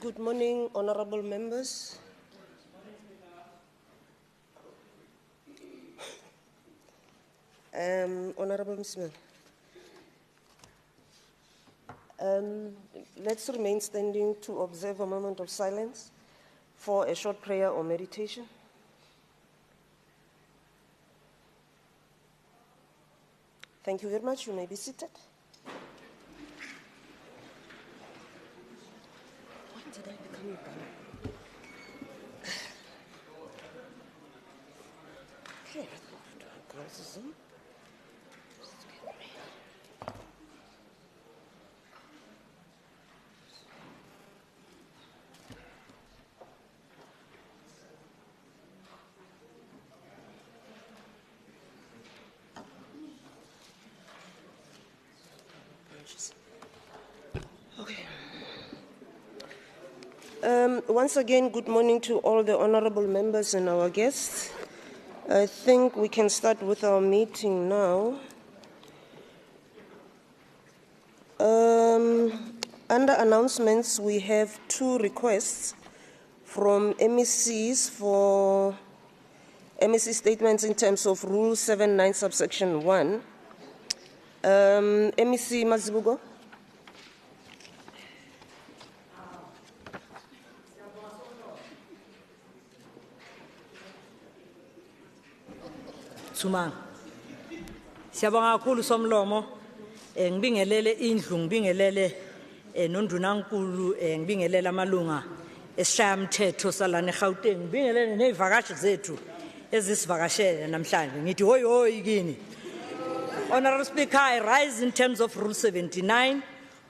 Good morning, honorable members. Honorable Mismanagement. Let's remain standing to observe a moment of silence for a short prayer or meditation. Thank you very much. You may be seated. When did I become a gunner? Okay, glasses on. Once again, good morning to all the honorable members and our guests. I think we can start with our meeting now. Under announcements, we have two requests from MECs for MEC statements in terms of Rule 79, subsection 1. MEC Mazibugo. Sumang. Siyabonga kakhulu somlomo ngibingelele indlu ngibingelele nondunankulu ngibingelele amalunga esishayamthetho salana eGauteng ngibingelele nezivakashi zethu ezisivakashele namhlanje ngithi hoyi hoyi kini. Honorable Speaker, I rise in terms of Rule 79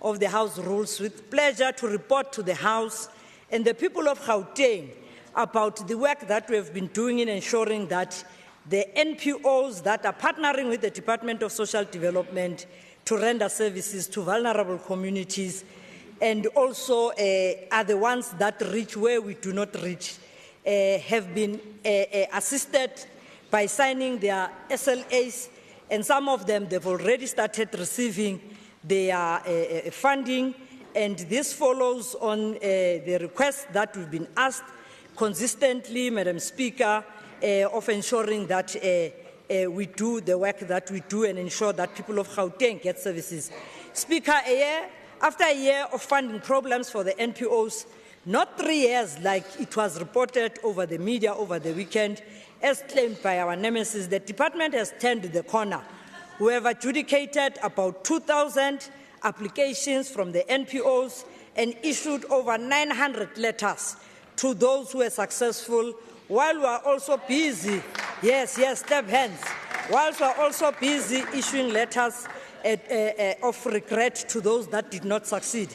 of the House rules, with pleasure to report to the House and the people of Gauteng about the work that we have been doing in ensuring that the NPOs that are partnering with the Department of Social Development to render services to vulnerable communities and also are the ones that reach where we do not reach, have been assisted by signing their SLAs, and some of them, they've already started receiving their funding, and this follows on the request that we've been asked consistently, Madam Speaker, of ensuring that we do the work that we do and ensure that people of Gauteng get services. Speaker, after a year of funding problems for the NPOs, not 3 years like it was reported over the media over the weekend, as claimed by our nemesis, the department has turned the corner. We have adjudicated about 2,000 applications from the NPOs and issued over 900 letters to those who were successful, while we are also busy, step hands, whilst we are also busy issuing letters of regret to those that did not succeed.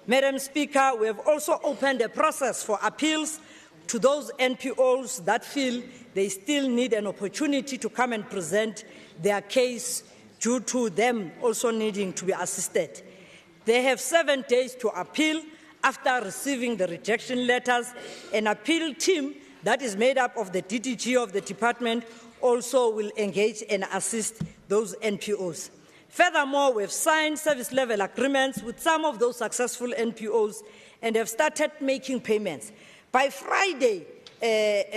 Madam Speaker, we have also opened a process for appeals to those NPOs that feel they still need an opportunity to come and present their case due to them also needing to be assisted. They have 7 days to appeal after receiving the rejection letters. An appeal team that is made up of the DDG of the department also will engage and assist those NPOs. Furthermore, we have signed service-level agreements with some of those successful NPOs and have started making payments. By Friday,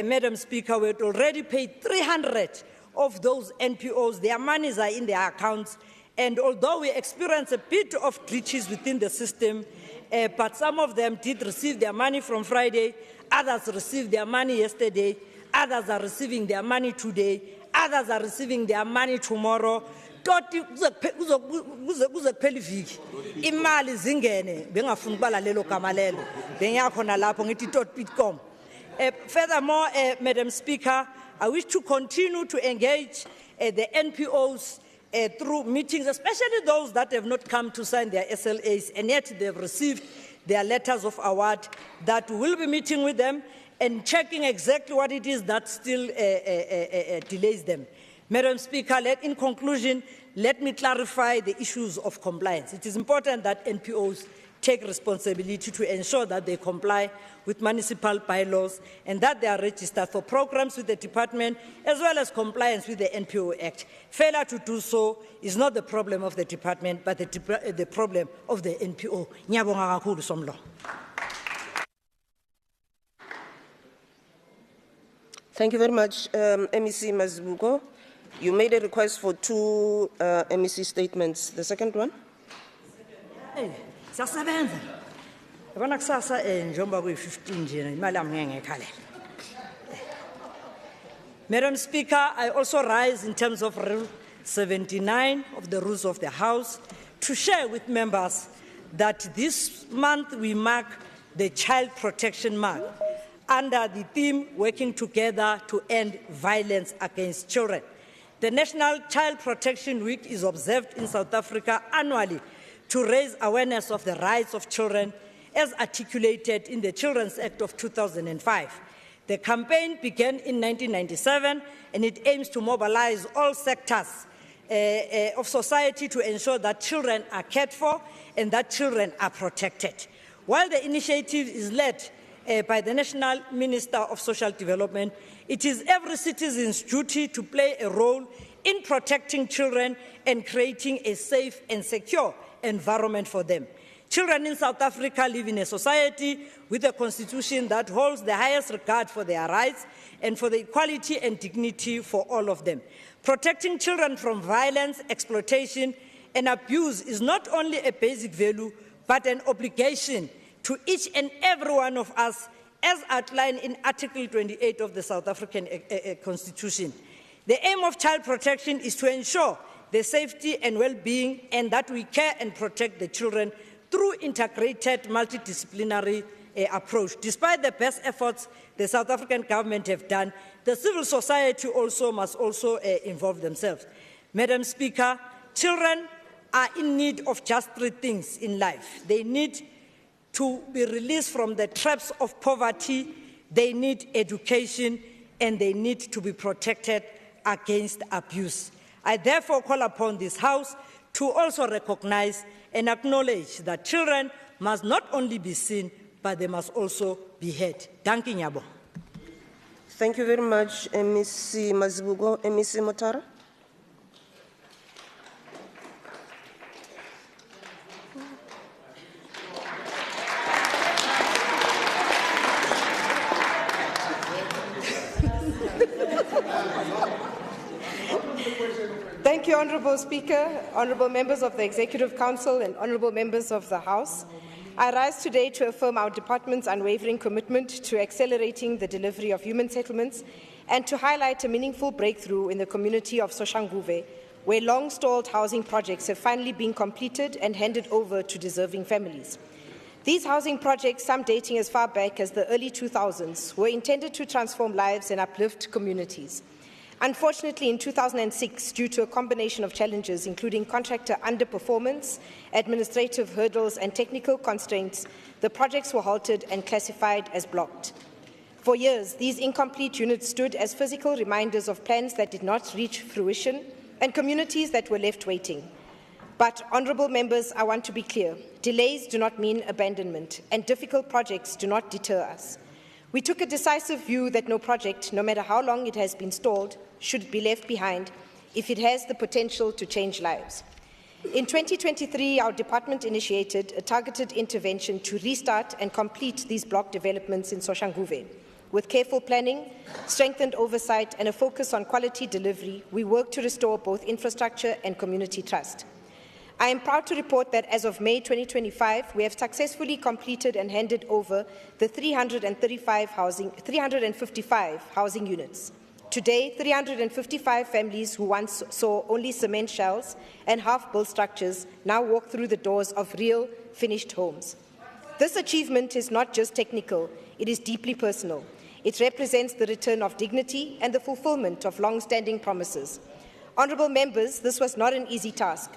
Madam Speaker, we had already paid 300 of those NPOs. Their monies are in their accounts, and although we experienced a bit of glitches within the system, but some of them did receive their money from Friday, others received their money yesterday, others are receiving their money today, others are receiving their money tomorrow. Imali zingene bengafuni ukubala lelo gama lelo bengiyakhona lapho ngithi tot.com. Furthermore, Madam Speaker, I wish to continue to engage the NPOs through meetings, especially those that have not come to sign their SLAs and yet they have received their letters of award, that we will be meeting with them and checking exactly what it is that still delays them. Madam Speaker, in conclusion, let me clarify the issues of compliance. It is important that NPOs take responsibility to ensure that they comply with municipal bylaws and that they are registered for programs with the department as well as compliance with the NPO Act. Failure to do so is not the problem of the department but the problem of the NPO. Ngiyabonga kakhulu Somlo. Thank you very much, MEC Mazibuko. You made a request for 2 MEC statements. The second one? Sasabenza. Yabona kusasa njengoba kuyi-15 nje imali yami ngeke ngekhalela. Madam Speaker, I also rise in terms of Rule 79 of the Rules of the House to share with members that this month we mark the Child Protection Month under the theme Working Together to End Violence Against Children. The National Child Protection Week is observed in South Africa annually to raise awareness of the rights of children as articulated in the Children's Act of 2005. The campaign began in 1997 and it aims to mobilize all sectors of society to ensure that children are cared for and that children are protected. While the initiative is led by the National Minister of Social Development, it is every citizen's duty to play a role in protecting children and creating a safe and secure environment for them. Children in South Africa live in a society with a constitution that holds the highest regard for their rights and for the equality and dignity for all of them. Protecting children from violence, exploitation, and abuse is not only a basic value, but an obligation to each and every one of us, as outlined in Article 28 of the South African Constitution. The aim of child protection is to ensure the safety and well-being and that we care and protect the children through integrated multidisciplinary approach. Despite the best efforts the South African government have done, the civil society must also involve themselves. Madam Speaker, children are in need of just three things in life. They need to be released from the traps of poverty, they need education, and they need to be protected against abuse. I therefore call upon this House to also recognize and acknowledge that children must not only be seen, but they must also be heard. Dankie Nyabo. Thank you very much, MEC Mazibuko. MEC Motara. Thank you, Honourable Speaker, Honourable Members of the Executive Council and Honourable Members of the House. I rise today to affirm our Department's unwavering commitment to accelerating the delivery of human settlements and to highlight a meaningful breakthrough in the community of Soshanguve, where long-stalled housing projects have finally been completed and handed over to deserving families. These housing projects, some dating as far back as the early 2000s, were intended to transform lives and uplift communities. Unfortunately, in 2006, due to a combination of challenges, including contractor underperformance, administrative hurdles, and technical constraints, the projects were halted and classified as blocked. For years, these incomplete units stood as physical reminders of plans that did not reach fruition and communities that were left waiting. But, honourable members, I want to be clear. Delays do not mean abandonment, and difficult projects do not deter us. We took a decisive view that no project, no matter how long it has been stalled, should be left behind if it has the potential to change lives. In 2023, our department initiated a targeted intervention to restart and complete these block developments in Soshanguve. With careful planning, strengthened oversight, and a focus on quality delivery, we work to restore both infrastructure and community trust. I am proud to report that as of May 2025, we have successfully completed and handed over the 355 housing units. Today, 355 families who once saw only cement shells and half-built structures now walk through the doors of real, finished homes. This achievement is not just technical, it is deeply personal. It represents the return of dignity and the fulfillment of long-standing promises. Honourable members, this was not an easy task.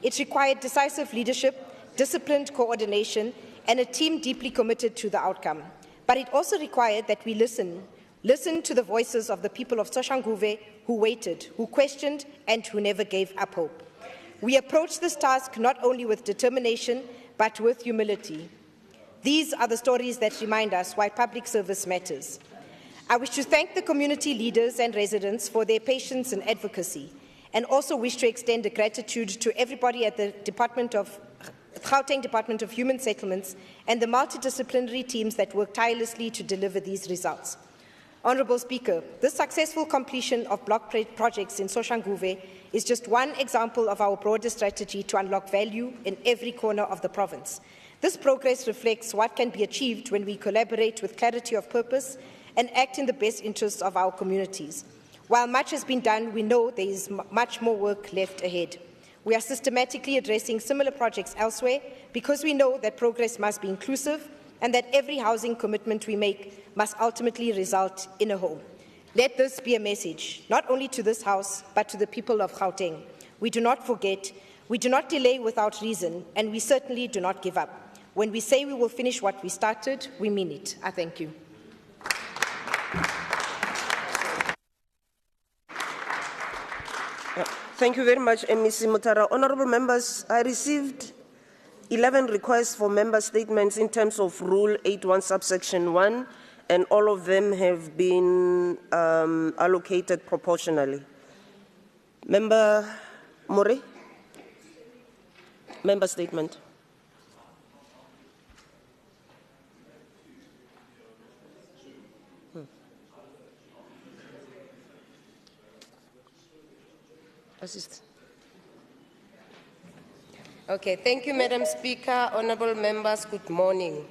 It required decisive leadership, disciplined coordination, and a team deeply committed to the outcome. But it also required that we listen to the voices of the people of Soshanguve who waited, who questioned, and who never gave up hope. We approached this task not only with determination, but with humility. These are the stories that remind us why public service matters. I wish to thank the community leaders and residents for their patience and advocacy, and also wish to extend a gratitude to everybody at the Gauteng Department of Human Settlements and the multidisciplinary teams that work tirelessly to deliver these results. Honourable Speaker, this successful completion of block projects in Soshanguve is just one example of our broader strategy to unlock value in every corner of the province. This progress reflects what can be achieved when we collaborate with clarity of purpose and act in the best interests of our communities. While much has been done, we know there is much more work left ahead. We are systematically addressing similar projects elsewhere because we know that progress must be inclusive and that every housing commitment we make must ultimately result in a home. Let this be a message, not only to this House, but to the people of Gauteng. We do not forget, we do not delay without reason, and we certainly do not give up. When we say we will finish what we started, we mean it. I thank you. Thank you very much, MEC Mutara. Honourable members, I received 11 requests for member statements in terms of Rule 81 subsection 1, and all of them have been allocated proportionally. Member Murray, member statement. Assist. Okay, thank you, Madam Speaker. Honourable members, good morning.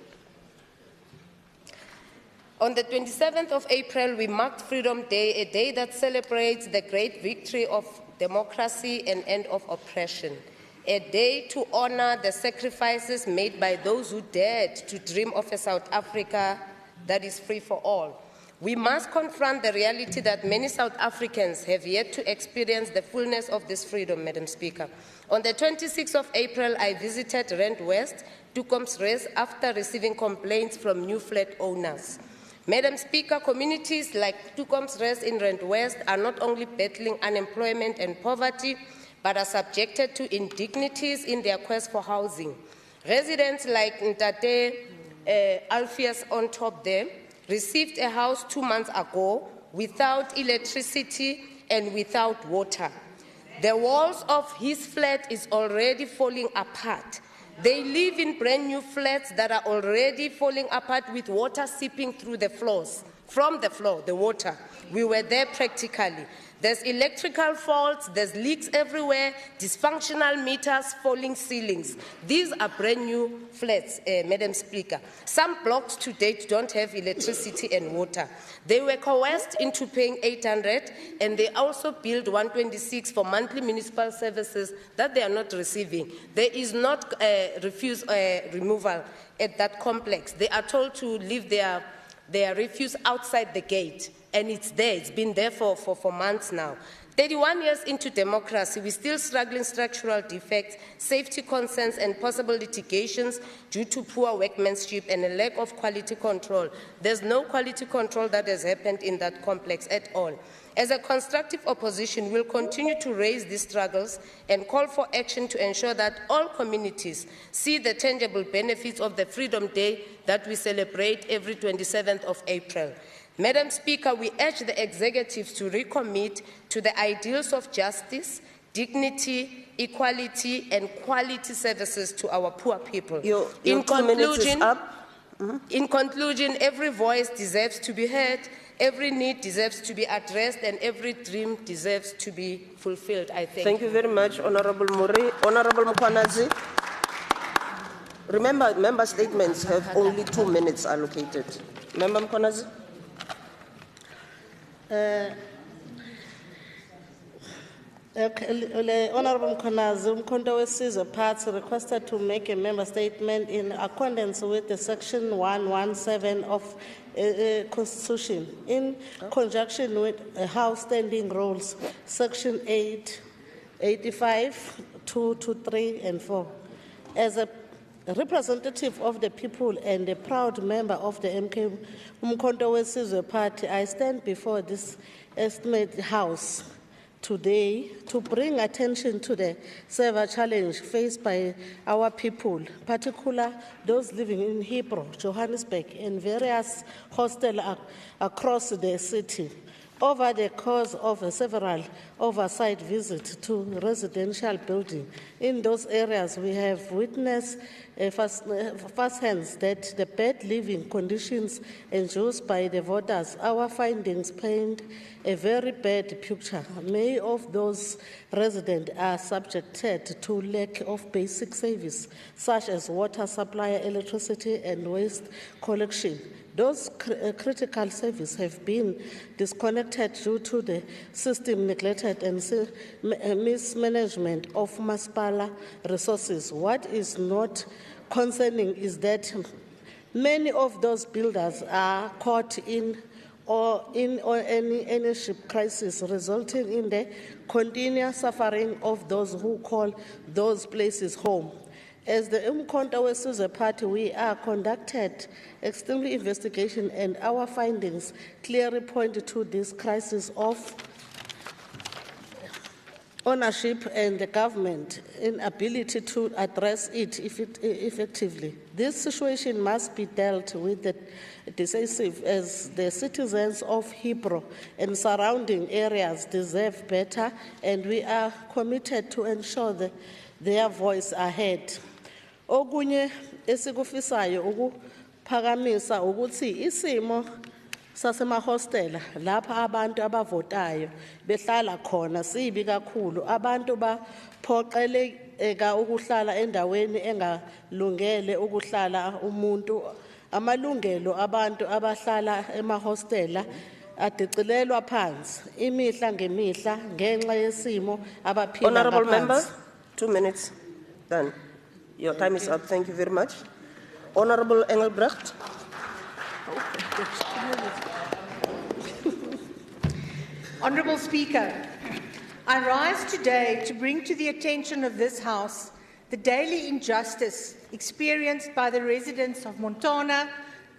On the 27th of April, we marked Freedom Day, a day that celebrates the great victory of democracy and end of oppression, a day to honour the sacrifices made by those who dared to dream of a South Africa that is free for all. We must confront the reality that many South Africans have yet to experience the fullness of this freedom, Madam Speaker. On the 26th of April, I visited Rand West, Township, after receiving complaints from new flat owners. Madam Speaker, communities like Township in Rand West are not only battling unemployment and poverty, but are subjected to indignities in their quest for housing. Residents like Ntate Alpheus on top there received a house 2 months ago without electricity and without water. The walls of his flat is already falling apart. They live in brand new flats that are already falling apart with water seeping through the floors, from the floor, the water. We were there practically. There's electrical faults, there's leaks everywhere, dysfunctional meters, falling ceilings. These are brand new flats, Madam Speaker. Some blocks to date don't have electricity and water. They were coerced into paying 800, and they also billed 126 for monthly municipal services that they are not receiving. There is not removal at that complex. They are told to leave their refuse outside the gate. And it's there, it's been there for months now. 31 years into democracy, we're still struggling structural defects, safety concerns, and possible litigations due to poor workmanship and a lack of quality control. There's no quality control that has happened in that complex at all. As a constructive opposition, we'll continue to raise these struggles and call for action to ensure that all communities see the tangible benefits of the Freedom Day that we celebrate every 27th of April. Madam Speaker, we urge the executive to recommit to the ideals of justice, dignity, equality, and quality services to our poor people. In conclusion, every voice deserves to be heard, every need deserves to be addressed, and every dream deserves to be fulfilled. I thank you. You very much, Honorable Muri. Honorable Mkwanazi. Remember, member statements have only 2 minutes allocated. Member Mkwanazi. Honorable Mkonazi, Umkhonto weSizwe Party requested to make a member statement in accordance with the Section 117 of Constitution, in conjunction with House Standing Rules, Section 8, 85, 2 to 3 and 4. As a representative of the people and a proud member of the Umkhonto weSizwe Party, I stand before this esteemed House today to bring attention to the severe challenge faced by our people, particularly those living in Hebrew, Johannesburg, and various hostels across the city. Over the course of several oversight visits to residential buildings in those areas, we have witnessed firsthand that the bad living conditions endured by the voters. Our findings paint a very bad picture. Many of those residents are subjected to lack of basic service, such as water supply, electricity, and waste collection. Those critical services have been disconnected due to the system neglected and mismanagement of municipal resources. What is not concerning is that many of those builders are caught in any ownership crisis, resulting in the continuous suffering of those who call those places home. As the Umkhonto weSizwe Party, we are conducted extensive investigation, and our findings clearly point to this crisis of ownership and the government inability to address it effectively. This situation must be dealt with decisive, as the citizens of Hebrew and surrounding areas deserve better, and we are committed to ensure that their voice are heard. Okunye esikufisayo ukuphakamisa ukuthi isimo sasemahostela lapha abantu abavotayo behlala khona sibi kakhulu. Abantu baphoqeleka ukuhlala endaweni engalungele ukuhlala umuntu. Amalungelo abantu abahlala emahostela adicilelwa phansi imihla ngemihla ngenxa yesimo abaphila. Honorable member, 2 minutes. Done. Your time is up. Thank you very much. Honorable Engelbrecht. Honourable Speaker, I rise today to bring to the attention of this House the daily injustice experienced by the residents of Montana,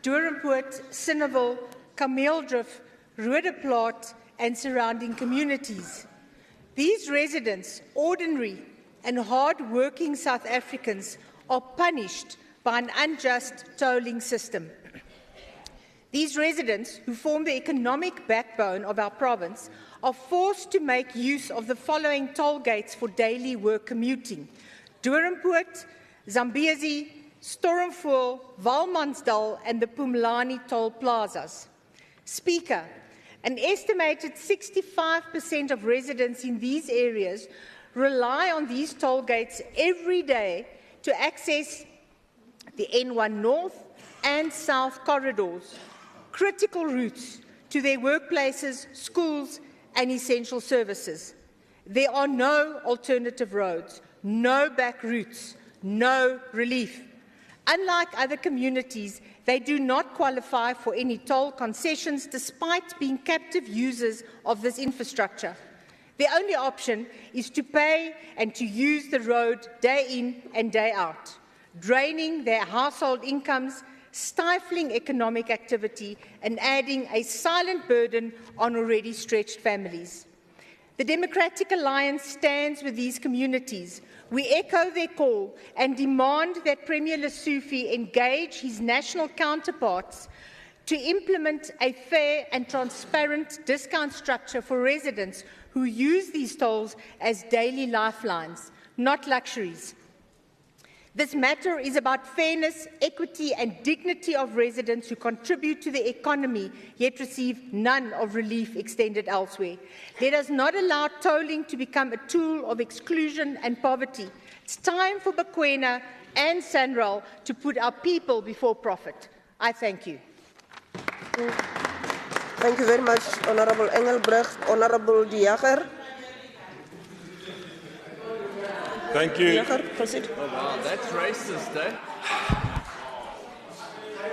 Unanswered, Sinneville, Kameeldrift, Roodeplaat and surrounding communities. These residents, ordinary and hard-working South Africans, are punished by an unjust tolling system. These residents, who form the economic backbone of our province, are forced to make use of the following toll gates for daily work commuting: Doornpoort, Zambezi, Stormfoel, Walmansdal and the Pumlani toll plazas. Speaker, an estimated 65% of residents in these areas rely on these toll gates every day to access the N1 North and South corridors, critical routes to their workplaces, schools and essential services. There are no alternative roads, no back routes, no relief. Unlike other communities, they do not qualify for any toll concessions despite being captive users of this infrastructure. Their only option is to pay and to use the road day in and day out, draining their household incomes, stifling economic activity and adding a silent burden on already stretched families. The Democratic Alliance stands with these communities. We echo their call and demand that Premier Lesotho engage his national counterparts to implement a fair and transparent discount structure for residents who use these tolls as daily lifelines, not luxuries. This matter is about fairness, equity and dignity of residents who contribute to the economy yet receive none of relief extended elsewhere. Let us not allow tolling to become a tool of exclusion and poverty. It's time for Bakwena and Sanral to put our people before profit. I thank you. Thank you very much, Honourable Engelbrecht. Honourable De Jager. Thank you. De Jager, proceed. Oh, wow, that's racist, eh?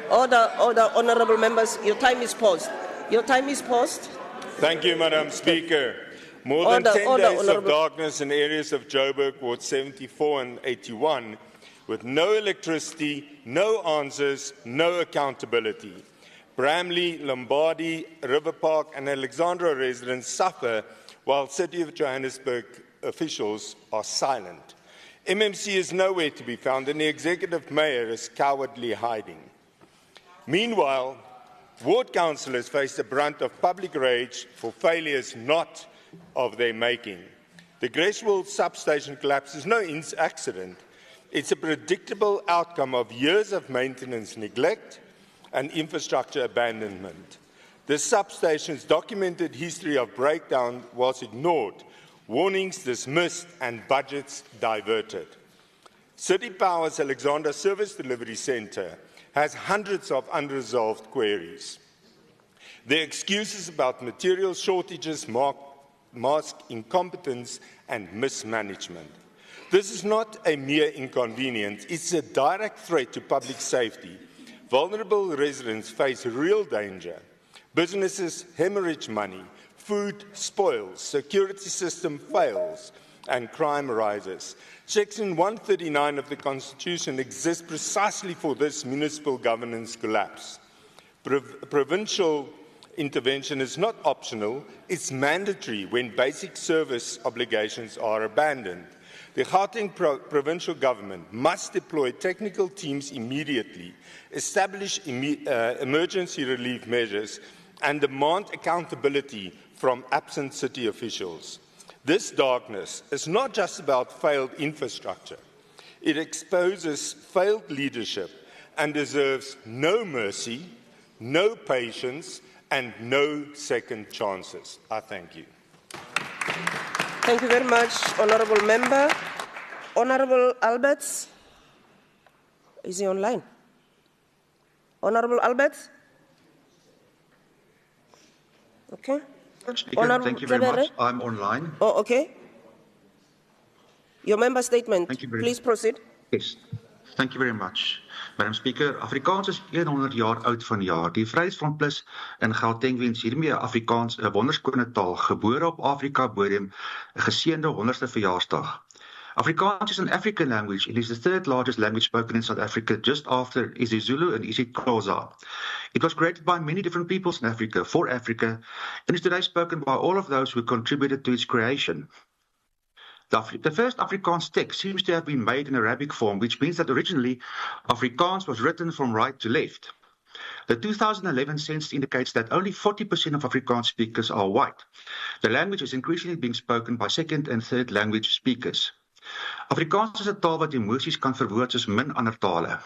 Order, honourable members. Your time is paused. Your time is paused. Thank you, Madam Speaker. More than 10 days of darkness in areas of Joburg, Ward 74 and 81, with no electricity, no answers, no accountability. Bramley, Lombardy, River Park and Alexandra residents suffer while City of Johannesburg officials are silent. MMC is nowhere to be found and the executive mayor is cowardly hiding. Meanwhile, ward councillors face the brunt of public rage for failures not of their making. The Greshwell substation collapse is no accident. It's a predictable outcome of years of maintenance neglect and infrastructure abandonment. The substation's documented history of breakdown was ignored, warnings dismissed and budgets diverted. City Power's Alexandra Service Delivery Centre has hundreds of unresolved queries. Their excuses about material shortages mask incompetence and mismanagement. This is not a mere inconvenience, it's a direct threat to public safety. Vulnerable residents face real danger. Businesses hemorrhage money, food spoils, security system fails, and crime rises. Section 139 of the Constitution exists precisely for this municipal governance collapse. Provincial intervention is not optional, it's mandatory when basic service obligations are abandoned. The Gauteng provincial government must deploy technical teams immediately, establish emergency relief measures, and demand accountability from absent city officials. This darkness is not just about failed infrastructure. It exposes failed leadership and deserves no mercy, no patience, and no second chances. I thank you. Thank you very much, Honourable Member. Honourable Alberts. Is he online? Honourable Alberts? Okay. Speaker, thank you very much. I'm online. Oh, okay. Your member statement. Thank you very Please proceed. Yes. Thank you very much, Madam Speaker. Afrikaans is 100 jaar oud vanjaar. Die Vryheidsfront Plus in Gauteng wens hiermee Afrikaans 'n wonderskone taal, gebore op Afrika bodem, 'n geseënde 100ste verjaarsdag. Afrikaans is an African language. It is the third largest language spoken in South Africa, just after isiZulu and isiXhosa. It was created by many different peoples in Africa, for Africa, and is today spoken by all of those who contributed to its creation. The first Afrikaans text seems to have been made in Arabic form, which means that originally Afrikaans was written from right to left. The 2011 census indicates that only 40% of Afrikaans speakers are white. The language is increasingly being spoken by second and third language speakers. Afrikaans is 'n taal wat emosies kan verwoord soos min ander tale.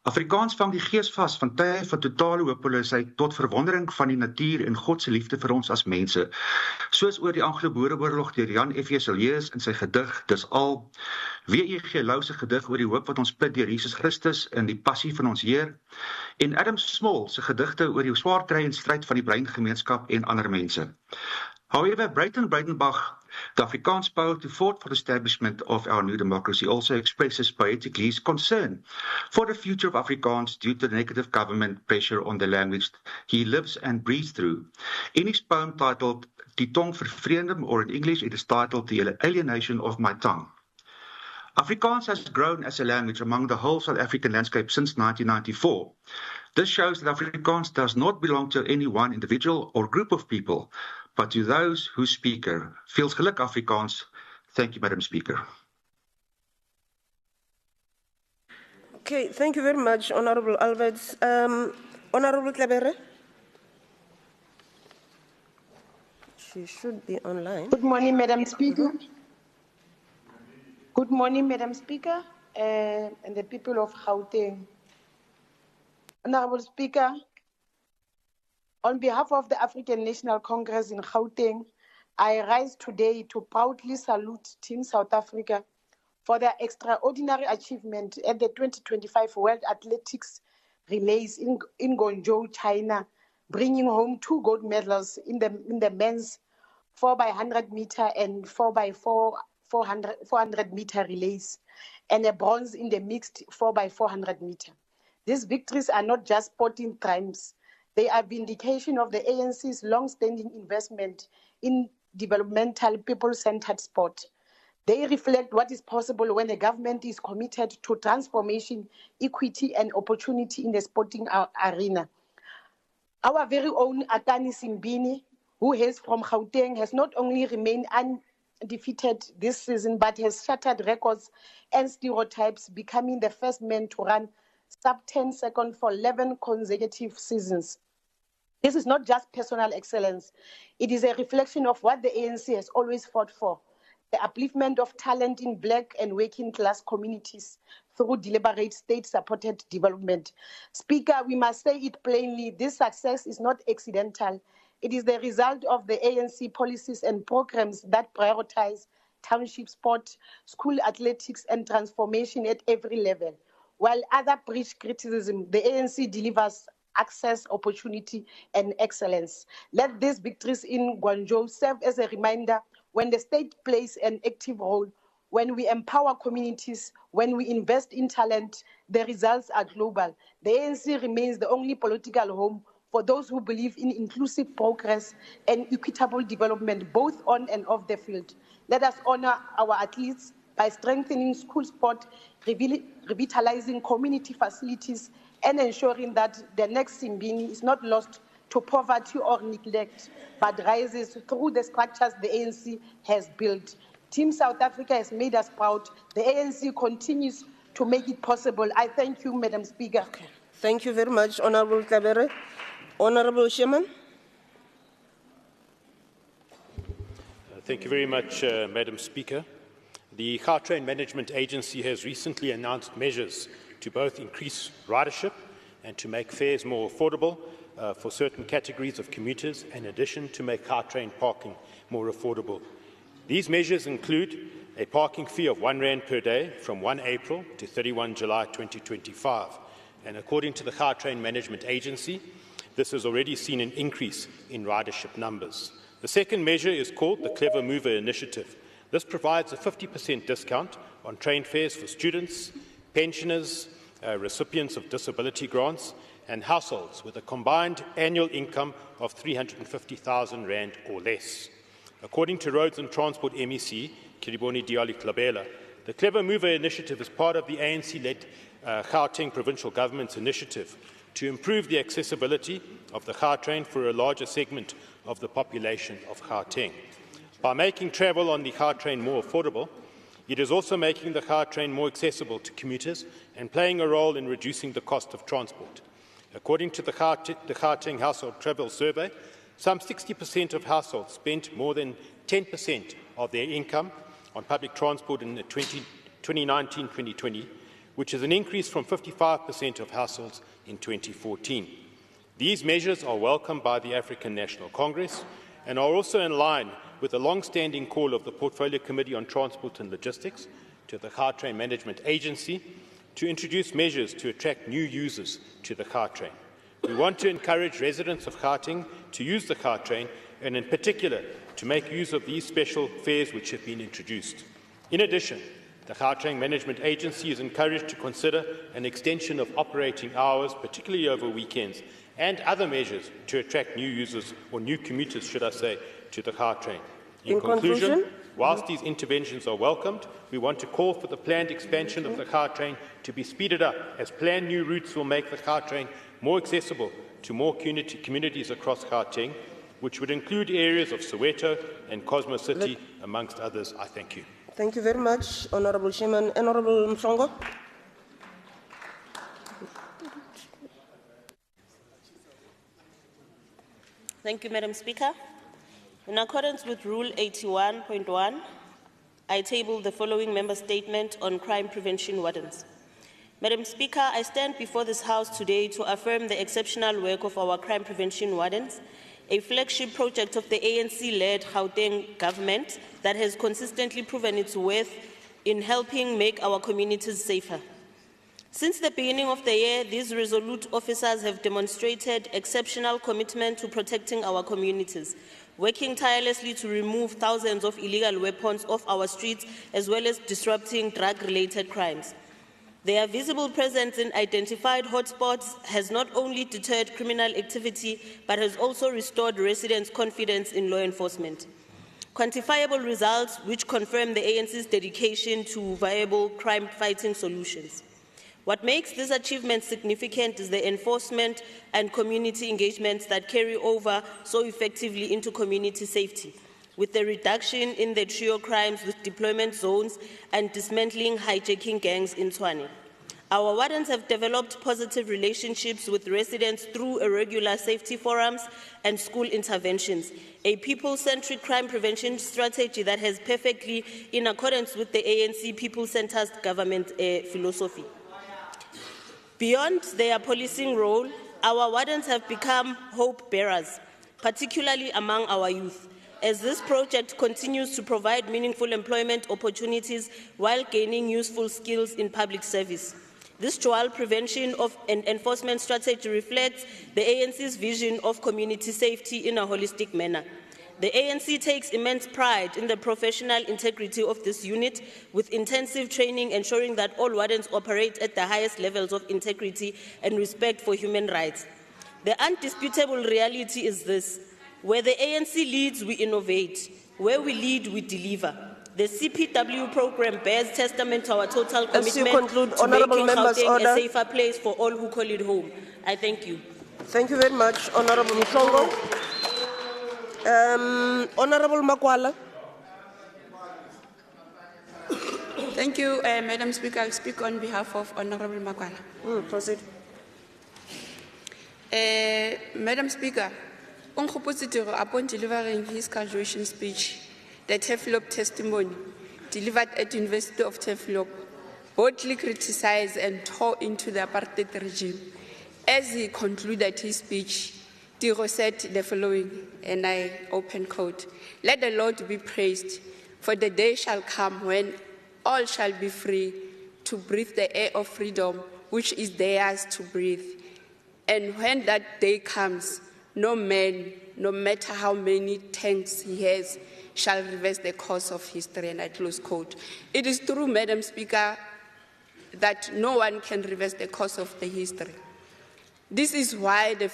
Afrikaans vang die gees vas van tye van totale hopeloosheid tot verwondering van die natuur en God se liefde vir ons as mense. Soos oor die Anglo-Boereoorlog deur Jan F.J. Villiers in sy gedig Dis Al, W.E.G. Lou se gedig oor die hoop wat ons put deur Jesus Christus in die passie van ons Heer, en Adam Small se gedigte oor die swaar kry en stryd van die breingemeenskap en ander mense. However, Breyten Breitenbach, the Afrikaans poet who fought for the establishment of our new democracy, also expresses poetically his concern for the future of Afrikaans due to the negative government pressure on the language he lives and breathes through. In his poem titled Die Tong Vervreemding, or in English it is titled The Alienation of My Tongue. Afrikaans has grown as a language among the whole South African landscape since 1994. This shows that Afrikaans does not belong to any one individual or group of people, but to those who speak her. Veel geluk Afrikaans. Thank you, Madam Speaker. Okay, thank you very much, Honourable Alberts. Honourable Tlebere? She should be online. Good morning, Madam Speaker. Good morning, Madam Speaker, and the people of Gauteng. Honourable Speaker, on behalf of the African National Congress in Gauteng, I rise today to proudly salute Team South Africa for their extraordinary achievement at the 2025 World Athletics Relays in Guangzhou, China, bringing home 2 gold medals in the men's 4x100 meter and 400 meter relays, and a bronze in the mixed 4x400 meter. These victories are not just sporting triumphs. They are vindication of the ANC's long-standing investment in developmental, people-centered sport. They reflect what is possible when a government is committed to transformation, equity, and opportunity in the sporting arena. Our very own Atani Simbini, who hails from Gauteng, has not only remained undefeated this season, but has shattered records and stereotypes, becoming the first man to run sub-10 second for 11 consecutive seasons. This is not just personal excellence. It is a reflection of what the ANC has always fought for, the upliftment of talent in Black and working class communities through deliberate state-supported development. Speaker, we must say it plainly, this success is not accidental. It is the result of the ANC policies and programs that prioritize township sport, school athletics, and transformation at every level. While others preach criticism, the ANC delivers access, opportunity, and excellence. Let these victories in Guangzhou serve as a reminder when the state plays an active role, when we empower communities, when we invest in talent, the results are global. The ANC remains the only political home for those who believe in inclusive progress and equitable development, both on and off the field. Let us honor our athletes by strengthening school sport, revitalizing community facilities, and ensuring that the next Simbini is not lost to poverty or neglect, but rises through the structures the ANC has built. Team South Africa has made us proud. The ANC continues to make it possible. I thank you, Madam Speaker. Okay. Thank you very much, Honourable Tlebere. Honourable Sherman. Thank you very much, Madam Speaker. The Gautrain Management Agency has recently announced measures to both increase ridership and to make fares more affordable for certain categories of commuters, in addition to make Gautrain parking more affordable. These measures include a parking fee of R1 per day from 1 April to 31 July 2025. And according to the Gautrain Management Agency, this has already seen an increase in ridership numbers. The second measure is called the Clever Mover Initiative. This provides a 50% discount on train fares for students, pensioners, recipients of disability grants, and households with a combined annual income of 350,000 rand or less. According to Roads and Transport MEC, Kiriboni Diali Klabela, the Clever Mover initiative is part of the ANC-led Gauteng provincial government's initiative to improve the accessibility of the Gautrain for a larger segment of the population of Gauteng. By making travel on the Gautrain more affordable, it is also making the Gautrain more accessible to commuters and playing a role in reducing the cost of transport. According to the Gauteng Household Travel Survey, some 60% of households spent more than 10% of their income on public transport in 2019-2020, which is an increase from 55% of households in 2014. These measures are welcomed by the African National Congress and are also in line with the long-standing call of the Portfolio Committee on Transport and Logistics to the Gautrain Management Agency to introduce measures to attract new users to the Gautrain. We want to encourage residents of Gauteng to use the Gautrain and in particular to make use of these special fares which have been introduced. In addition, the Gautrain Management Agency is encouraged to consider an extension of operating hours, particularly over weekends, and other measures to attract new users, or new commuters, should I say, to the Gautrain. In conclusion, whilst these interventions are welcomed, we want to call for the planned expansion of the Gautrain to be speeded up, as planned new routes will make the Gautrain more accessible to more communities across Gauteng, which would include areas of Soweto and Cosmo City, amongst others. I thank you. Thank you very much, Honourable Chairman. Honourable Mhlongo. Thank you, Madam Speaker. In accordance with Rule 81.1, I table the following member statement on crime prevention wardens. Madam Speaker, I stand before this House today to affirm the exceptional work of our crime prevention wardens, a flagship project of the ANC-led Gauteng government that has consistently proven its worth in helping make our communities safer. Since the beginning of the year, these resolute officers have demonstrated exceptional commitment to protecting our communities, working tirelessly to remove thousands of illegal weapons off our streets, as well as disrupting drug-related crimes. Their visible presence in identified hotspots has not only deterred criminal activity, but has also restored residents' confidence in law enforcement. Quantifiable results which confirm the ANC's dedication to viable crime-fighting solutions. What makes this achievement significant is the enforcement and community engagements that carry over so effectively into community safety, with the reduction in the trio crimes with deployment zones and dismantling hijacking gangs in Tshwane. Our wardens have developed positive relationships with residents through irregular safety forums and school interventions, a people-centric crime prevention strategy that has perfectly in accordance with the ANC people-centered government philosophy. Beyond their policing role, our wardens have become hope bearers, particularly among our youth, as this project continues to provide meaningful employment opportunities while gaining useful skills in public service. This dual prevention and enforcement strategy reflects the ANC's vision of community safety in a holistic manner. The ANC takes immense pride in the professional integrity of this unit, with intensive training ensuring that all wardens operate at the highest levels of integrity and respect for human rights. The undisputable reality is this: where the ANC leads, we innovate. Where we lead, we deliver. The CPW program bears testament to our total commitment to making Gauteng a safer place for all who call it home. I thank you. Thank you very much, Honourable Mhlongo. Honourable Makwala. Thank you, Madam Speaker. I'll speak on behalf of Honourable Makwala. Proceed. Madam Speaker, upon delivering his graduation speech, the Teflop testimony delivered at the University of Teflop boldly criticized and tore into the apartheid regime. As he concluded his speech, Tiro said the following, and I open quote, "Let the Lord be praised, for the day shall come when all shall be free to breathe the air of freedom, which is theirs to breathe. And when that day comes, no man, no matter how many tanks he has, shall reverse the course of history," and I close quote. It is true, Madam Speaker, that no one can reverse the course of the history. This is why the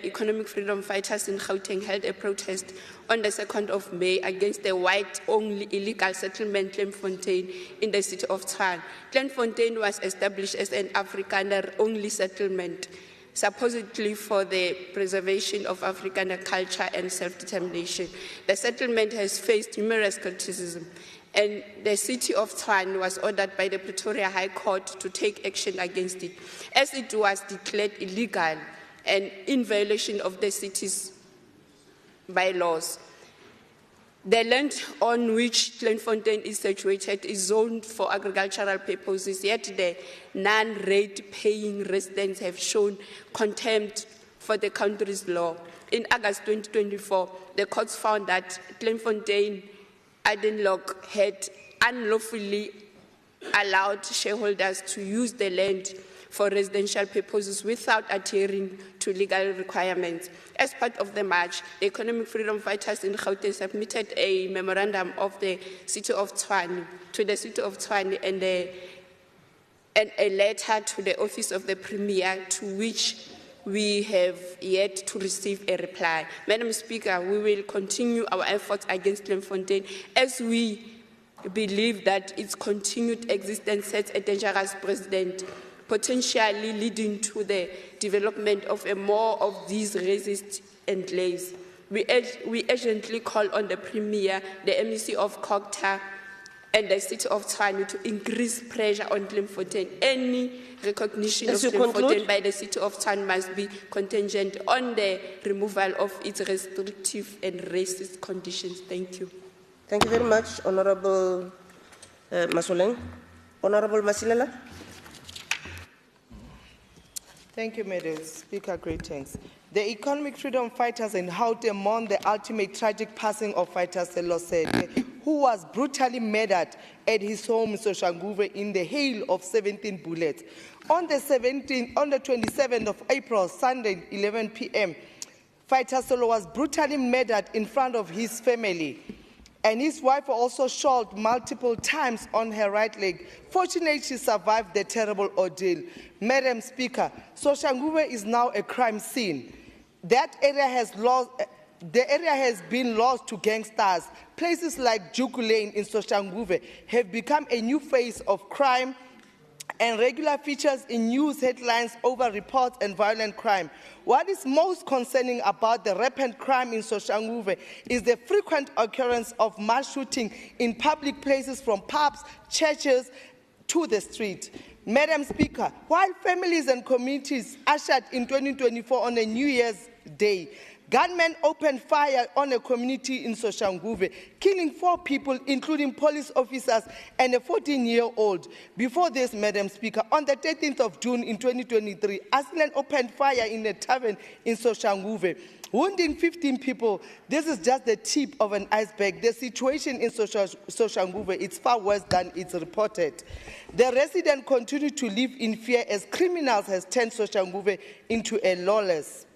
economic freedom fighters in Gauteng held a protest on the 2nd of May against the white-only illegal settlement Kleinfontein in the city of Tshwane. Kleinfontein was established as an Afrikaner-only settlement, supposedly for the preservation of Afrikaner culture and self-determination. The settlement has faced numerous criticism, and the city of Tshwane was ordered by the Pretoria High Court to take action against it, as it was declared illegal and in violation of the city's bylaws. The land on which Kleinfontein is situated is zoned for agricultural purposes, yet the non-rate-paying residents have shown contempt for the country's law. In August 2024, the courts found that Kleinfontein Adenlock had unlawfully allowed shareholders to use the land for residential purposes without adhering to legal requirements. As part of the march, the economic freedom fighters in Gauteng submitted a memorandum of the city of Tshwane to the city of Tshwane and a letter to the office of the Premier, to which we have yet to receive a reply. Madam Speaker, we will continue our efforts against Kleinfontein as we believe that its continued existence sets a dangerous precedent, potentially leading to the development of more of these racist enclaves. We urgently call on the Premier, the MEC of Cooperative, and the city of Tshwane to increase pressure on Kleinfontein. Any recognition of Kleinfontein by the city of Tshwane must be contingent on the removal of its restrictive and racist conditions. Thank you. Thank you very much, Honorable Masoleng. Honorable Masilela. Thank you, Madam Speaker. Greetings. The economic freedom fighters in Gauteng mourn the ultimate tragic passing of fighter Selosete, who was brutally murdered at his home in Soshanguve in the hail of 17 bullets. On the 27th of April, Sunday, 11 p.m., fighter Solo was brutally murdered in front of his family, and his wife also shot multiple times on her right leg. Fortunately, she survived the terrible ordeal. Madam Speaker, Soshanguve is now a crime scene. That area has been lost to gangsters. Places like Juku Lane in Soshanguve have become a new face of crime and regular features in news headlines over reports and violent crime. What is most concerning about the rampant crime in Soshanguve is the frequent occurrence of mass shooting in public places, from pubs, churches, to the street. Madam Speaker, while families and communities ushered in 2024 on a New Year's Day, gunmen opened fire on a community in Soshanguve, killing 4 people, including police officers and a 14-year-old. Before this, Madam Speaker, on the 13th of June in 2023, Aslan opened fire in a tavern in Soshanguve, wounding 15 people. This is just the tip of an iceberg. The situation in Soshanguve is far worse than it's reported. The residents continue to live in fear as criminals has turned Soshanguve into a lawless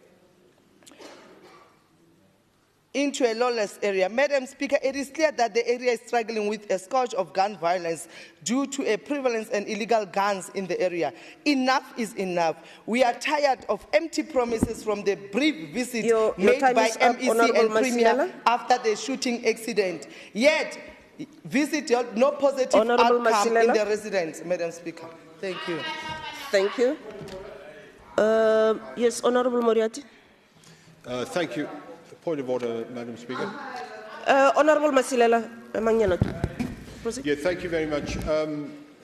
area. Madam Speaker, it is clear that the area is struggling with a scourge of gun violence due to a prevalence and illegal guns in the area. Enough is enough. We are tired of empty promises from the brief visit made by MEC and Premier after the shooting accident. Yet, visit no positive outcome in the residents, Madam Speaker. Thank you. Thank you. Yes, Honorable Moriarty. Thank you. Point of order, Madam Speaker. Honorable Masilela. Yeah, thank you very much.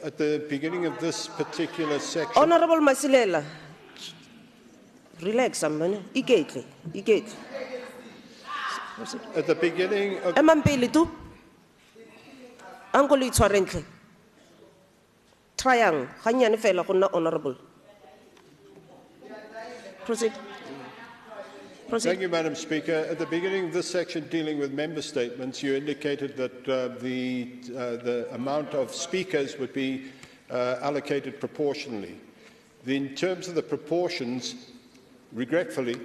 At the beginning of this particular section... Honorable Masilela. Relax, man. At the beginning of... Triangle. Honorable. Proceed. Thank you, Madam Speaker. At the beginning of this section dealing with member statements, you indicated that the amount of speakers would be allocated proportionally. In terms of the proportions, regretfully,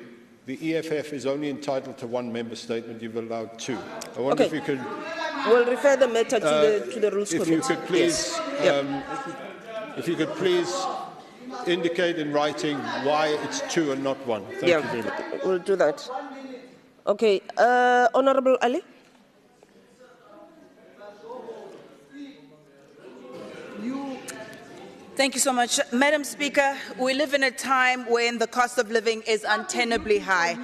the EFF is only entitled to 1 member statement. You've allowed 2. I wonder if you could... We'll refer the matter to the Rules Committee. If you could please... Yes. if you could please indicate in writing why it's 2 and not 1. Thank you very much. We'll do that. Okay, Honorable Ali. Thank you so much. Madam Speaker, we live in a time when the cost of living is untenably high.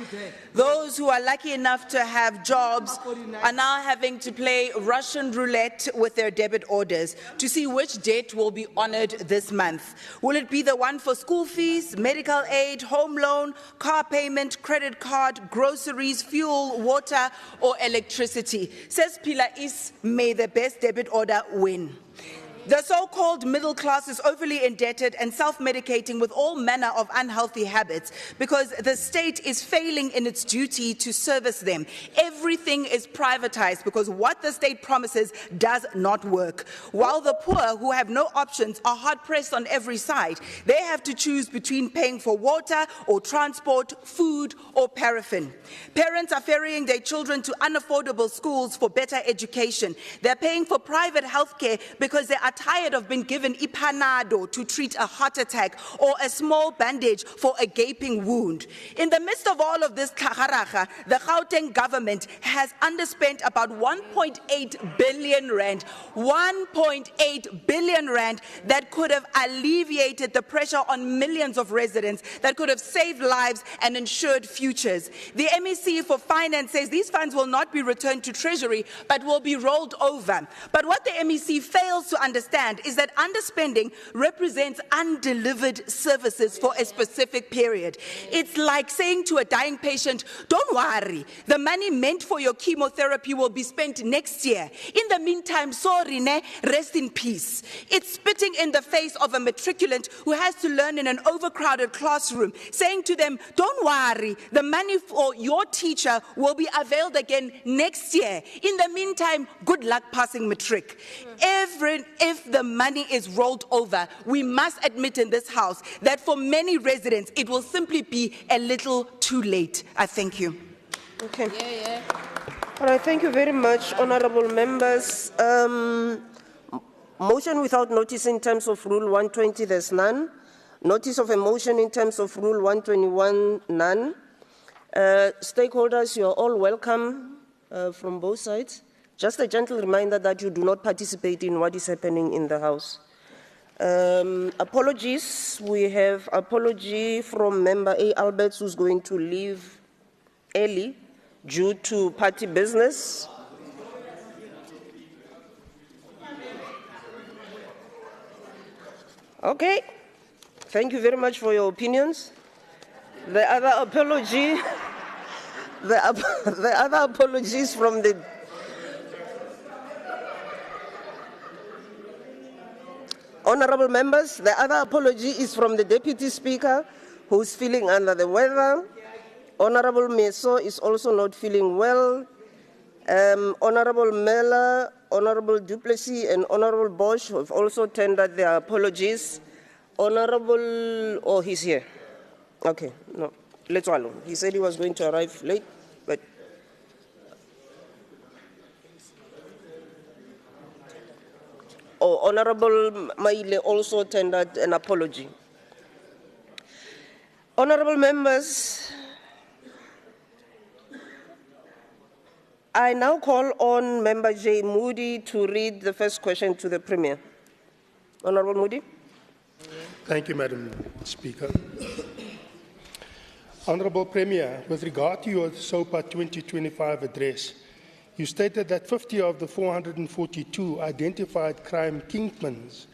Those who are lucky enough to have jobs are now having to play Russian roulette with their debit orders to see which debt will be honored this month. Will it be the one for school fees, medical aid, home loan, car payment, credit card, groceries, fuel, water, or electricity? Says Pila Is, may the best debit order win. The so-called middle class is overly indebted and self-medicating with all manner of unhealthy habits because the state is failing in its duty to service them. Everything is privatized because what the state promises does not work. While the poor who have no options are hard-pressed on every side, they have to choose between paying for water or transport, food or paraffin. Parents are ferrying their children to unaffordable schools for better education. They're paying for private health care because they are tired of being given ipanado to treat a heart attack or a small bandage for a gaping wound. In the midst of all of this tlhagaraga, the Gauteng government has underspent about 1.8 billion rand. 1.8 billion rand that could have alleviated the pressure on millions of residents, that could have saved lives and ensured futures. The MEC for Finance says these funds will not be returned to Treasury, but will be rolled over. But what the MEC fails to understand is that underspending represents undelivered services for a specific period. It's like saying to a dying patient, don't worry, the money meant for your chemotherapy will be spent next year. In the meantime, sorry, rest in peace. It's spitting in the face of a matriculant who has to learn in an overcrowded classroom, saying to them, don't worry, the money for your teacher will be availed again next year. In the meantime, good luck passing matric. If the money is rolled over, we must admit in this House that for many residents, it will simply be a little too late. I thank you. Okay. All right, thank you very much, honorable members. Motion without notice in terms of Rule 120, there's none. Notice of a motion in terms of Rule 121, none. Stakeholders, you're all welcome from both sides. Just a gentle reminder that you do not participate in what is happening in the House. Apologies. We have apology from Member A. Alberts, who's going to leave early due to party business. Okay. Thank you very much for your opinions. The other apology, the other apologies from the honorable members, the other apology is from the Deputy Speaker, who's feeling under the weather. Honorable Meso is also not feeling well. Honorable Mela, Honorable Duplessis, and Honorable Bosch have also tendered their apologies. Honorable, oh, he's here. Okay, no, let's go alone. He said he was going to arrive late, but Honorable Maile also tendered an apology. Honorable members, I now call on Member J. Moody to read the first question to the Premier. Honorable Moody. Thank you, Madam Speaker. Honorable Premier, with regard to your SOPA 2025 address, you stated that 50 of the 442 identified crime kingpins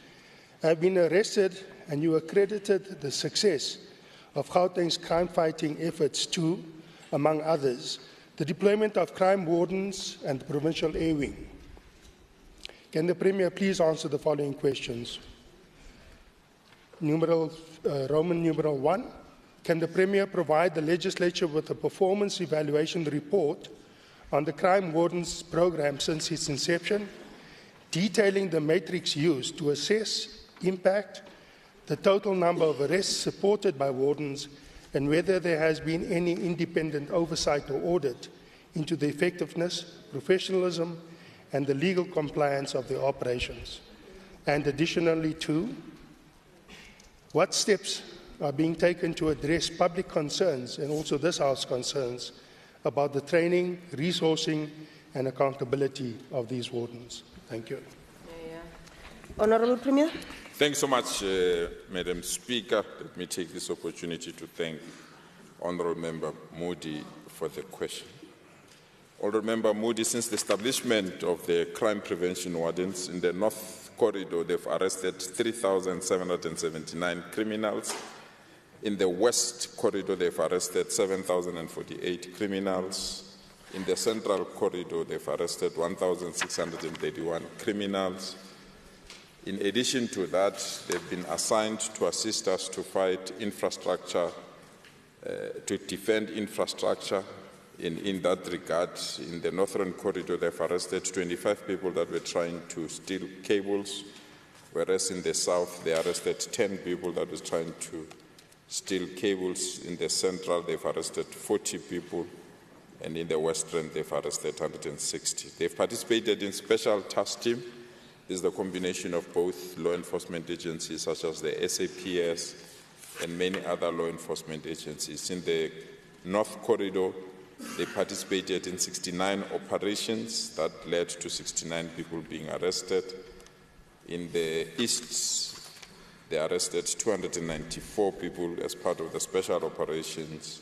have been arrested, and you accredited the success of Gauteng's crime-fighting efforts to, among others, the deployment of crime wardens and the provincial air wing. Can the Premier please answer the following questions? Roman numeral 1. Can the Premier provide the Legislature with a performance evaluation report on the crime wardens program since its inception, detailing the matrix used to assess impact, the total number of arrests supported by wardens, and whether there has been any independent oversight or audit into the effectiveness, professionalism, and the legal compliance of the operations? And additionally, 2, What steps are being taken to address public concerns and also this House concerns about the training, resourcing and accountability of these wardens? Thank you. Honourable Premier. Thanks so much, Madam Speaker. Let me take this opportunity to thank Honourable Member Moody for the question. Honourable Member Moody, since the establishment of the crime prevention wardens in the North Corridor, they've arrested 3,779 criminals. In the West Corridor, they've arrested 7,048 criminals. In the Central Corridor, they've arrested 1,631 criminals. In addition to that, they've been assigned to assist us to fight infrastructure, to defend infrastructure. In that regard, in the Northern Corridor, they've arrested 25 people that were trying to steal cables, whereas in the South, they arrested 10 people that were trying to steal cables. In the Central, they've arrested 40 people, and in the Western, they've arrested 160. They've participated in special task team. This is the combination of both law enforcement agencies, such as the SAPS and many other law enforcement agencies. In the North Corridor, they participated in 69 operations that led to 69 people being arrested. In the East, they arrested 294 people as part of the special operations.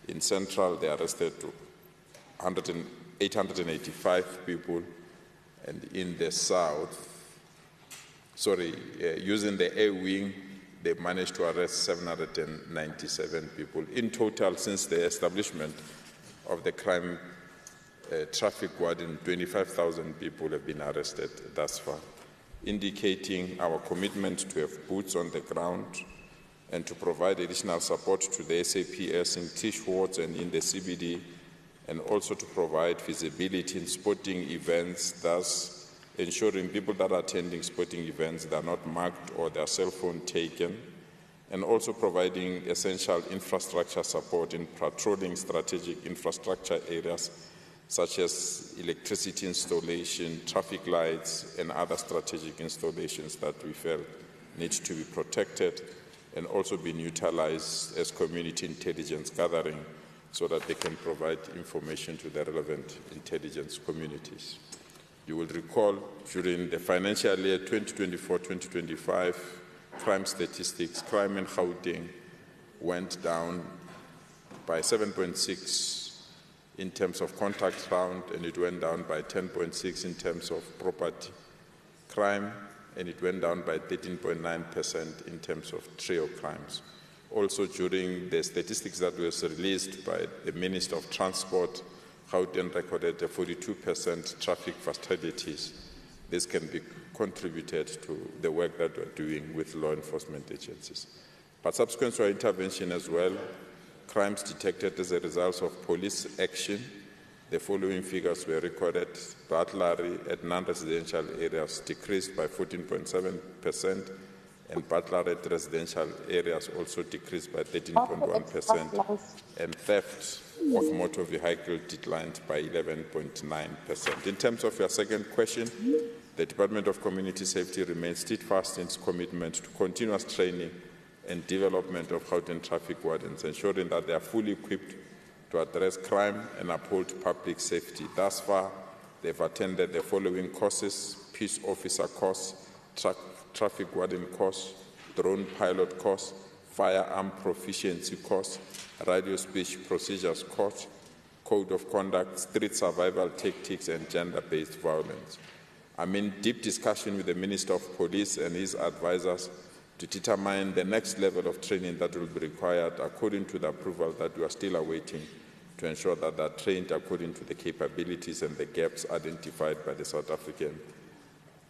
In Central, they arrested 885 people. And in the South, using the air wing, they managed to arrest 797 people. In total, since the establishment of the crime traffic warden, 25,000 people have been arrested thus far, indicating our commitment to have boots on the ground and to provide additional support to the SAPS in Tish wards and in the CBD, and also to provide visibility in sporting events, thus ensuring people that are attending sporting events that are not marked or their cell phone taken, and also providing essential infrastructure support in patrolling strategic infrastructure areas such as electricity installation, traffic lights, and other strategic installations that we felt need to be protected and also be utilized as community intelligence gathering so that they can provide information to the relevant intelligence communities. You will recall during the financial year 2024-2025, crime statistics, crime in Gauteng went down by 7.6 in terms of contact found, and it went down by 10.6 in terms of property crime, and it went down by 13.9% in terms of trio crimes. Also, during the statistics that was released by the Minister of Transport, Gauteng recorded a 42% traffic fatalities. This can be contributed to the work that we're doing with law enforcement agencies. But subsequent to our intervention as well, crimes detected as a result of police action, the following figures were recorded. Burglary at non-residential areas decreased by 14.7%, and burglary at residential areas also decreased by 13.1%, and theft of motor vehicle declined by 11.9%. In terms of your second question, the Department of Community Safety remains steadfast in its commitment to continuous training and development of Gauteng traffic wardens, ensuring that they are fully equipped to address crime and uphold public safety. Thus far, they've attended the following courses: peace officer course, traffic warden course, drone pilot course, firearm proficiency course, radio speech procedures course, code of conduct, street survival tactics, and gender-based violence. I'm in deep discussion with the Minister of Police and his advisors to determine the next level of training that will be required according to the approval that we are still awaiting, to ensure that they are trained according to the capabilities and the gaps identified by the South African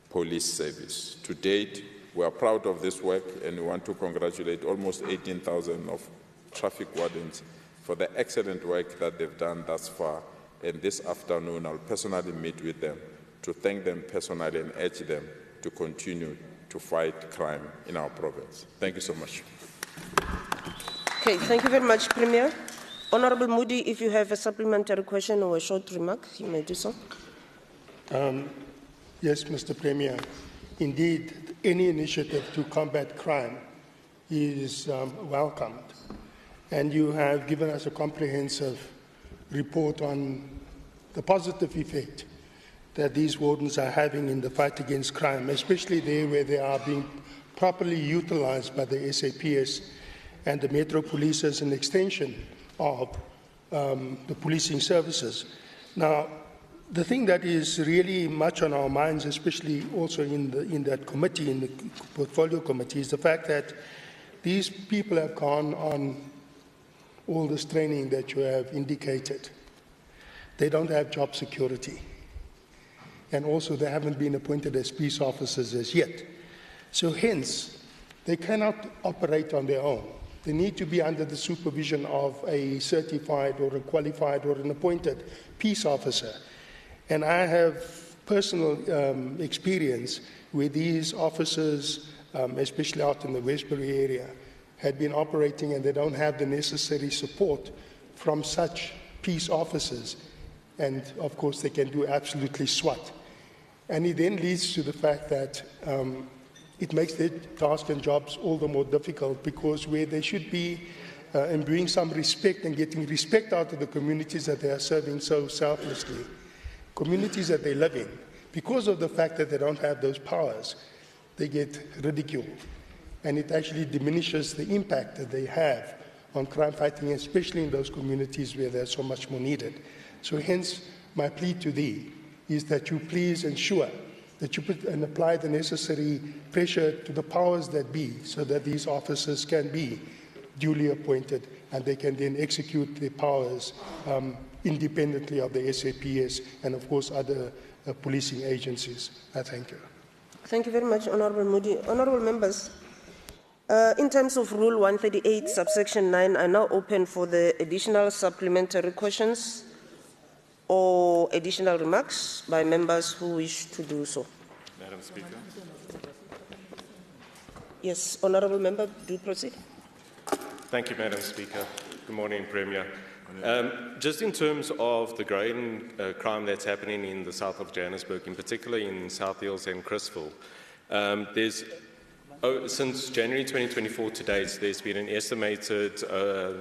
Police Service. To date, we are proud of this work, and we want to congratulate almost 18,000 of traffic wardens for the excellent work that they've done thus far. And this afternoon, I'll personally meet with them to thank them personally and urge them to continue to fight crime in our province. Thank you so much. Okay, thank you very much, Premier. Honourable Moody, if you have a supplementary question or a short remark, you may do so. Yes, Mr. Premier. Indeed, any initiative to combat crime is welcomed. And you have given us a comprehensive report on the positive effect that these wardens are having in the fight against crime, especially there where they are being properly utilized by the SAPS and the Metro Police as an extension of the policing services. Now, the thing that is really much on our minds, especially also in that committee, in the portfolio committee, is the fact that these people have gone on all this training that you have indicated. They don't have job security. And also they haven't been appointed as peace officers as yet. So hence, they cannot operate on their own. They need to be under the supervision of a certified or a qualified or an appointed peace officer. And I have personal experience where these officers, especially out in the Westbury area, had been operating and they don't have the necessary support from such peace officers. And of course, they can do absolutely SWAT. And it then leads to the fact that it makes their task and jobs all the more difficult, because where they should be imbuing some respect and getting respect out of the communities that they are serving so selflessly, communities that they live in, because of the fact that they don't have those powers, they get ridiculed. And it actually diminishes the impact that they have on crime fighting, especially in those communities where they're so much more needed. So hence, my plea to thee is that you please ensure that you put and apply the necessary pressure to the powers that be, so that these officers can be duly appointed and they can then execute their powers independently of the SAPS and, of course, other policing agencies. I thank you. Thank you very much, Honourable Moody. Honourable members, in terms of Rule 138, subsection 9, I now open for the additional supplementary questions or additional remarks by members who wish to do so. Madam Speaker. Yes, Honourable Member, do proceed. Thank you, Madam Speaker. Good morning, Premier. Just in terms of the growing crime that's happening in the south of Johannesburg, in particular in South Hills and Christville, since January 2024 to date, there's been an estimated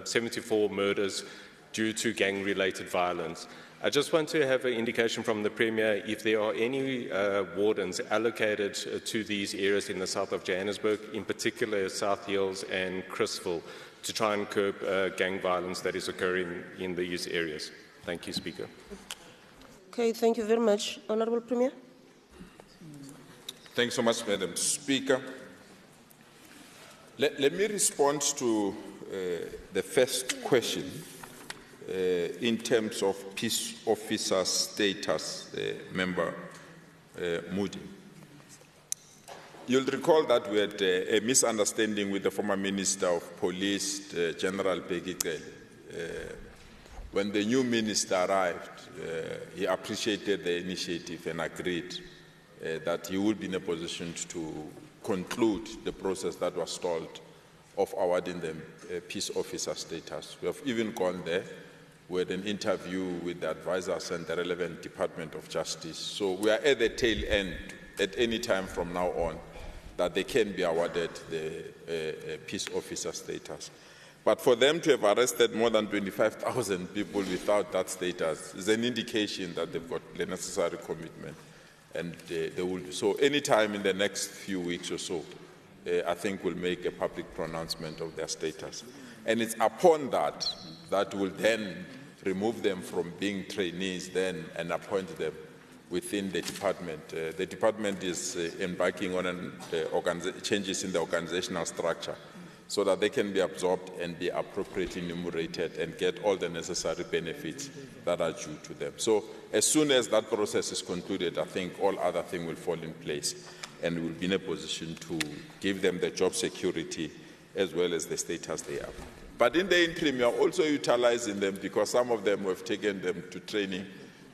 74 murders due to gang-related violence. I just want to have an indication from the Premier if there are any wardens allocated to these areas in the south of Johannesburg, in particular South Hills and Christville, to try and curb gang violence that is occurring in these areas. Thank you, Speaker. Okay, thank you very much. Honourable Premier. Thanks so much, Madam Speaker. Let me respond to the first question. In terms of peace officer status, Member Moody. You'll recall that we had a misunderstanding with the former Minister of Police, General Begigele. When the new minister arrived, he appreciated the initiative and agreed that he would be in a position to conclude the process that was stalled of awarding them peace officer status. We have even gone there. We had an interview with the advisors and the relevant Department of Justice. So we are at the tail end at any time from now on that they can be awarded the peace officer status. But for them to have arrested more than 25,000 people without that status is an indication that they've got the necessary commitment. And they will. So any time in the next few weeks or so, I think we'll make a public pronouncement of their status. And it's upon that that will then remove them from being trainees then and appoint them within the department. The department is embarking on changes in the organizational structure so that they can be absorbed and be appropriately enumerated and get all the necessary benefits that are due to them. So as soon as that process is concluded, I think all other things will fall in place and we'll be in a position to give them the job security as well as the status they have. But in the interim, we are also utilizing them because some of them have taken them to training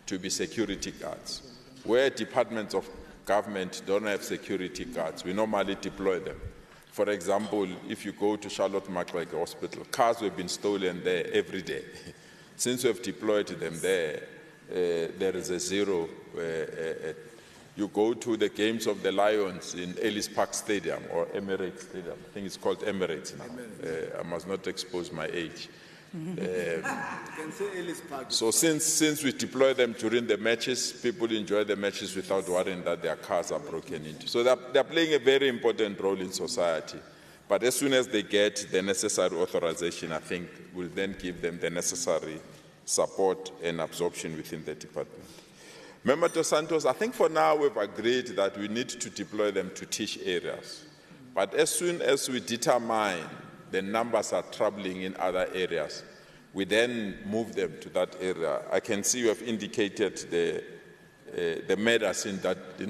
to be security guards. Where departments of government don't have security guards, we normally deploy them. For example, if you go to Charlotte Maxwell Hospital, cars have been stolen there every day. Since we have deployed them there, there is a zero you go to the games of the Lions in Ellis Park Stadium or Emirates Stadium. I think it's called Emirates now. I must not expose my age. So since we deploy them during the matches, people enjoy the matches without worrying that their cars are broken into. So they're playing a very important role in society. But as soon as they get the necessary authorization, I think we'll then give them the necessary support and absorption within the department. Member Dos Santos, I think for now we've agreed that we need to deploy them to teach areas. But as soon as we determine the numbers are troubling in other areas, we then move them to that area. I can see you have indicated the murders in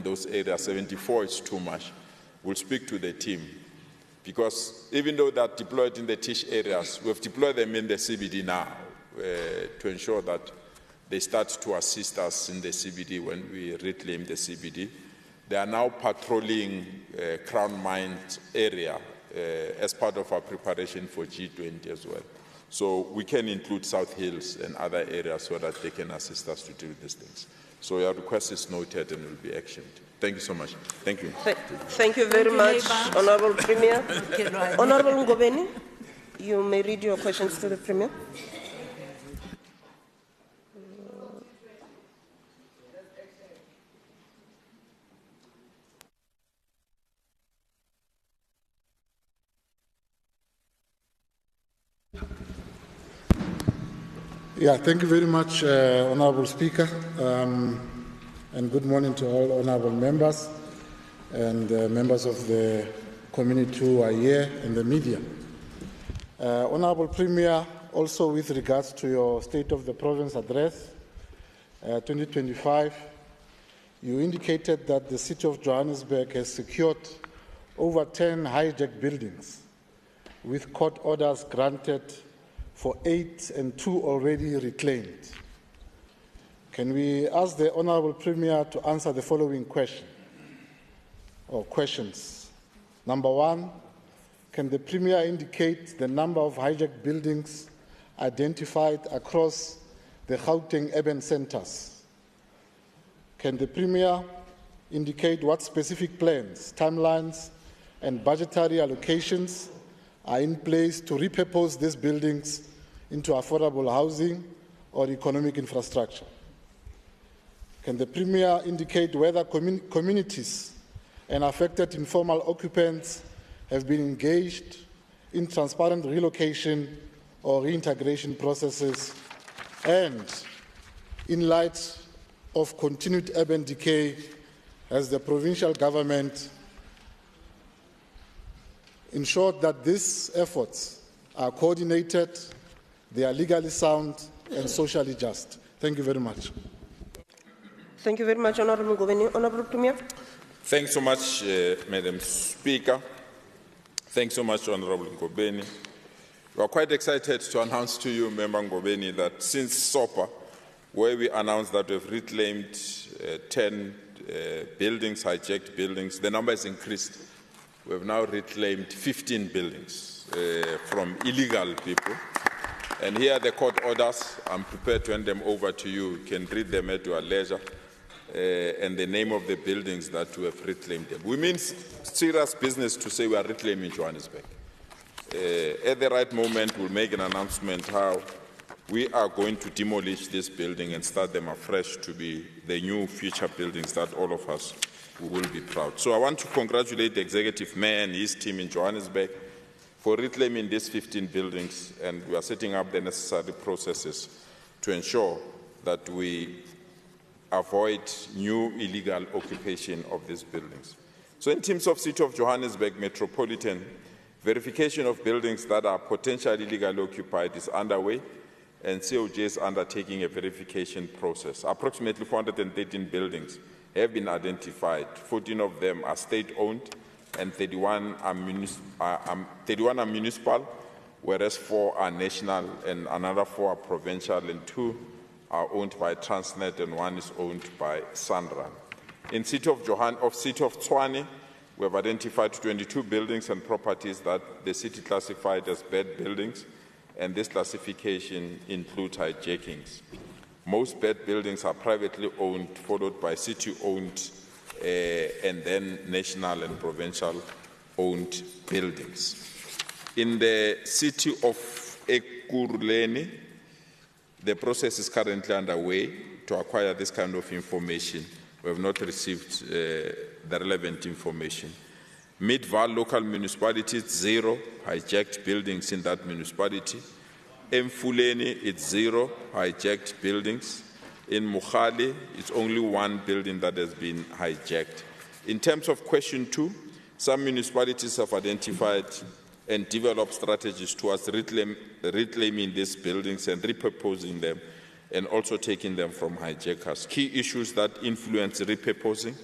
those areas. 74 is too much. We'll speak to the team. Because even though they're deployed in the teach areas, we've deployed them in the CBD now to ensure that they start to assist us in the CBD when we reclaim the CBD. They are now patrolling Crown Mines area as part of our preparation for G20 as well. So we can include South Hills and other areas so that they can assist us to do these things. So your request is noted and will be actioned. Thank you so much. Thank you. Thank you very much, Honourable Premier. Honourable Ngobeni, you may read your questions to the Premier. Yeah, thank you very much, Honourable Speaker, and good morning to all honourable members and members of the community who are here and the media. Honourable Premier, also with regards to your State of the Province address 2025, you indicated that the City of Johannesburg has secured over 10 hijacked buildings with court orders granted for 8 and 2 already reclaimed. Can we ask the Honourable Premier to answer the following questions? Number 1, can the Premier indicate the number of hijacked buildings identified across the Gauteng urban centres? Can the Premier indicate what specific plans, timelines, and budgetary allocations are in place to repurpose these buildings into affordable housing or economic infrastructure? Can the Premier indicate whether communities and affected informal occupants have been engaged in transparent relocation or reintegration processes? And in light of continued urban decay, has the provincial government ensured that these efforts are coordinated, they are legally sound and socially just? Thank you very much. Thank you very much, Honourable Ngobeni. Honourable Premier. Thanks so much, Madam Speaker. Thanks so much, Honourable Ngobeni. We are quite excited to announce to you, Member Ngobeni, that since SOPA, where we announced that we've reclaimed 10 buildings, hijacked buildings, the number has increased. We've now reclaimed 15 buildings from illegal people. And here are the court orders. I'm prepared to hand them over to you. You can read them at your leisure. And the name of the buildings that we have reclaimed them. We mean serious business to say we are reclaiming Johannesburg. At the right moment, we'll make an announcement how we are going to demolish this building and start them afresh to be the new future buildings that all of us will be proud. So I want to congratulate the Executive Mayor and his team in Johannesburg for reclaiming these 15 buildings, and we are setting up the necessary processes to ensure that we avoid new illegal occupation of these buildings. So in terms of City of Johannesburg Metropolitan, verification of buildings that are potentially illegally occupied is underway, and COJ is undertaking a verification process. Approximately 413 buildings have been identified. 14 of them are state-owned, and 31 are municipal, whereas 4 are national, and another 4 are provincial, and 2 are owned by Transnet, and 1 is owned by Sandra. In City of Tshwane, we have identified 22 buildings and properties that the city classified as bad buildings, and this classification includes hijackings. Most bad buildings are privately owned, followed by city-owned and then national and provincial owned buildings. In the city of Ekurhuleni, the process is currently underway to acquire this kind of information. We have not received the relevant information. Midvaal local municipality, 0 hijacked buildings in that municipality. Emfuleni, it's 0 hijacked buildings. In Mukhali, it's only 1 building that has been hijacked. In terms of question 2, some municipalities have identified and developed strategies towards reclaiming these buildings and repurposing them, and also taking them from hijackers. Key issues that influence repurposing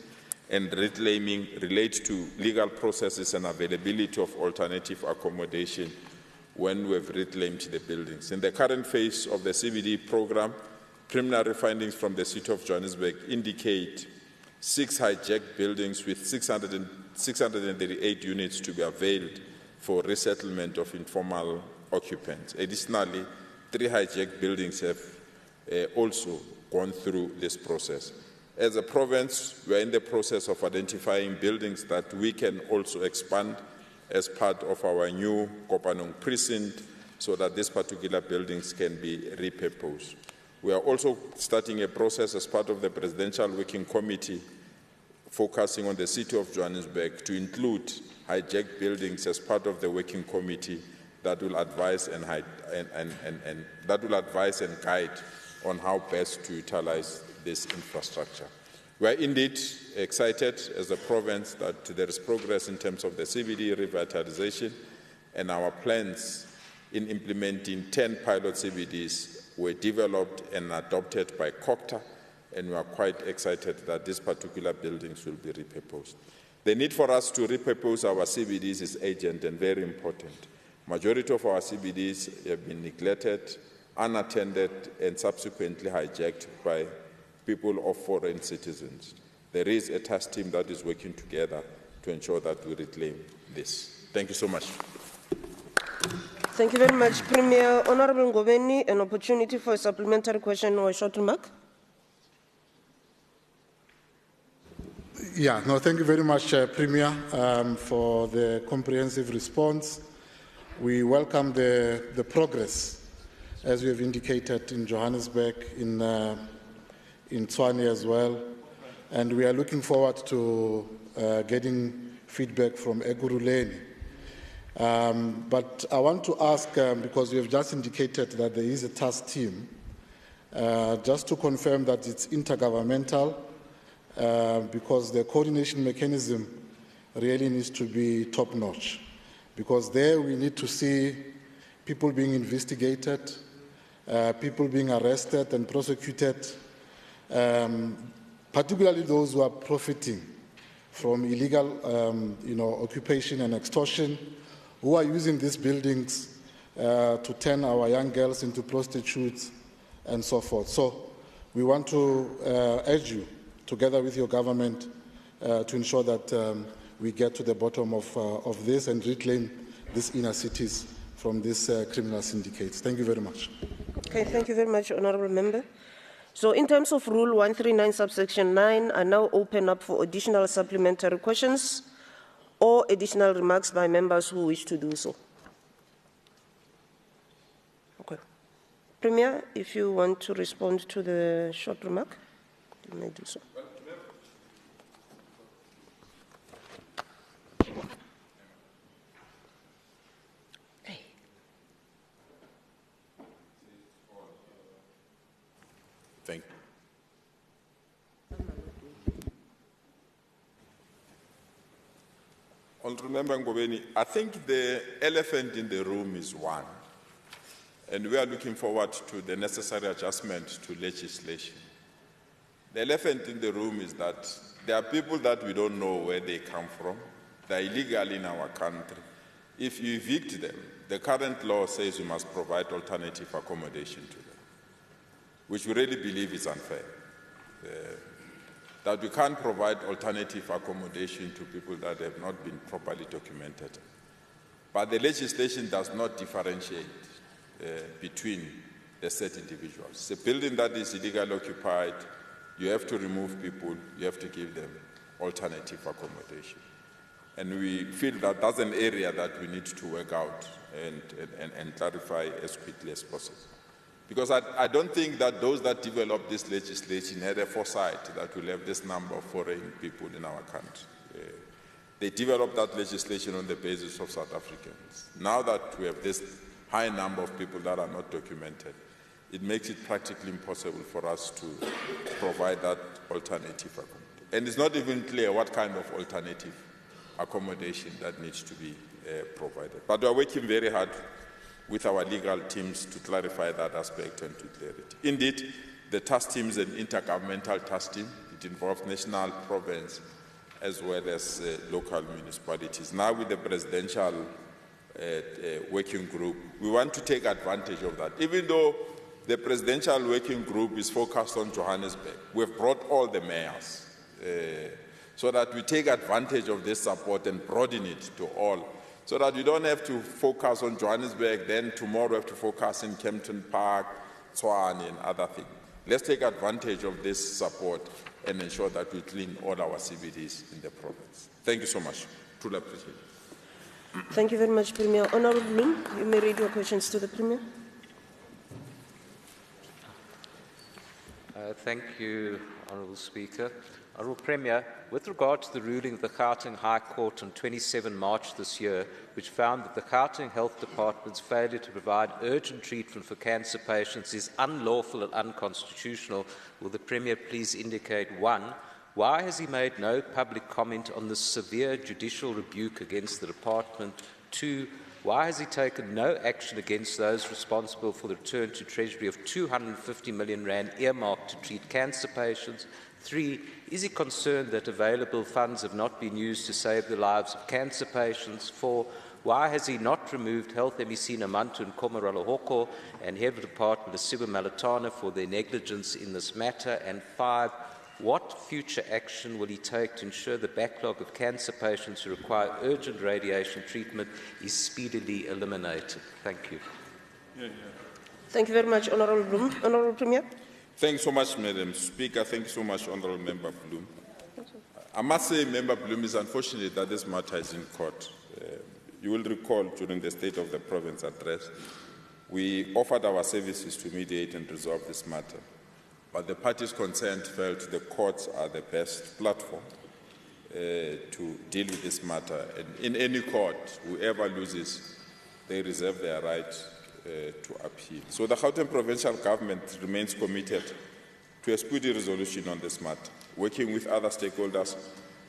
and reclaiming relate to legal processes and availability of alternative accommodation when we have reclaimed the buildings. In the current phase of the CBD program, preliminary findings from the City of Johannesburg indicate 6 hijacked buildings with 638 units to be availed for resettlement of informal occupants. Additionally, 3 hijacked buildings have also gone through this process. As a province, we are in the process of identifying buildings that we can also expand as part of our new Kopanong precinct, so that these particular buildings can be repurposed. We are also starting a process as part of the Presidential Working Committee focusing on the City of Johannesburg to include hijacked buildings as part of the Working Committee that will advise and guide on how best to utilize this infrastructure. We are indeed excited as a province that there is progress in terms of the CBD revitalization, and our plans in implementing 10 pilot CBDs were developed and adopted by Cooperative, and we are quite excited that these particular buildings will be repurposed. The need for us to repurpose our CBDs is urgent and very important. Majority of our CBDs have been neglected, unattended, and subsequently hijacked by people of foreign citizens. There is a task team that is working together to ensure that we reclaim this. Thank you so much. Thank you very much, Premier. Honorable Ngobeni, an opportunity for a supplementary question or a short remark. Yeah, no, thank you very much, Premier, for the comprehensive response. We welcome the progress, as we have indicated, in Johannesburg, in Tshwane as well, and we are looking forward to getting feedback from Ekurhuleni. But I want to ask, because we have just indicated that there is a task team, just to confirm that it's intergovernmental, because the coordination mechanism really needs to be top-notch, because there we need to see people being investigated, people being arrested and prosecuted, particularly those who are profiting from illegal occupation and extortion, who are using these buildings to turn our young girls into prostitutes and so forth. So we want to urge you, together with your government, to ensure that we get to the bottom of this and reclaim these inner cities from these criminal syndicates. Thank you very much. Okay, thank you very much, Honourable Member. So in terms of Rule 139, subsection 9, I now open up for additional supplementary questions or additional remarks by members who wish to do so. Okay. Premier, if you want to respond to the short remark, you may do so. Thank you. Honourable Member Ngobeni, I think the elephant in the room is one, and we are looking forward to the necessary adjustment to legislation. The elephant in the room is that there are people that we don't know where they come from. They are illegal in our country. If you evict them, the current law says you must provide alternative accommodation to them, which we really believe is unfair. That we can't provide alternative accommodation to people that have not been properly documented. But the legislation does not differentiate between the said individuals. It's a building that is illegally occupied, you have to remove people, you have to give them alternative accommodation. And we feel that that's an area that we need to work out and clarify as quickly as possible. Because I don't think that those that developed this legislation had a foresight that we'll have this number of foreign people in our country. They developed that legislation on the basis of South Africans. Now that we have this high number of people that are not documented, it makes it practically impossible for us to provide that alternative accommodation. And it's not even clear what kind of alternative accommodation that needs to be provided. But we are working very hard with our legal teams to clarify that aspect and to clear it. Indeed, the task team is an intergovernmental task team. It involves national, province, as well as local municipalities. Now with the presidential working group, we want to take advantage of that. Even though the presidential working group is focused on Johannesburg, we've brought all the mayors so that we take advantage of this support and broaden it to all, so that we don't have to focus on Johannesburg, then tomorrow we have to focus in Kempton Park, Tshwane, and other things. Let's take advantage of this support and ensure that we clean all our CBDs in the province. Thank you so much. Truly appreciate it. Thank you very much, Premier. Honourable Bloom, you may read your questions to the Premier. Thank you, Honourable Speaker. Honourable Premier, with regard to the ruling of the Gauteng High Court on 27 March this year, which found that the Gauteng Health Department's failure to provide urgent treatment for cancer patients is unlawful and unconstitutional, will the Premier please indicate, 1, why has he made no public comment on the severe judicial rebuke against the department? 2, why has he taken no action against those responsible for the return to Treasury of 250 million rand earmarked to treat cancer patients? 3, is he concerned that available funds have not been used to save the lives of cancer patients? 4, why has he not removed Health MEC Namantu and Komarolo Hoko and Head of Department Sibu Malatana for their negligence in this matter? And 5, what future action will he take to ensure the backlog of cancer patients who require urgent radiation treatment is speedily eliminated? Thank you. Thank you very much, Honourable Bloom. Honourable Premier. Thanks so much, Madam Speaker. Thank you so much, Honourable Member Bloom. I must say, Member Bloom, it's unfortunate that this matter is in court. You will recall during the State of the Province address, we offered our services to mediate and resolve this matter. But the parties concerned felt the courts are the best platform to deal with this matter. And in any court, whoever loses, they reserve their right to appeal. So the Gauteng Provincial Government remains committed to a speedy resolution on this matter, working with other stakeholders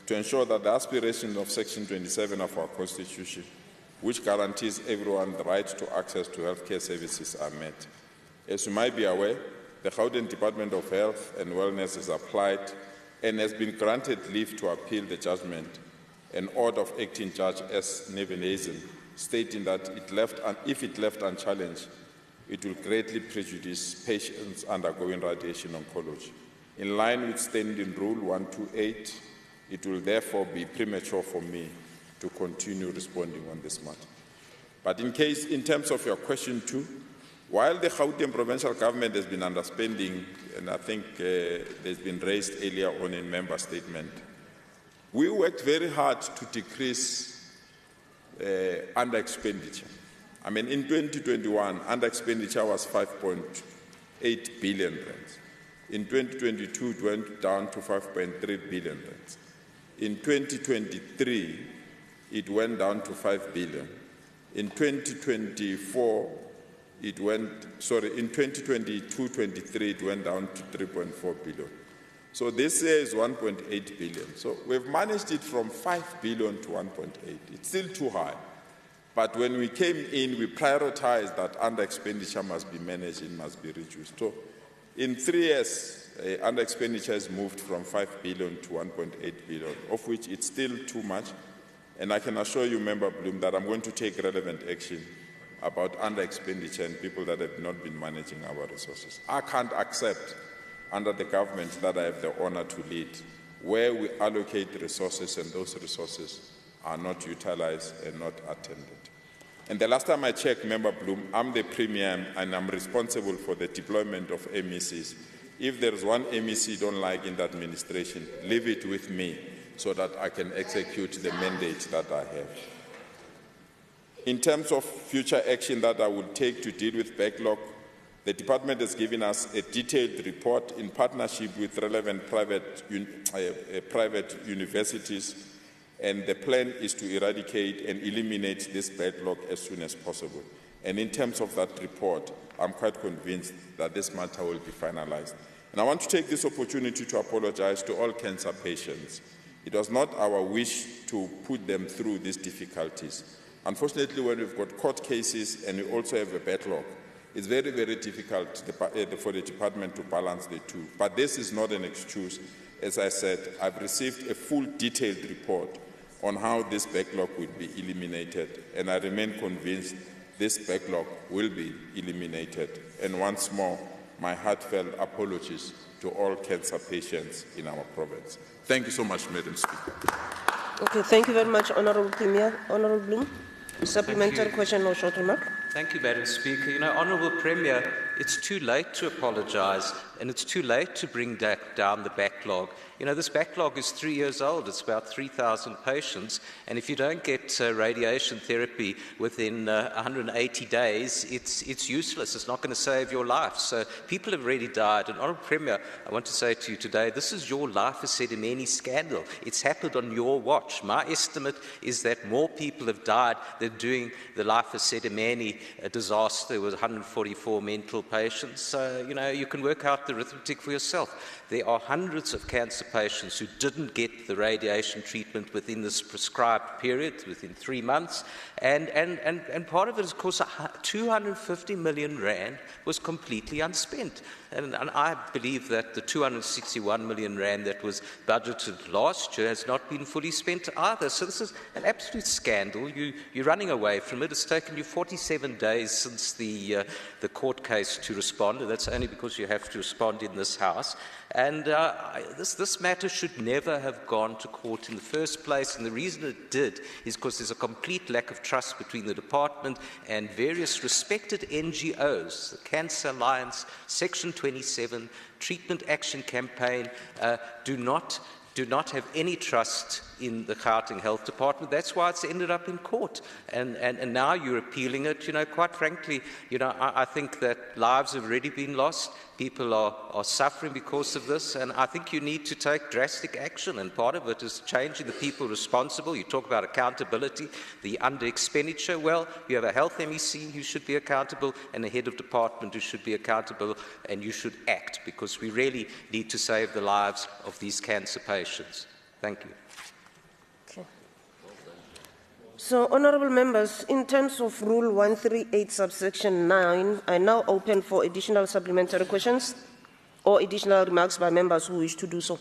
to ensure that the aspiration of Section 27 of our Constitution, which guarantees everyone the right to access to healthcare services, are met. As you might be aware, the Gauteng Department of Health and Wellness has applied and has been granted leave to appeal the judgment, an order of acting Judge S. Nevenhuizen, stating that if it left unchallenged, it will greatly prejudice patients undergoing radiation oncology. In line with Standing Rule 128, it will therefore be premature for me to continue responding on this matter. But in terms of your question 2, while the Gauteng Provincial Government has been underspending, and I think there's been raised earlier on in member statement, we worked very hard to decrease under expenditure. I mean, in 2021, under expenditure was 5.8 billion rands. In 2022, it went down to 5.3 billion rands. In 2023, it went down to 5 billion. In 2022-23, it went down to 3.4 billion. So this year is 1.8 billion. So we've managed it from 5 billion to 1.8. It's still too high. But when we came in, we prioritized that under expenditure must be managed and must be reduced. So in 3 years, under expenditure has moved from 5 billion to 1.8 billion, of which it's still too much. And I can assure you, Member Bloom, that I'm going to take relevant action about under expenditure and people that have not been managing our resources. I can't accept under the government that I have the honor to lead, where we allocate resources and those resources are not utilized and not attended. And the last time I checked, Member Bloom, I'm the Premier and I'm responsible for the deployment of MECs. If there is one MEC you don't like in the administration, leave it with me. so that I can execute the mandate that I have. In terms of future action that I will take to deal with backlog, the department has given us a detailed report in partnership with relevant private universities, and the plan is to eradicate and eliminate this backlog as soon as possible. And in terms of that report, I'm quite convinced that this matter will be finalized. And I want to take this opportunity to apologize to all cancer patients. It was not our wish to put them through these difficulties. Unfortunately, when we've got court cases and we also have a backlog, it's very, very difficult for the department to balance the two. But this is not an excuse. As I said, I've received a full detailed report on how this backlog will be eliminated, and I remain convinced this backlog will be eliminated. And once more, my heartfelt apologies to all cancer patients in our province. Thank you so much, Madam Speaker. Okay, thank you very much, Honourable Premier. Honourable Bloom, supplementary question or short remark? Thank you, Madam Speaker. You know, Honourable Premier, it's too late to apologise and it's too late to bring down the backlog. You know, this backlog is 3 years old. It's about 3,000 patients. And if you don't get radiation therapy within 180 days, it's useless. It's not going to save your life. So people have already died. And Honourable Premier, I want to say to you today, this is your life Sedimeni scandal. It's happened on your watch. My estimate is that more people have died than during the life Sedimeni disaster. There was 144 mental patients. So, you know, you can work out the arithmetic for yourself. There are hundreds of cancer patients who didn't get the radiation treatment within this prescribed period, within 3 months. And part of it is, of course, 250 million rand was completely unspent. And I believe that the 261 million rand that was budgeted last year has not been fully spent either. So this is an absolute scandal. You're running away from it. It's taken you 47 days since the court case to respond, and that's only because you have to respond in this House. And this matter should never have gone to court in the first place, and the reason it did is because there's a complete lack of trust between the department and various respected NGOs, the Cancer Alliance, Section 27, Treatment Action Campaign, do not have any trust in the Gauteng Health Department. That's why it's ended up in court. And now you're appealing it. You know, quite frankly, you know, I think that lives have already been lost. People are suffering because of this, and I think you need to take drastic action, and part of it is changing the people responsible. You talk about accountability, the under-expenditure. Well, you have a health MEC who should be accountable and a head of department who should be accountable, and you should act, because we really need to save the lives of these cancer patients. Thank you. Okay. So, honourable members, in terms of Rule 138, subsection 9, I now open for additional supplementary questions or additional remarks by members who wish to do so.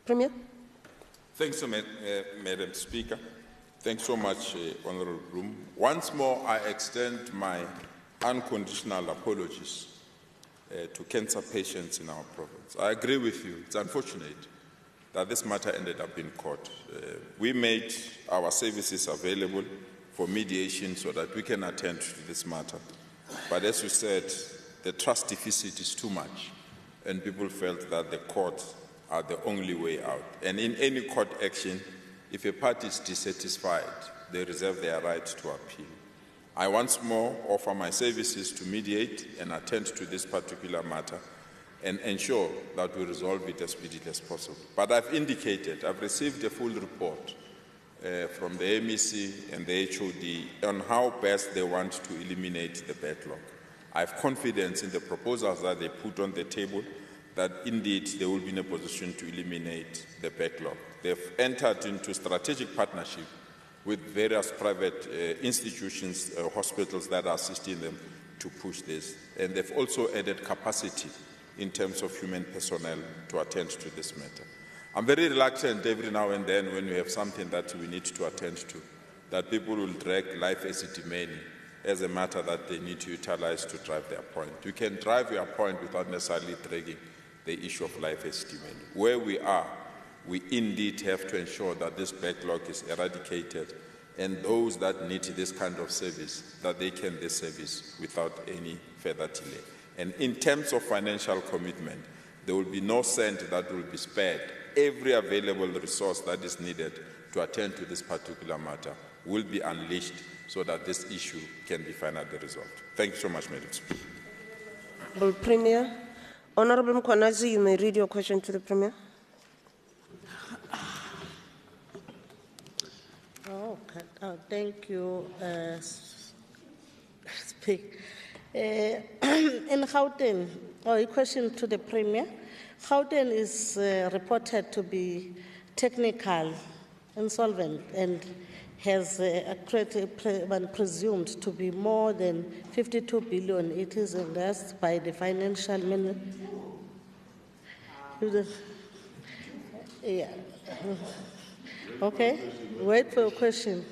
Premier. Thanks, Madam Speaker. Thanks so much, Honourable Bloom. Once more, I extend my unconditional apologies to cancer patients in our province. I agree with you. It's unfortunate that this matter ended up in court. We made our services available for mediation so that we can attend to this matter. But as you said, the trust deficit is too much, and people felt that the courts are the only way out. And in any court action, if a party is dissatisfied, they reserve their right to appeal. I once more offer my services to mediate and attend to this particular matter and ensure that we resolve it as speedily as possible. But I've indicated, I've received a full report from the MEC and the HOD on how best they want to eliminate the backlog. I have confidence in the proposals that they put on the table that indeed they will be in a position to eliminate the backlog. They've entered into strategic partnership with various private institutions, hospitals that are assisting them to push this. And they've also added capacity in terms of human personnel to attend to this matter. I'm very reluctant every now and then when we have something that we need to attend to, that people will drag life Sedimeni as a matter that they need to utilize to drive their point. You can drive your point without necessarily dragging the issue of life Sedimeni. Where we are, we indeed have to ensure that this backlog is eradicated, and those that need this kind of service, that they can get service without any further delay. And in terms of financial commitment, There will be no cent that will be spared. Every available resource that is needed to attend to this particular matter will be unleashed so that this issue can be finally resolved. Thank you so much, Madam Speaker. Honourable Premier. Honourable Mkhwanazi, you may read your question to the Premier. Thank you, Speaker. In Gauteng, a question to the Premier. Gauteng is reported to be technical, insolvent, and has presumed to be more than 52 billion. It is endorsed by the financial minister. Yeah. Okay, wait for a question.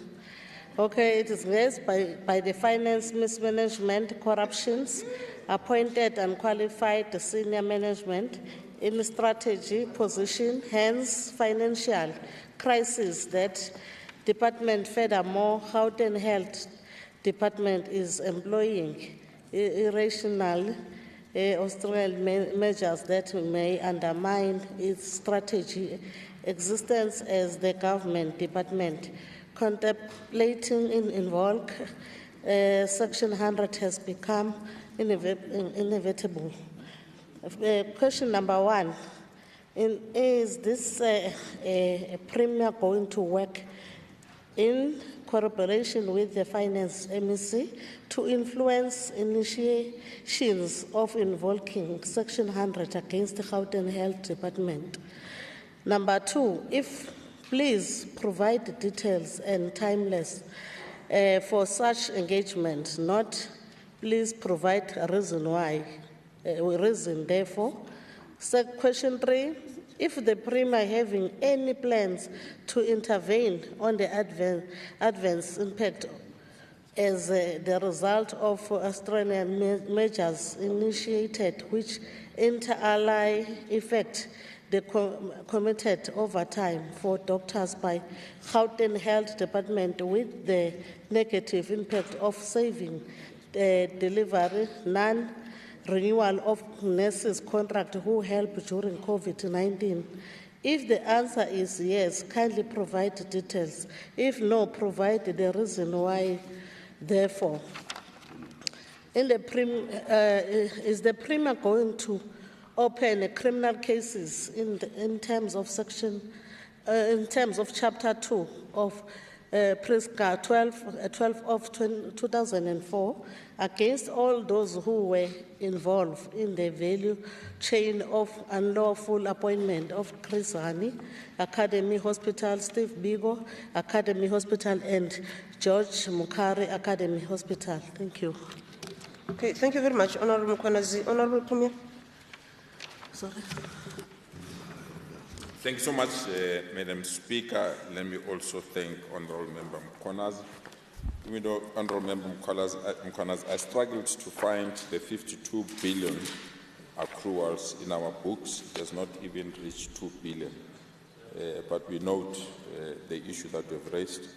Okay, it is raised by the finance mismanagement, corruptions, appointed and qualified senior management in strategy position, hence financial crisis that department. Furthermore, Gauteng Health Department is employing irrational Australian measures that may undermine its strategy existence as the government department. Contemplating involved, Section 100 has become inevitable. Question number one, is this a Premier going to work in cooperation with the Finance MEC to influence initiations of invoking Section 100 against the Gauteng Health Department? Number two, please provide details and timeless for such engagement. Not please provide a reason why. Reason therefore. Question three, if the Premier having any plans to intervene on the adverse impact as the result of Australian measures initiated which inter-ally effect the committed overtime for doctors by Gauteng Health Department with the negative impact of saving delivery, non-renewal of nurses' contract who help during COVID-19? If the answer is yes, kindly provide details. If no, provide the reason why. Therefore, is the Premier going to open criminal cases in terms of Chapter 2 of Presca 12 of 2004 against all those who were involved in the value chain of unlawful appointment of Chris Hani, Academy Hospital, Steve Bigo, Academy Hospital, and George Mukari, Academy Hospital? Thank you. Okay, thank you very much, Honourable Mkhwanazi. Honourable Premier. Sorry. Thank you so much, Madam Speaker. Let me also thank Honourable Member Mkhwanazi. Honourable Member Mkhwanazi, I struggled to find the 52 billion accruals in our books. It has not even reached 2 billion. But we note the issue that we have raised.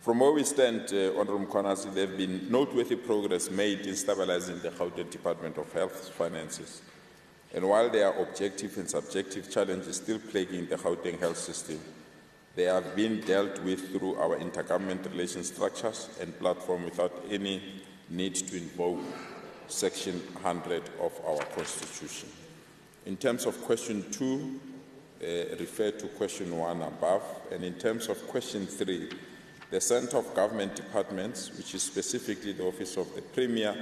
From where we stand, Honourable Mkhwanazi, there have been noteworthy progress made in stabilizing the Gauteng Department of Health's finances. And while there are objective and subjective challenges still plaguing the Gauteng health system, they have been dealt with through our intergovernment relations structures and platform without any need to invoke Section 100 of our Constitution. In terms of question 2, refer to question 1 above, and in terms of question 3, the Centre of Government Departments, which is specifically the Office of the Premier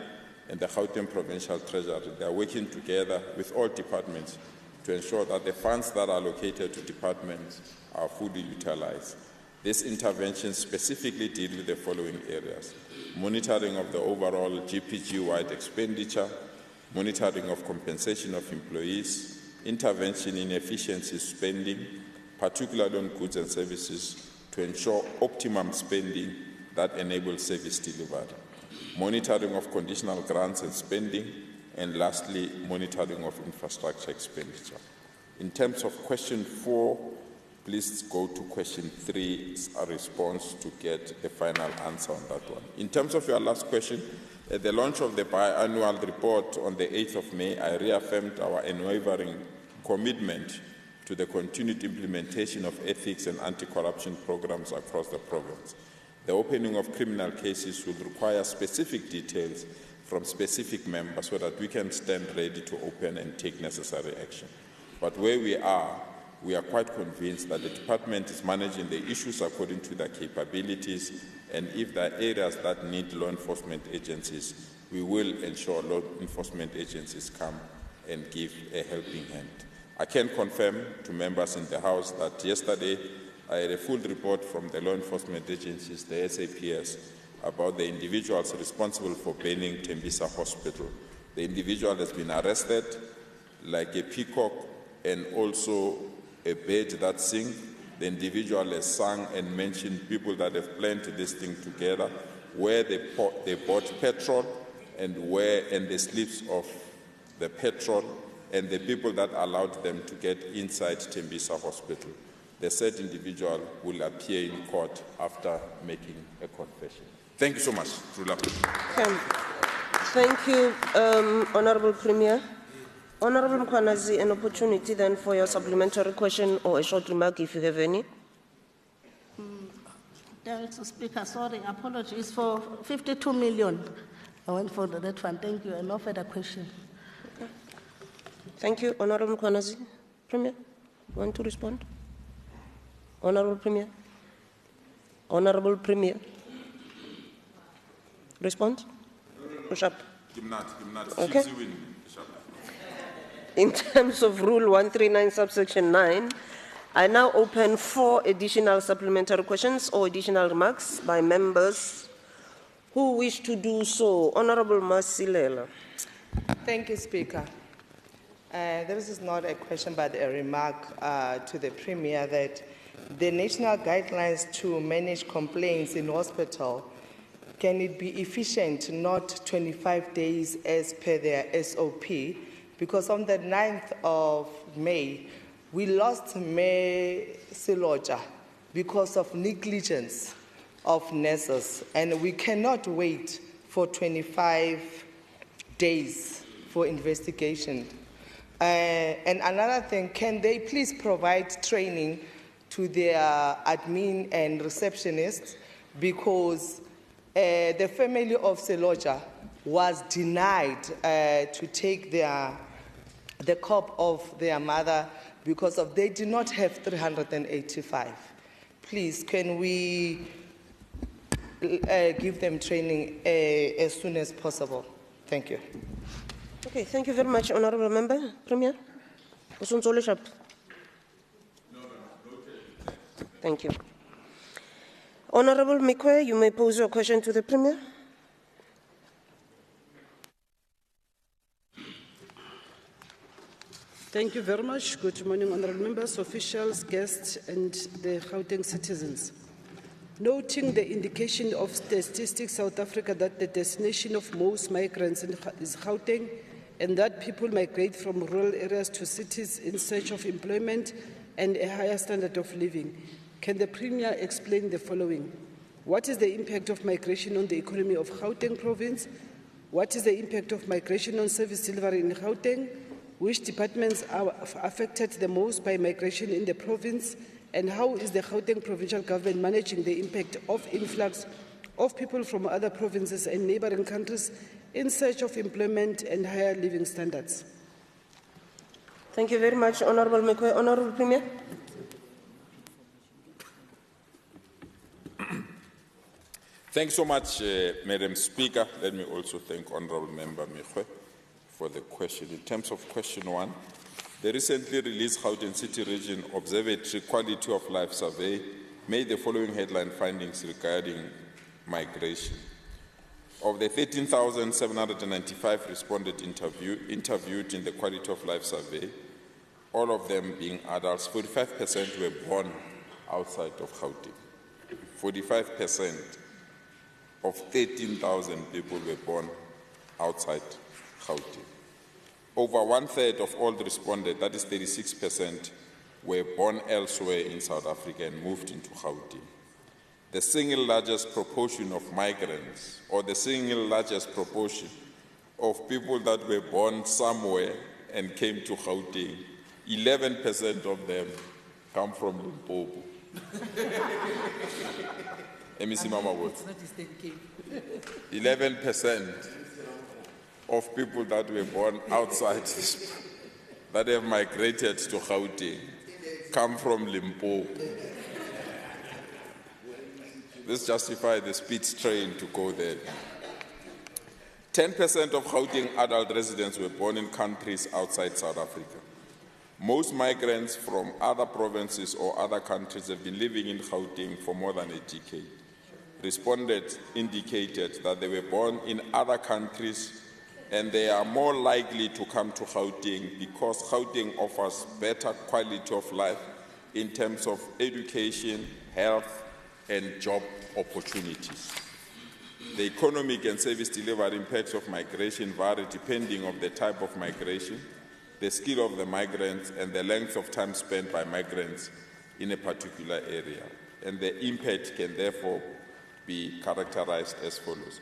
and the Gauteng Provincial Treasury, they are working together with all departments to ensure that the funds that are allocated to departments are fully utilized. These interventions specifically deal with the following areas: monitoring of the overall GPG-wide expenditure, monitoring of compensation of employees, intervention in efficiency spending, particularly on goods and services, to ensure optimum spending that enables service delivery, monitoring of conditional grants and spending, and lastly, monitoring of infrastructure expenditure. In terms of question 4, please go to question 3, a response to get the final answer on that one. In terms of your last question, At the launch of the biannual report on the 8th of May, I reaffirmed our unwavering commitment to the continued implementation of ethics and anti-corruption programs across the province. The opening of criminal cases will require specific details from specific members so that we can stand ready to open and take necessary action. But where we are quite convinced that the department is managing the issues according to their capabilities, and if there are areas that need law enforcement agencies, we will ensure law enforcement agencies come and give a helping hand. I can confirm to members in the House that yesterday I had a full report from the law enforcement agencies, the SAPS, about the individuals responsible for burning Tembisa Hospital. The individual has been arrested like a peacock and also a bird that sings. The individual has sung and mentioned people that have planned this thing together, where they bought petrol and the slips of the petrol and the people that allowed them to get inside Tembisa Hospital. The said individual will appear in court after making a confession. Thank you so much. Thank you, Honourable Premier. Honourable Mkhwanazi, an opportunity then for your supplementary question or a short remark if you have any. Mr. Speaker, sorry, apologies for 52 million. I went for that one. Thank you. And no further question. Okay. Thank you, Honourable Mkhwanazi. Premier, you want to respond? Honourable Premier. Honourable Premier. Respond? Push up. Okay. In terms of Rule 139, subsection 9, I now open 4 additional supplementary questions or additional remarks by members who wish to do so. Honourable Masilela. Thank you, Speaker. This is not a question but a remark to the Premier that the national guidelines to manage complaints in hospital, can it be efficient, not 25 days as per their SOP? Because on the 9th of May, we lost Mayor Siloja because of negligence of nurses, and we cannot wait for 25 days for investigation. And another thing, can they please provide training to their admin and receptionists, because the family of Siloja was denied to take the corpse of their mother because they did not have 385. Please, can we give them training as soon as possible? Thank you. Okay, thank you very much, Honourable Member. Premier? Thank you. Honourable Mikwe, you may pose your question to the Premier. Thank you very much. Good morning, honourable members, officials, guests, and the Gauteng citizens. Noting the indication of Statistics South Africa that the destination of most migrants is Gauteng, and that people migrate from rural areas to cities in search of employment and a higher standard of living, can the Premier explain the following? What is the impact of migration on the economy of Gauteng province? What is the impact of migration on service delivery in Gauteng? Which departments are affected the most by migration in the province? And how is the Gauteng provincial government managing the impact of influx of people from other provinces and neighboring countries in search of employment and higher living standards? Thank you very much, Honourable Mikwe. Honourable Premier. Thanks so much, Madam Speaker. Let me also thank Honourable Member Mikwe for the question. In terms of question 1, the recently released Gauteng City Region Observatory Quality of Life Survey made the following headline findings regarding migration. Of the 13,795 respondents interviewed in the Quality of Life Survey, all of them being adults, 45% were born outside of Gauteng. 45% of 13,000 people were born outside Gauteng. Over 1/3 of all the respondents, that is 36%, were born elsewhere in South Africa and moved into Gauteng. the single largest proportion of migrants, or the single largest proportion of people that were born somewhere and came to Gauteng, 11% of them come from Limpopo. MEC Mama Wood. 11% of people that were born outside this, that have migrated to Gauteng, come from Limpopo. This justifies the speed train to go there. 10% of Gauteng adult residents were born in countries outside South Africa. Most migrants from other provinces or other countries have been living in Gauteng for more than a decade. Respondents indicated that they were born in other countries and they are more likely to come to Gauteng because Gauteng offers better quality of life in terms of education, health, and job opportunities. The economic and service delivery impacts of migration vary depending on the type of migration, the skill of the migrants, and the length of time spent by migrants in a particular area. And the impact can therefore be characterized as follows.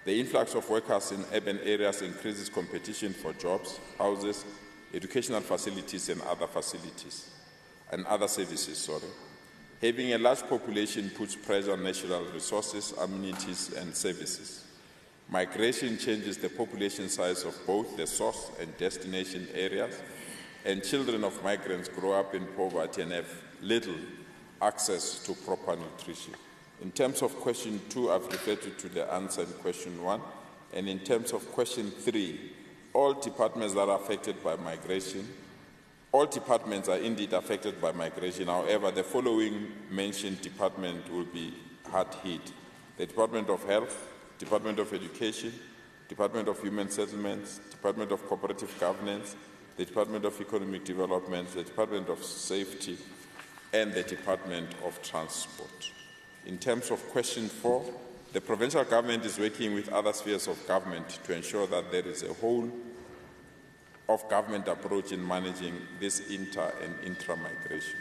The influx of workers in urban areas increases competition for jobs, houses, educational facilities, and other facilities, and other services, Having a large population puts pressure on natural resources, amenities, and services. Migration changes the population size of both the source and destination areas, and children of migrants grow up in poverty and have little access to proper nutrition. In terms of question 2, I've referred to the answer in question 1, and in terms of question 3, all departments that are affected by migration, all departments are indeed affected by migration. However, the following mentioned department will be hard hit. The Department of Health, Department of Education, Department of Human Settlements, Department of Cooperative Governance, the Department of Economic Development, the Department of Safety, and the Department of Transport. In terms of question 4, the provincial government is working with other spheres of government to ensure that there is a whole of government approach in managing this inter and intra-migration.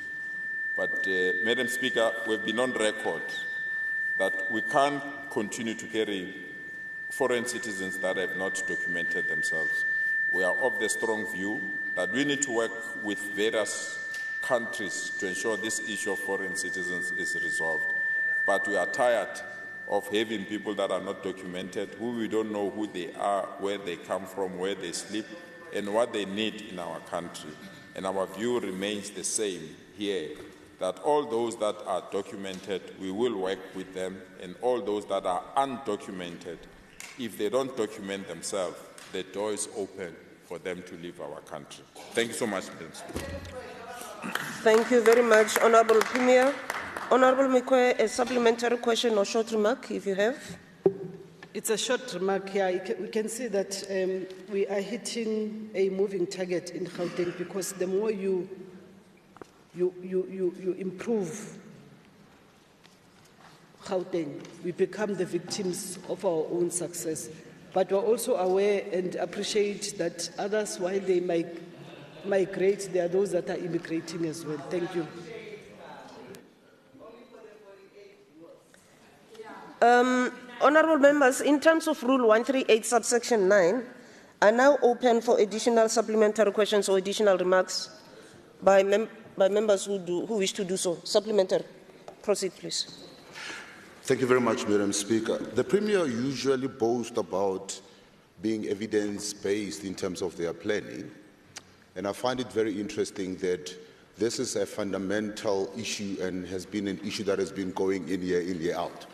But, Madam Speaker, we've been on record that we can't continue to carry foreign citizens that have not documented themselves. We are of the strong view that we need to work with various countries to ensure this issue of foreign citizens is resolved. But we are tired of having people that are not documented, who we don't know who they are, where they come from, where they sleep, and what they need in our country. And our view remains the same here, that all those that are documented, we will work with them, and all those that are undocumented, if they don't document themselves, the door is open for them to leave our country. Thank you so much, Madam Speaker. Thank you very much, Honourable Premier. Honourable Mikwe, a supplementary question or short remark, if you have. It's a short remark here. We can see that we are hitting a moving target in Gauteng because the more you improve Gauteng, we become the victims of our own success. But we're also aware and appreciate that others, while they migrate, there are those that are immigrating as well. Thank you. Honourable members, in terms of Rule 138, subsection 9, are now open for additional supplementary questions or additional remarks by members who wish to do so. Supplementary. Proceed, please. Thank you very much, Madam Speaker. The Premier usually boasts about being evidence-based in terms of their planning, and I find it very interesting that this is a fundamental issue and has been an issue that has been going in, year out.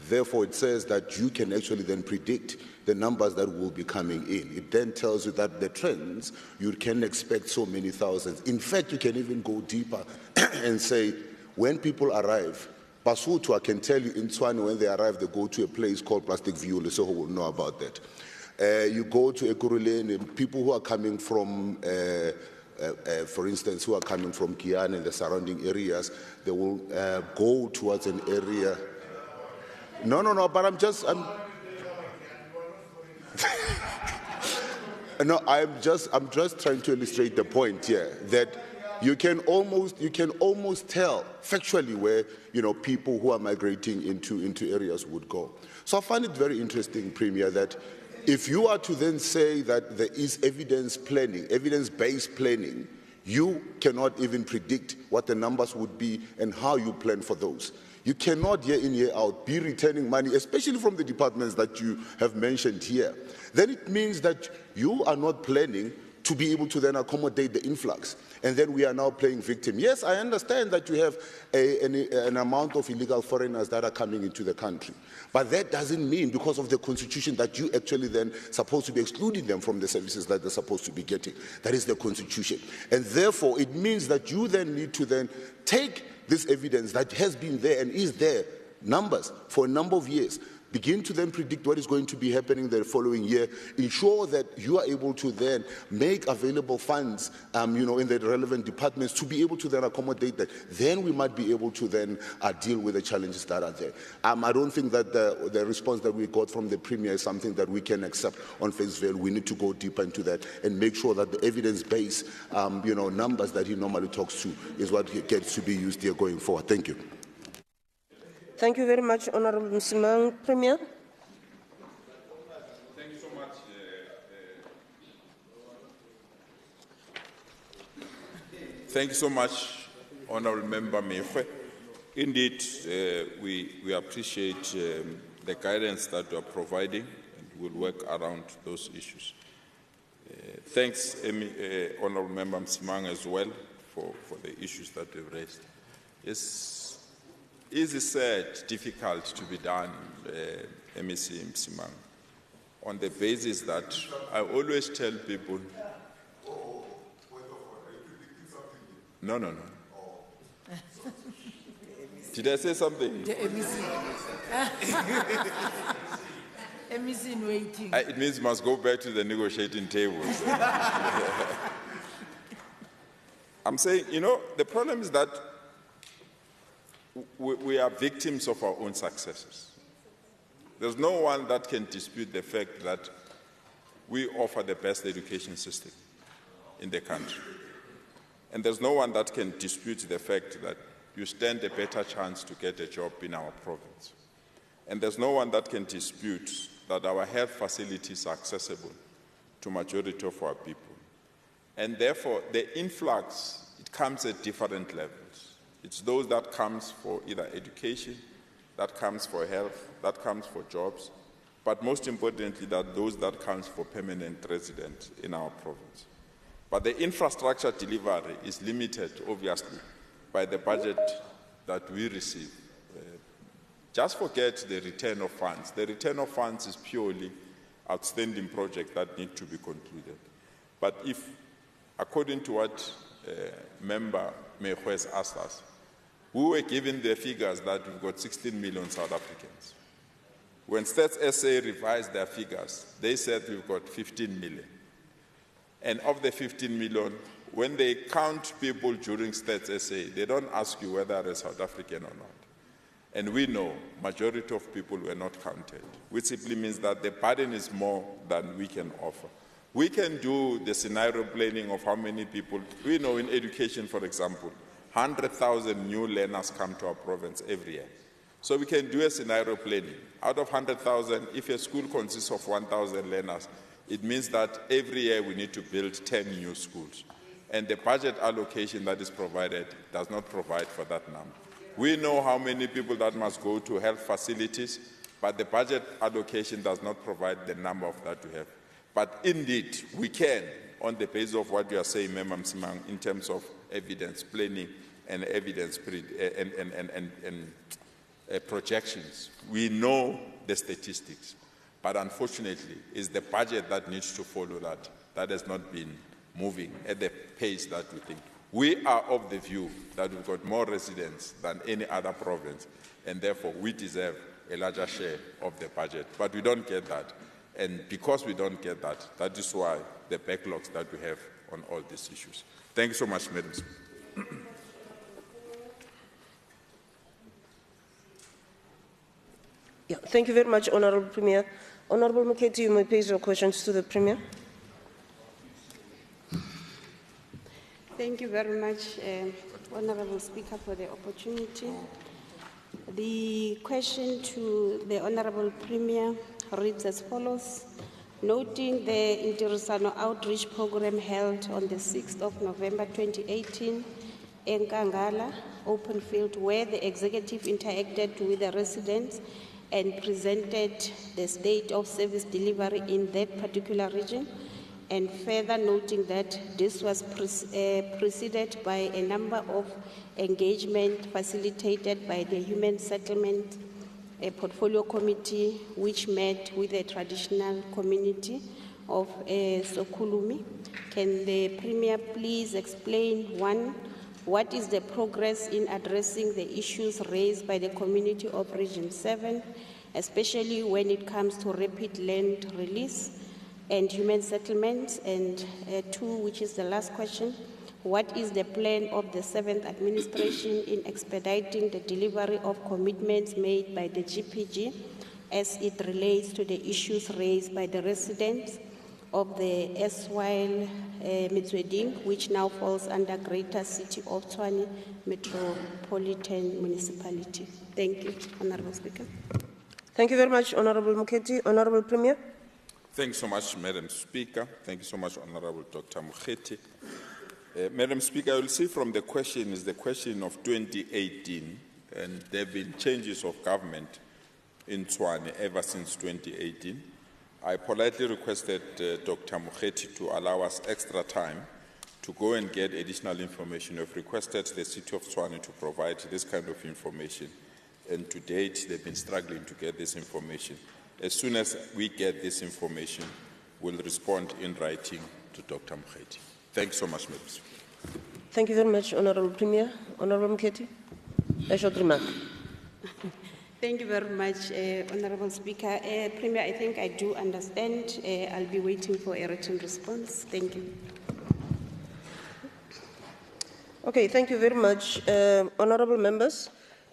Therefore, it says that you can actually then predict the numbers that will be coming in. It then tells you that the trends, you can expect so many thousands. In fact, you can even go deeper and say, when people arrive, Basotho, I can tell you in Tshwane, when they arrive, they go to a place called Plastic View, so who will know about that. You go to Ekurhuleni, and people who are coming from, for instance, who are coming from Guyana and the surrounding areas, they will go towards an area. No, but I'm just trying to illustrate the point here that you can almost tell factually where people who are migrating into areas would go. So I find it very interesting, Premier, that if you are to then say that there is evidence-based planning, you cannot even predict what the numbers would be and how you plan for those. You cannot year in, year out be returning money, especially from the departments that you have mentioned here. Then it means that you are not planning to be able to then accommodate the influx. And then we are now playing victim. Yes, I understand that you have an amount of illegal foreigners that are coming into the country. But that doesn't mean, because of the constitution, that you actually then supposed to be excluding them from the services that they're supposed to be getting. That is the constitution. And therefore, it means that you then need to then take this evidence that has been there and is there, numbers, for a number of years, begin to then predict what is going to be happening the following year, ensure that you are able to then make available funds, in the relevant departments to be able to then accommodate that. Then we might be able to then deal with the challenges that are there. I don't think that the response that we got from the Premier is something that we can accept on face value. We need to go deeper into that and make sure that the evidence-based, numbers that he normally talks to is what gets to be used here going forward. Thank you. Thank you very much, Honourable Msimang. Premier. Thank you so much. Thank you so much, Honourable Member Mefwe. Indeed, we appreciate the guidance that you are providing, and we'll work around those issues. Thanks, Honourable Member Msimang, as well for the issues that you've raised. Easy said, difficult to be done, MEC Msimang, on the basis that I always tell people, no. Did I say something? The MEC. MEC in waiting. It means you must go back to the negotiating tables. I'm saying, the problem is that we are victims of our own successes. There's no one that can dispute the fact that we offer the best education system in the country. And there's no one that can dispute the fact that you stand a better chance to get a job in our province. And there's no one that can dispute that our health facilities are accessible to majority of our people. And therefore, the influx, it comes at different levels. It's those that comes for either education, that comes for health, that comes for jobs, but most importantly, those that comes for permanent residents in our province. But the infrastructure delivery is limited, obviously, by the budget that we receive. Just forget the return of funds. The return of funds is purely outstanding projects that need to be concluded. But if, according to what Member Mefwe has asked us, we were given the figures that we've got 16 million South Africans. When Stats SA revised their figures, they said we've got 15 million. And of the 15 million, when they count people during Stats SA, they don't ask you whether they're South African or not. And we know majority of people were not counted, which simply means that the burden is more than we can offer. We can do the scenario planning of how many people, we know in education, for example, 100,000 new learners come to our province every year. So we can do a scenario planning. Out of 100,000, if a school consists of 1,000 learners, it means that every year we need to build 10 new schools. And the budget allocation that is provided does not provide for that number. We know how many people that must go to health facilities, but the budget allocation does not provide the number of that we have. But indeed, we can, on the basis of what you are saying, Member Msimang, in terms of evidence planning and evidence projections. We know the statistics, but unfortunately, it's the budget that needs to follow that. That has not been moving at the pace that we think. We are of the view that we've got more residents than any other province, and therefore we deserve a larger share of the budget. But we don't get that. And because we don't get that, that is why the backlogs that we have on all these issues. Thank you so much, Madam Speaker. Yeah, thank you very much, Honourable Premier. Honourable Moketi, you may pose your questions to the Premier. Thank you very much, Honourable Speaker, for the opportunity. The question to the Honourable Premier reads as follows. Noting the Interesano Outreach Program held on the 6th of November 2018 in Kangala, open field, where the executive interacted with the residents and presented the state of service delivery in that particular region, and further noting that this was preceded by a number of engagement facilitated by the Human Settlement Portfolio Committee, which met with the traditional community of Sokulumi. Can the Premier please explain, one, what is the progress in addressing the issues raised by the community of Region 7, especially when it comes to rapid land release and human settlements? And two, which is the last question, what is the plan of the 7th administration in expediting the delivery of commitments made by the GPG as it relates to the issues raised by the residents of the Eswile Mitsweding, which now falls under Greater City of Tshwane Metropolitan Municipality? Thank you, Honourable Speaker. Thank you very much, Honourable Muketi. Honourable Premier. Thanks so much, Madam Speaker. Thank you so much, Honourable Dr. Muketi. Madam Speaker, you'll see from the question is the question of 2018, and there have been changes of government in Tshwane ever since 2018. I politely requested Dr. Muketi to allow us extra time to go and get additional information. We've requested the City of Tshwane to provide this kind of information, and to date they've been struggling to get this information. As soon as we get this information, we'll respond in writing to Dr. Muketi. Thanks so much, Madam Speaker. Thank you very much, Honourable Premier. Honourable Muketi. A short remark. Thank you very much, Honourable Speaker. Premier, I think I do understand. I'll be waiting for a written response. Thank you. Okay, thank you very much, honourable members.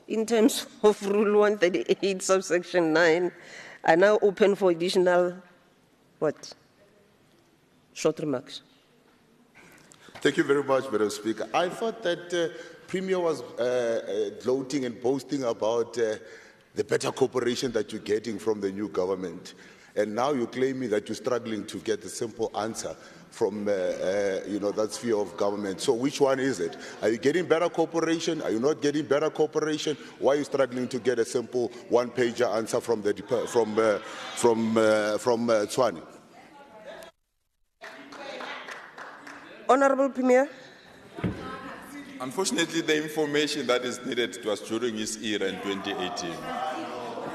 In terms of Rule 138, subsection 9, I now open for additional, short remarks. Thank you very much, Madam Speaker. I thought that Premier was gloating and boasting about the better cooperation that you're getting from the new government. And now you're claiming that you're struggling to get a simple answer from that sphere of government. So which one is it? Are you getting better cooperation? Are you not getting better cooperation? Why are you struggling to get a simple one-pager answer from the Tshwane? Honourable Premier. Unfortunately, the information that is needed was during his era in 2018.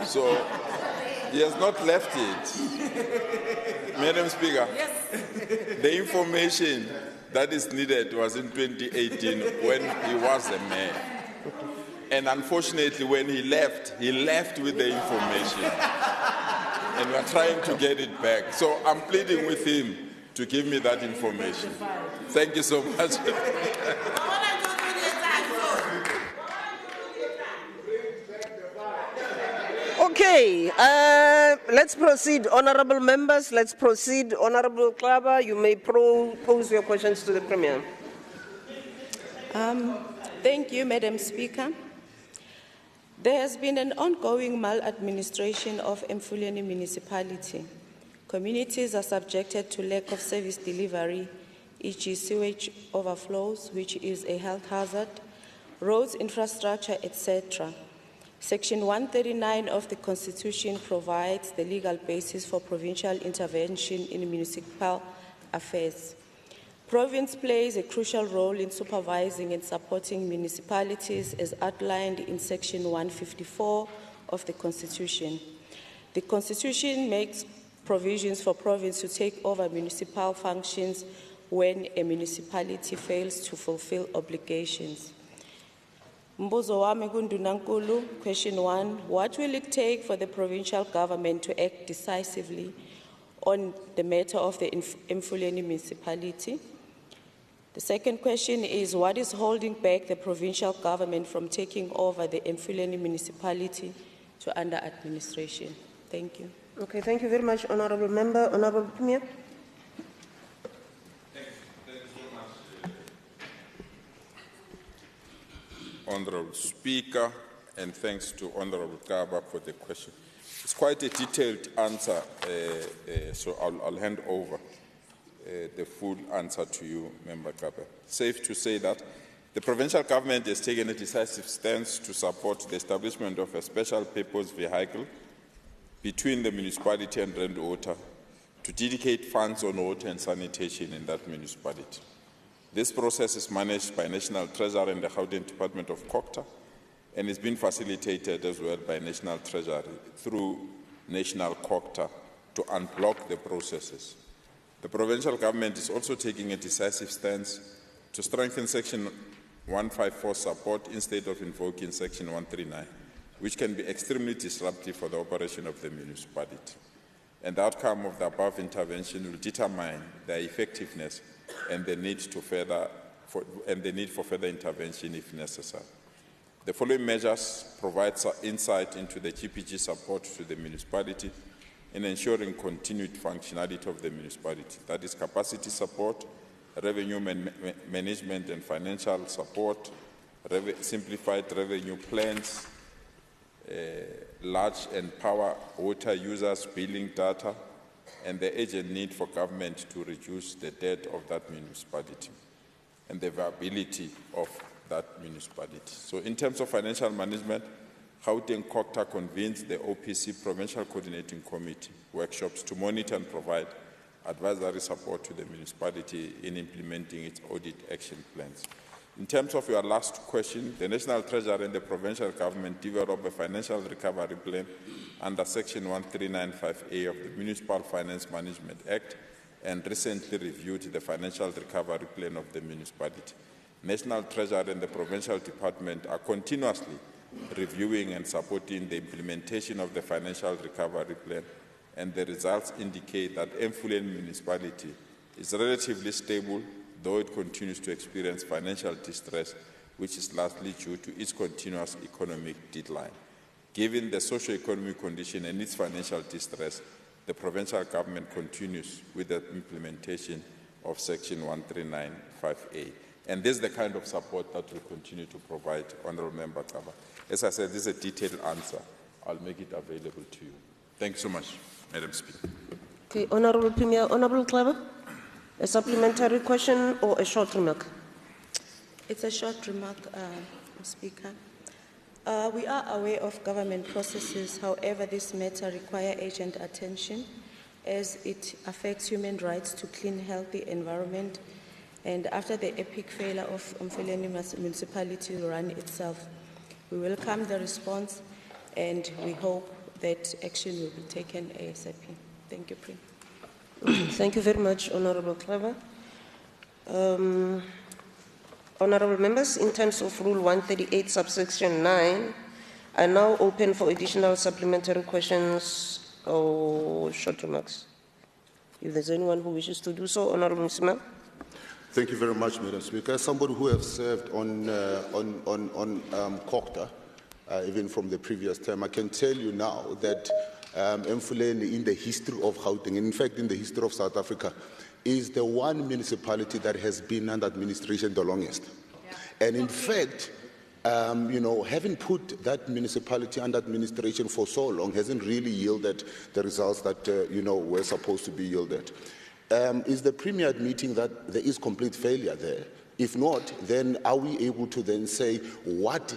So he has not left it. Madam Speaker, yes. The information that is needed was in 2018 when he was a mayor. And unfortunately, when he left with the information. And we're trying to get it back. So I'm pleading with him to give me that information. Thank you so much. Okay, let's proceed, honourable members. Let's proceed. Honourable Klaba, you may pose your questions to the Premier. Thank you, Madam Speaker. There has been an ongoing maladministration of Emfuleni municipality. Communities are subjected to lack of service delivery, e.g. sewage overflows, which is a health hazard, roads infrastructure, etc. Section 139 of the Constitution provides the legal basis for provincial intervention in municipal affairs. Province plays a crucial role in supervising and supporting municipalities as outlined in Section 154 of the Constitution. The Constitution makes provisions for province to take over municipal functions when a municipality fails to fulfill obligations. Mbuzo wami kundunankulu, question 1, what will it take for the provincial government to act decisively on the matter of the Emfuleni municipality? The second question is, what is holding back the provincial government from taking over the Emfuleni municipality to under administration? Thank you. Okay, thank you very much, honourable member. Honourable Premier. Honourable Speaker, and thanks to Honourable Kaba for the question. It's quite a detailed answer, so I'll hand over the full answer to you, Member Kaba. Safe to say that the provincial government has taken a decisive stance to support the establishment of a special purpose vehicle between the municipality and Rand Water to dedicate funds on water and sanitation in that municipality. This process is managed by National Treasury and the Gauteng Department of Cooperative, and is being facilitated as well by National Treasury through National Cooperative to unblock the processes. The provincial government is also taking a decisive stance to strengthen Section 154 support instead of invoking Section 139, which can be extremely disruptive for the operation of the municipality. And the outcome of the above intervention will determine their effectiveness and the need for further intervention if necessary. The following measures provide insight into the GPG support to the municipality in ensuring continued functionality of the municipality. That is capacity support, revenue management and financial support, simplified revenue plans, large and power water users, billing data, and the urgent need for government to reduce the debt of that municipality and the viability of that municipality. So in terms of financial management, Gauteng Cooperative convenes the OPC Provincial Coordinating Committee workshops to monitor and provide advisory support to the municipality in implementing its audit action plans. In terms of your last question, the National Treasury and the provincial government developed a financial recovery plan under Section 1395A of the Municipal Finance Management Act and recently reviewed the financial recovery plan of the municipality. National Treasury and the provincial department are continuously reviewing and supporting the implementation of the financial recovery plan, and the results indicate that Mfuleni municipality is relatively stable, though it continues to experience financial distress, which is largely due to its continuous economic decline. Given the socio-economic condition and its financial distress, the provincial government continues with the implementation of Section 1395A. And this is the kind of support that we continue to provide, Honourable Member Kaba. As I said, this is a detailed answer. I'll make it available to you. Thanks so much, Madam Speaker. Okay, Honourable Premier, Honourable Kleber, a supplementary question or a short remark? It's a short remark, Speaker. We are aware of government processes. However, this matter requires urgent attention as it affects human rights to clean, healthy environment. And after the epic failure of Mfuleni municipality to run itself, we welcome the response and we hope that action will be taken ASAP. Thank you, Premier. Thank you very much, Honourable Kleber. Honourable members, in terms of Rule 138, subsection 9, I now open for additional supplementary questions or short remarks. If there's anyone who wishes to do so, Honourable Mismanagement. Thank you very much, Madam Speaker. As somebody who has served on Cooperative, even from the previous term, I can tell you now that Mfuleni, in the history of Gauteng, in fact, in the history of South Africa, is the one municipality that has been under administration the longest. Yeah. And in fact, having put that municipality under administration for so long hasn't really yielded the results that, were supposed to be yielded. Is the Premier admitting that there is complete failure there? If not, then are we able to then say what,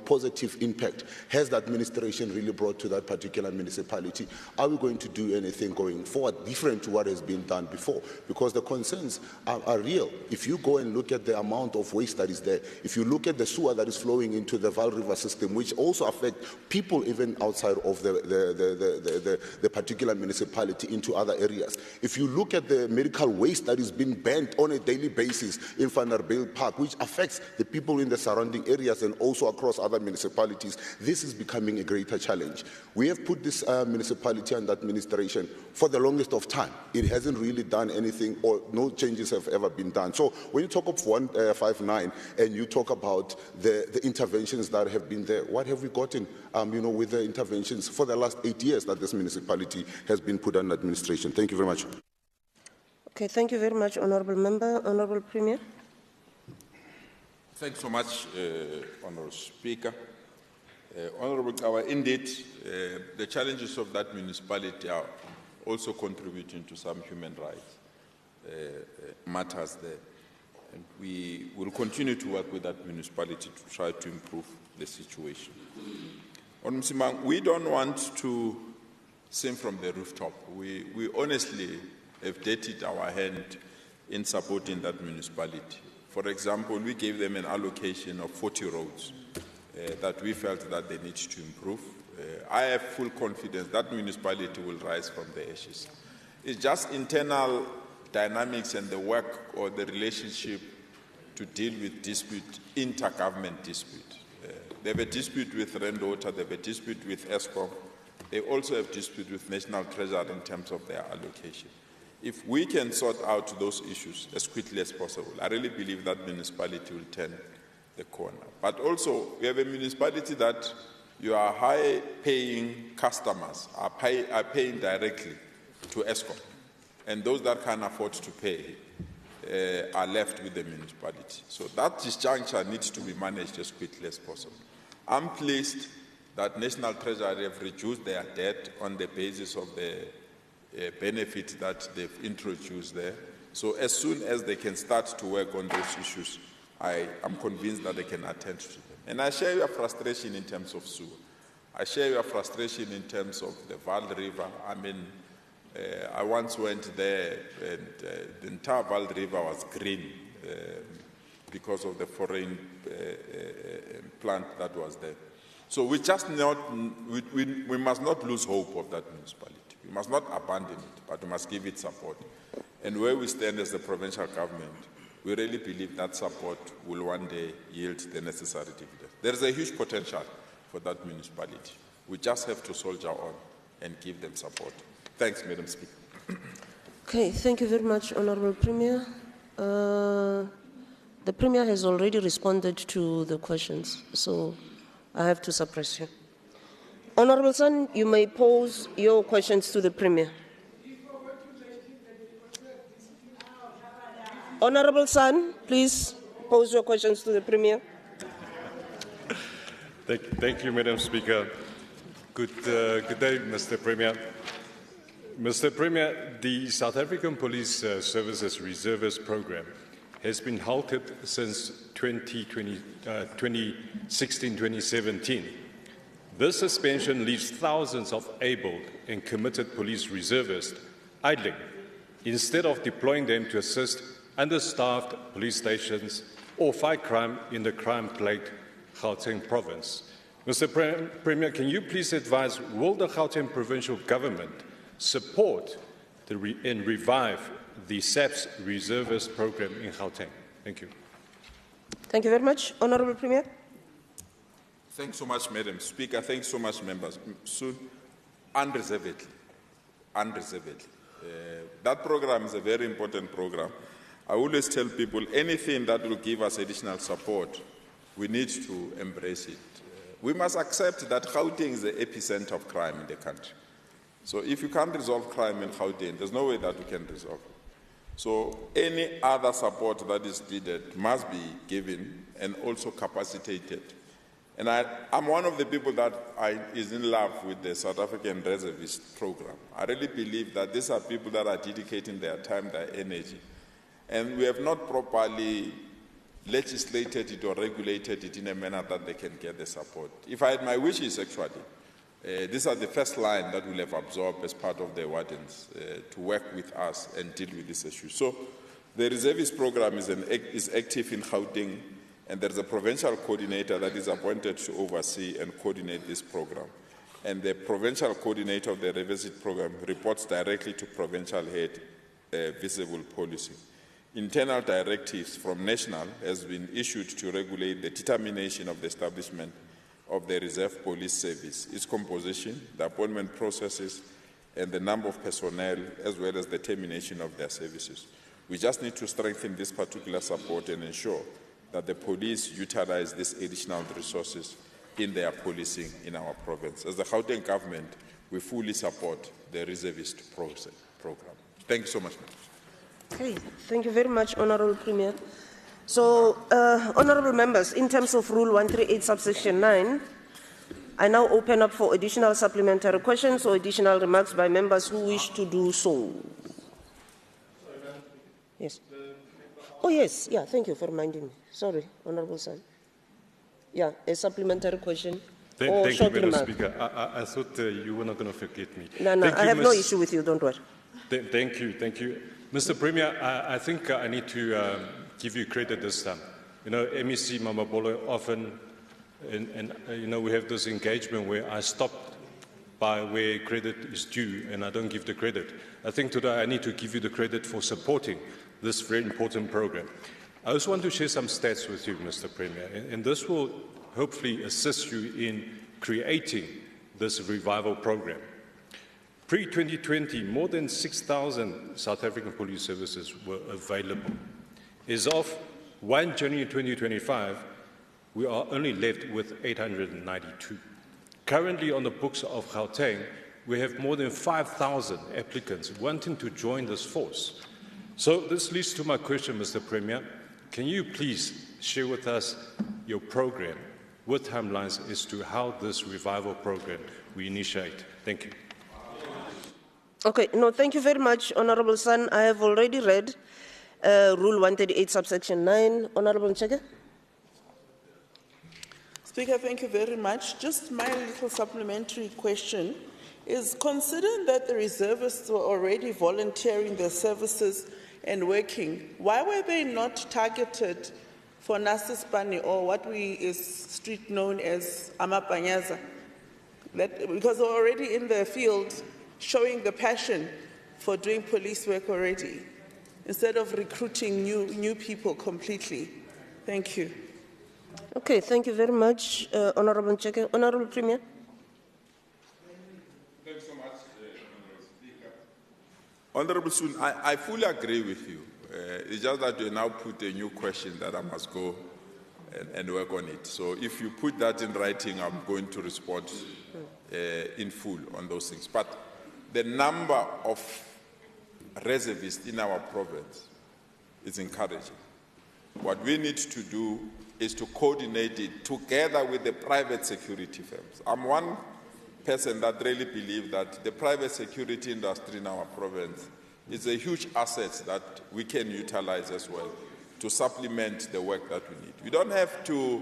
positive impact has the administration really brought to that particular municipality? Are we going to do anything going forward different to what has been done before? Because the concerns are real. If you go and look at the amount of waste that is there, if you look at the sewer that is flowing into the Val River system, which also affect people even outside of the particular municipality into other areas. If you look at the medical waste that is being burnt on a daily basis in Vanderbijl Park, which affects the people in the surrounding areas and also across other municipalities, this is becoming a greater challenge. We have put this municipality under administration for the longest of time. It hasn't really done anything, or no changes have ever been done. So when you talk of 159 and you talk about the interventions that have been there, what have we gotten with the interventions for the last 8 years that this municipality has been put under administration? Thank you very much. Okay, thank you very much, Honourable Member. Honourable Premier. Thanks so much, Honourable Speaker. Honourable Kawa, indeed, the challenges of that municipality are also contributing to some human rights matters there. And we will continue to work with that municipality to try to improve the situation. On Msimang, we don't want to sing from the rooftop. We honestly have dirtied our hand in supporting that municipality. For example, we gave them an allocation of 40 roads that we felt that they need to improve. I have full confidence that municipality will rise from the ashes. It's just internal dynamics and the work or the relationship to deal with dispute, inter-government dispute. They have a dispute with Randwater, they have a dispute with ESCOM. They also have dispute with National Treasury in terms of their allocation. If we can sort out those issues as quickly as possible, I really believe that municipality will turn the corner. But also, we have a municipality that your high-paying customers are paying directly to ESCOM, and those that can't afford to pay are left with the municipality. So that disjuncture needs to be managed as quickly as possible. I'm pleased that National Treasury have reduced their debt on the basis of the benefit that they've introduced there. So as soon as they can start to work on those issues, I am convinced that they can attend to them. And I share your frustration in terms of sewer. I share your frustration in terms of the Val River. I mean, I once went there and the entire Val River was green because of the foreign plant that was there. So we just we must not lose hope of that municipality. We must not abandon it, but we must give it support. And where we stand as the provincial government, we really believe that support will one day yield the necessary dividends. There is a huge potential for that municipality. We just have to soldier on and give them support. Thanks, Madam Speaker. Okay, thank you very much, Honourable Premier. The Premier has already responded to the questions, so I have to suppress you. Honourable Son, you may pose your questions to the Premier. Honourable Son, please pose your questions to the Premier. Thank you, Madam Speaker. Good day, Mr. Premier. Mr. Premier, the South African Police Services Reservist Program has been halted since 2016-2017. This suspension leaves thousands of able and committed police reservists idling instead of deploying them to assist understaffed police stations or fight crime in the crime-plagued Gauteng province. Mr. Premier, can you please advise, will the Gauteng provincial government support and revive the SAPS reservist program in Gauteng? Thank you. Thank you very much. Honourable Premier. Thanks so much, Madam Speaker. Thanks so much, members. Soon, unreservedly. That program is a very important program. I always tell people anything that will give us additional support, we need to embrace it. We must accept that Gauteng is the epicenter of crime in the country. So if you can't resolve crime in Gauteng, there's no way that we can resolve it. So any other support that is needed must be given and also capacitated. And I'm one of the people that is in love with the South African reservist program. I really believe that these are people that are dedicating their time, their energy. And we have not properly legislated it or regulated it in a manner that they can get the support. If I had my wishes, actually, these are the first line that we'll have absorbed as part of the wardens to work with us and deal with this issue. So the reservist program is active in Gauteng, and there's a provincial coordinator that is appointed to oversee and coordinate this program. And the provincial coordinator of the reservist program reports directly to provincial head visible policy. Internal directives from national has been issued to regulate the determination of the establishment of the Reserve Police Service, its composition, the appointment processes, and the number of personnel, as well as the termination of their services. We just need to strengthen this particular support and ensure that the police utilize these additional resources in their policing in our province. As the Gauteng government, we fully support the reservist program. Thank you so much. Okay, thank you very much, Honourable Premier. So, honorable members, in terms of Rule 138, subsection 9, I now open up for additional supplementary questions or additional remarks by members who wish to do so. Yes. Oh, yes. Yeah, thank you for reminding me. Sorry, Honorable Son. Yeah, a supplementary question. Thank you, Madam Speaker. I thought you were not going to forget me. No, I have no issue with you, don't worry. Thank you. Mr. Premier, I think I need to give you credit this time. You know, MEC Mamabolo often, and you know, we have this engagement where I stop by where credit is due and I don't give the credit. I think today I need to give you the credit for supporting this very important program. I also want to share some stats with you, Mr. Premier, and this will hopefully assist you in creating this revival program. Pre-2020, more than 6,000 South African police services were available. As of 1 January 2025, we are only left with 892. Currently on the books of Gautrain, we have more than 5,000 applicants wanting to join this force. So this leads to my question, Mr. Premier. Can you please share with us your program with timelines as to how this revival program we initiate? Thank you. Okay, no, thank you very much, Honorable Son. I have already read Rule 138, subsection 9. Honorable Ncheke? Speaker, thank you very much. Just my little supplementary question is, considering that the reservists were already volunteering their services and working, why were they not targeted for Nasispani, or what we is street known as Amapanyaza? Because they're already in the field showing the passion for doing police work already, instead of recruiting new people completely. Thank you. Okay, thank you very much, Honorable Ncheke. Honorable Premier. Thanks so much, Honorable Speaker. Honorable Soon, I fully agree with you. It's just that you now put a new question that I must go and work on it. So if you put that in writing, I'm going to respond in full on those things. But the number of reservists in our province is encouraging. What we need to do is to coordinate it together with the private security firms. I'm one person that really believes that the private security industry in our province is a huge asset that we can utilize as well to supplement the work that we need. We don't have to,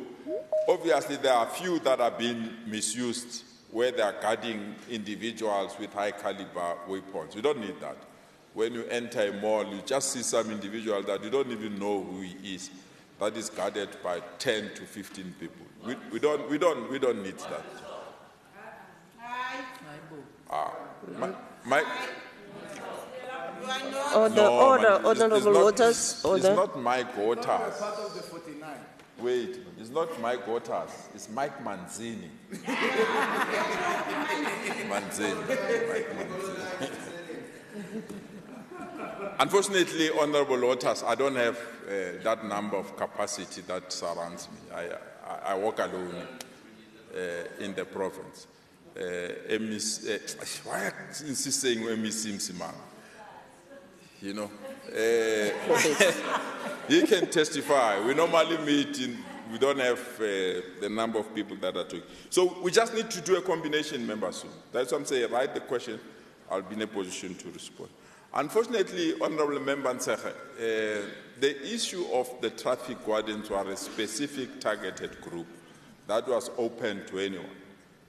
obviously there are few that are being misused where they are guarding individuals with high caliber weapons. We don't need that. When you enter a mall, you just see some individual that you don't even know who he is, that is guarded by 10 to 15 people. We don't need that. Honorable Waters. It's not Mike Waters. Wait, it's not Mike Waters. It's Mike Manzini. Mike Manzini. Unfortunately, Honorable Waters, I don't have that number of capacity that surrounds me. I work alone in the province. Why is he saying MEC Msimang? You know, he can testify. We normally meet we don't have the number of people that are talking. So we just need to do a combination, members. Soon. That's what I'm saying. Write the question. I'll be in a position to respond. Unfortunately, Honorable Member Nseche, the issue of the traffic wardens were a specific targeted group that was open to anyone.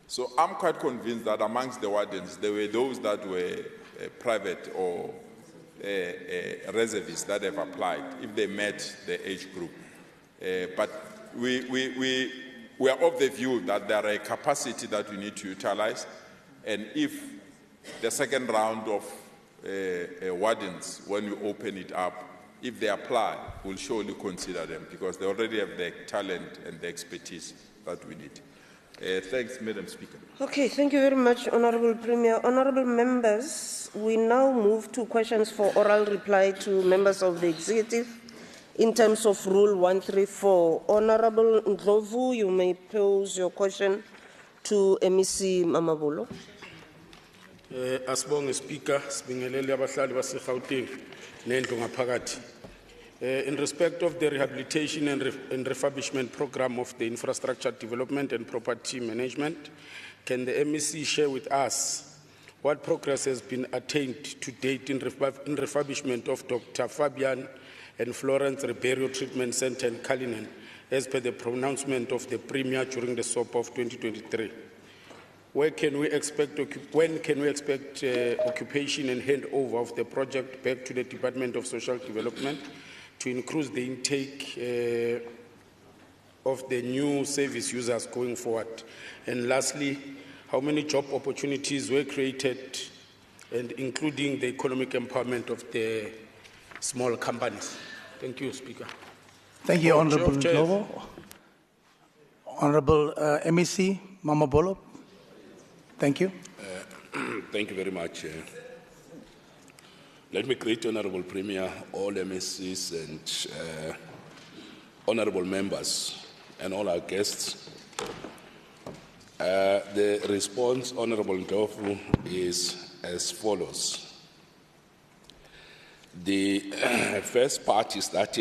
So I'm quite convinced that amongst the wardens, there were those that were private or reservists that have applied if they met the age group. But we are of the view that there are a capacity that we need to utilize, and if the second round of wardens, when you open it up, if they apply, we'll surely consider them because they already have the talent and the expertise that we need. Thanks, Madam Speaker. Okay, thank you very much, Honorable Premier. Honorable members, we now move to questions for oral reply to members of the executive in terms of Rule 134. Honorable Ndlovu, you may pose your question to MEC Mamabolo. Asibonge Speaker, sibingelele abahlali baseGauteng nendlu ngaphakathi. In respect of the rehabilitation and refurbishment program of the infrastructure development and property management, can the MEC share with us what progress has been attained to date in refurbishment of Dr. Fabian and Florence Ribeiro Treatment Center in Cullinan, as per the pronouncement of the Premier during the SOP of 2023? When can we expect occupation and handover of the project back to the Department of Social Development to increase the intake of the new service users going forward? And lastly, how many job opportunities were created, and including the economic empowerment of the small companies? Thank you, Speaker. Thank you, Honourable Ndlovu. Honourable MEC Mamabolo. Thank you. Thank you very much. Let me greet Honourable Premier, all MSCs and honourable members and all our guests. The response, Honourable Ndlovu, is as follows. The first part is that,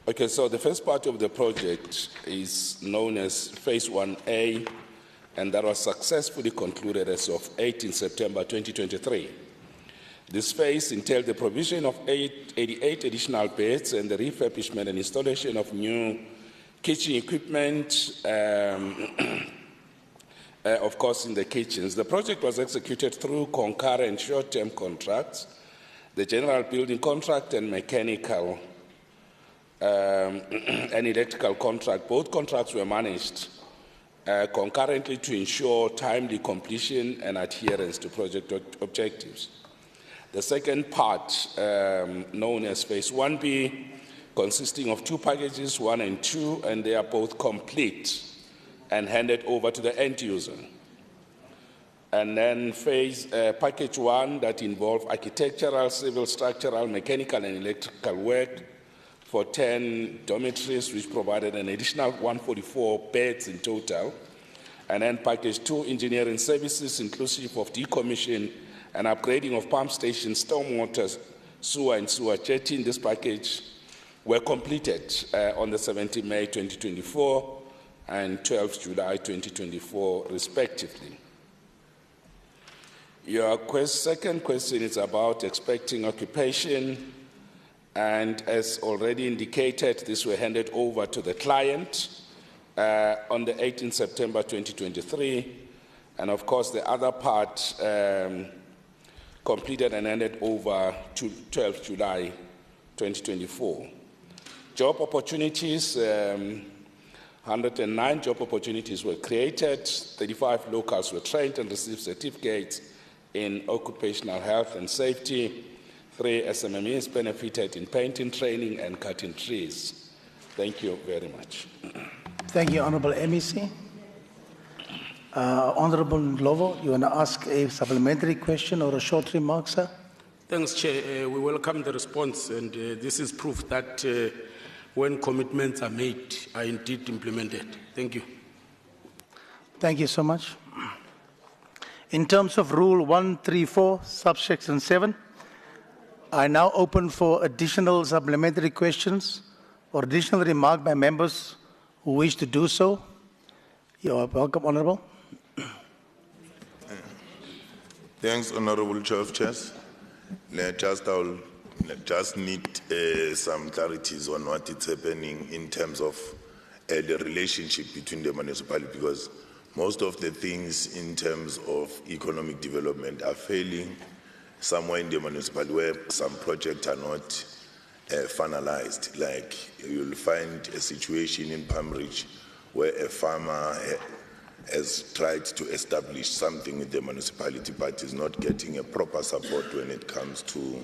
okay, so the first part of the project is known as Phase 1A, and that was successfully concluded as of 18 September 2023. This phase entailed the provision of 88 additional beds and the refurbishment and installation of new kitchen equipment, of course, in the kitchens. The project was executed through concurrent short-term contracts, the general building contract and mechanical and electrical contract. Both contracts were managed concurrently to ensure timely completion and adherence to project objectives. The second part, known as Phase 1B, consisting of two packages, 1 and 2, and they are both complete and handed over to the end user. And then Package 1, that involved architectural, civil, structural, mechanical, and electrical work for 10 dormitories, which provided an additional 144 beds in total. And then Package 2, engineering services, inclusive of decommission and upgrading of pump stations, stormwater, sewer, and sewer jetty in this package were completed on the 17th May 2024 and 12th July 2024, respectively. Your second question is about expecting occupation, and as already indicated, these were handed over to the client on the 18th September 2023, and of course the other part completed and handed over to 12th July 2024. Job opportunities, 109 job opportunities were created, 35 locals were trained and received certificates in occupational health and safety, 3 SMMEs benefited in painting training and cutting trees. Thank you very much. Thank you, Honourable MEC. Honourable Ndlovu, you want to ask a supplementary question or a short remark, sir? Thanks, Chair. We welcome the response, and this is proof that when commitments are made, are indeed implemented. Thank you. Thank you so much. In terms of Rule 134, subsection 7, I now open for additional supplementary questions or additional remark by members who wish to do so. You are welcome, Honourable. Thanks, Honourable Chair of Chairs. I'll just need some clarities on what is happening in terms of the relationship between the municipality, because most of the things in terms of economic development are failing somewhere in the municipality where some projects are not finalized. Like you'll find a situation in Palm Ridge where a farmer has tried to establish something in the municipality but is not getting a proper support when it comes to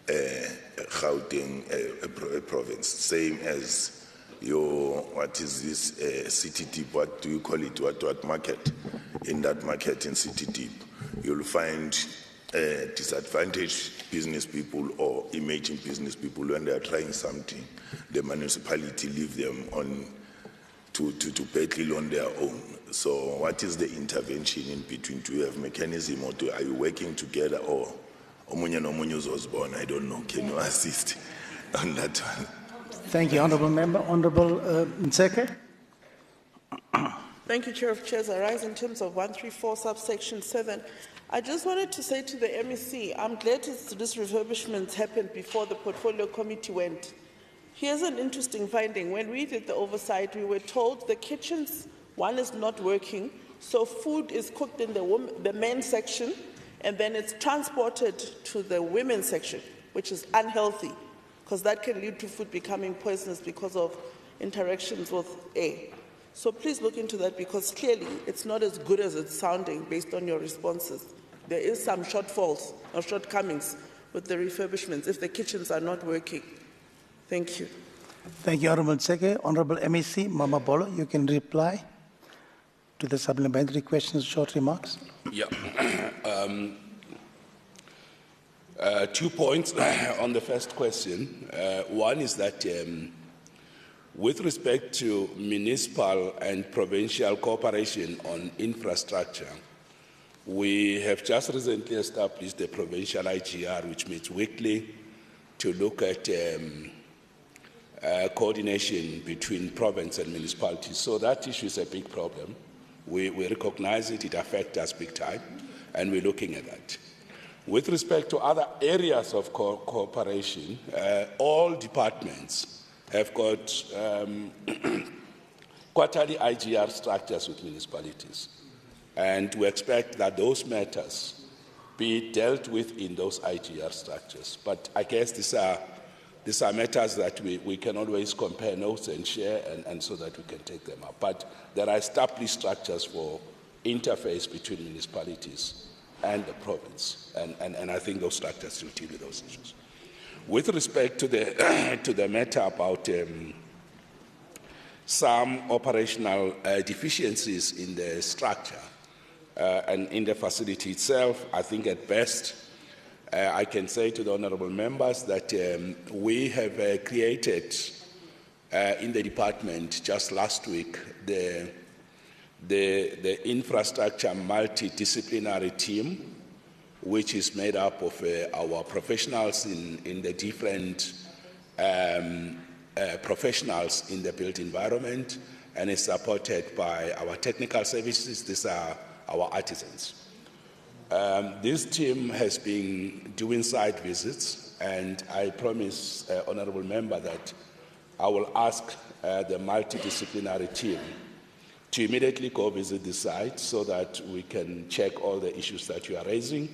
Gauteng, a province. Same as your, what is this, City Deep, what do you call it, what market? In that market in City Deep, you'll find disadvantaged business people or emerging business people when they are trying something, the municipality leave them on to battle on their own. So what is the intervention in between? Do you have mechanism, or are you working together, or Omunye no Omunye was born? I don't know. Can you assist? on that one. Thank you, Honourable Member. Honourable Nseke. Thank you, Chair of Chairs. I rise in terms of 134 subsection 7. I just wanted to say to the MEC, I'm glad this refurbishment happened before the portfolio committee went. Here's an interesting finding. When we did the oversight, we were told the kitchens, one is not working, so food is cooked in the men's section, and then it's transported to the women's section, which is unhealthy, because that can lead to food becoming poisonous because of interactions with air. So please look into that, because clearly it's not as good as it's sounding based on your responses. There is some shortfalls or shortcomings with the refurbishments if the kitchens are not working. Thank you. Thank you, Honourable Nseke. Honourable MEC Mama Bolo, you can reply to the supplementary questions, short remarks. Yeah. 2 points on the first question. One is that with respect to municipal and provincial cooperation on infrastructure, we have just recently established the provincial IGR, which meets weekly to look at coordination between province and municipalities. So that issue is a big problem. We recognize it, it affects us big time, and we're looking at that. With respect to other areas of cooperation, all departments have got quarterly IGR structures with municipalities. And we expect that those matters be dealt with in those IGR structures. But I guess these are matters that we can always compare notes and share, and so that we can take them up. But there are established structures for interface between municipalities and the province, and I think those structures will deal with those issues. With respect to the to the matter about some operational deficiencies in the structure and in the facility itself, I think at best I can say to the honourable members that we have created in the department just last week the infrastructure multidisciplinary team, which is made up of our professionals in the different professionals in the built environment, and is supported by our technical services. These are our artisans. This team has been doing site visits, and I promise, honourable member, that I will ask the multidisciplinary team to immediately go visit the site so that we can check all the issues that you are raising,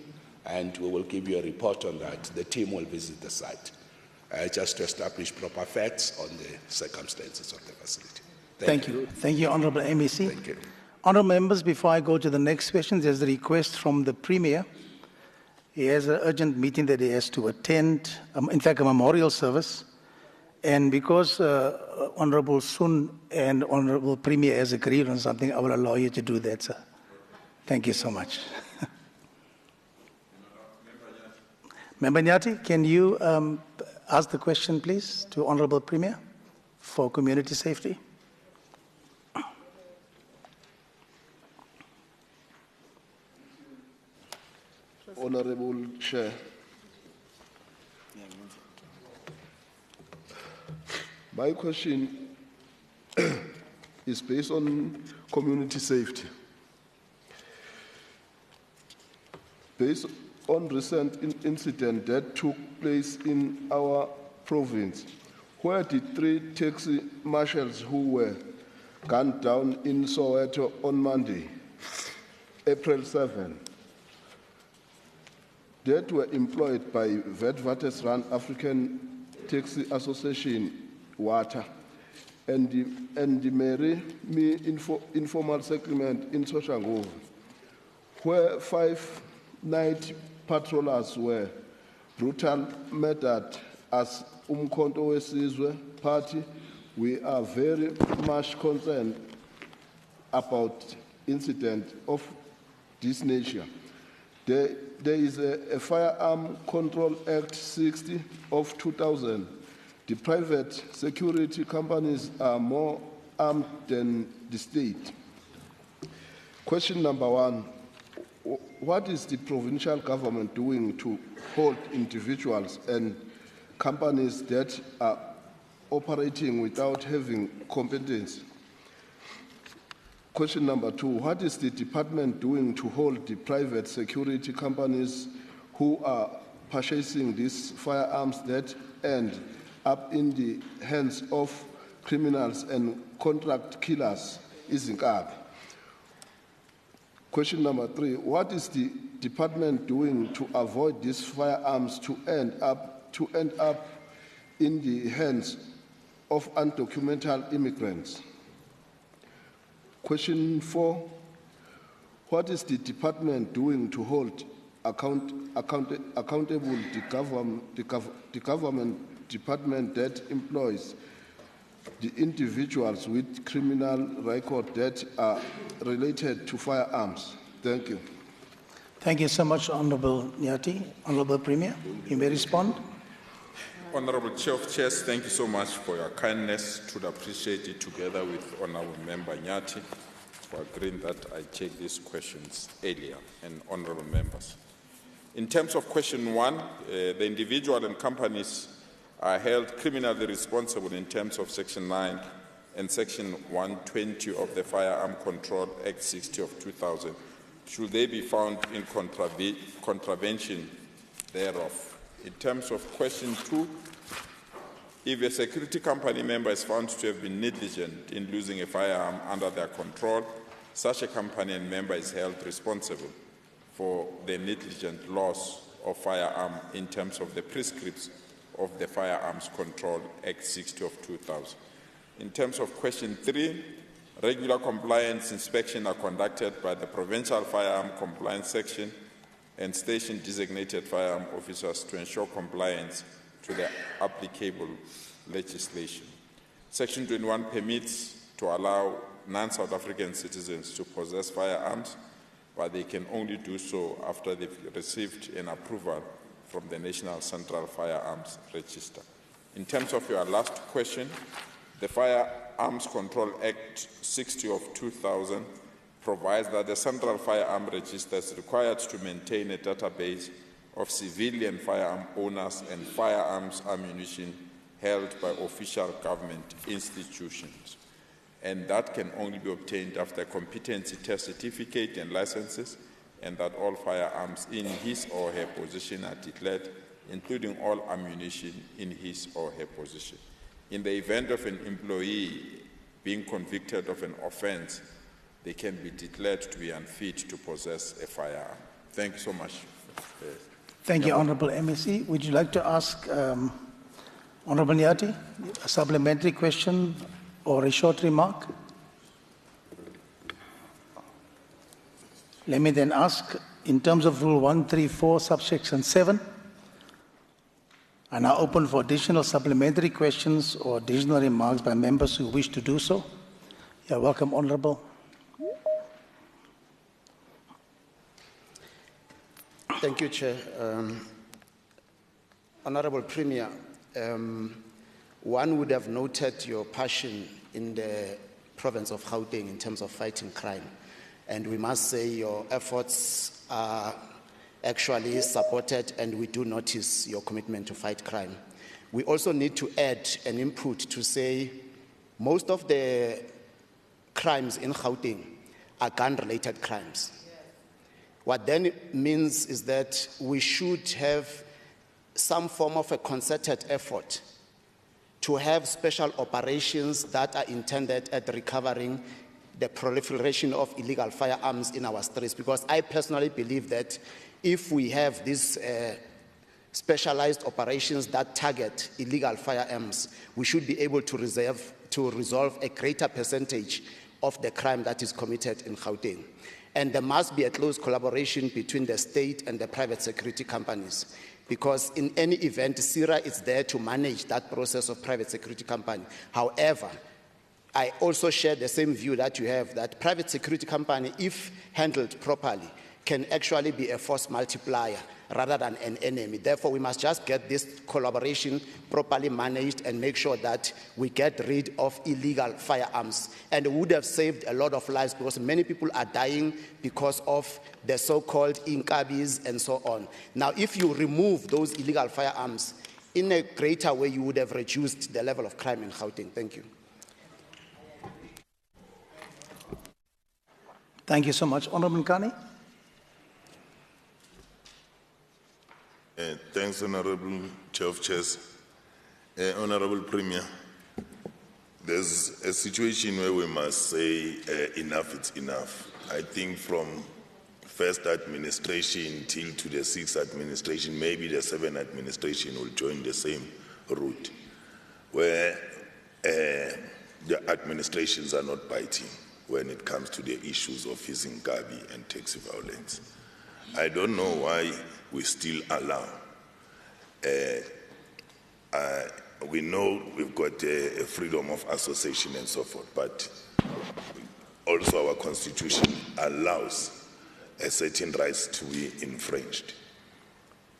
and we will give you a report on that. The team will visit the site just to establish proper facts on the circumstances of the facility. Thank you. Thank you, Honourable MEC. Thank you. Honourable members, before I go to the next question, there's a request from the Premier. He has an urgent meeting that he has to attend, in fact, a memorial service. And because Honourable Sun and Honourable Premier has agreed on something, I will allow you to do that, sir. Thank you so much. Member Nyati, can you ask the question, please, to Honourable Premier for community safety? Honourable Chair, my question is based on community safety. Based on recent incident that took place in our province, where the 3 taxi marshals who were gunned down in Soweto on Monday, April 7, that were employed by Witwatersrand African Taxi Association, WATA, and the Mary Me informal settlement in Soshanguve, where 5 night patrollers were brutally murdered as Umkhonto Wesizwe Party. We are very much concerned about incident of this nature. There is a Firearm Control Act 60 of 2000. The private security companies are more armed than the state. Question number 1, what is the provincial government doing to hold individuals and companies that are operating without having competence. Question number 2, what is the department doing to hold the private security companies who are purchasing these firearms that end up in the hands of criminals and contract killers? Izinkabi. Question number 3, what is the department doing to avoid these firearms to end up in the hands of undocumented immigrants? Question 4, what is the department doing to hold accountable the government department that employs the individuals with criminal record that are related to firearms? Thank you. Thank you so much, Honorable Nyati. Honorable Premier, you may respond. Honorable Chair of Chairs, thank you so much for your kindness. Should appreciate it together with Honorable Member Nyati for agreeing that I take these questions earlier, and honorable members. In terms of question 1, the individual and companies are held criminally responsible in terms of Section 9 and Section 120 of the Firearm Control Act 60 of 2000, should they be found in contravention thereof. In terms of question 2, if a security company member is found to have been negligent in losing a firearm under their control, such a company and member is held responsible for the negligent loss of firearm in terms of the prescripts of the Firearms Control Act 60 of 2000. In terms of question 3, regular compliance inspections are conducted by the Provincial Firearm Compliance Section and station designated firearm officers to ensure compliance to the applicable legislation. Section 21 permits to allow non-South African citizens to possess firearms, but they can only do so after they've received an approval from the National Central Firearms Register. In terms of your last question, the Firearms Control Act 60 of 2000 provides that the Central Firearm Register is required to maintain a database of civilian firearm owners and firearms ammunition held by official government institutions. And that can only be obtained after competency test certificate and licenses, and that all firearms in his or her possession are declared, including all ammunition in his or her possession. In the event of an employee being convicted of an offense, they can be declared to be unfit to possess a firearm. Thank you so much. Thank you, Honorable MSc. Would you like to ask Honorable Nyati a supplementary question or a short remark? Let me then ask, in terms of Rule 134, subsection 7, I now open for additional supplementary questions or additional remarks by members who wish to do so. You're welcome, Honorable. Thank you, Chair. Honorable Premier, one would have noted your passion in the province of Gauteng in terms of fighting crime. And we must say your efforts are actually supported, and we do notice your commitment to fight crime. We also need to add an input to say most of the crimes in Gauteng are gun-related crimes. What then means is that we should have some form of a concerted effort to have special operations that are intended at recovering the proliferation of illegal firearms in our streets, because I personally believe that if we have these specialized operations that target illegal firearms, we should be able to resolve a greater percentage of the crime that is committed in Gauteng. And there must be a close collaboration between the state and the private security companies, because in any event, CIRA is there to manage that process of private security company. However, I also share the same view that you have, that private security company, if handled properly, can actually be a force multiplier rather than an enemy. Therefore, we must just get this collaboration properly managed and make sure that we get rid of illegal firearms. And it would have saved a lot of lives, because many people are dying because of the so-called inkabis and so on. Now, if you remove those illegal firearms, in a greater way, you would have reduced the level of crime in Gauteng. Thank you. Thank you so much. Honorable Nkani. Thanks, Honorable Chair of Chairs. Honorable Premier, there's a situation where we must say enough, it's enough. I think from first administration till to the 6th administration, maybe the 7th administration will join the same route, where the administrations are not biting when it comes to the issues of Hijacked and taxi violence. I don't know why we still allow. We know we've got a freedom of association and so forth, but also our constitution allows certain rights to be infringed.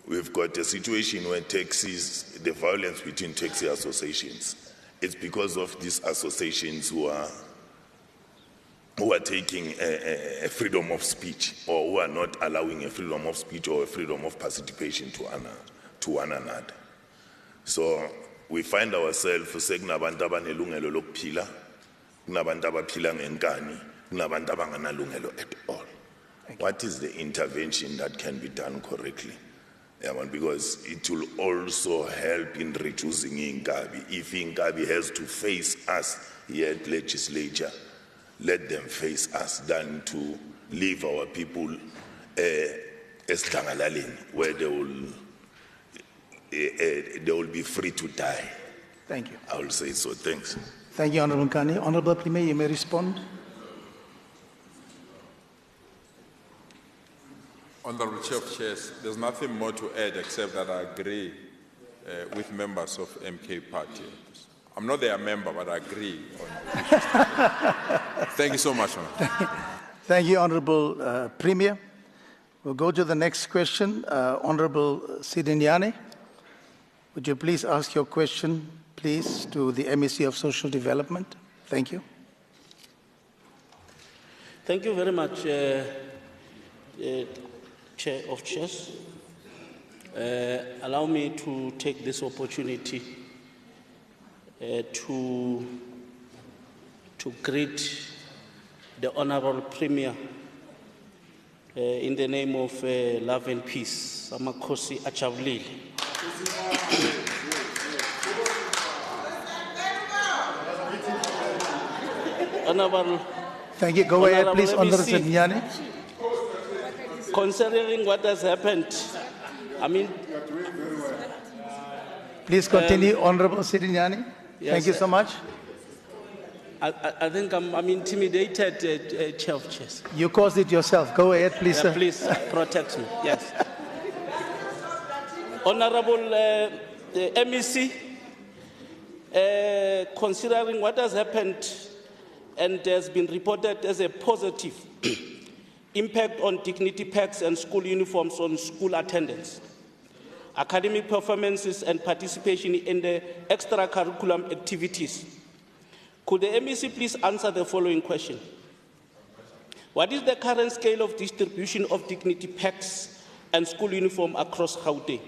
We've got a situation where taxis, the violence between taxi associations, it's because of these associations who are taking a freedom of speech, or who are not allowing a freedom of speech or a freedom of participation to one another. So we find ourselves sekunabantu abanelungelo lokuphila, kunabantu abaphila ngenkani, kunabantu abanganalungelo at all. What is the intervention that can be done correctly? Because it will also help in reducing Inkabi. If Inkabi has to face us here at Legislature, let them face us than to leave our people where they will be free to die. Thank you. I will say so. Thanks. Thank you, Honorable Nkani. Honorable Premier, you may respond. Honorable Chair of Chairs, there's nothing more to add except that I agree with members of MK Party. I'm not their member, but I agree on Thank you so much, Honorable. Thank you, Honorable Premier. We'll go to the next question. Honorable Sidinyane, would you please ask your question, please, to the MEC of Social Development? Thank you. Thank you very much, Chair of Chairs. Allow me to take this opportunity to greet the Honorable Premier in the name of love and peace, Amakosi Achavlili. Honorable. Thank you. Go ahead, please, Honorable Sidinyane. Considering what has happened, I mean... Please continue, Honorable Sidinyane. Yes, thank you so much. I think I'm intimidated, Chair of Chairs. You caused it yourself. Go ahead, please, sir. Please protect me, yes. Honorable the MEC, considering what has happened and has been reported as a positive impact on dignity packs and school uniforms on school attendance, academic performances and participation in the extracurricular activities, could the MEC please answer the following question? What is the current scale of distribution of dignity packs and school uniform across Gauteng?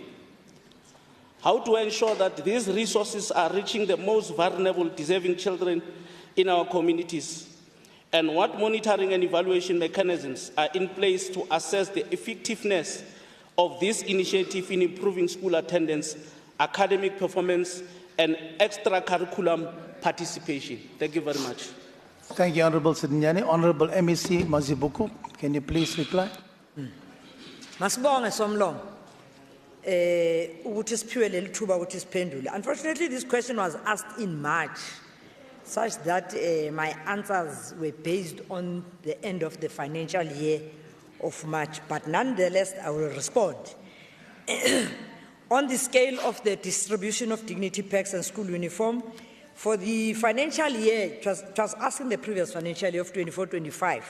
How to ensure that these resources are reaching the most vulnerable, deserving children in our communities? And what monitoring and evaluation mechanisms are in place to assess the effectiveness of this initiative in improving school attendance, academic performance, and extracurricular participation? Thank you very much. Thank you, Honorable Sidinyane. Honorable MEC Mazibuko, can you please reply? Masibonge somlong. Ukuthi siphiwe leli thuba ukuthi siphendule. Unfortunately, this question was asked in March, such that my answers were based on the end of the financial year of March. But nonetheless, I will respond. On the scale of the distribution of dignity packs and school uniform, for the financial year, it was asking the previous financial year of 24-25,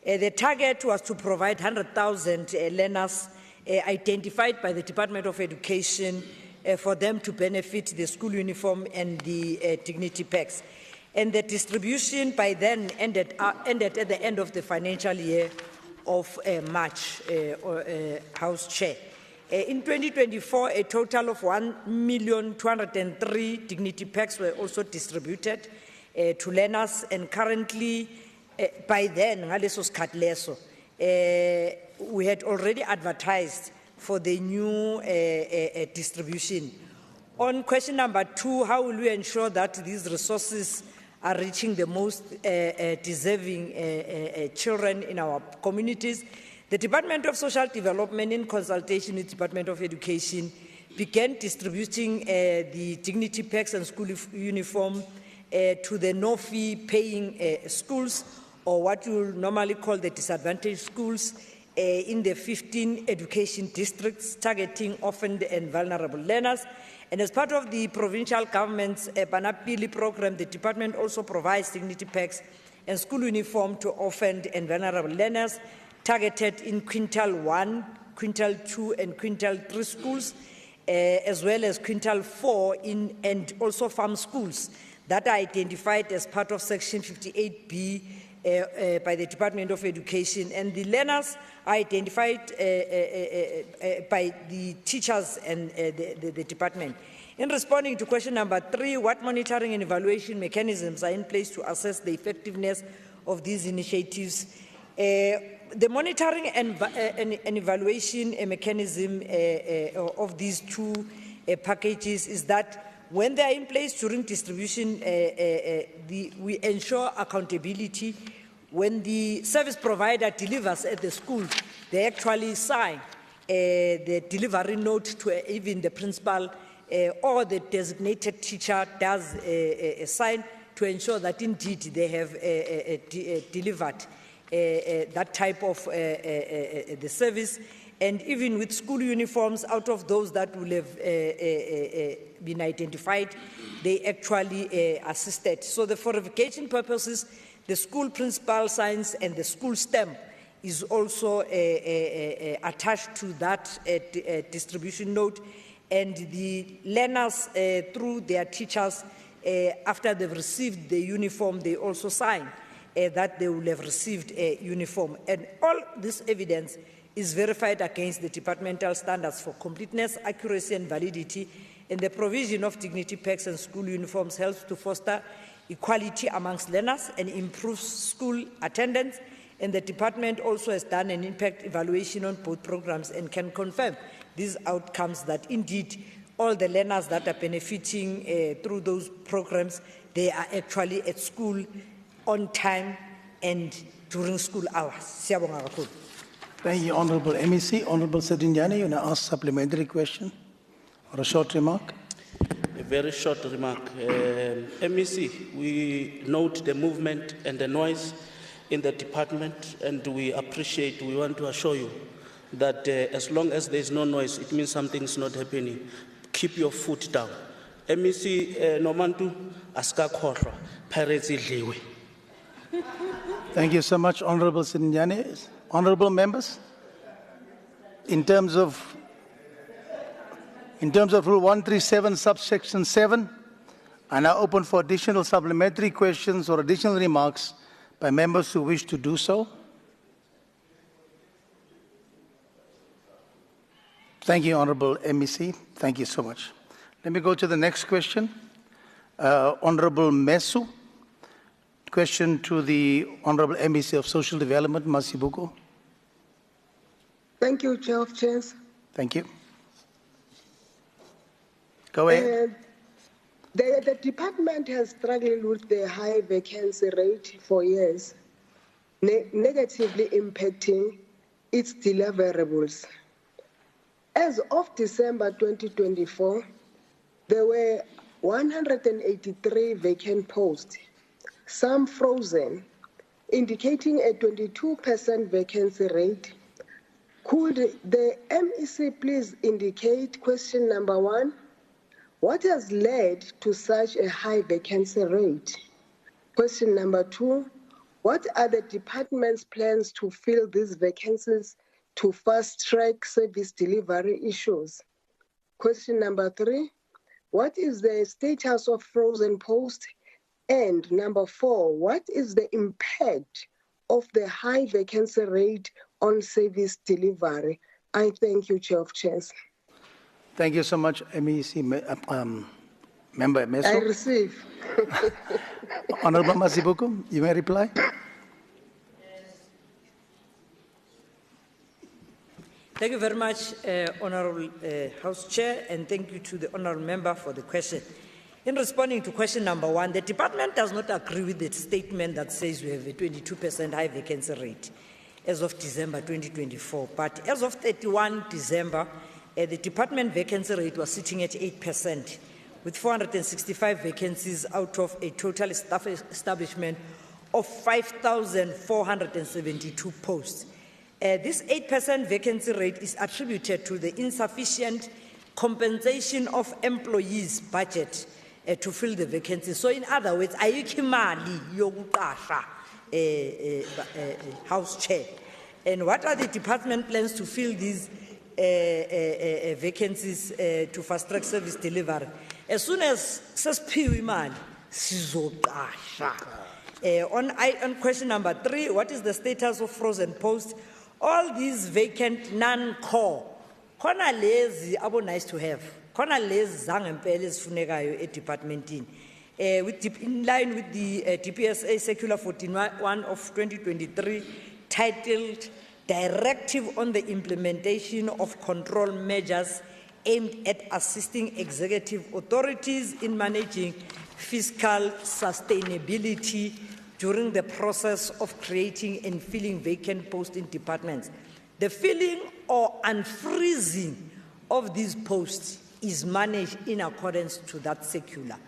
the target was to provide 100,000 learners identified by the Department of Education for them to benefit the school uniform and the dignity packs. And the distribution by then ended at the end of the financial year of March, House Chair. In 2024, a total of 1,203,000 dignity packs were also distributed to learners, and currently, by then, we had already advertised for the new distribution. On question number 2, how will we ensure that these resources are reaching the most deserving children in our communities? The Department of Social Development, in consultation with the Department of Education, began distributing the dignity packs and school uniform to the no-fee paying schools, or what you normally call the disadvantaged schools, in the 15 education districts targeting orphaned and vulnerable learners. And as part of the provincial government's Banapili program, the department also provides dignity packs and school uniform to orphaned and vulnerable learners targeted in Quintile 1, Quintile 2, and Quintile 3 schools, as well as Quintile 4 and also farm schools that are identified as part of Section 58B by the Department of Education. And the learners are identified by the teachers and the department. In responding to question number 3, what monitoring and evaluation mechanisms are in place to assess the effectiveness of these initiatives? The monitoring and evaluation mechanism of these two packages is that when they are in place during distribution, we ensure accountability. When the service provider delivers at the school, they actually sign the delivery note to even the principal or the designated teacher does a sign to ensure that indeed they have delivered that type of the service. And even with school uniforms, out of those that will have been identified, they actually assisted. So the for verification purposes, the school principal signs and the school stamp is also attached to that distribution note, and the learners through their teachers, after they've received the uniform, they also sign that they will have received a uniform. And all this evidence is verified against the departmental standards for completeness, accuracy, and validity, and the provision of dignity packs and school uniforms helps to foster equality amongst learners and improve school attendance. And the department also has done an impact evaluation on both programs and can confirm these outcomes, that indeed all the learners that are benefiting through those programs, they are actually at school on time and during school hours. Thank you, Honourable MEC. Honourable Sedinyane, you want to ask supplementary question or a short remark? A very short remark. MEC, we note the movement and the noise in the department, and we want to assure you that as long as there is no noise, it means something is not happening. Keep your foot down. MEC Nomantu aska khorwa pirates idliwe. Thank you so much, Honourable Sedinyane. Honourable members, in terms of Rule 137, subsection 7, I now open for additional supplementary questions or additional remarks by members who wish to do so. Thank you, Honourable MEC. Thank you so much. Let me go to the next question. Honourable Mesu. Question to the Honourable MEC of Social Development, Masibuko. Thank you, Chair of Chairs. Thank you. Go ahead. The department has struggled with the high vacancy rate for years, negatively impacting its deliverables. As of December 2024, there were 183 vacant posts, some frozen, indicating a 22% vacancy rate. Could the MEC please indicate, question number 1, what has led to such a high vacancy rate? Question number 2, what are the department's plans to fill these vacancies to fast-track service delivery issues? Question number 3, what is the status of frozen posts? And number 4, what is the impact of the high vacancy rate on service delivery? I thank you, Chair of Chairs. Thank you so much, MEC Member I Meso. receive. Honorable Masibuko, you may reply. Thank you very much, Honorable House Chair, and thank you to the Honorable Member for the question. In responding to question number 1, the department does not agree with the statement that says we have a 22% high vacancy rate as of December 2024. But as of 31 December, the department vacancy rate was sitting at 8%, with 465 vacancies out of a total staff establishment of 5,472 posts. This 8% vacancy rate is attributed to the insufficient compensation of employees' budget to fill the vacancies. So in other words, ayikho imali yokuqasha House Chair. And what are the department plans to fill these vacancies to fast-track service delivery? As soon as sesiphiwe imali, sizoqasha. On question number 3, what is the status of frozen posts? All these vacant non-core, khona lezi abo nice to have, khona lezi zangempela ezifunekayo edepartmentini. In line with the DPSA Circular 41 of 2023, titled Directive on the Implementation of Control Measures aimed at assisting executive authorities in managing fiscal sustainability during the process of creating and filling vacant posts in departments. The filling or unfreezing of these posts is managed in accordance to that circular.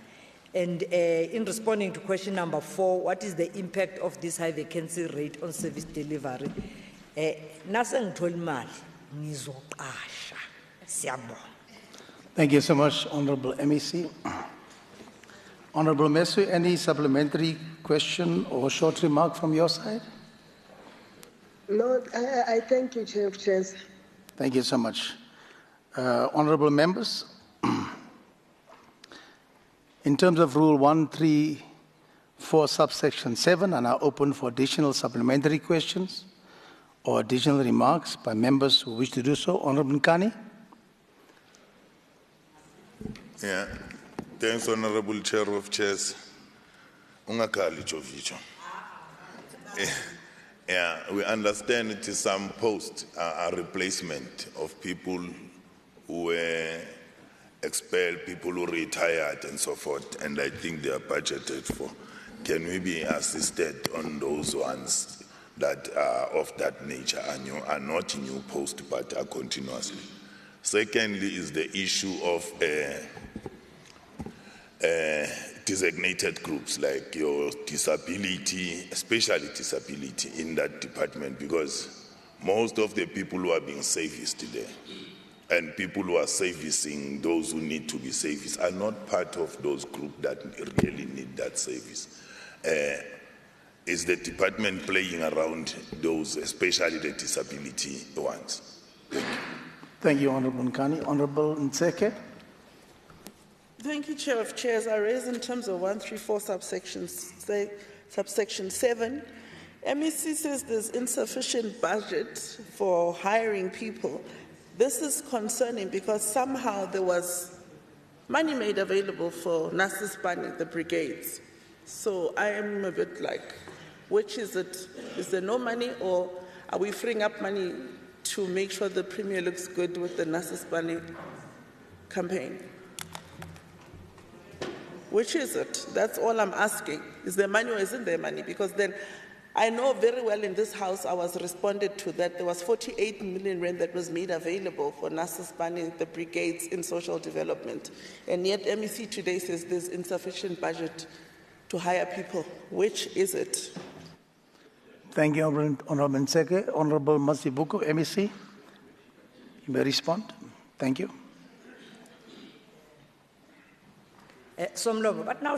And in responding to question number 4, what is the impact of this high vacancy rate on service delivery? Thank you so much, Honorable MEC. Honorable Mesu, any supplementary question or short remark from your side? No, I thank you, Chair of Chairs. Thank you so much. Honorable members, in terms of Rule 134, subsection 7, are now open for additional supplementary questions or additional remarks by members who wish to do so. Honorable Nkani. Yeah. Thanks, Honorable Chair of Chairs. Ungakali Jovicho. Yeah, we understand it is some post a replacement of people who were expelled, people who retired and so forth, and I think they are budgeted for. Can we be assisted on those ones that are of that nature, are not new post but are continuously? Secondly is the issue of designated groups like your disability, especially disability in that department, because most of the people who are being serviced there and people who are servicing those who need to be serviced are not part of those groups that really need that service. Is the department playing around those, especially the disability ones? Thank you. Thank you, Honorable Nkani. Honorable Nseke. Thank you, Chair of Chairs. I raise in terms of 134 subsection 7. MEC says there's insufficient budget for hiring people. This is concerning because somehow there was money made available for nurses spanning the brigades. So I am a bit like, which is it? Is there no money, or are we freeing up money to make sure the Premier looks good with the nurses spanning campaign? Which is it? That's all I'm asking. Is there money or isn't there money? Because then I know very well in this House I was responded to that there was 48 million rand that was made available for nurses spanning the brigades in social development. And yet MEC today says there's insufficient budget to hire people. Which is it? Thank you, Honorable Nseke. Honorable Masibuko, MEC. You may respond. Thank you. But now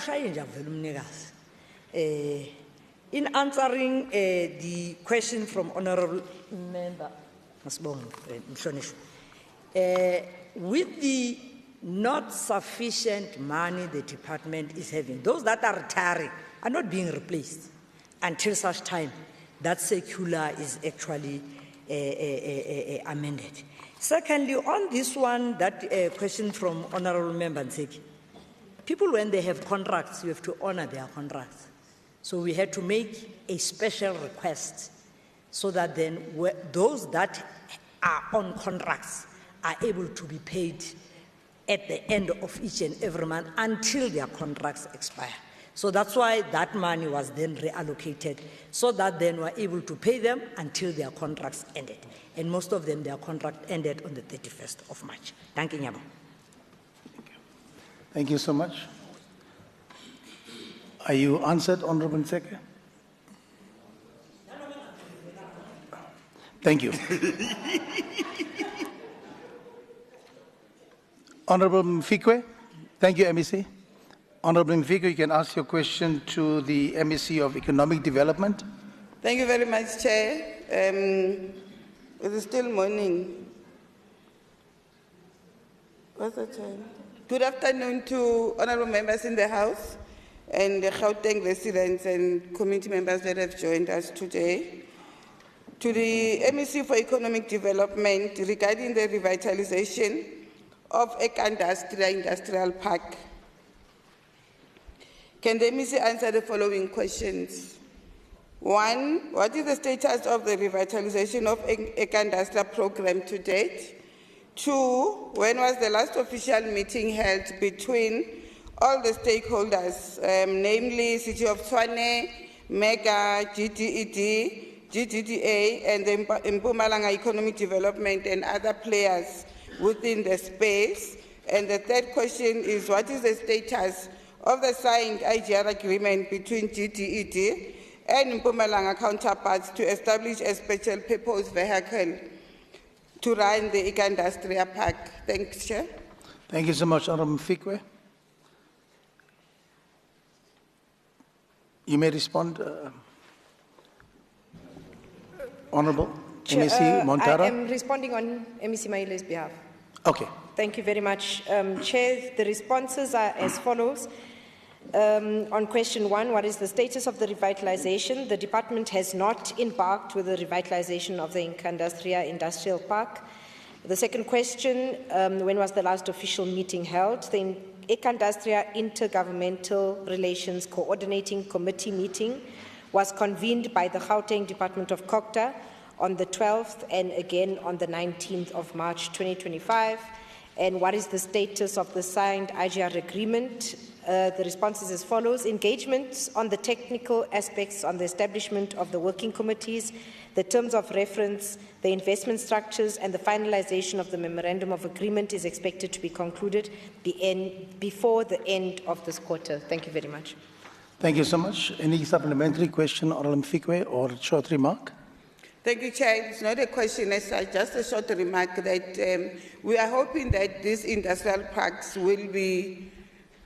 in answering the question from Honorable Member, with the not sufficient money the department is having, those that are retiring are not being replaced until such time that circular is actually amended. Secondly, on this one, that question from Honorable Member Nseki, people, when they have contracts, you have to honor their contracts. So we had to make a special request so that then those that are on contracts are able to be paid at the end of each and every month until their contracts expire. So that's why that money was then reallocated, so that then we're able to pay them until their contracts ended. And most of them, their contract ended on the 31st of March. Thank you, Nyabo. Thank you so much. Are you answered, Honorable Nseke? Thank you. Honorable Mfikwe. Thank you, MEC. Honorable Mfikwe, you can ask your question to the MEC of Economic Development. Thank you very much, Chair. It is still morning. What's the time? Good afternoon to honorable members in the House and the Gauteng residents and community members that have joined us today. To the MEC for Economic Development regarding the revitalization of Ekandastria Industrial Park. Can the MEC answer the following questions? 1, what is the status of the revitalization of Ekandastria program to date? 2, when was the last official meeting held between all the stakeholders, namely City of Tshwane, MEGA, GDED, GDDA, and the Mpumalanga Economic Development and other players within the space? And the third question is, what is the status of the signed IGR agreement between GDED and Mpumalanga counterparts to establish a special purpose vehicle to run the Ekandastria Park? Thanks, Chair. Thank you so much, Honorable Mfikwe. You may respond, Honorable Chair, MEC Montara. I am responding on MEC Maile's behalf. Okay. Thank you very much. Chair, the responses are as follows. On question 1, what is the status of the revitalization? The department has not embarked with the revitalization of the Ekandastria Industrial Park. The second question, when was the last official meeting held? The Ekandastria Intergovernmental Relations Coordinating Committee meeting was convened by the Gauteng Department of COGTA on the 12th and again on the 19th of March 2025. And what is the status of the signed IGR agreement? The response is as follows. Engagements on the technical aspects on the establishment of the working committees, the terms of reference, the investment structures, and the finalization of the memorandum of agreement is expected to be concluded before the end of this quarter. Thank you very much. Thank you so much. Any supplementary question, Honorable Mfikwe, or short remark? Thank you, Chair. It's not a question as such, just a short remark that we are hoping that these industrial parks will be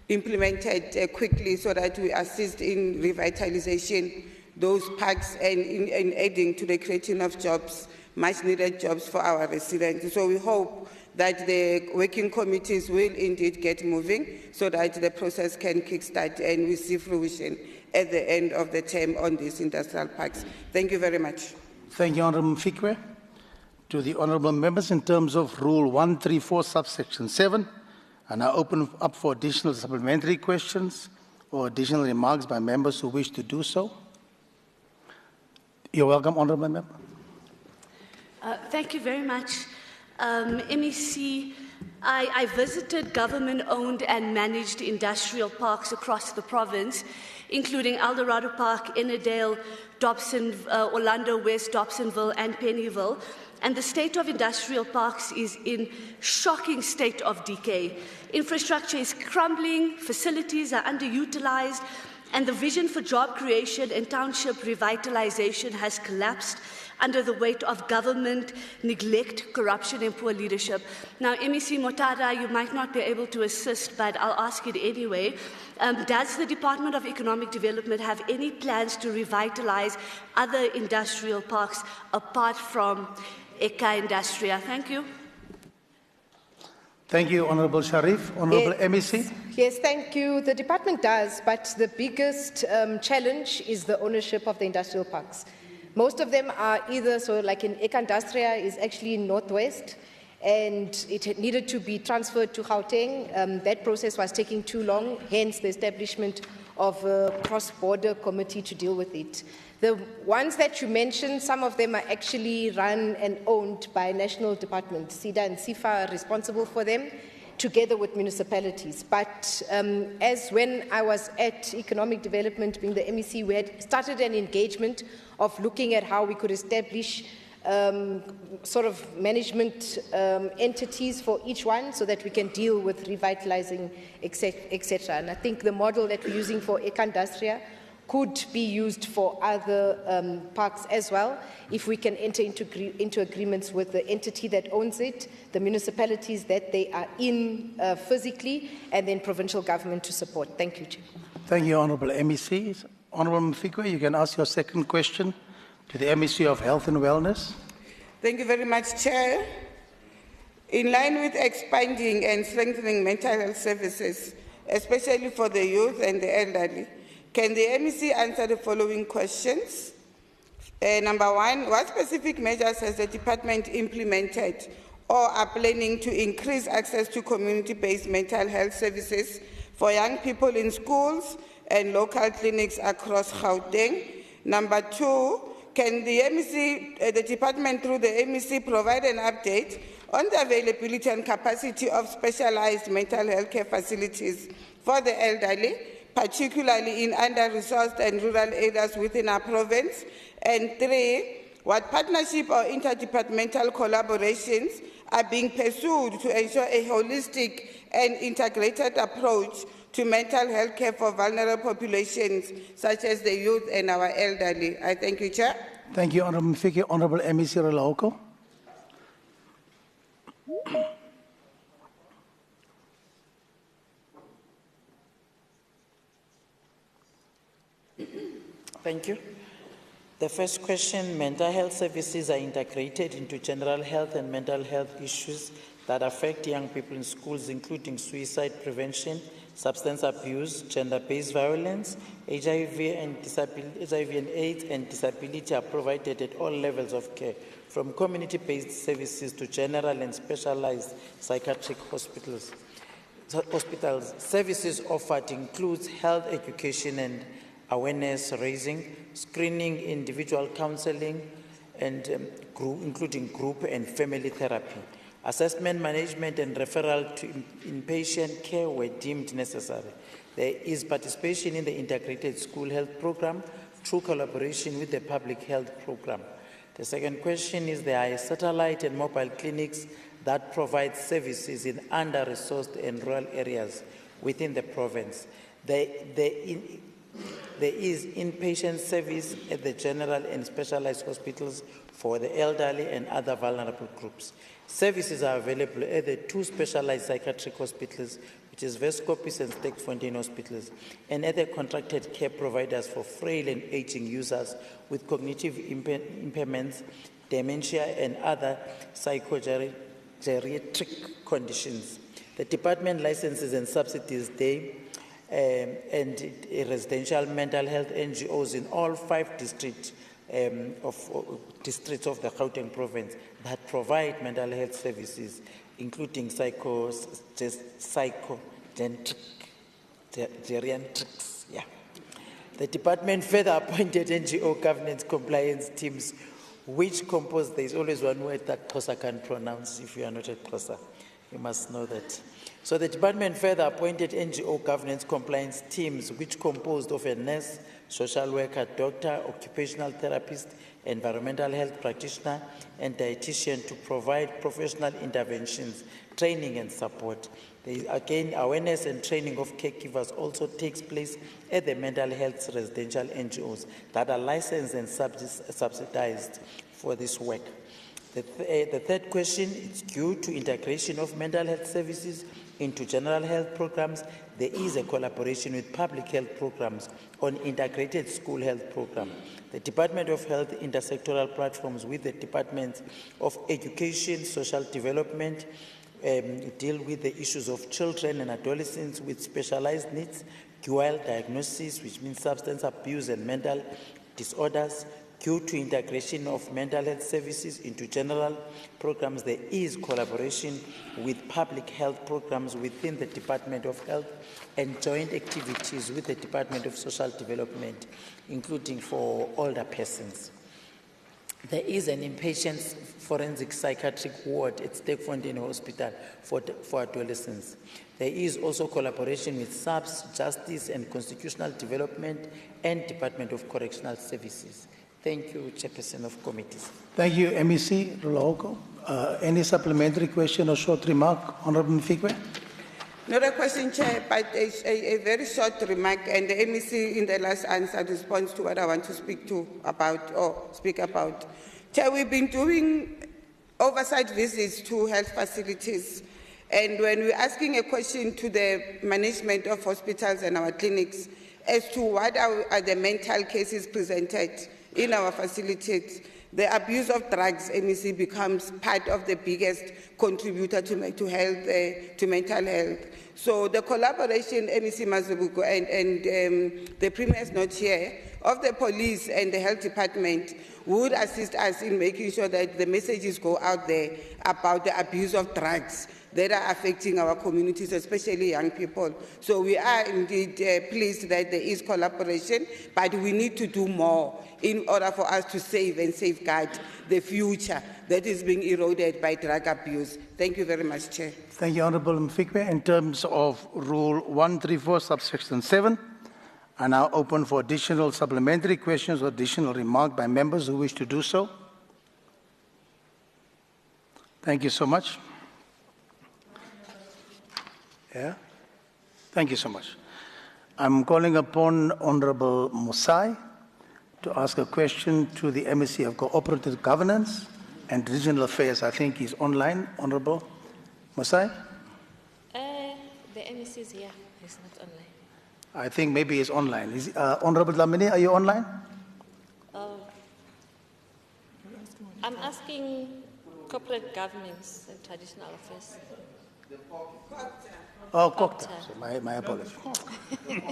implemented quickly so that we assist in revitalization those parks and in aiding to the creation of jobs, much needed jobs for our residents. So we hope that the working committees will indeed get moving so that the process can kickstart and we see fruition at the end of the term on these industrial parks. Thank you very much. Thank you, Honorable Mfikwe. To the honourable members, in terms of Rule 134, subsection 7, I now open up for additional supplementary questions or additional remarks by members who wish to do so. You're welcome, honourable member. Thank you very much. MEC, I visited government-owned and managed industrial parks across the province, including Eldorado Park, Innerdale, Dobson, Orlando West, Dobsonville, and Pennyville. And the state of industrial parks is in shocking state of decay. Infrastructure is crumbling, facilities are underutilized, and the vision for job creation and township revitalization has collapsed under the weight of government neglect, corruption, and poor leadership. Now, MEC Motada, you might not be able to assist, but I'll ask it anyway. Does the Department of Economic Development have any plans to revitalize other industrial parks apart from Ekandastria? Thank you. Thank you, Honourable Sharif. Honourable MEC. Yes, thank you. The department does, but the biggest challenge is the ownership of the industrial parks. Most of them are either, so like in Ekandastria is actually in Northwest, and it needed to be transferred to Gauteng. That process was taking too long, hence the establishment of a cross-border committee to deal with it. The ones that you mentioned, some of them are actually run and owned by national departments. SIDA and SIFA are responsible for them, together with municipalities. But as when I was at Economic Development, being the MEC, we had started an engagement of looking at how we could establish sort of management entities for each one so that we can deal with revitalizing, etc. And I think the model that we're using for Ekandastria could be used for other parks as well, if we can enter into agreements with the entity that owns it, the municipalities that they are in physically, and then provincial government to support. Thank you, Chair. Thank you, Honourable MEC. Honourable Mfikwe, you can ask your second question to the MEC of Health and Wellness. Thank you very much, Chair. In line with expanding and strengthening mental health services, especially for the youth and the elderly, can the MEC answer the following questions? Number one, what specific measures has the department implemented or are planning to increase access to community-based mental health services for young people in schools and local clinics across Gauteng? Number two, can the MEC, the department through the MEC provide an update on the availability and capacity of specialized mental health care facilities for the elderly, particularly in under-resourced and rural areas within our province? And three, what partnership or interdepartmental collaborations are being pursued to ensure a holistic and integrated approach to mental health care for vulnerable populations, such as the youth and our elderly? I thank you, Chair. Thank you, Honourable Mfikwe. Honourable MEC Relahoko. Thank you. The first question, mental health services are integrated into general health and mental health issues that affect young people in schools, including suicide prevention, substance abuse, gender-based violence, HIV and AIDS and disability are provided at all levels of care, from community-based services to general and specialized psychiatric hospitals. Services offered includes health education and awareness raising, screening, individual counseling, and including group and family therapy. Assessment, management, and referral to inpatient care were deemed necessary. There is participation in the integrated school health program through collaboration with the public health program. The second question is, there are satellite and mobile clinics that provide services in under-resourced and rural areas within the province. There is inpatient service at the general and specialized hospitals for the elderly and other vulnerable groups. Services are available at the two specialized psychiatric hospitals, which is Vescopis and Stekfontein hospitals, and at the contracted care providers for frail and aging users with cognitive impairments, dementia, and other psychogeriatric conditions. The department licenses and subsidies and residential mental health NGOs in all 5 districts of the Gauteng province that provide mental health services, including geriatrics. Yeah. The department further appointed NGO governance compliance teams, which compose, there's always one word that Xhosa can't pronounce. If you are not a Xhosa, you must know that. So the department further appointed NGO governance compliance teams, which composed of a nurse, social worker, doctor, occupational therapist, environmental health practitioner, and dietitian to provide professional interventions, training, and support. Again, awareness and training of caregivers also takes place at the mental health residential NGOs that are licensed and subsidized for this work. The third question is due to integration of mental health services into general health programs. There is a collaboration with public health programs on integrated school health program. The Department of Health intersectoral platforms with the Departments of Education, Social Development, deal with the issues of children and adolescents with specialized needs, dual diagnosis, which means substance abuse and mental disorders, Due to integration of mental health services into general programs, there is collaboration with public health programs within the Department of Health and joint activities with the Department of Social Development, including for older persons. There is an inpatient forensic psychiatric ward at Stekfontein Hospital for adolescents. There is also collaboration with SAPS, Justice and Constitutional Development, and Department of Correctional Services. Thank you, Chairperson of Committees. Thank you, MEC Roloko. Any supplementary question or short remark, Honorable Mfikwe? Not a question, Chair, but a very short remark, and the MEC in the last answer responds to what I want to speak about. Chair, we've been doing oversight visits to health facilities, and when we're asking a question to the management of hospitals and our clinics as to what are the mental cases presented in our facilities, the abuse of drugs, MEC, becomes part of the biggest contributor to mental health. So the collaboration, MEC Mazubuko, and the Premier is not here, of the police and the health department would assist us in making sure that the messages go out there about the abuse of drugs that are affecting our communities, especially young people. So we are indeed pleased that there is collaboration, but we need to do more in order for us to save and safeguard the future that is being eroded by drug abuse. Thank you very much, Chair. Thank you, Honourable Mfikwe. In terms of Rule 134, subsection 7, I now open for additional supplementary questions or additional remark by members who wish to do so. Thank you so much. Yeah. Thank you so much. I'm calling upon Honourable Musai to ask a question to the MEC of Cooperative Governance and Regional Affairs. I think he's online. Honourable Musai? The MEC is here. He's not online. I think maybe he's online. Honourable Dlamini, are you online? I'm asking corporate governance and traditional affairs. Oh, Cooperative. My apologies.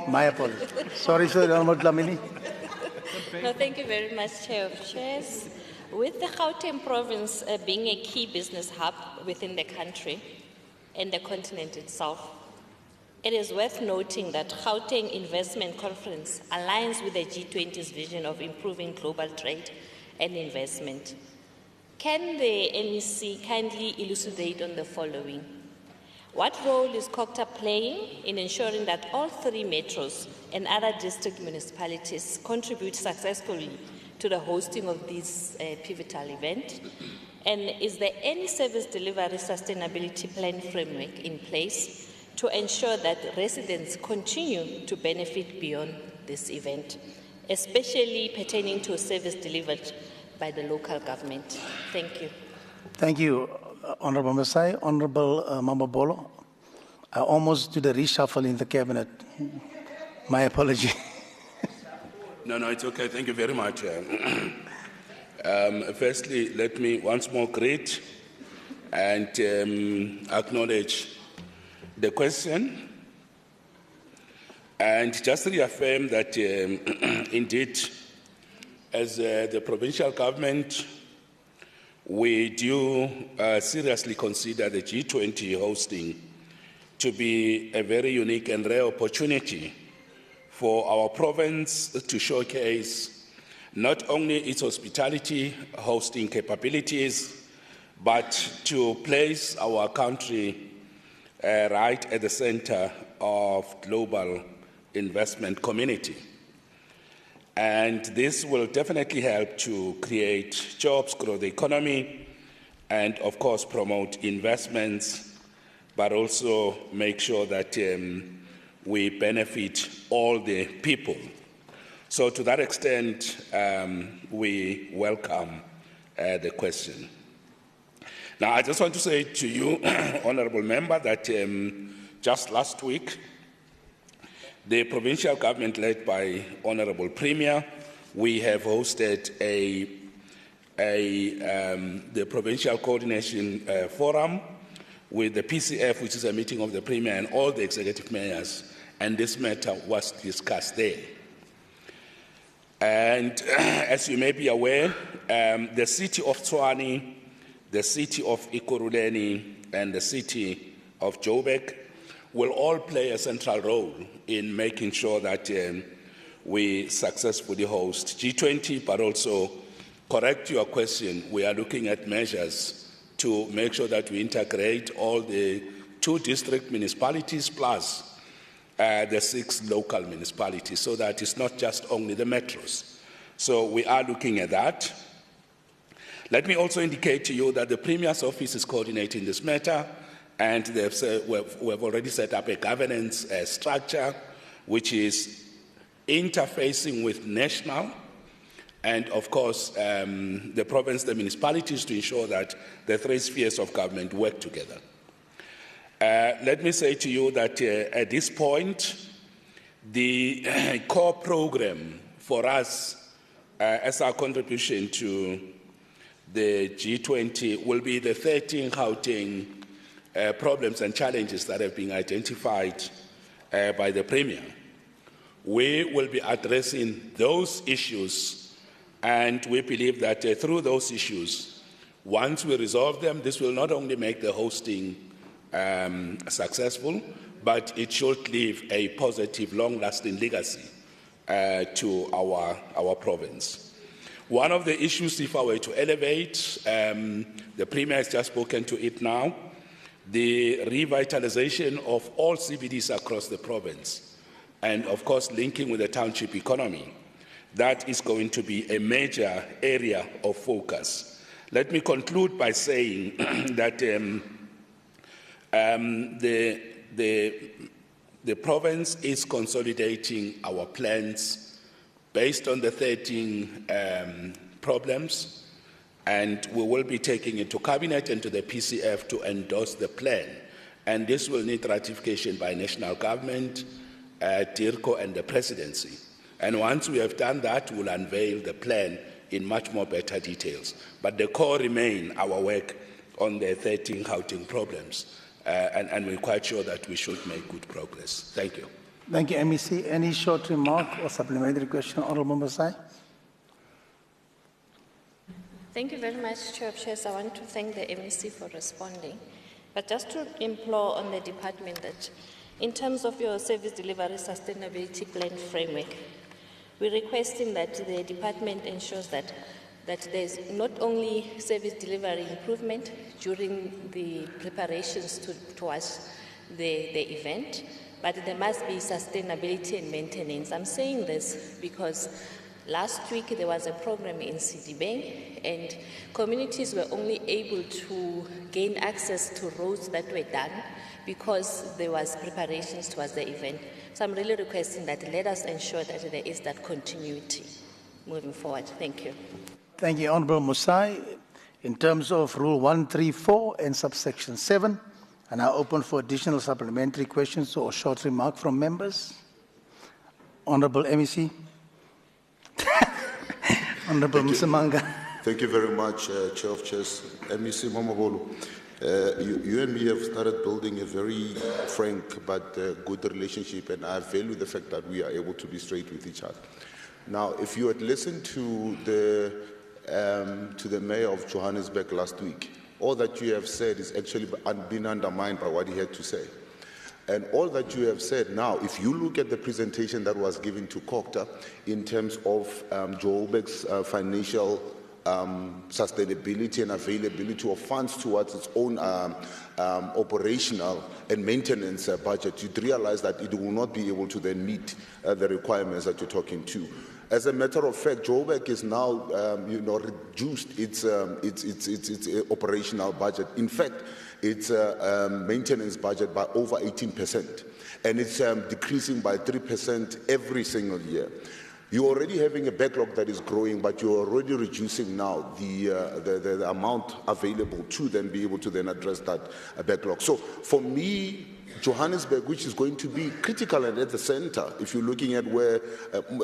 My apologies. Sorry, Honourable Dlamini. No, thank you very much, Chair of Chairs. With the Gauteng province being a key business hub within the country and the continent itself, it is worth noting that Gauteng Investment Conference aligns with the G20's vision of improving global trade and investment. Can the MEC kindly elucidate on the following? What role is COCTA playing in ensuring that all 3 metros and other district municipalities contribute successfully to the hosting of this pivotal event? And is there any service delivery sustainability plan framework in place to ensure that residents continue to benefit beyond this event, especially pertaining to service delivered by the local government? Thank you. Thank you, Honourable Masai. Honourable Mamabolo, I almost did a reshuffle in the cabinet. My apology. No, it's okay. Thank you very much. Firstly, let me once more greet and acknowledge the question and just reaffirm that indeed, as the provincial government, we do seriously consider the G20 hosting to be a very unique and rare opportunity for our province to showcase not only its hospitality hosting capabilities, but to place our country right at the center of global investment community. And this will definitely help to create jobs, grow the economy, and of course promote investments, but also make sure that we benefit all the people. So to that extent, we welcome the question. Now, I just want to say to you, Honourable Member, that just last week, the provincial government led by Honourable Premier, we have hosted the Provincial Coordination Forum with the PCF, which is a meeting of the Premier and all the executive mayors, and this matter was discussed there. And as you may be aware, the city of Tshwane, the city of Ekurhuleni, and the city of Joburg will all play a central role in making sure that we successfully host G20, but also, correct your question, we are looking at measures to make sure that we integrate all the 2 district municipalities plus the 6 local municipalities, so that it's not just only the metros. So we are looking at that. Let me also indicate to you that the Premier's office is coordinating this matter, and we've already set up a governance structure which is interfacing with national and, of course, the province, the municipalities, to ensure that the 3 spheres of government work together. Let me say to you that at this point, the core program for us as our contribution to the G20 will be the 13 Gauteng problems and challenges that have been identified by the Premier. We will be addressing those issues, and we believe that through those issues, once we resolve them, this will not only make the hosting successful, but it should leave a positive, long-lasting legacy to our province. One of the issues, if I were to elevate, the Premier has just spoken to it now, the revitalization of all CBDs across the province, and of course linking with the township economy. That is going to be a major area of focus. Let me conclude by saying that the province is consolidating our plans based on the 13 problems, and we will be taking it to Cabinet and to the PCF to endorse the plan. And this will need ratification by national government, DIRCO, and the presidency. And once we have done that, we'll unveil the plan in much more better details. But the core remain our work on the 13 Gauteng problems. And we're quite sure that we should make good progress. Thank you. Thank you, MEC. Any short remark or supplementary question, Honourable Masai? Thank you very much, Chair of Chairs. I want to thank the MEC for responding. But just to implore on the department that in terms of your service delivery sustainability plan framework, we're requesting that the department ensures that there's not only service delivery improvement during the preparations towards the event, but there must be sustainability and maintenance. I'm saying this because last week there was a program in Sedibeng and communities were only able to gain access to roads that were done because there was preparations towards the event. So I'm really requesting that let us ensure that there is that continuity moving forward. Thank you. Thank you, Honourable Musai. In terms of Rule 134 and subsection 7, I now open for additional supplementary questions or short remark from members. Honourable MEC. Honourable Msimanga. Thank you very much, Chair of Chairs. MEC Momabolo, you and me have started building a very frank but good relationship, and I value the fact that we are able to be straight with each other. Now, if you had listened to the mayor of Johannesburg last week, all that you have said is actually been undermined by what he had to say. And all that you have said now, if you look at the presentation that was given to Cooperative in terms of Joburg's financial sustainability and availability of funds towards its own operational and maintenance budget, you'd realize that it will not be able to then meet the requirements that you're talking to. As a matter of fact, Joburg is now, reduced its operational budget. In fact, its maintenance budget by over 18%, and it's decreasing by 3% every single year. You're already having a backlog that is growing, but you're already reducing now the amount available to then be able to then address that backlog. So for me, Johannesburg, which is going to be critical and at the center, if you're looking at where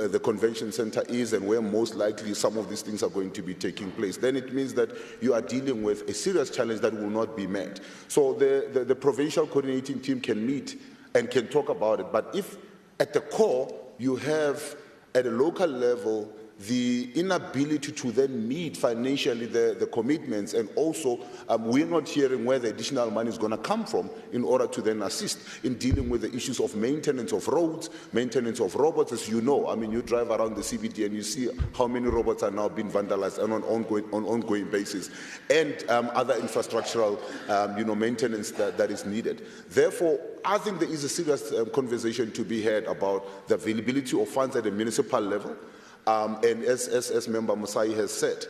the convention center is and where most likely some of these things are going to be taking place, then it means that you are dealing with a serious challenge that will not be met. So the provincial coordinating team can meet and can talk about it, but if at the core you have at a local level the inability to then meet financially the commitments, and also we're not hearing where the additional money is going to come from in order to then assist in dealing with the issues of maintenance of roads, maintenance of robots. As you know, I mean, you drive around the CBD and you see how many robots are now being vandalized on an ongoing basis, and other infrastructural maintenance that is needed. Therefore, I think there is a serious conversation to be had about the availability of funds at the municipal level. And as Member Musai has said,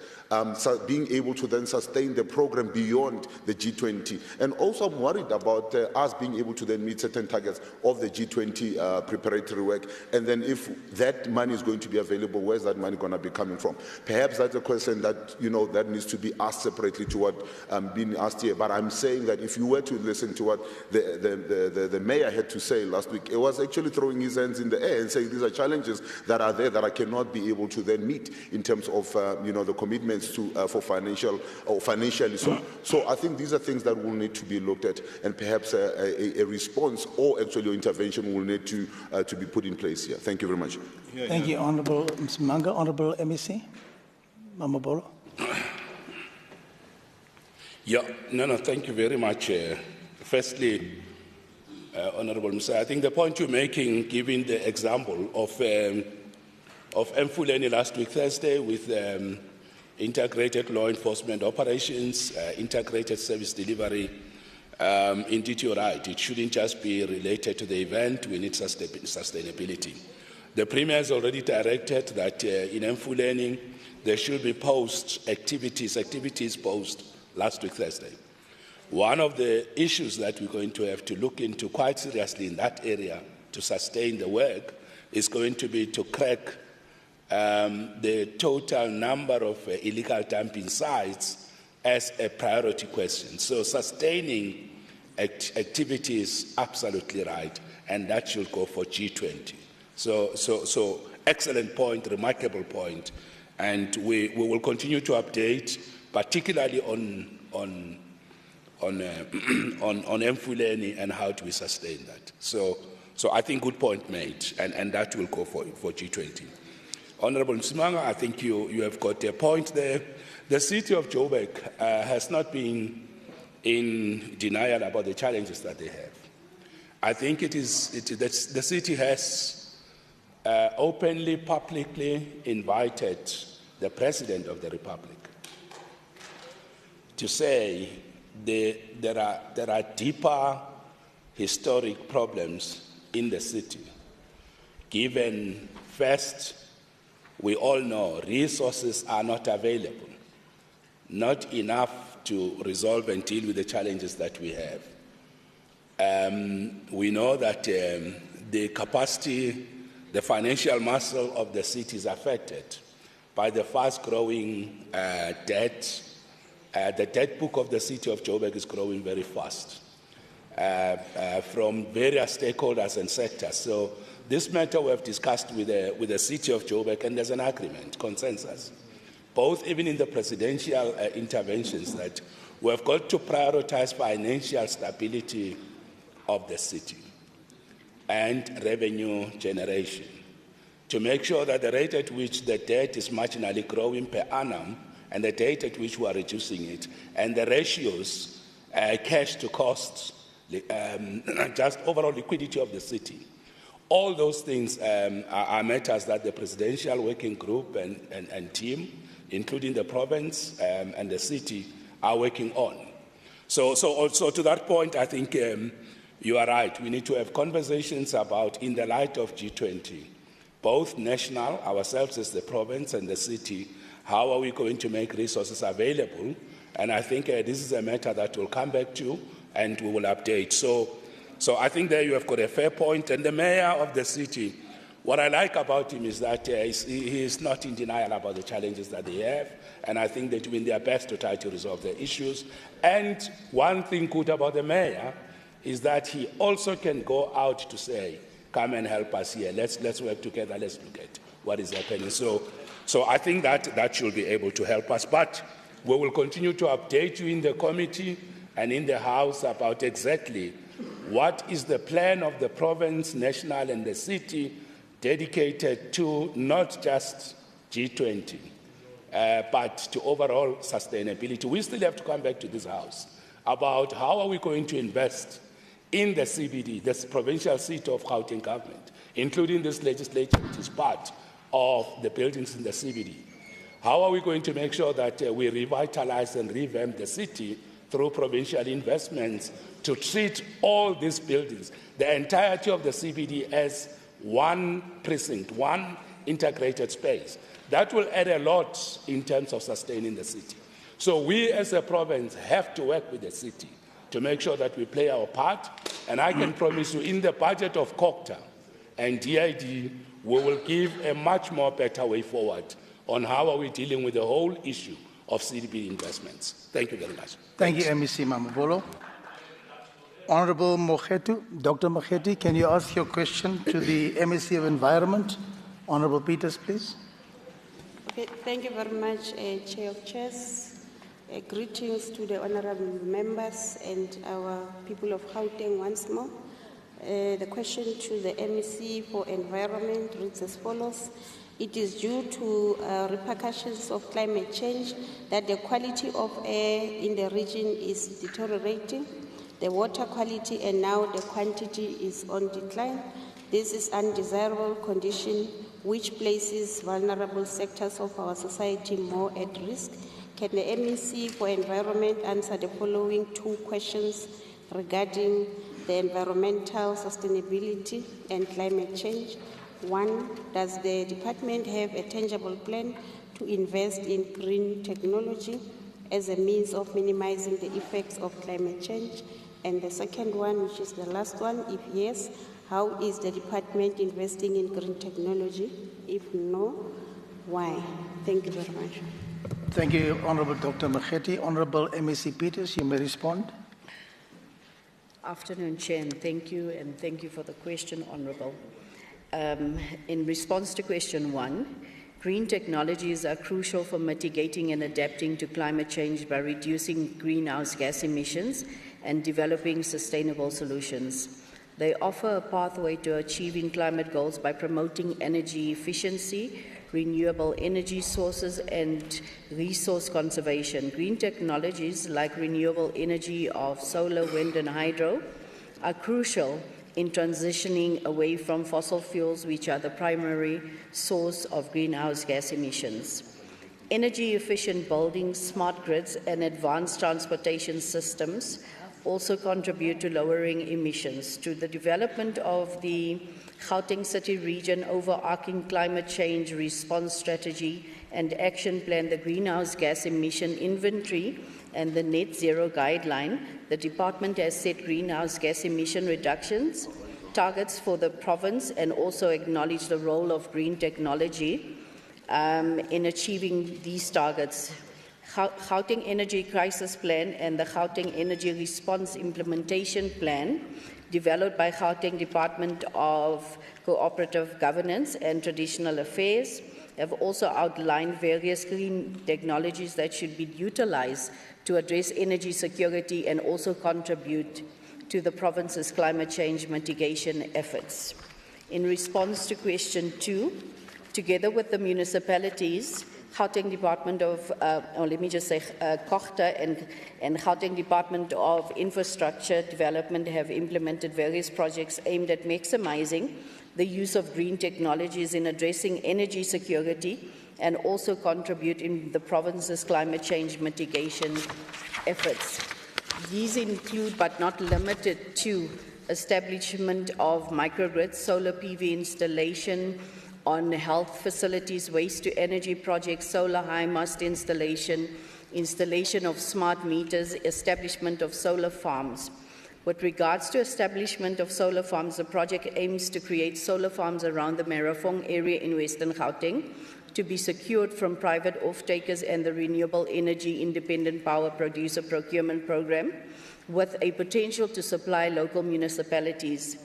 so being able to then sustain the program beyond the G20. And also I'm worried about us being able to then meet certain targets of the G20 preparatory work. And then if that money is going to be available, where's that money going to be coming from? Perhaps that's a question that, that needs to be asked separately to what being asked here. But I'm saying that if you were to listen to what the mayor had to say last week, it was actually throwing his hands in the air and saying these are challenges that are there that I cannot be able to then meet in terms of, the commitments to for financially. So I think these are things that will need to be looked at, and perhaps a response or actually intervention will need to be put in place here. Thank you very much. Thank you, Honourable Ms. Manga. Honourable MEC, Mamabolo. Thank you very much. Firstly, Honourable Musa, I think the point you're making, given the example of Mfuleni last week Thursday with integrated law enforcement operations, integrated service delivery, indeed you're right. It shouldn't just be related to the event. We need sustainability. The Premier has already directed that in Mfuleni there should be activities post last week Thursday. One of the issues that we're going to have to look into quite seriously in that area to sustain the work is going to be to crack the total number of illegal dumping sites as a priority question. So sustaining activity is absolutely right, and that should go for G20. So excellent point, remarkable point, and we will continue to update, particularly on Mfuleni and how do we sustain that. So I think good point made, and that will go for G20. Honourable Msimanga, I think you have got a point there. The city of Joburg has not been in denial about the challenges that they have. I think the city has openly, publicly invited the President of the Republic to say there are deeper historic problems in the city, given first, we all know resources are not available, not enough to resolve and deal with the challenges that we have. We know that the capacity, the financial muscle of the city is affected by the fast-growing debt. The debt book of the city of Joburg is growing very fast from various stakeholders and sectors. So this matter we have discussed with the city of Joburg, and there's an agreement, consensus, both even in the presidential interventions, that we have got to prioritize financial stability of the city and revenue generation to make sure that the rate at which the debt is marginally growing per annum and the rate at which we are reducing it, and the ratios, cash to costs, just overall liquidity of the city. All those things are matters that the presidential working group and team, including the province and the city, are working on. So also to that point, I think you are right. We need to have conversations about, in the light of G20, both national, ourselves as the province and the city, how are we going to make resources available? And I think this is a matter that we'll come back to and we will update. So I think there you have got a fair point. And the mayor of the city, what I like about him is that he is not in denial about the challenges that they have. And I think they're doing their best to try to resolve the issues. And one thing good about the mayor is that he also can go out to say, come and help us here. Let's work together. Let's look at what is happening. So I think that should be able to help us. But we will continue to update you in the committee and in the House about exactly what is the plan of the province, national, and the city dedicated to not just G20, but to overall sustainability. We still have to come back to this House about how are we going to invest in the CBD, this provincial seat of Gauteng government, including this legislature, which is part of the buildings in the CBD. How are we going to make sure that we revitalize and revamp the city through provincial investments to treat all these buildings, the entirety of the CBD, as one precinct, one integrated space? That will add a lot in terms of sustaining the city. So we as a province have to work with the city to make sure that we play our part. And I can promise you, in the budget of Cooperative and DID, we will give a much more better way forward on how are we dealing with the whole issue of CDB investments. Thank you very much. Thank you, MEC Mamabolo. Honorable Mogetu, Dr. Mogetu, can you ask your question to the MEC of Environment? Honorable Peters, please. Okay, thank you very much, Chair of Chairs. Greetings to the honorable members and our people of Gauteng once more. The question to the MEC for Environment reads as follows. It is due to repercussions of climate change that the quality of air in the region is deteriorating. The water quality and now the quantity is on decline. This is undesirable condition which places vulnerable sectors of our society more at risk. Can the MEC for Environment answer the following two questions regarding the environmental sustainability and climate change? One, does the department have a tangible plan to invest in green technology as a means of minimizing the effects of climate change? And the second one, which is the last one, if yes, how is the department investing in green technology? If no, why? Thank you very much. Thank you, Honorable Dr. Mogetu. Honorable MEC Peters, you may respond. Afternoon, Chair, and thank you for the question, Honorable. In response to question one, green technologies are crucial for mitigating and adapting to climate change by reducing greenhouse gas emissions and developing sustainable solutions. They offer a pathway to achieving climate goals by promoting energy efficiency, renewable energy sources, and resource conservation. Green technologies like renewable energy of solar, wind, and hydro are crucial in transitioning away from fossil fuels, which are the primary source of greenhouse gas emissions. Energy-efficient buildings, smart grids, and advanced transportation systems also contribute to lowering emissions. To the development of the Gauteng City Region Overarching Climate Change Response Strategy and Action Plan, the Greenhouse Gas Emission Inventory, and the Net Zero Guideline, the Department has set greenhouse gas emission reductions targets for the province and also acknowledged the role of green technology in achieving these targets. Gauteng Energy Crisis Plan and the Gauteng Energy Response Implementation Plan, developed by Gauteng Department of Cooperative Governance and Traditional Affairs, have also outlined various green technologies that should be utilized to address energy security and also contribute to the province's climate change mitigation efforts. In response to question two, together with the municipalities, Gauteng Department of, Cooperative and Gauteng Department of Infrastructure Development have implemented various projects aimed at maximizing the use of green technologies in addressing energy security and also contribute in the province's climate change mitigation efforts. These include, but not limited to, establishment of microgrids, solar PV installation on health facilities, waste-to-energy projects, solar high-mast installation, installation of smart meters, establishment of solar farms. With regards to establishment of solar farms, the project aims to create solar farms around the Merafong area in Western Gauteng to be secured from private off-takers and the Renewable Energy Independent Power Producer Procurement Program, with a potential to supply local municipalities.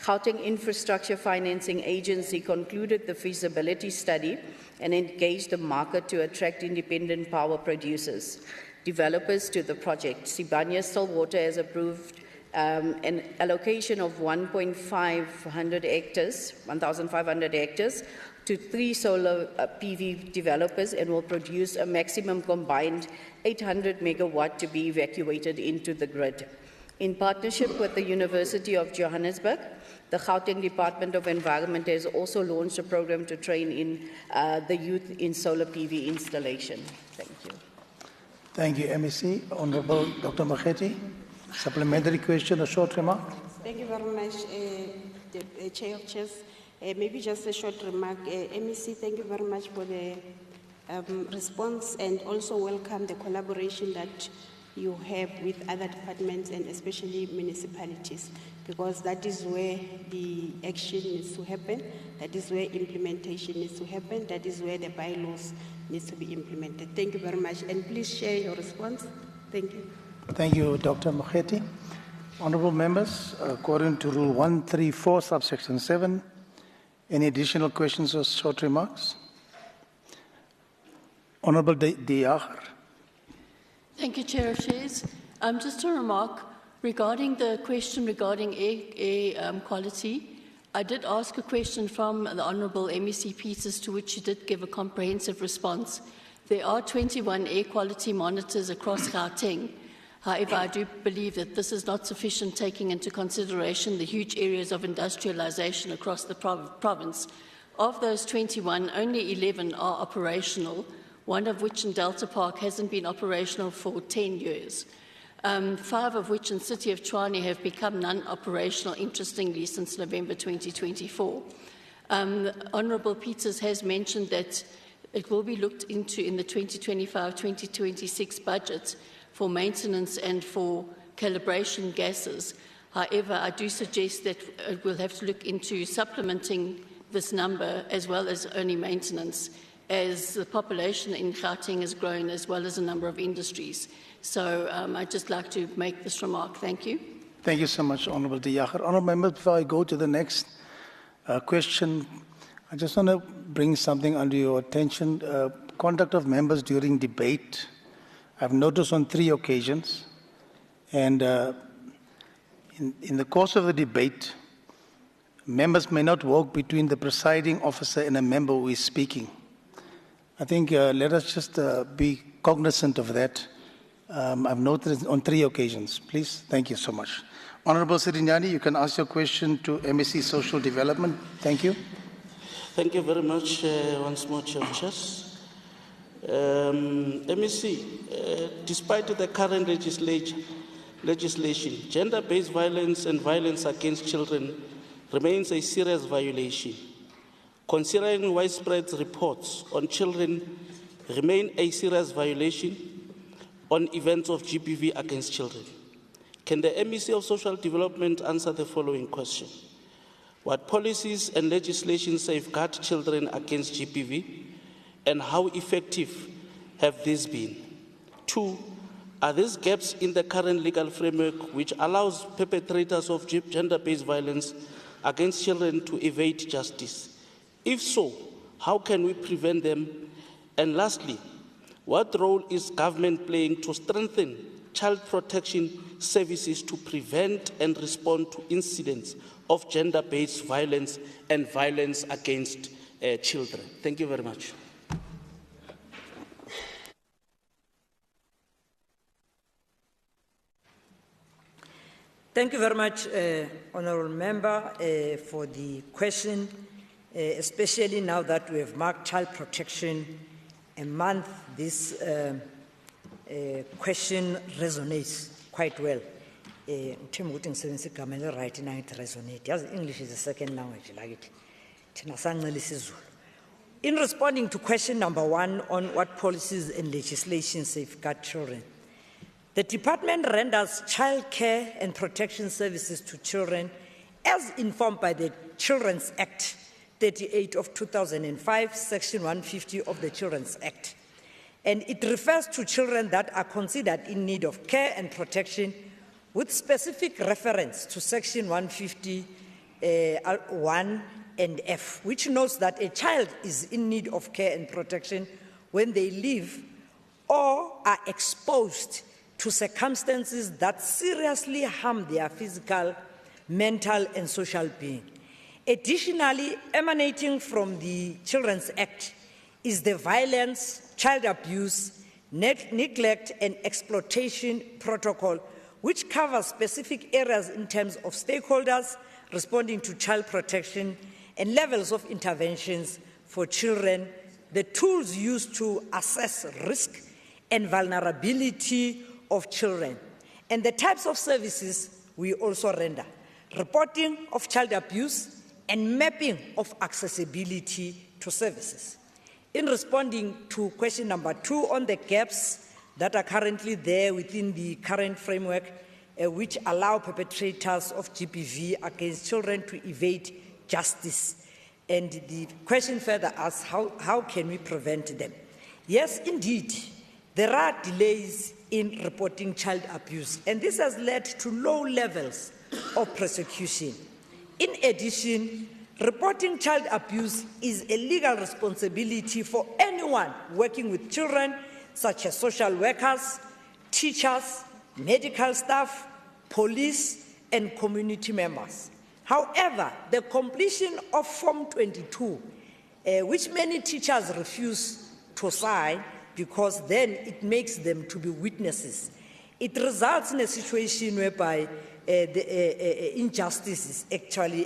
Gauteng Infrastructure Financing Agency concluded the feasibility study and engaged the market to attract independent power producers, developers to the project. Sibanye Stillwater has approved an allocation of 1,500 hectares to 3 solar PV developers and will produce a maximum combined 800 megawatt to be evacuated into the grid. In partnership with the University of Johannesburg, the Gauteng Department of Environment has also launched a program to train in the youth in solar PV installation. Thank you. Thank you, MEC. Honorable Dr. Mokgethi, supplementary question, a short remark. Thank you very much, the Chair of Chairs. Maybe just a short remark. MEC, thank you very much for the response, and also welcome the collaboration that you have with other departments and especially municipalities, because that is where the action needs to happen, that is where implementation needs to happen, that is where the bylaws needs to be implemented. Thank you very much, and please share your response. Thank you. Thank you, Dr. Mokgethi. Honorable members, according to Rule 134, subsection 7, any additional questions or short remarks? Honorable De Jager. Thank you, Chair of Chairs. Just a remark regarding the question regarding air quality. I did ask a question from the Honourable MEC Peters, to which she did give a comprehensive response. There are 21 air quality monitors across Gauteng. However, I do believe that this is not sufficient, taking into consideration the huge areas of industrialisation across the province. Of those 21, only 11 are operational, one of which in Delta Park hasn't been operational for 10 years. 5 of which in City of Tshwane have become non-operational, interestingly, since November 2024. Honourable Peters has mentioned that it will be looked into in the 2025-2026 budget for maintenance and for calibration gases. However, I do suggest that we'll have to look into supplementing this number as well as only maintenance, as the population in Gauteng has grown, as well as a number of industries. So I'd just like to make this remark. Thank you. Thank you so much, Honourable De Jager. Honourable members, before I go to the next question, I just want to bring something under your attention. Conduct of members during debate. I've noticed on 3 occasions, and in the course of the debate, members may not walk between the presiding officer and a member who is speaking. I think let us just be cognizant of that. I've noted it on 3 occasions. Please, thank you so much. Honourable Sirinyani, you can ask your question to MEC Social Development. Thank you. Thank you very much once more, Chair of Chairs. MEC, despite the current legislation, gender-based violence and violence against children remains a serious violation. Considering widespread reports on children remain a serious violation on events of GBV against children. Can the MEC of Social Development answer the following question? What policies and legislation safeguard children against GBV, and how effective have these been? 2, are these gaps in the current legal framework which allows perpetrators of gender-based violence against children to evade justice? If so, how can we prevent them? And lastly, what role is government playing to strengthen child protection services to prevent and respond to incidents of gender-based violence and violence against children? Thank you very much. Thank you very much, Honourable Member, for the question, especially now that we have marked Child Protection a month. This question resonates quite well. English is the second language, like it. In responding to question number 1 on what policies and legislation safeguard children, the department renders child care and protection services to children as informed by the Children's Act 38 of 2005, Section 150 of the Children's Act. And it refers to children that are considered in need of care and protection with specific reference to Section 150 1 and F, which notes that a child is in need of care and protection when they live or are exposed to circumstances that seriously harm their physical, mental, and social being. Additionally, emanating from the Children's Act is the Violence, Child Abuse, Neglect and Exploitation Protocol, which covers specific areas in terms of stakeholders responding to child protection and levels of interventions for children, the tools used to assess risk and vulnerability of children, and the types of services we also render, reporting of child abuse and mapping of accessibility to services. In responding to question number 2 on the gaps that are currently there within the current framework, which allow perpetrators of GBV against children to evade justice. And the question further asks, how can we prevent them? Yes, indeed, there are delays in reporting child abuse, and this has led to low levels of prosecution. In addition, reporting child abuse is a legal responsibility for anyone working with children, such as social workers, teachers, medical staff, police, and community members. However, the completion of Form 22, which many teachers refuse to sign because then it makes them to be witnesses, it results in a situation whereby the injustice is actually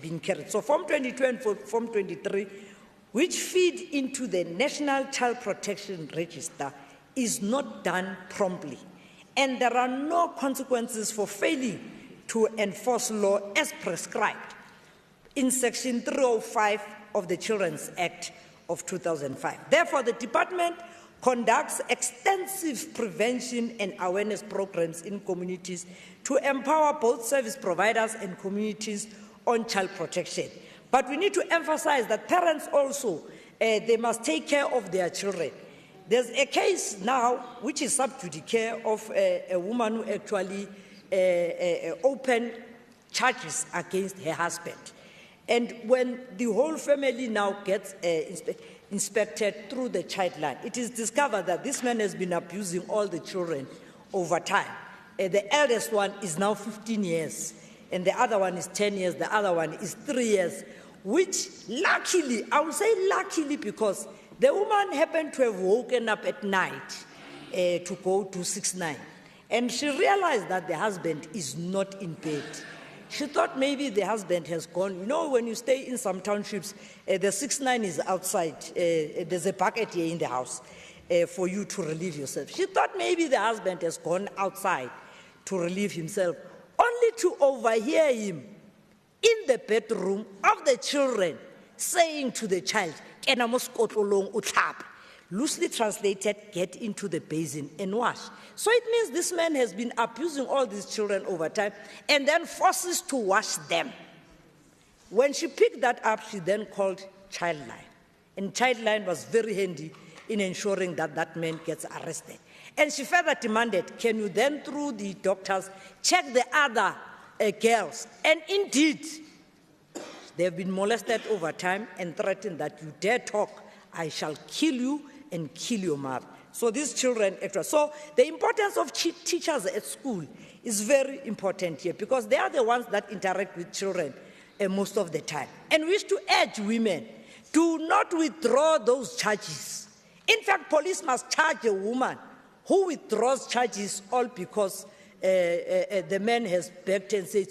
being carried. So Form 22 and Form 23, which feed into the National Child Protection Register, is not done promptly. And there are no consequences for failing to enforce law as prescribed in Section 305 of the Children's Act of 2005. Therefore, the department conducts extensive prevention and awareness programs in communities to empower both service providers and communities on child protection. But we need to emphasize that parents also, they must take care of their children. There's a case now which is sub judice of a woman who actually opened charges against her husband. And when the whole family now gets inspected through the child line, it is discovered that this man has been abusing all the children over time. The eldest one is now 15 years, and the other one is 10 years, the other one is 3 years, which luckily, I would say luckily, because the woman happened to have woken up at night to go to 6-9, and she realized that the husband is not in bed. She thought maybe the husband has gone. You know, when you stay in some townships, the 6-9 is outside. There's a bucket here in the house for you to relieve yourself. She thought maybe the husband has gone outside to relieve himself, only to overhear him in the bedroom of the children saying to the child, "Kena mo sekotlolong o tlhape." Loosely translated, get into the basin and wash. So it means this man has been abusing all these children over time and then forces to wash them. When she picked that up, she then called Childline. And Childline was very handy in ensuring that that man gets arrested. And she further demanded, can you then, through the doctors, check the other girls? And indeed, they have been molested over time and threatened that you dare talk, I shall kill you and kill your mother. So these children, so the importance of teachers at school is very important here, because they are the ones that interact with children most of the time. And we wish to urge women, do not withdraw those charges. In fact, police must charge a woman who withdraws charges all because the man has begged and said,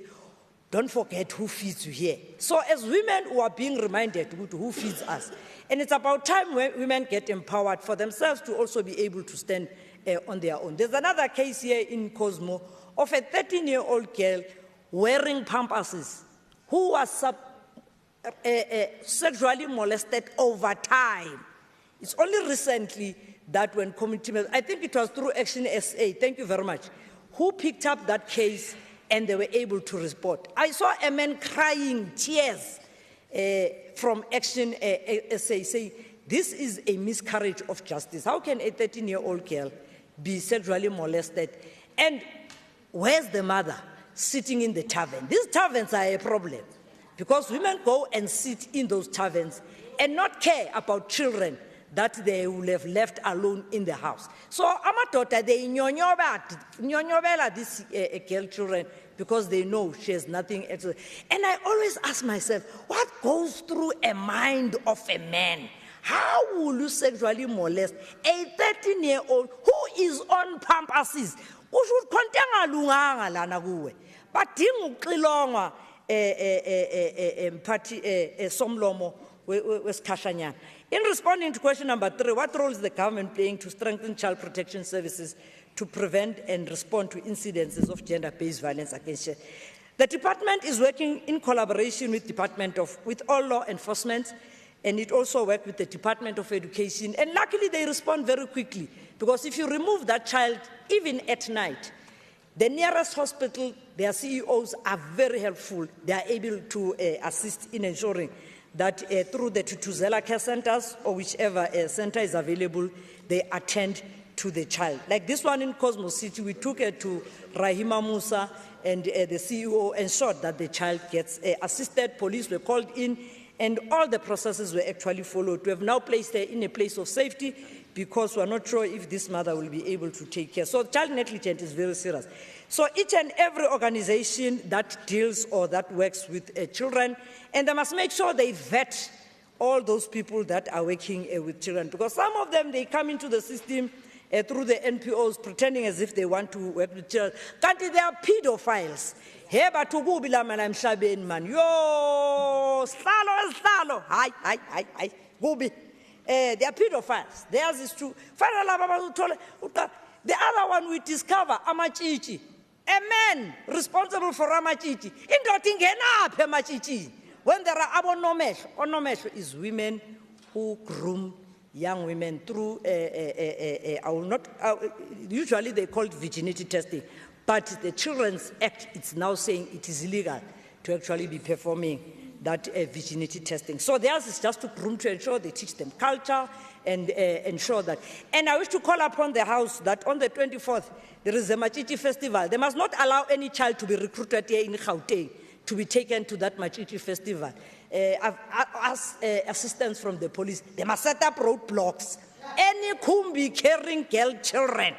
don't forget who feeds you here. So as women who are being reminded who feeds us, and it's about time when women get empowered for themselves to also be able to stand on their own. There's another case here in Cosmo of a 13-year-old girl wearing pamperses who was sexually molested over time. It's only recently that when community members, I think it was through Action SA, thank you very much, who picked up that case and they were able to respond. I saw a man crying tears from Action SA saying, this is a miscarriage of justice. How can a 13-year-old girl be sexually molested? And where's the mother? Sitting in the tavern. These taverns are a problem because women go and sit in those taverns and not care about children that they will have left alone in the house. So amadoda, they nyonyobela these girl children because they know she has nothing else. And I always ask myself, what goes through a mind of a man? How will you sexually molest a 13-year-old who is on pampasses? But dingu somlomo wesikhashanyana. In responding to question number 3, what role is the government playing to strengthen child protection services to prevent and respond to incidences of gender-based violence against children? The department is working in collaboration with all law enforcement, and it also works with the Department of Education. And luckily, they respond very quickly, because if you remove that child, even at night, the nearest hospital, their CEOs are very helpful. They are able to assist in ensuring that through the Tutuzela care centers or whichever center is available, they attend to the child. Like this one in Cosmos City, we took her to Rahima Musa, and the CEO ensured that the child gets assisted. Police were called in, and all the processes were actually followed. We have now placed her in a place of safety because we are not sure if this mother will be able to take care. So child negligence is very serious. So each and every organization that deals or that works with children, and they must make sure they vet all those people that are working with children, because some of them, they come into the system through the NPOs pretending as if they want to work with children. Can't they are pedophiles? Hey, but to go bila man, I'm shabin man. Yo, slalo, hi, go be. They are pedophiles. Theirs is true. The other one we discover, Amachichi. A man responsible for Amachichi. In Dotingena, Amachichi. When there are onomesho is women who groom young women through, usually they call it virginity testing, but the Children's Act, it's now saying it is illegal to actually be performing that virginity testing. So theirs is just to groom, to ensure they teach them culture and ensure that. And I wish to call upon the House that on the 24th, there is a Machichi festival. They must not allow any child to be recruited here in Gauteng to be taken to that Machichi festival. I've asked assistance from the police. They must set up roadblocks. Any kumbi carrying girl children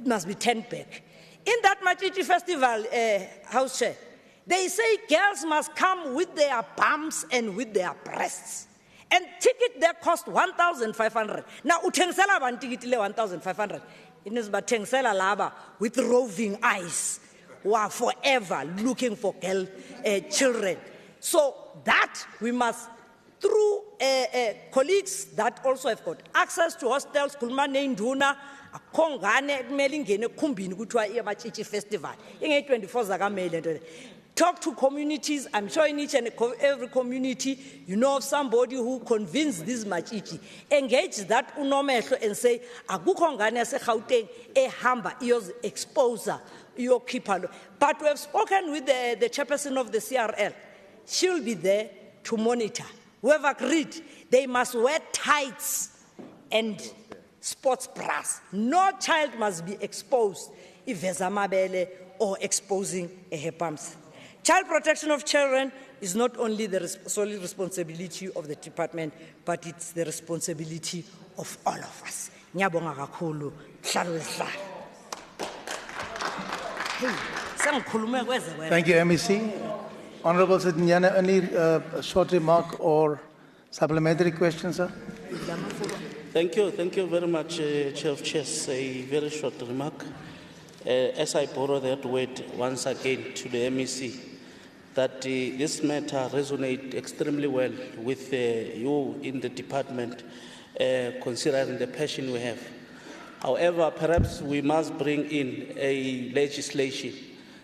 must be turned back. In that Machichi festival, House Chair, they say girls must come with their bumps and with their breasts. And ticket there cost 1,500. Now, utengsela ban ticket le 1,500. It is but tengsela laba with roving eyes who are forever looking for girl children. So that we must, through colleagues that also have got access to hostels, kulmane nduna, akongane melingene kumbini kuthiwa iyabachichi festival. Inge 24 zakamele. Talk to communities. I'm sure in each and every community, you know of somebody who convinced this machichi. Engage that unomehlo and say, akukho ngane yase Gauteng ehamba iyos exposer, iyo keeper. But we have spoken with the chairperson of the CRL. She'll be there to monitor. We have agreed they must wear tights and sports bras. No child must be exposed if there's a mabele or exposing her palms. Child protection of children is not only the solely responsibility of the department, but it's the responsibility of all of us. Ngiyabonga kakhulu. Thank you, MEC. Honorable Sitinyana, any short remark or supplementary question, sir? Thank you very much, Chair of Chairs. A very short remark. As I borrow that word once again to the MEC, that this matter resonates extremely well with you in the department, considering the passion we have. However, perhaps we must bring in a legislation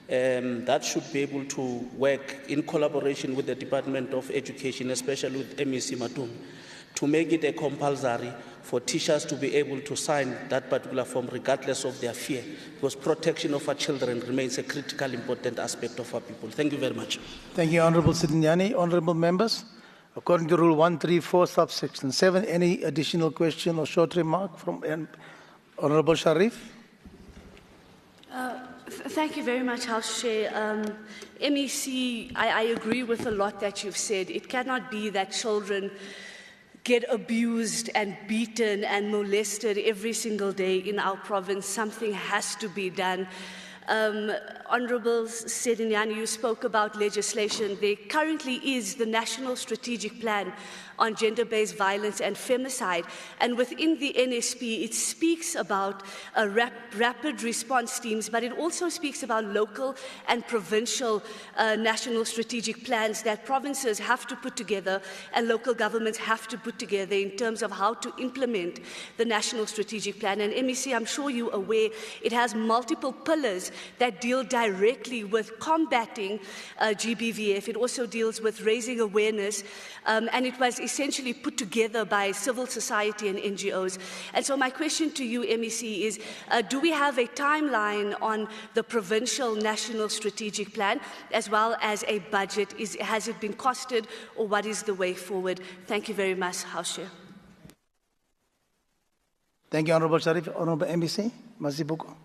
that should be able to work in collaboration with the Department of Education, especially with MEC Matum, to make it a compulsory for teachers to be able to sign that particular form regardless of their fear, because protection of our children remains a critical, important aspect of our people. Thank you very much. Thank you, Honorable Sitinyani. Honorable members, according to Rule 134, subsection 7, any additional question or short remark from Honorable Sharif? Thank you very much, House Chair. MEC, I agree with a lot that you've said. It cannot be that children get abused and beaten and molested every single day in our province. Something has to be done. Honourable Sedinyani, you spoke about legislation. There currently is the National Strategic Plan on Gender-Based Violence and Femicide, and within the NSP it speaks about rapid response teams, but it also speaks about local and provincial national strategic plans that provinces have to put together and local governments have to put together in terms of how to implement the National Strategic Plan. And MEC, I'm sure you're aware, it has multiple pillars that deal directly with combating GBVF. It also deals with raising awareness, and it was essentially put together by civil society and NGOs. And so my question to you, MEC, is do we have a timeline on the provincial national strategic plan as well as a budget? Has it been costed, or what is the way forward? Thank you very much, House Chair. Thank you, Honourable Sharif. Honourable MEC, Mazibuko.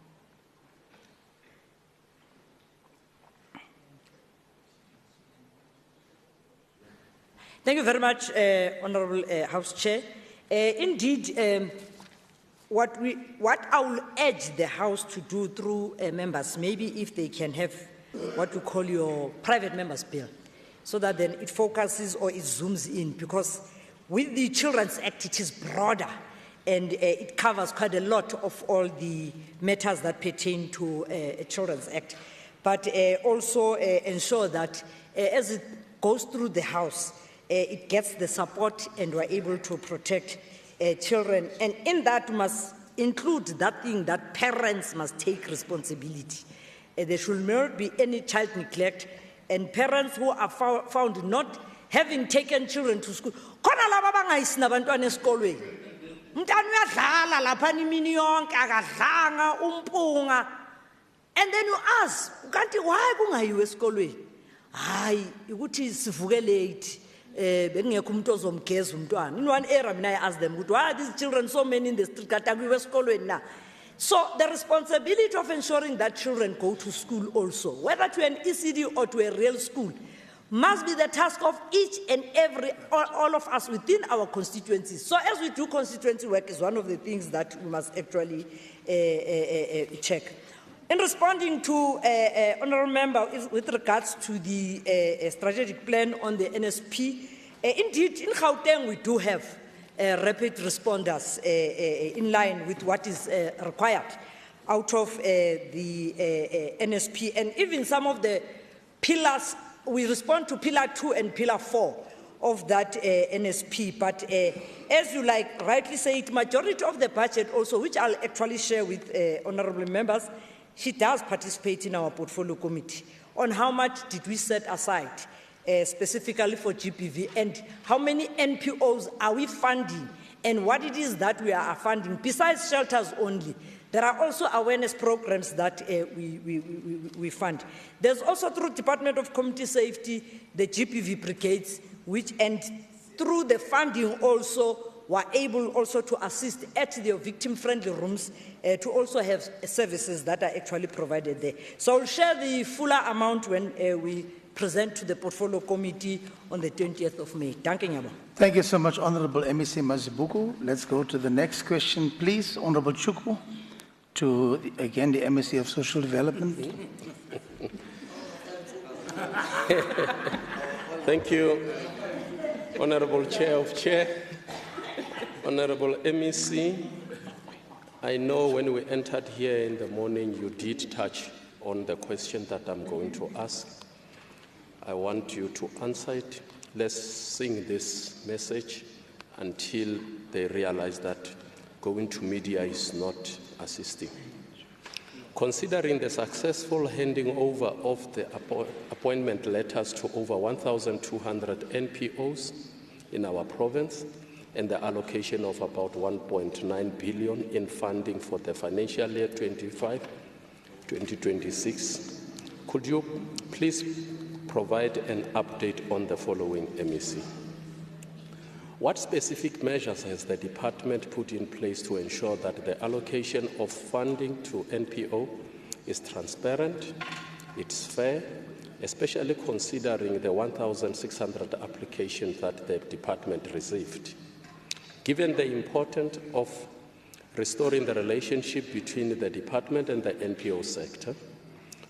Thank you very much, Honourable House Chair. Indeed, what I will urge the House to do through members, maybe if they can have what we call your private members bill, so that then it focuses or it zooms in, because with the Children's Act it is broader and it covers quite a lot of all the matters that pertain to a Children's Act, but also ensure that as it goes through the House, it gets the support and we're able to protect children. And in that must include that thing that parents must take responsibility. There should not be any child neglect, and parents who are found not having taken children to school. And then you ask, why kungayiwe esikolweni? Hayi, ukuthi sivuke late. In one era, I asked them, why are these children so many in the street? So the responsibility of ensuring that children go to school also, whether to an ECD or to a real school, must be the task of each and every, all of us within our constituencies. So as we do constituency work is one of the things that we must actually check. In responding to Honourable Member with regards to the strategic plan on the NSP, indeed in Gauteng we do have rapid responders in line with what is required out of the NSP, and even some of the pillars, we respond to Pillar 2 and Pillar 4 of that NSP, but as you rightly say, it majority of the budget also, which I'll actually share with honourable members, she does participate in our portfolio committee on how much did we set aside specifically for GPV, and how many NPOs are we funding, and what it is that we are funding. Besides shelters only, there are also awareness programs that we fund. There's also through Department of Community Safety, the GPV brigades, which, and through the funding also, were able also to assist at the victim-friendly rooms to also have services that are actually provided there. So I'll share the fuller amount when we present to the portfolio committee on the 20th of May. Thank you so much, Honourable MEC Mazibuko. Let's go to the next question, please. Honourable Chukwu, to again the MEC of Social Development. Thank you, Honourable Chair of Chair. Honourable MEC, I know when we entered here in the morning, you did touch on the question that I'm going to ask. I want you to answer it. Let's sing this message until they realize that going to media is not assisting. Considering the successful handing over of the appointment letters to over 1,200 NPOs in our province, and the allocation of about 1.9 billion in funding for the financial year 2025-2026. Could you please provide an update on the following, MEC? What specific measures has the department put in place to ensure that the allocation of funding to NPO is transparent, it's fair, especially considering the 1,600 applications that the department received? Given the importance of restoring the relationship between the department and the NPO sector,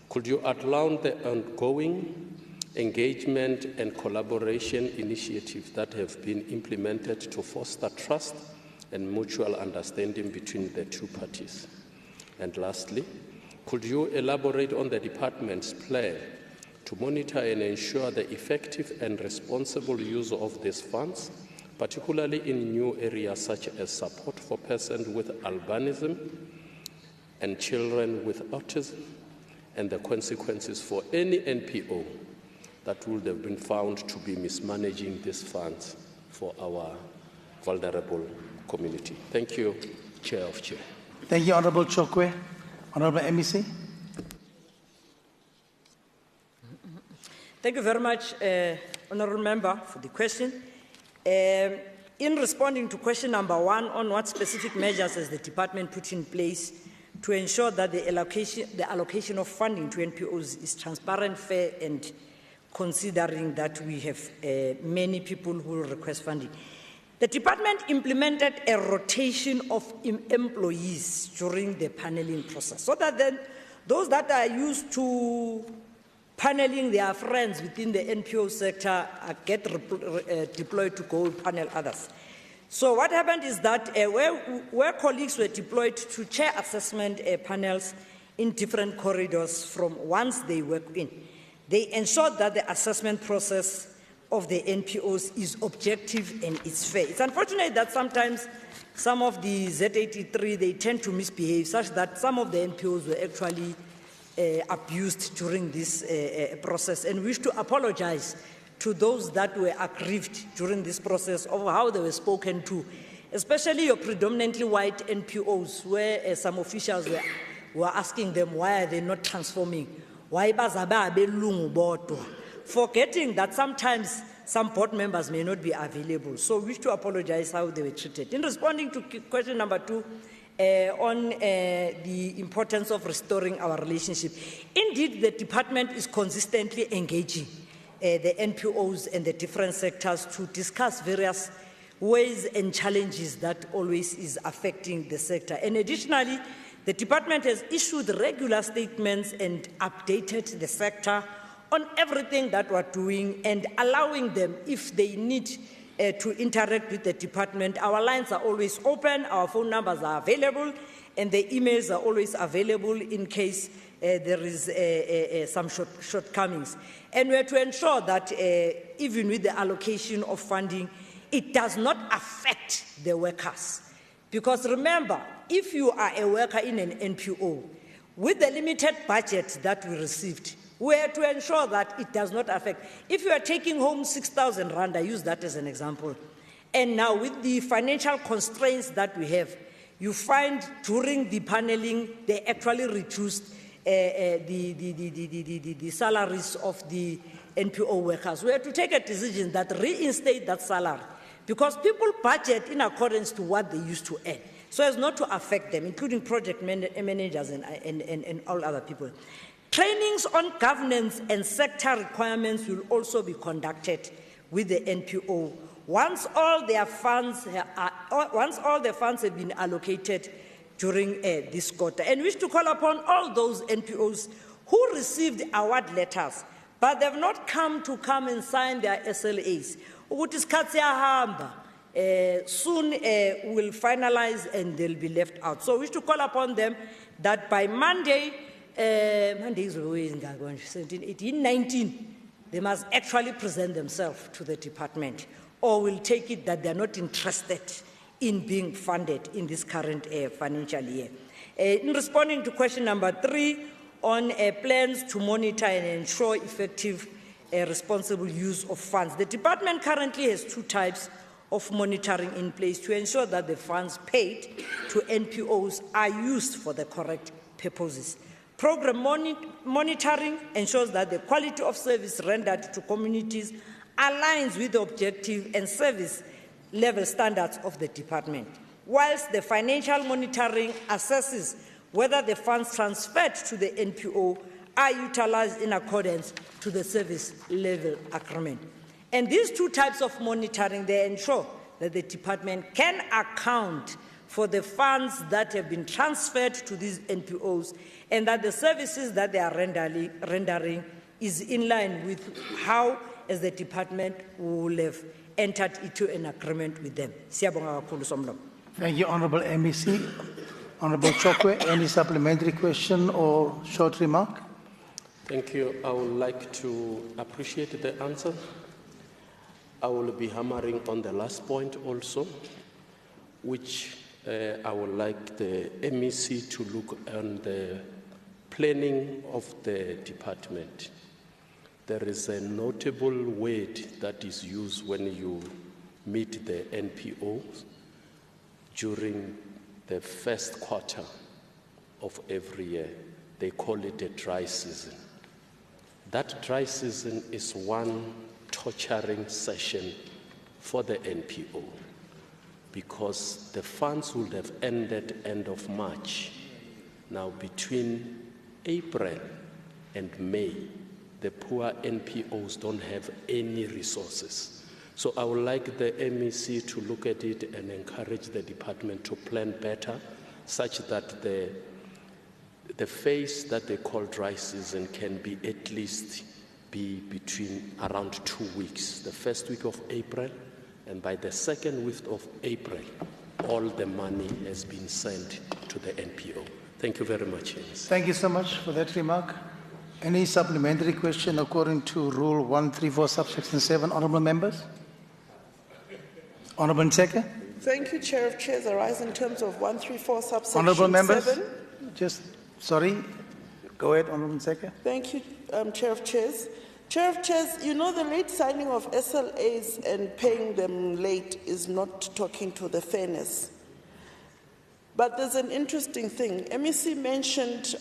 could you outline the ongoing engagement and collaboration initiatives that have been implemented to foster trust and mutual understanding between the two parties? And lastly, could you elaborate on the department's plan to monitor and ensure the effective and responsible use of these funds, particularly in new areas such as support for persons with albinism and children with autism, and the consequences for any NPO that would have been found to be mismanaging these funds for our vulnerable community? Thank you, Chair of Chair. Thank you, Honourable Chokwe. Honourable MEC. Thank you very much, Honourable Member, for the question. In responding to question number 1 on what specific measures has the department put in place to ensure that the allocation of funding to NPOs is transparent, fair, and considering that we have many people who request funding. The department implemented a rotation of employees during the paneling process, so that then those that are used to paneling their friends within the NPO sector get deployed to go panel others. So what happened is that where colleagues were deployed to chair assessment panels in different corridors from once they work in, they ensured that the assessment process of the NPOs is objective and it's fair. It's unfortunate that sometimes some of the Z83, they tend to misbehave such that some of the NPOs were actually abused during this process, and wish to apologize to those that were aggrieved during this process of how they were spoken to, especially your predominantly white NPOs, where some officials were asking them why are they not transforming, why forgetting that sometimes some board members may not be available. So we wish to apologize how they were treated. In responding to question number 2, on the importance of restoring our relationship. Indeed, the department is consistently engaging the NPOs and the different sectors to discuss various ways and challenges that always is affecting the sector. And additionally, the department has issued regular statements and updated the sector on everything that we're doing and allowing them, if they need to interact with the department. Our lines are always open, our phone numbers are available, and the emails are always available in case there is some shortcomings. And we are to ensure that even with the allocation of funding, it does not affect the workers. Because remember, if you are a worker in an NPO, with the limited budget that we received, we are to ensure that it does not affect. If you are taking home 6,000 rand, I use that as an example, and now with the financial constraints that we have, you find during the paneling, they actually reduced the salaries of the NPO workers. We have to take a decision that reinstate that salary, because people budget in accordance to what they used to earn, so as not to affect them, including project managers and all other people. Trainings on governance and sector requirements will also be conducted with the NPO once all the funds have been allocated during this quarter. And we wish to call upon all those NPOs who received award letters, but they have not come and sign their SLAs. Soon we'll finalize and they'll be left out. So we wish to call upon them that by Monday is always 17, 18, 19, they must actually present themselves to the department, or we'll take it that they're not interested in being funded in this current financial year. In responding to question number 3 on plans to monitor and ensure effective responsible use of funds, the department currently has 2 types of monitoring in place to ensure that the funds paid to NPOs are used for the correct purposes. Program monitoring ensures that the quality of service rendered to communities aligns with the objective and service level standards of the department, whilst the financial monitoring assesses whether the funds transferred to the NPO are utilized in accordance to the service level agreement. And these 2 types of monitoring, they ensure that the department can account for the funds that have been transferred to these NPOs and that the services that they are rendering is in line with how, as the department, will have entered into an agreement with them. Siyabonga kakhulu Somlomo. Thank you, Honorable MEC. Honorable Chokwe, any supplementary question or short remark? Thank you. I would like to appreciate the answer. I will be hammering on the last point also, which I would like the MEC to look on the planning of the department. There is a notable word that is used when you meet the NPOs during the first quarter of every year. They call it a dry season. That dry season is one torturing session for the NPO because the funds would have ended end of March. Now between April and May, the poor NPOs don't have any resources. So I would like the MEC to look at it and encourage the department to plan better such that the phase that they call dry season can be at least be between around 2 weeks, the first week of April, and by the second week of April, all the money has been sent to the NPO. Thank you very much. Thank you so much for that remark. Any supplementary question according to Rule 134, subsection 7, honourable members? Honourable Nseke? Thank you, Chair of Chairs. I rise in terms of 134, subsection Honourable members? 7. Sorry. Go ahead, Honourable Nseke. Thank you, Chair of Chairs. Chair of Chairs, you know the late signing of SLAs and paying them late is not talking to the fairness. But there's an interesting thing. MEC mentioned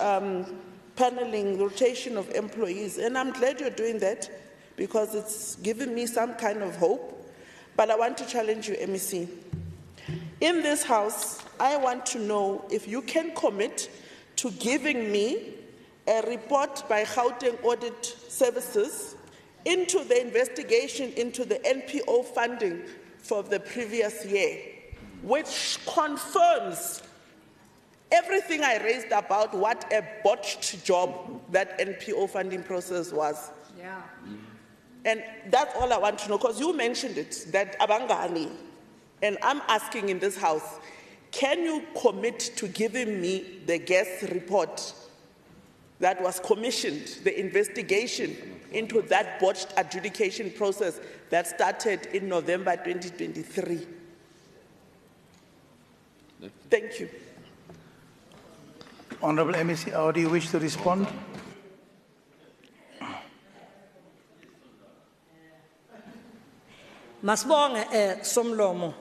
paneling, rotation of employees, and I'm glad you're doing that because it's given me some kind of hope. But I want to challenge you, MEC. In this House, I want to know if you can commit to giving me a report by Gauteng Audit Services into the investigation into the NPO funding for the previous year, which confirms everything I raised about what a botched job that NPO funding process was. Yeah. And that's all I want to know, because you mentioned it, that Abangani, and I'm asking in this House, can you commit to giving me the guest report that was commissioned, the investigation into that botched adjudication process that started in November 2023? Thank you. Honourable MEC, how do you wish to respond? Masibonge Somlomo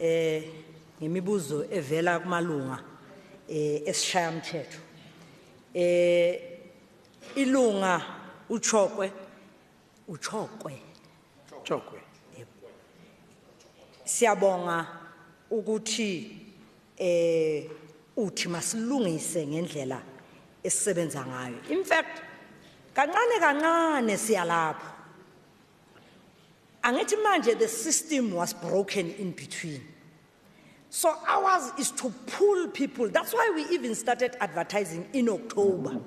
ngemibuzo evela kumalunga esishayamthetho. Ilunga Uchokwe. Siyabonga ukuthi uthi masilungise ngendlela esisebenza ngayo. In fact, kancane siyalapho. Angithi manje the system was broken in between. So ours is to pull people. That's why we even started advertising in October.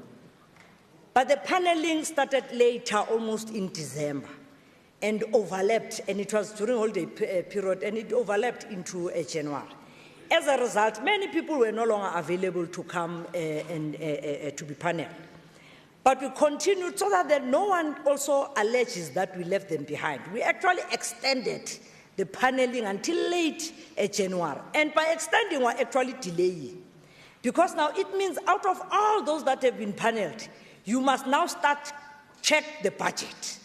But the paneling started later, almost in December, and overlapped, and it was during holiday period, and it overlapped into January. As a result, many people were no longer available to come and to be paneled. But we continued so that no one also alleges that we left them behind. We actually extended the paneling until late January. And by extending, we're actually delaying. Because now it means out of all those that have been paneled, you must now check the budget.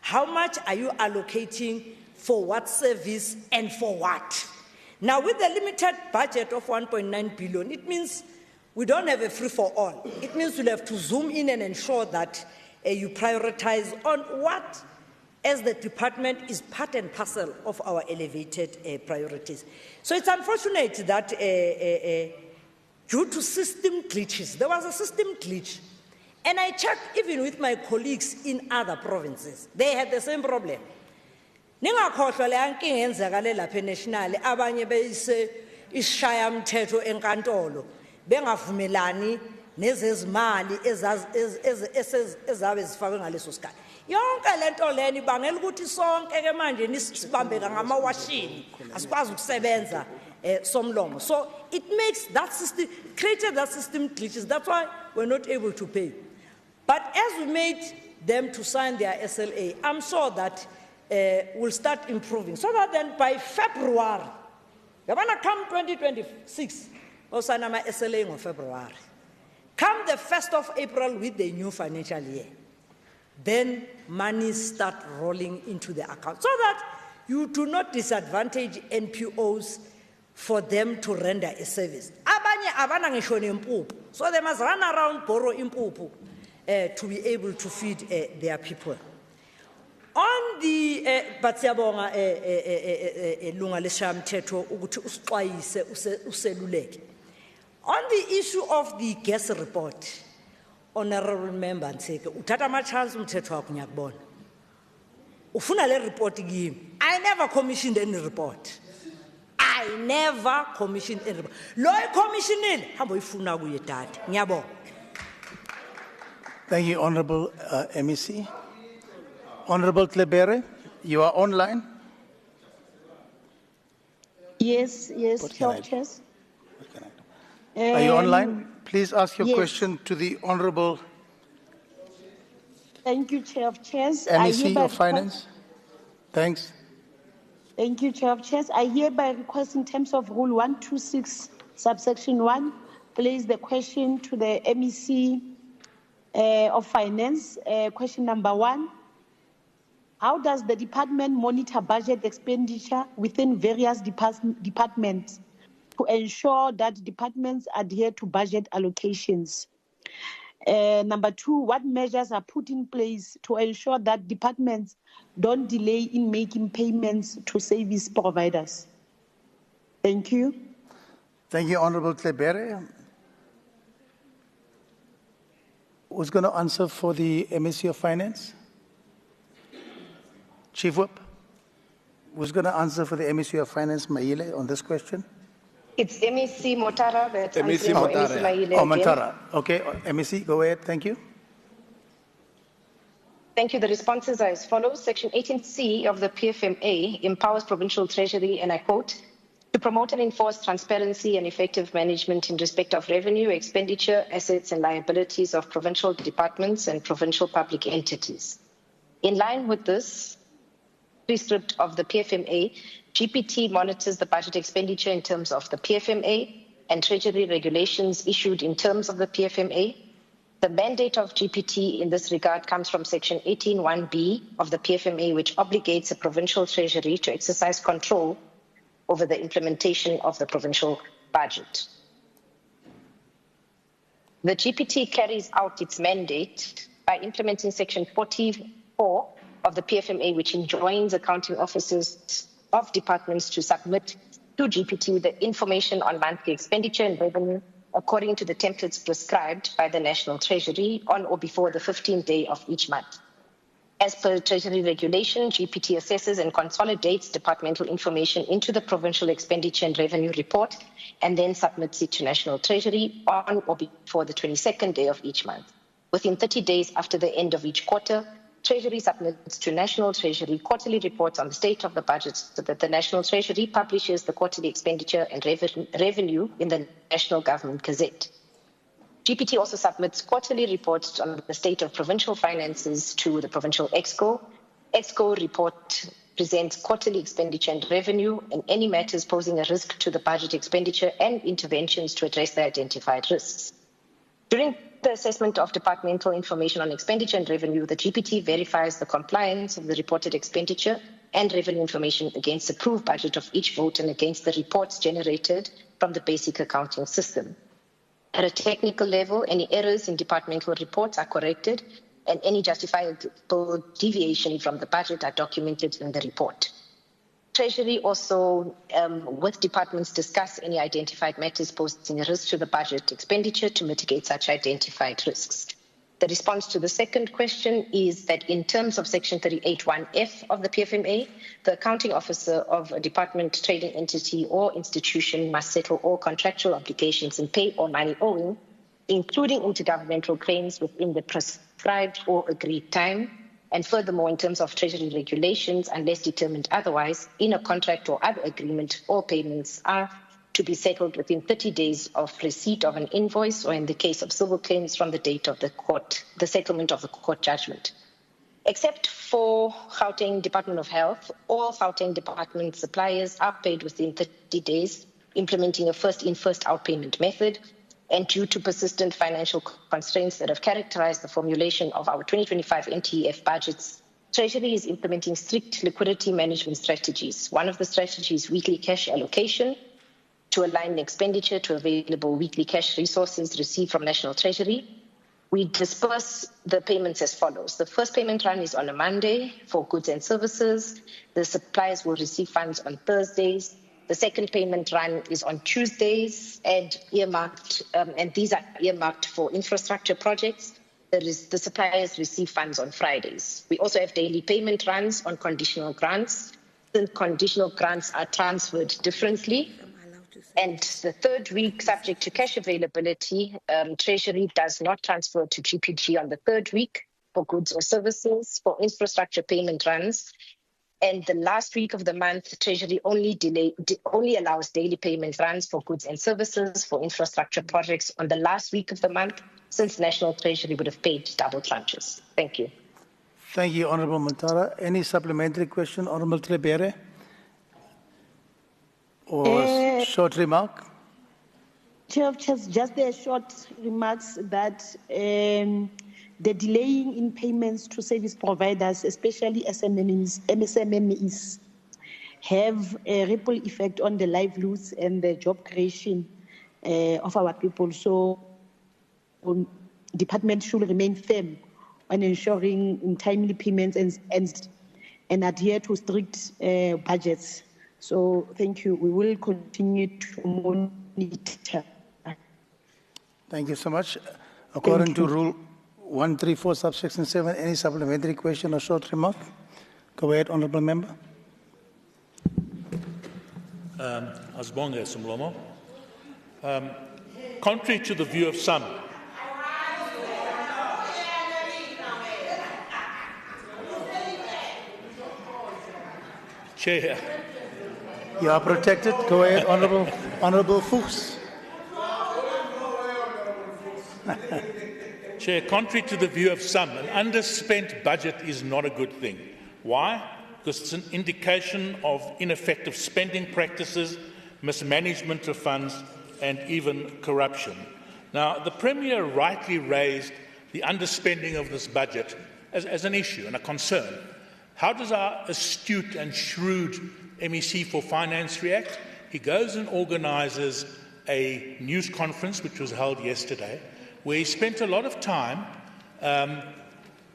How much are you allocating for what service and for what? Now with the limited budget of 1.9 billion, it means we don't have a free-for-all. It means we'll have to zoom in and ensure that you prioritize on what, as the department, is part and parcel of our elevated priorities. So it's unfortunate that due to system glitches, there was a system glitch. And I checked even with my colleagues in other provinces. They had the same problem. Ningakhohlwa le yankinga yenzakale lapha eNational abanye beyise ishaya umthetho enkantolo bengavumelani nezezimali ezabe zifakwe ngaleso sikhathi. Yonke lento leni bangela ukuthi sonke ke manje nisibambeka ngamawashini asikwazi ukusebenza somlomo. So it makes that system, created that system glitches. That's why we're not able to pay. But as we made them to sign their SLA, I'm sure that we'll start improving. So that then by February, we're going to come 2026, we'll sign our SLA in February. Come the 1st of April with the new financial year, then money start rolling into the account so that you do not disadvantage NPOs for them to render a service. So they must run around, borrow impupu to be able to feed their people. On the Batsiabonga lunga leshamthetho ukuthi usixwayise useluleke. On the issue of the gas report, Honorable Member Nseke, uthatha ama chance umthetho wakho ngiyakubona. Ufuna le report kimi. I never commissioned any report. I never commissioned any report. Lo commissionile hamba uyifuna kuye dad. Ngiyabonga. Thank you, Honorable MEC. Honorable Tlebere, you are online. Yes, Chairs. Are you online? Please ask your question to the Honorable Thank you, Chair of Chairs. MEC of Finance. Thanks. Thank you, Chair of Chairs. I hereby request in terms of Rule 126, subsection 1, place the question to the MEC of Finance. Question number 1. How does the department monitor budget expenditure within various departments to ensure that departments adhere to budget allocations? Number 2, what measures are put in place to ensure that departments don't delay in making payments to service providers? Thank you. Thank you, Honorable Tlebere. Who's going to answer for the MEC of Finance? Chief Whip, who's going to answer for the MEC of Finance, Maile, on this question? It's MEC Motara, but MEC Motara. Oh, Motara. Okay, MEC, go ahead. Thank you. Thank you. The responses are as follows. Section 18C of the PFMA empowers provincial treasury, and I quote, to promote and enforce transparency and effective management in respect of revenue, expenditure, assets and liabilities of provincial departments and provincial public entities. In line with this prescript of the PFMA, GPT monitors the budget expenditure in terms of the PFMA and treasury regulations issued in terms of the PFMA. The mandate of GPT in this regard comes from Section 18(1)(b) of the PFMA, which obligates the provincial treasury to exercise control over the implementation of the provincial budget. The GPT carries out its mandate by implementing Section 44 of the PFMA, which enjoins accounting officers of departments to submit to GPT the information on monthly expenditure and revenue according to the templates prescribed by the National Treasury on or before the 15th day of each month. As per Treasury regulation, GPT assesses and consolidates departmental information into the provincial expenditure and revenue report and then submits it to National Treasury on or before the 22nd day of each month. Within 30 days after the end of each quarter, Treasury submits to National Treasury quarterly reports on the state of the budget so that the National Treasury publishes the quarterly expenditure and revenue in the National Government Gazette. GPT also submits quarterly reports on the state of provincial finances to the Provincial Exco. Exco report presents quarterly expenditure and revenue and any matters posing a risk to the budget expenditure and interventions to address the identified risks. During the assessment of departmental information on expenditure and revenue, the GPT verifies the compliance of the reported expenditure and revenue information against the approved budget of each vote and against the reports generated from the basic accounting system. At a technical level, any errors in departmental reports are corrected and any justifiable deviation from the budget are documented in the report. Treasury also, with departments, discuss any identified matters posing a risk to the budget expenditure to mitigate such identified risks. The response to the second question is that in terms of Section 38(1)(f) of the PFMA, the accounting officer of a department, trading entity, or institution must settle all contractual obligations and pay all money owing, including intergovernmental claims, within the prescribed or agreed time. And furthermore, in terms of Treasury regulations, unless determined otherwise, in a contract or other agreement, all payments are to be settled within 30 days of receipt of an invoice, or in the case of civil claims, from the date of the settlement of the court judgment. Except for Gauteng Department of Health, all Gauteng Department suppliers are paid within 30 days, implementing a first-in, first-out payment method. And due to persistent financial constraints that have characterized the formulation of our 2025 NTEF budgets, Treasury is implementing strict liquidity management strategies. One of the strategies is weekly cash allocation, to align expenditure to available weekly cash resources received from National Treasury. We disperse the payments as follows. The first payment run is on a Monday for goods and services. The suppliers will receive funds on Thursdays. The second payment run is on Tuesdays and earmarked, and these are earmarked for infrastructure projects. The suppliers receive funds on Fridays. We also have daily payment runs on conditional grants. The conditional grants are transferred differently. And the third week, subject to cash availability, Treasury does not transfer to GPG on the third week for goods or services, for infrastructure payment runs. And the last week of the month, Treasury only allows daily payment runs for goods and services for infrastructure projects on the last week of the month, since National Treasury would have paid double tranches. Thank you. Thank you, Honourable Matara. Any supplementary question, Honourable Trebere? Or a short remark? Chair of Chairs, just a short remarks that the delaying in payments to service providers, especially MSMEs, have a ripple effect on the livelihoods and the job creation of our people. So, department should remain firm on ensuring timely payments and adhere to strict budgets. So, thank you. We will continue to monitor. Thank you so much. According to Rule 134, subsection 7, any supplementary question or short remark? Go ahead, Honourable Member. Asbonga Sumlomo. Contrary to the view of some, Chair. You are protected. Go ahead, Honourable Fuchs. Chair, contrary to the view of some, an underspent budget is not a good thing. Why? Because it's an indication of ineffective spending practices, mismanagement of funds, and even corruption. Now, the Premier rightly raised the underspending of this budget as an issue and a concern. How does our astute and shrewd MEC for Finance react? He goes and organises a news conference, which was held yesterday, where he spent a lot of time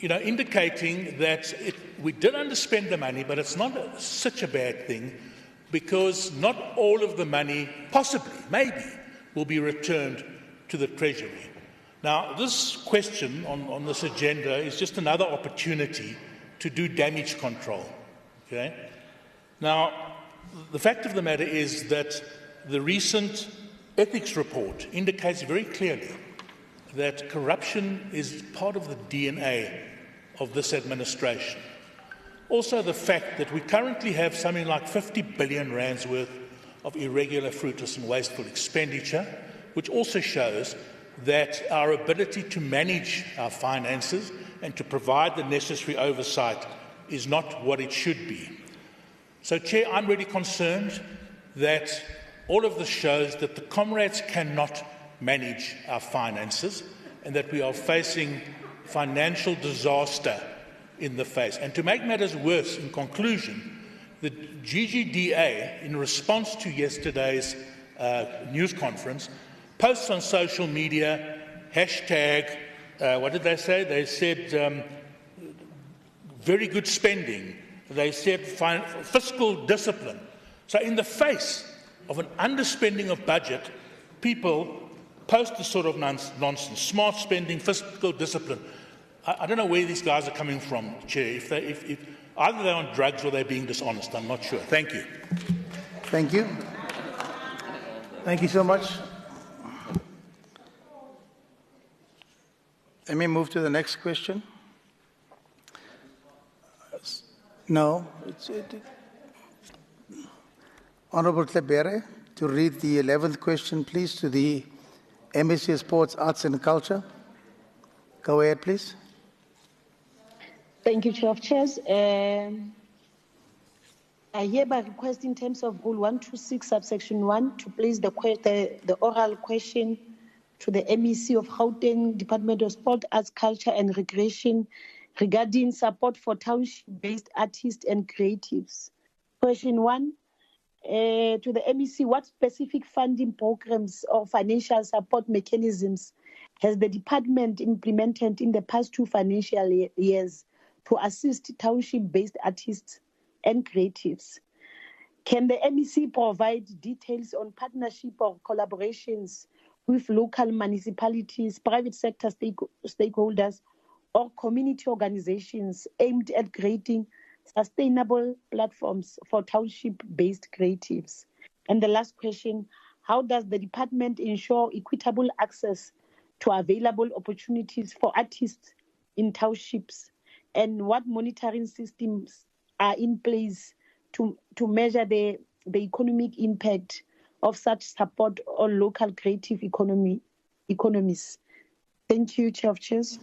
indicating that we did underspend the money, but it's not such a bad thing, because not all of the money, possibly, maybe, will be returned to the Treasury. Now, this question on this agenda is just another opportunity to do damage control. Okay? Now, the fact of the matter is that the recent ethics report indicates very clearly that corruption is part of the DNA of this administration. Also, the fact that we currently have something like 50 billion rands worth of irregular, fruitless and wasteful expenditure, which also shows that our ability to manage our finances and to provide the necessary oversight is not what it should be. So, Chair, I'm really concerned that all of this shows that the comrades cannot manage our finances and that we are facing financial disaster in the face. And to make matters worse, in conclusion, the GGDA, in response to yesterday's news conference, posts on social media, hashtag, what did they say? They said very good spending. They said fiscal discipline. So in the face of an underspending of budget, people post this sort of nonsense. Smart spending, fiscal discipline. I don't know where these guys are coming from, Chair. If either they're on drugs or they're being dishonest, I'm not sure. Thank you. Thank you. Thank you so much. Let me move to the next question. No. Honourable Tlebere, to read the 11th question, please, to the MSc Sports, Arts and Culture. Go ahead, please. Thank you, Chair of Chairs. I hereby request in terms of Rule 126, subsection 1, to place the oral question to the MEC of Gauteng, Department of Sport, Arts, Culture and Recreation regarding support for township-based artists and creatives. Question 1, to the MEC, what specific funding programs or financial support mechanisms has the department implemented in the past 2 financial years to assist township-based artists and creatives? Can the MEC provide details on partnership or collaborations with local municipalities, private sector stakeholders, or community organizations aimed at creating sustainable platforms for township-based creatives? And the last question, how does the department ensure equitable access to available opportunities for artists in townships? And what monitoring systems are in place to measure the economic impact of such support on local creative economies? Thank you, Chair of Chairs.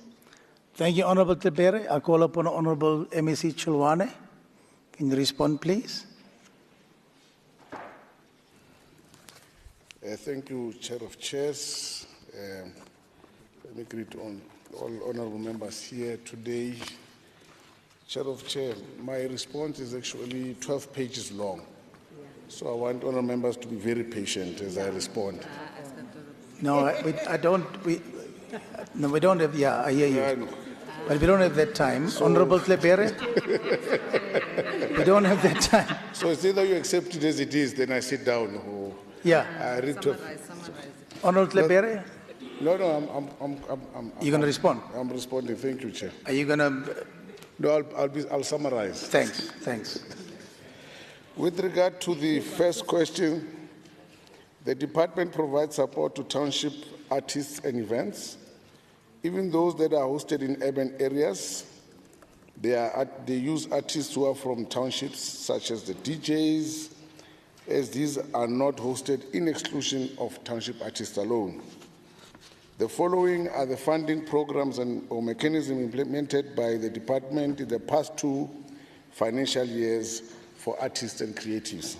Thank you, Honourable Tlebere. I call upon Honourable MEC Chilwane. Can you respond, please? Thank you, Chair of Chairs. Let me greet all honourable members here today. Chair of Chair, my response is actually 12 pages long. So I want honourable members to be very patient as I respond. No, we don't have, yeah, I hear you. Yeah, I know. But we don't have that time. So, Honourable Tlebere, we don't have that time. So it's either you accept it as it is, then I sit down, or I read summarize. Honourable Tlebere? No, you're going to respond? I'm responding. Thank you, Chair. Are you going to? No, I'll summarize. Thanks. With regard to the first question, the department provides support to township artists and events. Even those that are hosted in urban areas, they use artists who are from townships, such as the DJs, as these are not hosted in exclusion of township artists alone. The following are the funding programs or mechanisms implemented by the department in the past 2 financial years for artists and creatives.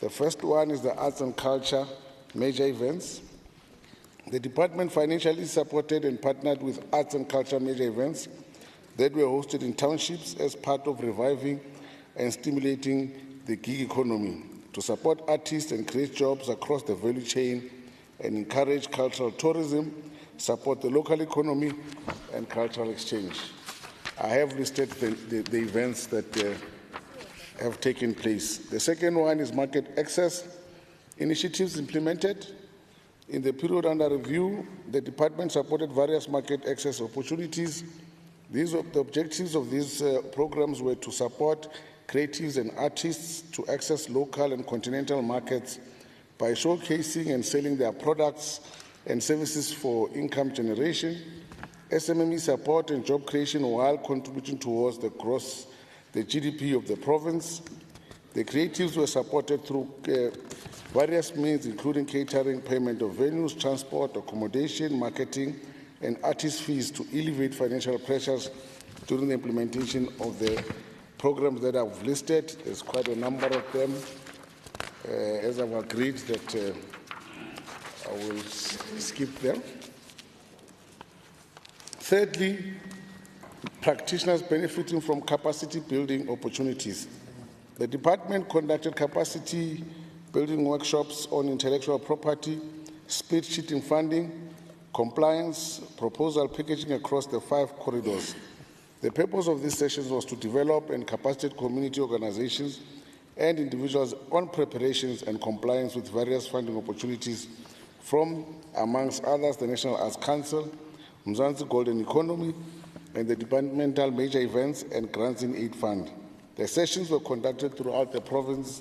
The first one is the arts and culture major events. The department financially supported and partnered with arts and culture major events that were hosted in townships as part of reviving and stimulating the gig economy to support artists and create jobs across the value chain and encourage cultural tourism, support the local economy and cultural exchange. I have listed the events that have taken place. The second one is market access initiatives implemented. In the period under review, the department supported various market access opportunities. The objectives of these programs were to support creatives and artists to access local and continental markets by showcasing and selling their products and services for income generation, SMME support and job creation while contributing towards the GDP of the province. The creatives were supported through various means, including catering, payment of venues, transport, accommodation, marketing, and artist fees to alleviate financial pressures during the implementation of the programs that I've listed. There's quite a number of them. As I've agreed that I will skip them. Thirdly, practitioners benefiting from capacity building opportunities. The department conducted capacity building workshops on intellectual property, split sheeting funding, compliance, proposal packaging across the 5 corridors. The purpose of these sessions was to develop and capacitate community organizations and individuals on preparations and compliance with various funding opportunities from, amongst others, the National Arts Council, Mzansi Golden Economy, and the Departmental Major Events and Grants in Aid Fund. The sessions were conducted throughout the province,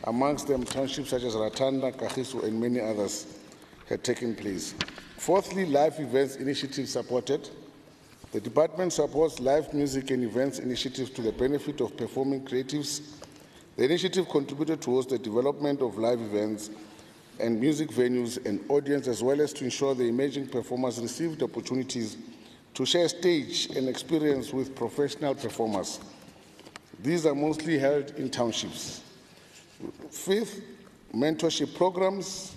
amongst them townships such as Ratanda, Kagiso, and many others had taken place. Fourthly, live events initiatives supported. The department supports live music and events initiatives to the benefit of performing creatives. The initiative contributed towards the development of live events and music venues and audience, as well as to ensure the emerging performers received opportunities to share stage and experience with professional performers. These are mostly held in townships. Fifth, mentorship programs.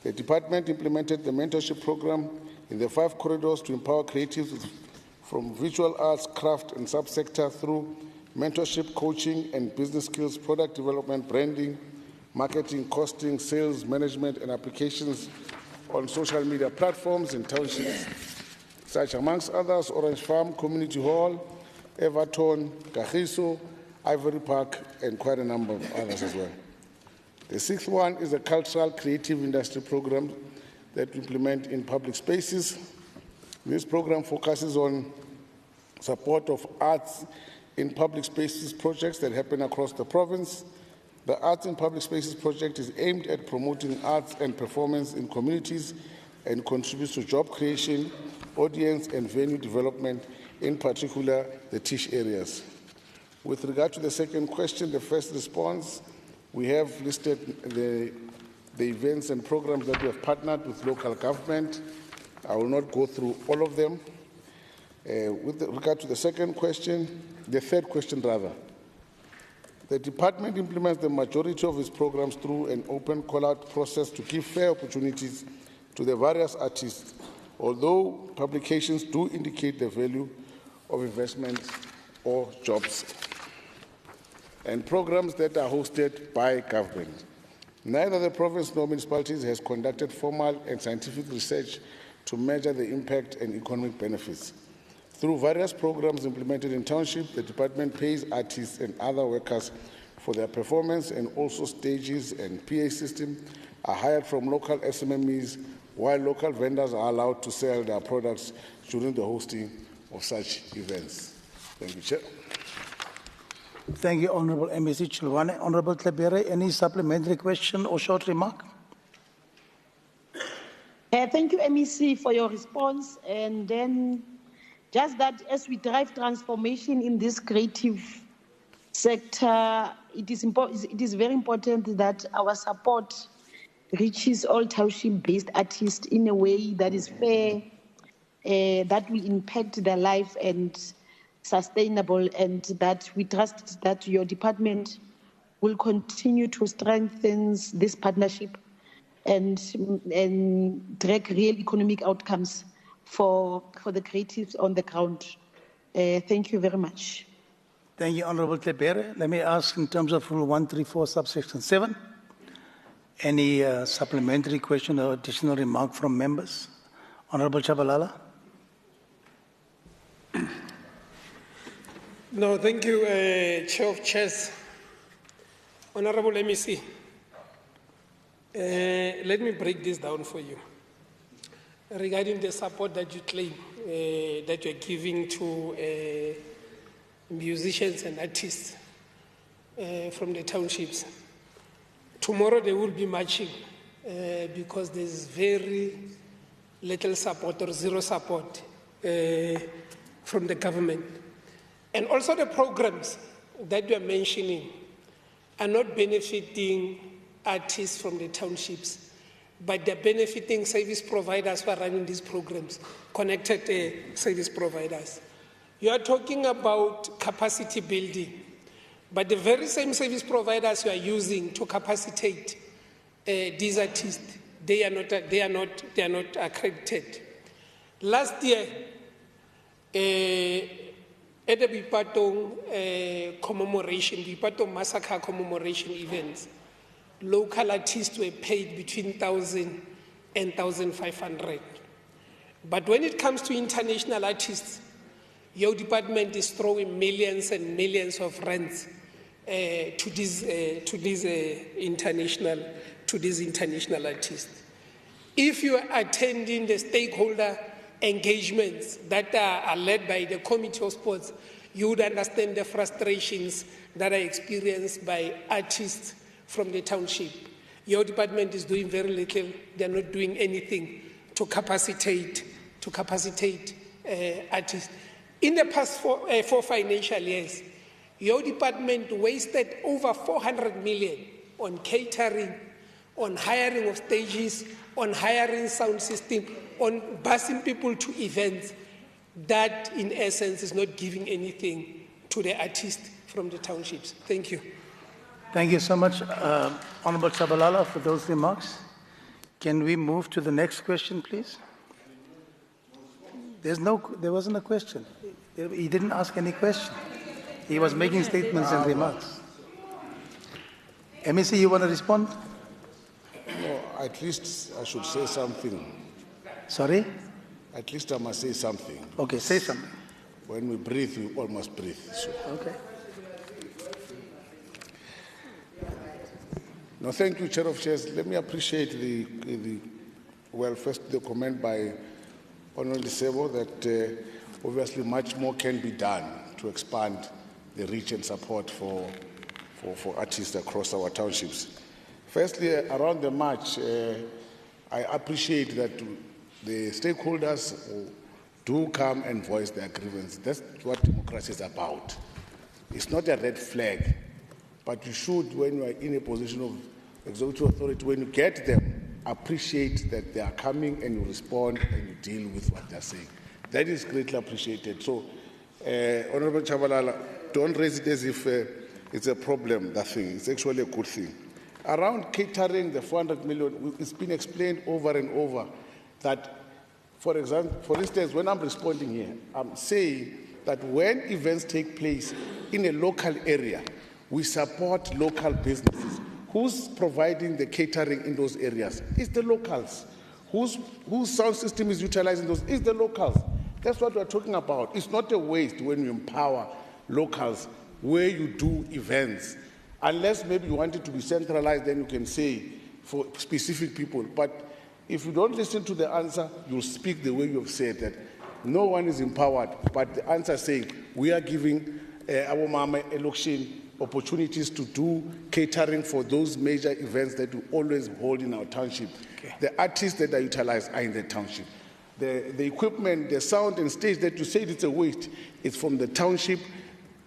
The department implemented the mentorship program in the 5 corridors to empower creatives from visual arts, craft, and subsector through mentorship, coaching, and business skills, product development, branding, marketing, costing, sales, management, and applications on social media platforms in townships, such amongst others, Orange Farm, Community Hall, Everton, Kagiso, Ivory Park, and quite a number of others as well. The sixth one is a cultural creative industry program that we implement in public spaces. This program focuses on support of arts in public spaces projects that happen across the province. The Arts in Public Spaces project is aimed at promoting arts and performance in communities and contributes to job creation, audience, and venue development, in particular the Tish areas. With regard to the second question, the first response, we have listed the events and programs that we have partnered with local government. I will not go through all of them. With regard to the second question, the third question rather, the department implements the majority of its programs through an open call-out process to give fair opportunities to the various artists, although publications do indicate the value of investment or jobs, and programs that are hosted by government. Neither the province nor municipalities has conducted formal and scientific research to measure the impact and economic benefits. Through various programs implemented in township, the department pays artists and other workers for their performance, and also stages and PA system are hired from local SMMEs, while local vendors are allowed to sell their products during the hosting of such events. Thank you, Chair. Thank you, Honourable MEC Chilwane. Honourable Tlebere, any supplementary question or short remark? Thank you, MEC, for your response. And then just that as we drive transformation in this creative sector, it is very important that our support reaches all township-based artists in a way that is fair, that will impact their life and sustainable, and that we trust that your department will continue to strengthen this partnership and drag real economic outcomes for the creatives on the ground. Thank you very much. Thank you, Honourable Tlebere. Let me ask in terms of Rule 134, subsection 7, any supplementary question or additional remark from members? Honourable Chabalala. No, thank you, Chair of Chairs. Honourable MEC, let me break this down for you. Regarding the support that you claim that you're giving to musicians and artists from the townships, tomorrow they will be marching because there's very little support or zero support from the government. And also the programs that you are mentioning are not benefiting artists from the townships, but they're benefiting service providers who are running these programs, connected service providers. You are talking about capacity building, but the very same service providers you are using to capacitate these artists, they are not accredited. Last year, at the Bipatong commemoration, Bipatong massacre commemoration events, local artists were paid between 1,000 and 1,500. But when it comes to international artists, your department is throwing millions and millions of rands to these international artists. If you are attending the stakeholder engagements that are led by the Committee of Sports, you would understand the frustrations that are experienced by artists from the township. Your department is doing very little. They're not doing anything to capacitate artists. In the past four financial years, your department wasted over 400 million on catering, on hiring of stages, on hiring sound system, on busing people to events that, in essence, is not giving anything to the artists from the townships. Thank you. Thank you so much, Honorable Chabalala, for those remarks. Can we move to the next question, please? There wasn't a question. He didn't ask any question. He was making statements and remarks. MEC, you want to respond? No, at least I should say something. Sorry? At least I must say something. Okay, say something. When we breathe, we all must breathe. So. Okay. No, thank you, Chair of Chairs. Let me appreciate first the comment by Honorable Sebo that obviously much more can be done to expand the reach and support for artists across our townships. Firstly, around the march, I appreciate that the stakeholders do come and voice their grievances. That's what democracy is about. It's not a red flag, but you should, when you are in a position of executive authority, when you get them, appreciate that they are coming and you respond and you deal with what they're saying. That is greatly appreciated. So, Honorable Chabalala, don't raise it as if it's a problem, that thing. It's actually a good thing. Around catering, the 400 million, it's been explained over and over that, for instance, when I'm responding here, I'm saying that when events take place in a local area, we support local businesses. Who's providing the catering in those areas? It's the locals. Whose sound system is utilizing those? It's the locals. That's what we're talking about. It's not a waste when you empower locals where you do events. Unless maybe you want it to be centralized, then you can say for specific people. But if you don't listen to the answer, you'll speak the way you've said that no one is empowered. But the answer is saying we are giving our mama election opportunities to do catering for those major events that we always hold in our township. Okay. The artists that are utilized are in the township. The equipment, the sound and stage that you said it's a waste, it's from the township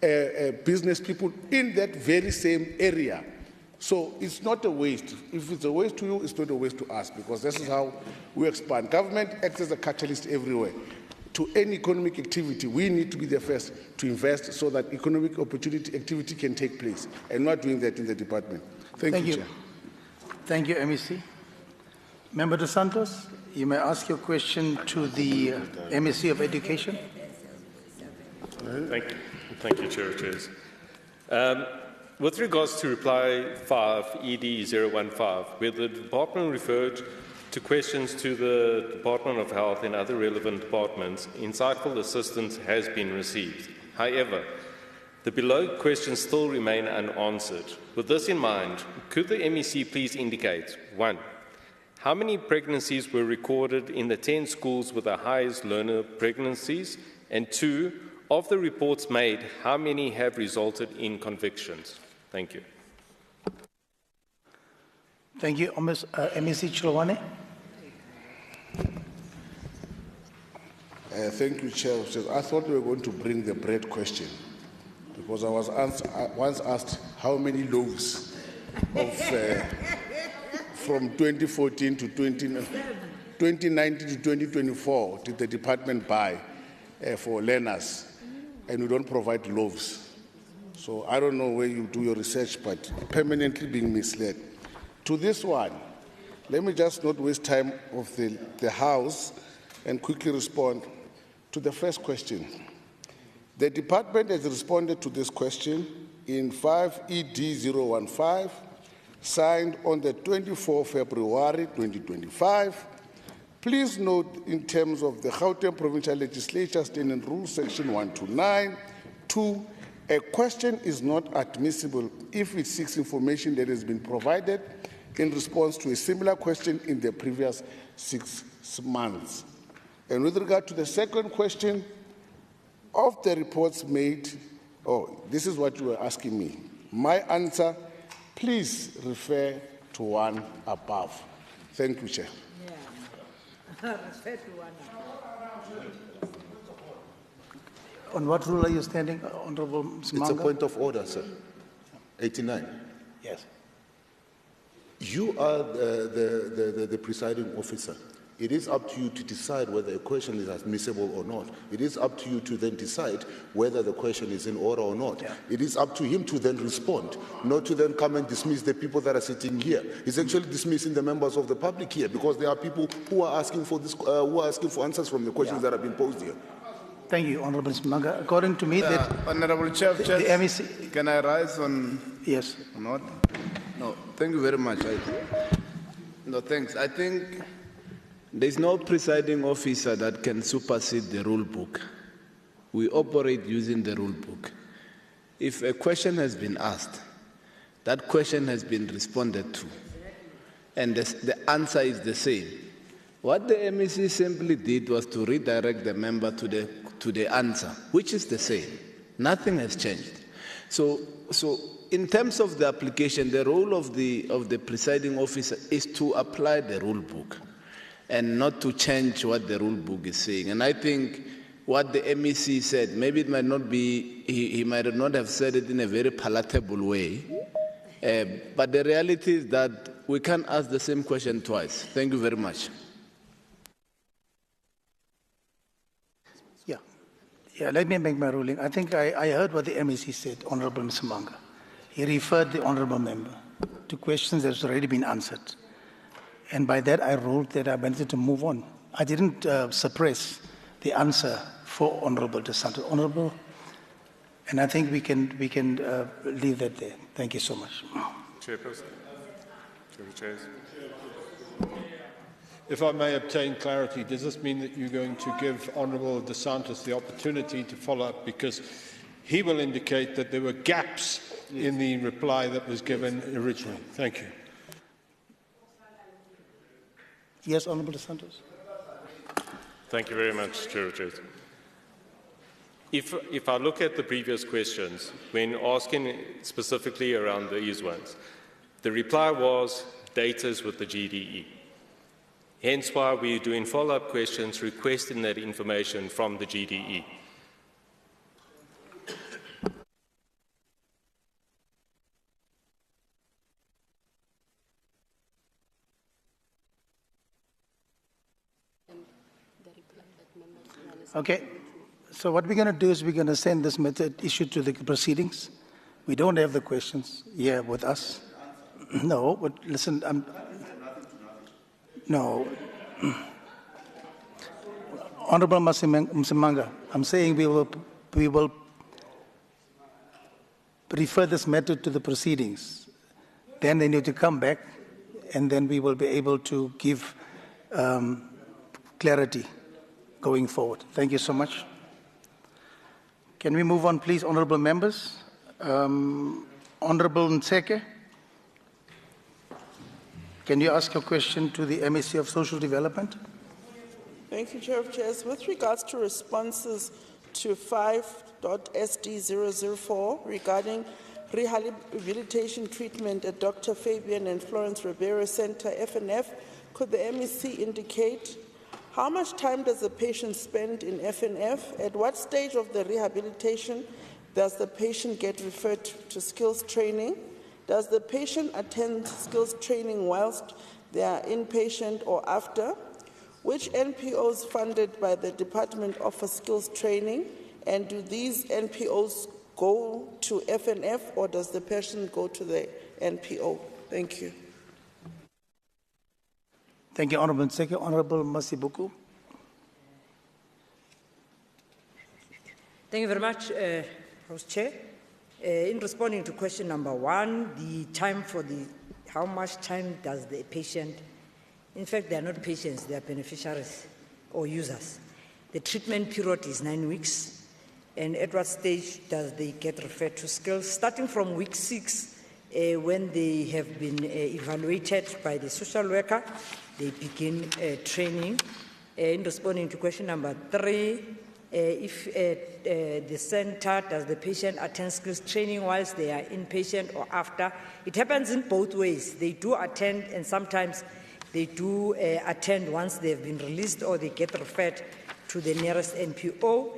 business people in that very same area. So it's not a waste. If it's a waste to you, it's not a waste to us, because this is how we expand. Government acts as a catalyst everywhere. To any economic activity, we need to be the first to invest so that economic activity can take place. And we're doing that in the department. Thank you, Chair. Thank you, MEC. Member Dos Santos, you may ask your question to the MEC of Education. Thank you, Chair of Chairs. With regards to reply 5, ED 015, where the department referred to questions to the Department of Health and other relevant departments, insightful assistance has been received. However, the below questions still remain unanswered. With this in mind, could the MEC please indicate, 1, how many pregnancies were recorded in the 10 schools with the highest learner pregnancies, and 2, of the reports made, how many have resulted in convictions? Thank you. Thank you, MEC Chilwane. Thank you, Chair. I thought we were going to bring the bread question, because I was once asked how many loaves of, from 2014 to 2019 to 2024 did the department buy for learners, and we don't provide loaves. So I don't know where you do your research, but permanently being misled. To this one, let me just not waste time of the House and quickly respond to the first question. The department has responded to this question in 5 ED 015, signed on the 24th February 2025. Please note, in terms of the Gauteng Provincial Legislature Standing Rule Section 129, 2, a question is not admissible if it seeks information that has been provided in response to a similar question in the previous 6 months. And with regard to the second question, of the reports made, this is what you were asking me. My answer, please refer to one above. Thank you, Chair. Refer to one above. On what rule are you standing, Honourable Msimanga? It's a point of order, sir. 89. Yes. You are the presiding officer. It is up to you to decide whether a question is admissible or not. It is up to you to then decide whether the question is in order or not. Yeah. It is up to him to then respond, not to then come and dismiss the people that are sitting here. He's actually dismissing the members of the public here because there are people who are asking for this, who are asking for answers from the questions that have been posed here. Thank you, Honourable Msimanga. According to me, that Honourable Chair, the MEC. Can I rise on? Yes. Not? No. Thank you very much. No, thanks. I think there's no presiding officer that can supersede the rule book. We operate using the rule book. If a question has been asked, that question has been responded to, and the answer is the same. What the MEC simply did was to redirect the member to the answer, which is the same. Nothing has changed. So in terms of the application, the role of the presiding officer is to apply the rule book and not to change what the rule book is saying. And I think what the MEC said, maybe it might not be, he might not have said it in a very palatable way, but the reality is that we can't ask the same question twice. Thank you very much. Yeah, let me make my ruling. I think I heard what the MEC said, Honourable Msimanga. He referred the Honourable Member to questions that have already been answered. And by that, I ruled that I wanted to move on. I didn't suppress the answer for Honourable De Santos. Honourable, and I think we can leave that there. Thank you so much. Chairperson. Chairs. If I may obtain clarity, does this mean that you're going to give Honourable De Santos the opportunity to follow up? Because he will indicate that there were gaps in the reply that was given originally. Thank you. Yes, Honourable De Santos. Thank you very much, Chair. If I look at the previous questions, when asking specifically around these ones, the reply was data with the GDE. Hence why we're doing follow-up questions requesting that information from the GDE. Okay, so what we're going to do is we're going to send this method issue to the proceedings. We don't have the questions here with us. No, but listen, no. Honourable Msimanga, I'm saying we will refer this matter to the proceedings. Then they need to come back, and then we will be able to give clarity going forward. Thank you so much. Can we move on, please, honourable members? Honourable Nseke, can you ask a question to the MEC of Social Development? Thank you, Chair of Chairs. With regards to responses to 5.SD004 regarding rehabilitation treatment at Dr. Fabian and Florence Ribeiro Center, FNF, could the MEC indicate how much time does the patient spend in FNF? At what stage of the rehabilitation does the patient get referred to skills training? Does the patient attend skills training whilst they are inpatient or after? Which NPOs funded by the department offer skills training? And do these NPOs go to FNF or does the patient go to the NPO? Thank you. Thank you, Honourable Nseke. Honourable Masibuku. Thank you very much, House Chair. In responding to question number 1, the time for how much time does the patient, in fact, they are not patients, they are beneficiaries or users. The treatment period is 9 weeks, and at what stage does they get referred to skills? Starting from week 6, When they have been evaluated by the social worker, they begin training. In responding to question number 3, if the center, does the patient attend skills training whilst they are inpatient or after? It happens in both ways. They do attend, and sometimes they do attend once they've been released or they get referred to the nearest NPO.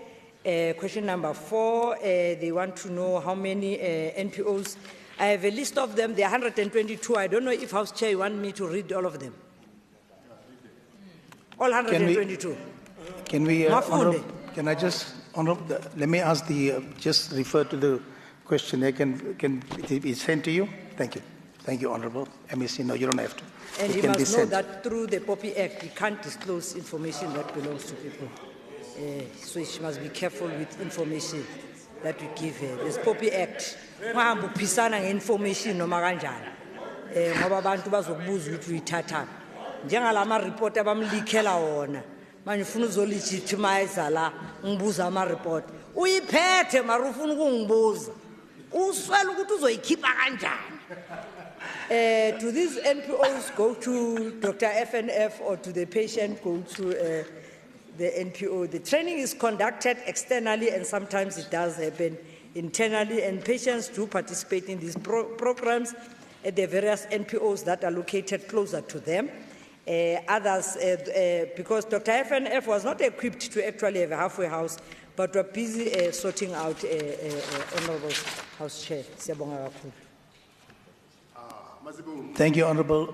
Question number 4, they want to know how many NPOs. I have a list of them. There are 122. I don't know if House Chair you want me to read all of them. All 122. Can I just, let me ask just refer to the questionnaire. Can it be sent to you? Thank you. Thank you, Honourable MEC. No, you don't have to. And he must know that through the POPI Act, he can't disclose information that belongs to people. So she must be careful with information that we give her. There's POPI Act. Mahambo pisana information no maganjani. Ngoba abantu bazokubuza ukuthi uyithatha. Njengalama report abamlikela wona. Manje ufuna uzolegitimize la ngibuza ama report. Uyiphethe mara ufuna ukungibuza. Uswela ukuthi uzoyikhipha kanjani. To these NPOs, go to Dr. FNF, or to the patient, go to the NPO. The training is conducted externally, and sometimes it does happen internally, and patients do participate in these programs at the various NPOs that are located closer to them. Others, because Dr. FNF was not equipped to actually have a halfway house, but we're busy sorting out Honourable House Chair. Thank you, Honourable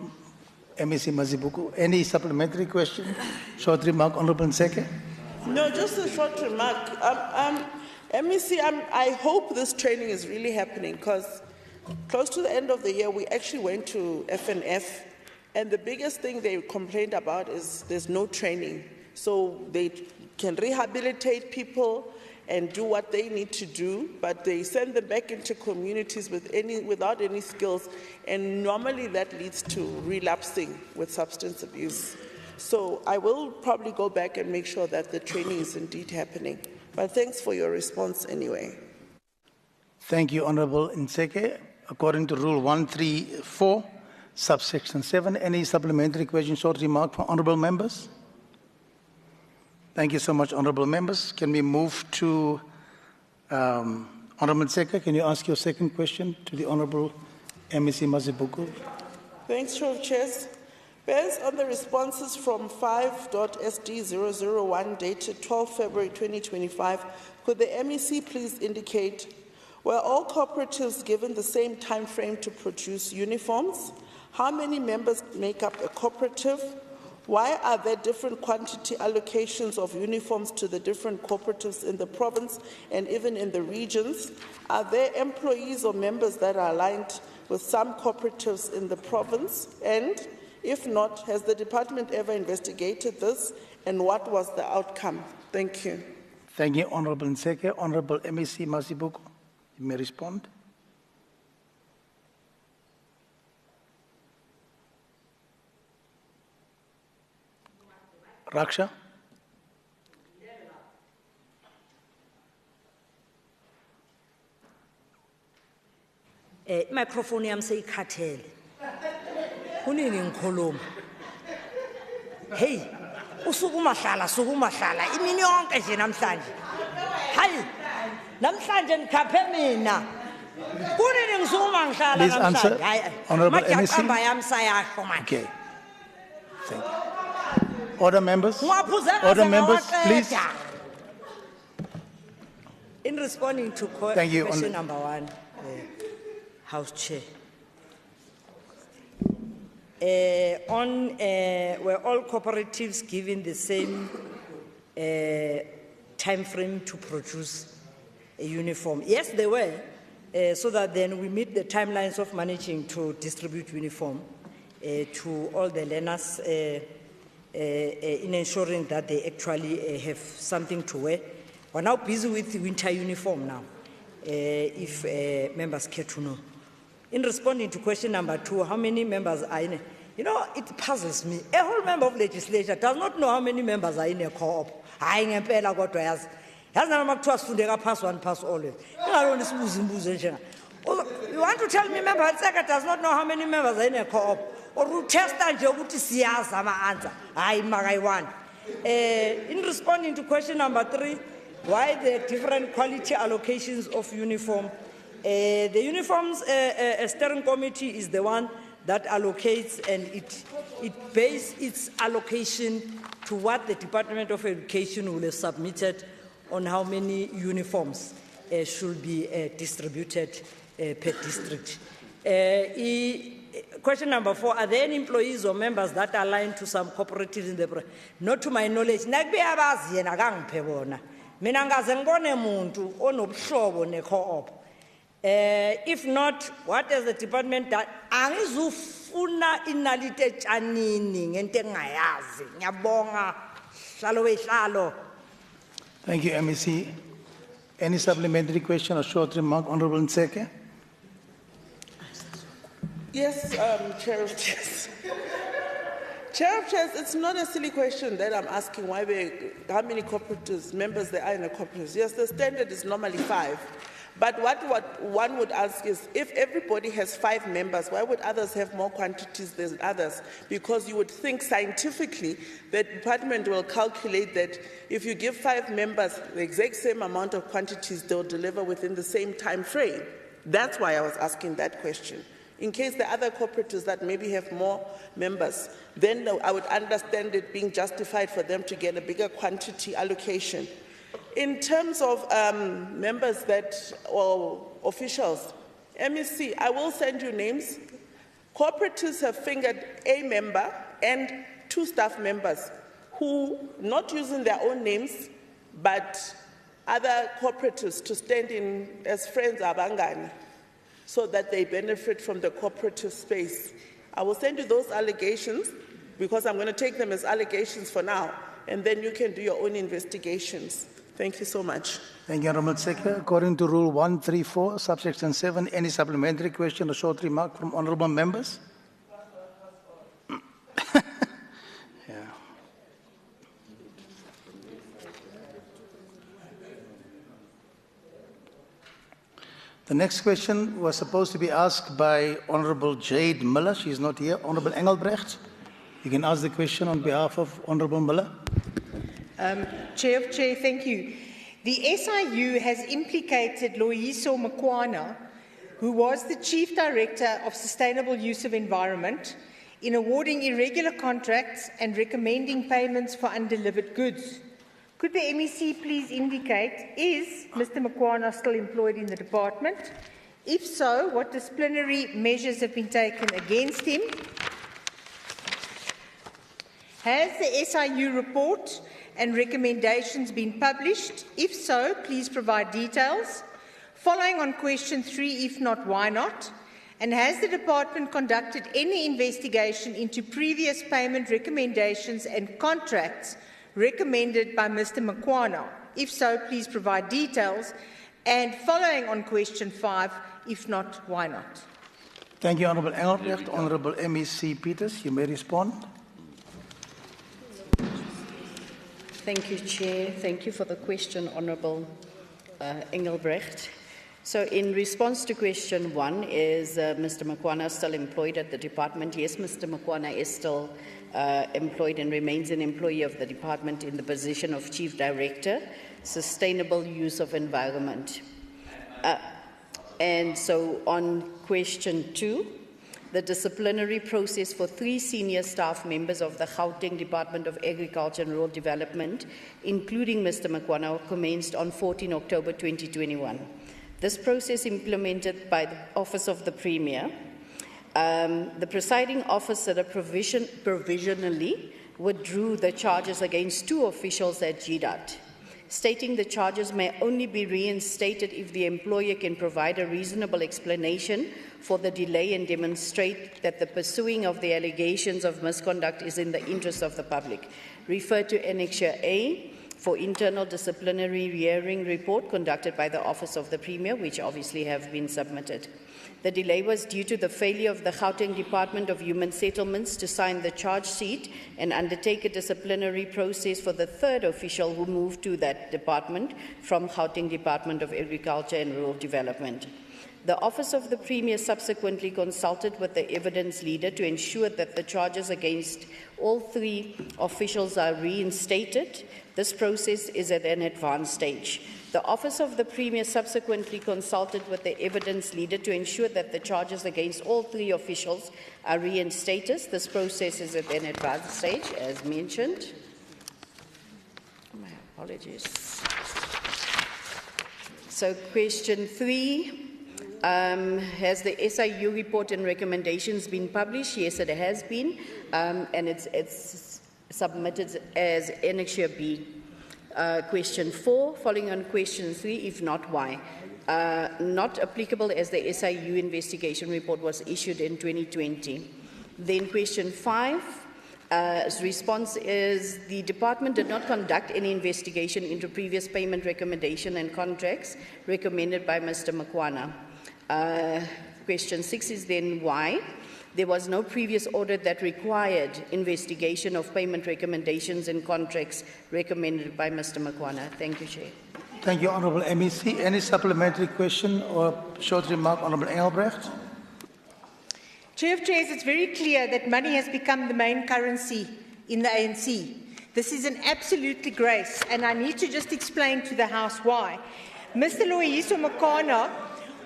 MEC Mazibuko. Any supplementary question? Short remark, Honourable Nseke? No, just a short remark. MEC, I hope this training is really happening, because close to the end of the year, we actually went to FNF, and the biggest thing they complained about is there's no training. So they can rehabilitate people and do what they need to do, but they send them back into communities without any skills, and normally that leads to relapsing with substance abuse. So I will probably go back and make sure that the training is indeed happening. But thanks for your response anyway. Thank you, Honourable Nseke. According to Rule 134, subsection 7, any supplementary question, short remark from honourable members? Thank you so much, honourable members. Can we move to Honourable Nseke? Can you ask your second question to the Honourable MEC Mazibuko? Thanks, Chair. Chairs. Based on the responses from 5.SD001 dated 12 February 2025, could the MEC please indicate, were all cooperatives given the same time frame to produce uniforms? How many members make up a cooperative? Why are there different quantity allocations of uniforms to the different cooperatives in the province and even in the regions? Are there employees or members that are aligned with some cooperatives in the province? And if not, has the department ever investigated this, and what was the outcome? Thank you. Thank you, Honourable Nseke. Honourable MEC Mazibuko, you may respond. Raksha? Microphone yam seyikhathele. Kunini ngikhuluma? Hey, usukumahlala, imini yonke nje namhlanje. Hayi, namhlanje nikhaphe mina. Kunini ngisukuma ngihlala namhlanje? Please answer, Honourable MEC. Okay. Thank you. Order members, please. In responding to question number 1, House Chair, were all cooperatives given the same time frame to produce a uniform? Yes, they were, so that then we meet the timelines of managing to distribute uniform to all the learners, in ensuring that they actually have something to wear. We're now busy with the winter uniform now, if members care to know. In responding to question number 2, how many members are in it? You know, it puzzles me. A whole member of legislature does not know how many members are in a co-op. Hayi ngempela kodwa yazi. Yazi nama kuthiwa sifunde ka pass 1 pass always. Ingalona sibuza imbuzo enjenga. You want to tell me member Secretary does not know how many members are in a co-op? Or who test and answer? I want. In responding to question number 3, why the different quality allocations of uniform? The uniforms steering committee is the one that allocates, and it bases its allocation to what the Department of Education will have submitted on how many uniforms should be distributed per district. Question number 4, are there any employees or members that are aligned to some cooperatives in the not to my knowledge? If not, what has the department done? Thank you, MEC. Any supplementary question or short remark, Honourable Nseke? Yes, Chair of Chairs. Chair of Chairs, it's not a silly question that I'm asking how many cooperatives, members there are in a cooperative. Yes, the standard is normally 5. But what one would ask is, if everybody has 5 members, why would others have more quantities than others? Because you would think scientifically that the department will calculate that if you give 5 members the exact same amount of quantities, they'll deliver within the same time frame. That's why I was asking that question. In case the other cooperatives that maybe have more members, then I would understand it being justified for them to get a bigger quantity allocation. In terms of members or officials, MEC, I will send you names. Cooperatives have fingered a member and 2 staff members who, not using their own names, but other cooperatives to stand in as friends abangani, so that they benefit from the cooperative space. I will send you those allegations because I'm going to take them as allegations for now, and then you can do your own investigations. Thank you so much. Thank you, Honourable Secretary. According to Rule 134, subsection 7, any supplementary question or short remark from honourable members? The next question was supposed to be asked by Honourable Jade Miller. She is not here. Honourable Engelbrecht, you can ask the question on behalf of Honourable Miller. Chair of Chair, thank you. The SIU has implicated Loyiso Mokwana, who was the Chief Director of Sustainable Use of Environment, in awarding irregular contracts and recommending payments for undelivered goods. Could the MEC please indicate, is Mr. Mokwana still employed in the department? If so, what disciplinary measures have been taken against him? Has the SIU report and recommendations been published? If so, please provide details. Following on question 3, if not, why not? And has the department conducted any investigation into previous payment recommendations and contracts recommended by Mr. Mokwana? If so, please provide details. And following on question 5, if not, why not? Thank you, Honourable Engelbrecht. Honourable MEC Peters, you may respond. Thank you, Chair. Thank you for the question, Honourable Engelbrecht. So in response to question 1, is Mr. Mokwana still employed at the department? Yes, Mr. Mokwana is still employed and remains an employee of the department in the position of Chief Director, Sustainable Use of Environment. And so on question 2, the disciplinary process for 3 senior staff members of the Gauteng Department of Agriculture and Rural Development, including Mr. Mokwana, commenced on 14 October 2021. This process implemented by the Office of the Premier. The presiding officer provisionally withdrew the charges against 2 officials at GDAT, stating the charges may only be reinstated if the employer can provide a reasonable explanation for the delay and demonstrate that the pursuing of the allegations of misconduct is in the interest of the public. Refer to Annexure A for internal disciplinary hearing report conducted by the Office of the Premier, which obviously have been submitted. The delay was due to the failure of the Gauteng Department of Human Settlements to sign the charge sheet and undertake a disciplinary process for the 3rd official who moved to that department from Gauteng Department of Agriculture and Rural Development. The Office of the Premier subsequently consulted with the evidence leader to ensure that the charges against all 3 officials are reinstated. This process is at an advanced stage. The Office of the Premier subsequently consulted with the evidence leader to ensure that the charges against all 3 officials are reinstated. This process is at an advanced stage, as mentioned. My apologies. So, question 3. Has the SIU report and recommendations been published? Yes, it has been, and it's submitted as Annexure B. Question 4, following on question 3, if not, why? Not applicable, as the SIU investigation report was issued in 2020. Then question 5, response is the department did not conduct any investigation into previous payment recommendation and contracts recommended by Mr. Makwana. Question 6 is then why? There was no previous audit that required investigation of payment recommendations and contracts recommended by Mr. Makwana. Thank you, Chair. Thank you, Honourable MEC. Any supplementary question or short remark, Honourable Engelbrecht? Chair of Chairs, it's very clear that money has become the main currency in the ANC. This is an absolute disgrace, and I need to just explain to the House why. Mr. Loyiso Makwana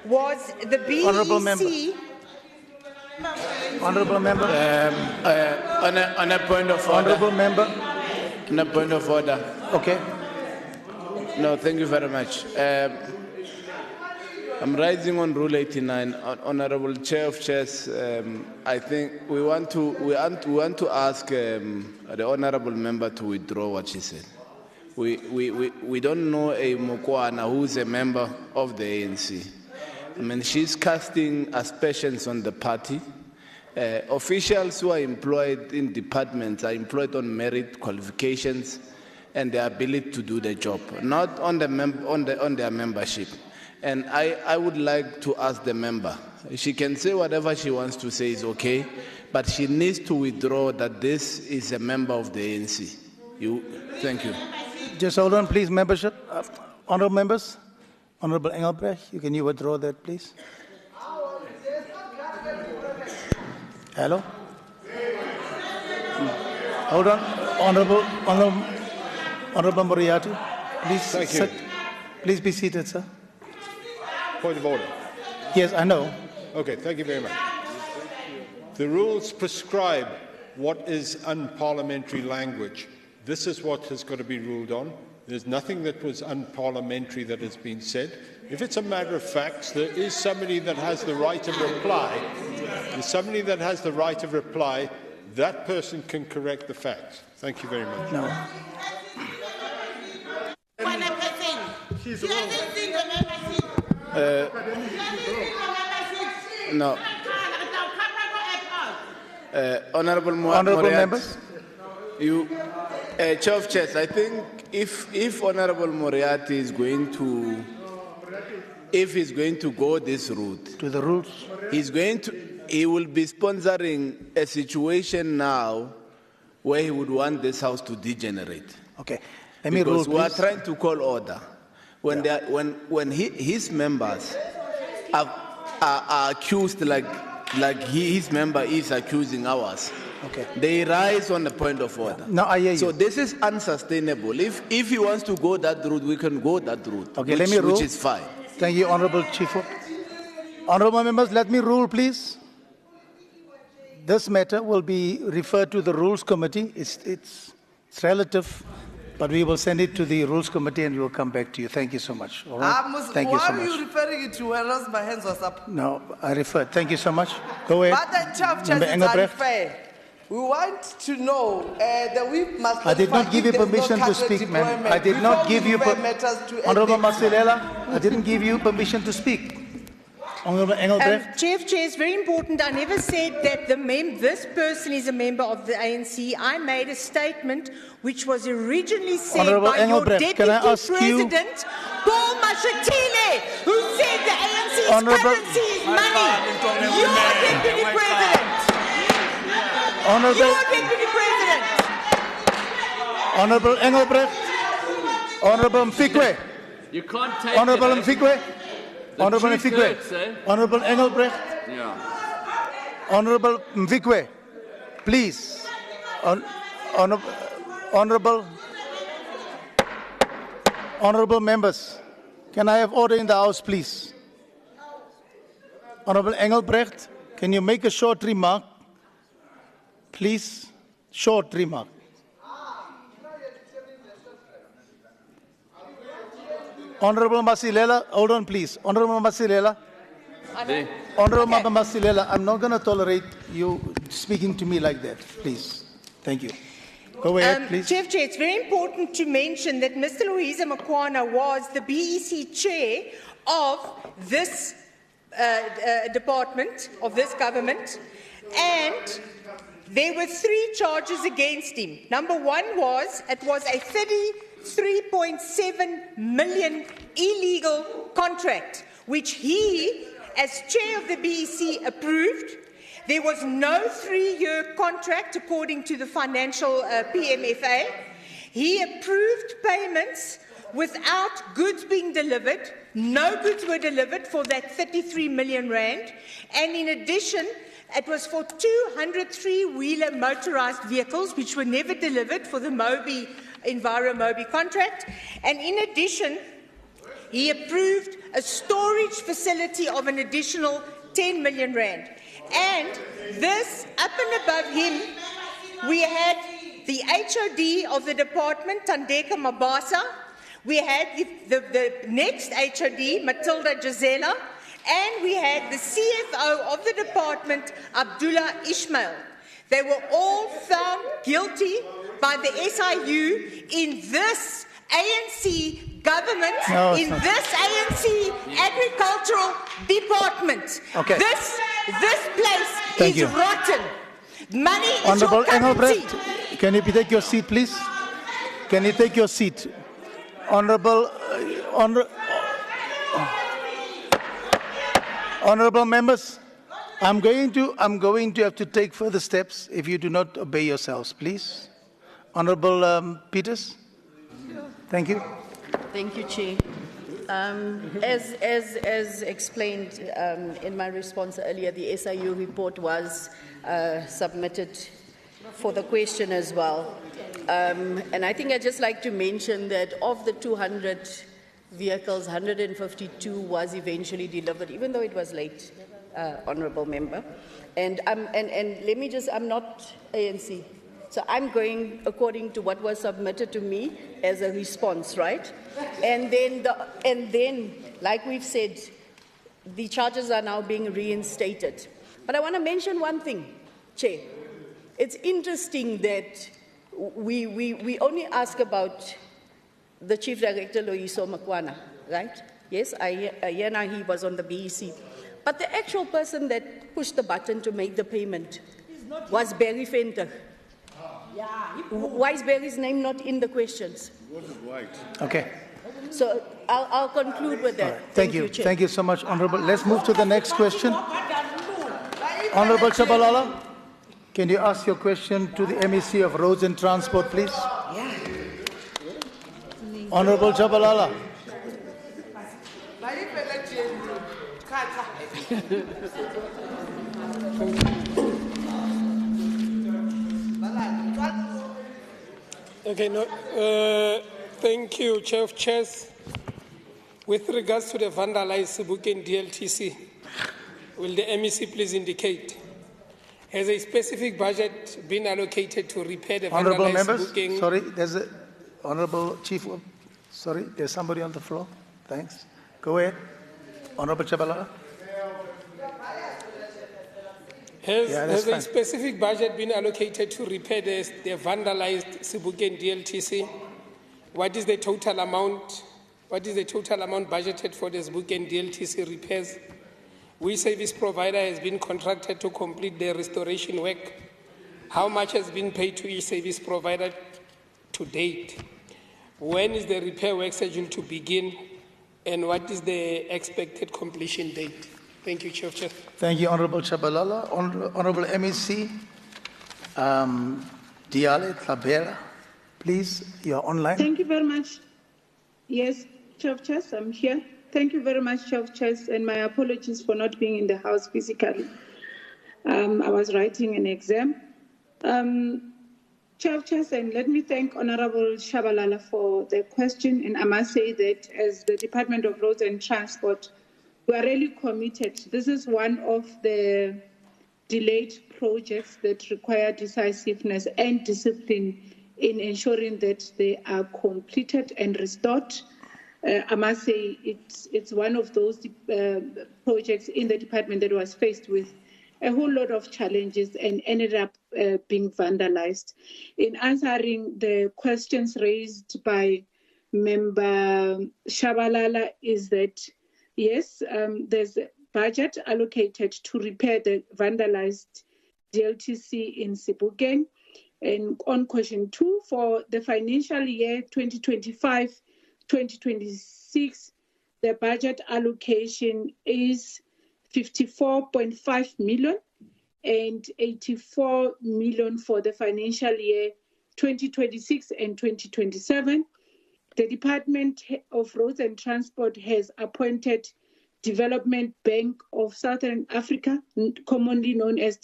was the BEC... Honourable Member. Honourable Member. On a point of order. Honourable Member. On a point of order. Okay. No, thank you very much. I'm rising on Rule 89. Honourable Chair of Chairs, I think we want to ask the Honourable Member to withdraw what she said. We don't know a Mokwana who is a member of the ANC. I mean, she's casting aspersions on the party. Officials who are employed in departments are employed on merit, qualifications, and their ability to do the job, not on their membership. And I would like to ask the member, she can say whatever she wants to say is okay, but she needs to withdraw that this is a member of the ANC. Thank you. Just hold on, please, membership. Honourable members. Honourable Engelbrecht, can you withdraw that, please? Hello? Hold on. Honourable Moriarty, please sit. Please be seated, sir. Point of order. Yes, I know. Okay, thank you very much. The rules prescribe what is unparliamentary language. This is what has got to be ruled on. There's nothing that was unparliamentary that has been said. If it's a matter of facts, there is somebody that has the right of reply. There's somebody that has the right of reply. That person can correct the facts. Thank you very much. No. No. Honourable members. Chair of Chairs, I think if Honourable Moriarty is going to, if he's going to go this route, to the rules, he will be sponsoring a situation now where he would want this house to degenerate. Okay, let me rule. Because we are trying to call order. When his members are accused like his member is accusing ours. Okay. They rise on the point of order. No, I hear you. So this is unsustainable. If he wants to go that route, we can go that route. Okay, let me rule. Which is fine. Thank you, Honourable Chief. Honourable members, let me rule, please. This matter will be referred to the Rules Committee. It's relative, but we will send it to the Rules Committee and we will come back to you. Thank you so much. All right? Thank you so much. Why are you referring it to whereas my hands was up? No, I referred. Thank you so much. Go ahead. But the Chair of Chairs is unfair. We want to know that we must. I did not give you permission to speak, ma'am. I did not give you Honourable Masilela, I didn't give you permission to speak. Honourable Engelbrecht. Chair of Chairs, very important. I never said that this person is a member of the ANC. I made a statement which was originally said Honourable by Engelbrecht, your can I Deputy ask President, Paul Mashatile, who said the ANC's currency is money. Your Deputy President. Honourable Engelbrecht, Honourable Mfikwe, you can't take Honourable Mfikwe, Honorable chief Mvikwe. hurts, eh? Honorable Engelbrecht. Yeah. Honorable Mvikwe, please. Honorable members, can I have order in the House, please? Honorable Engelbrecht, can you make a short remark? Please, short remark. Honorable Masilela, hold on, please. Honorable Masilela. Honorable Masilela, I'm not going to tolerate you speaking to me like that, please. Thank you. Go ahead, please. Chair, it's very important to mention that Mr. Louisa Makwana was the BEC chair of this department, of this government, and there were 3 charges against him. Number one was, it was a 33.7 million illegal contract, which he, as chair of the BEC, approved. There was no 3-year contract according to the financial PMFA. He approved payments without goods being delivered. No goods were delivered for that 33 million rand. And in addition, it was for 203-wheeler motorized vehicles, which were never delivered for the Enviro-Mobi contract. And in addition, he approved a storage facility of an additional 10 million rand. And this, up and above him, we had the HOD of the department, Tandeka Mabasa. We had the next HOD, Matilda Gisela. And we had the CFO of the department, Abdullah Ismail. They were all found guilty by the SIU in this ANC government, in this ANC agricultural department. Okay. This place Thank is you. rotten. Money is Honorable your currency. Engelbrecht, can you take your seat, please? Can you take your seat? Honorable members, I'm going to have to take further steps if you do not obey yourselves, please. Honorable Peters. Thank you. Thank you, Chair. As explained in my response earlier, the SIU report was submitted for the question as well. And I think I'd just like to mention that of the 200 vehicles, 152 was eventually delivered, even though it was late, Honourable Member. And let me just, I'm not ANC. So I'm going according to what was submitted to me as a response, right? And then, like we've said, the charges are now being reinstated. But I want to mention one thing, Chair. It's interesting that we only ask about the Chief Director, Loyiso Makwana, right? Yes, I hear now he was on the BEC. But the actual person that pushed the button to make the payment was Barry Venter. Why is Barry's name not in the questions? Okay. So I'll conclude with that. Right. Thank you. Chair. Thank you so much, Honourable. Let's move to the next question. Honourable Chabalala, can you ask your question to the MEC of Roads and Transport, please? Honourable Chabalala. Okay, thank you, Chair of Chairs. With regards to the vandalized Sebokeng DTC, will the MEC please indicate, has a specific budget been allocated to repair the Honourable vandalized members, Sebokeng? sorry, there's a Honourable Chief, sorry, there's somebody on the floor. Thanks. Go ahead. Honourable Chabalala. Has a specific budget been allocated to repair the vandalized Sebokeng DTC? What is the total amount? What is the total amount budgeted for the Sebokeng DTC repairs? Which service provider has been contracted to complete the restoration work? How much has been paid to each service provider to date? When is the repair work scheduled to begin? And what is the expected completion date? Thank you, Chair of Chair. Thank you, Honourable Chabalala. Honourable MEC, Diale Tabela, please, you're online. Thank you very much. Yes, Chair of Chairs, I'm here. Thank you very much, Chair of Chairs, and my apologies for not being in the House physically. I was writing an exam. Chair of Chairs, and let me thank Honorable Shabalala for the question, and I must say that as the Department of Roads and Transport, we are really committed. This is one of the delayed projects that require decisiveness and discipline in ensuring that they are completed and restored. I must say it's one of those projects in the department that was faced with a whole lot of challenges and ended up being vandalized. In answering the questions raised by Member Shabalala is that, yes, there's a budget allocated to repair the vandalized DLTC in Sebokeng. And on question 2, for the financial year 2025-2026, the budget allocation is 54.5 million and 84 million for the financial year 2026 and 2027. The Department of Roads and Transport has appointed Development Bank of Southern Africa, commonly known as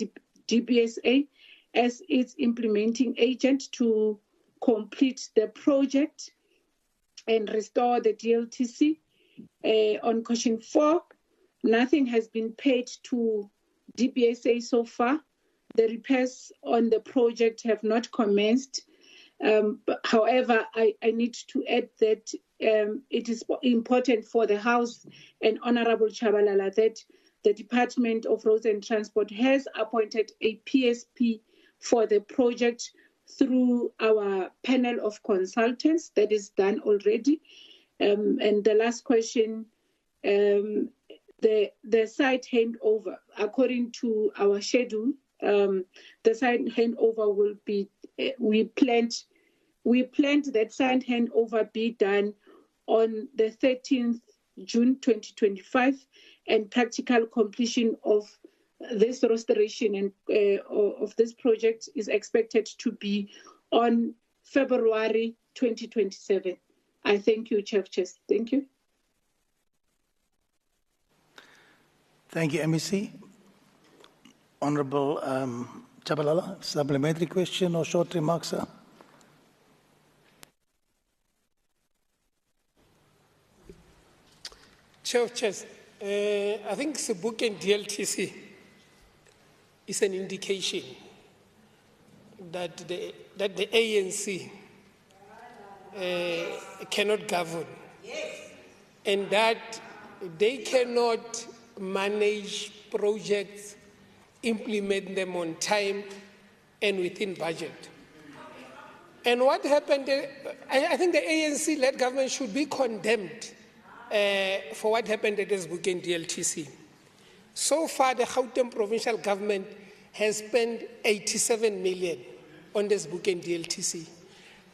DBSA, as its implementing agent to complete the project and restore the DLTC. On question 4, nothing has been paid to DBSA so far. The repairs on the project have not commenced. However, I need to add that it is important for the House and Honorable Chabalala that the Department of Roads and Transport has appointed a PSP for the project through our panel of consultants. That is done already. And the last question, the site handover, according to our schedule, the site handover will be, we planned that site handover be done on the 13th June 2025, and practical completion of this restoration and of this project is expected to be on February 2027. I thank you, Chair of Chairs. Thank you. Thank you, MEC. Honourable Chabalala, supplementary question or short remarks, sir? Chair of Chairs, I think Sebokeng DLTC is an indication that the ANC cannot govern, and that they cannot manage projects, implement them on time and within budget. And what happened, I think the ANC-led government should be condemned for what happened at the Sebokeng DLTC. So far, the Gauteng provincial government has spent 87 million on the Sebokeng DLTC.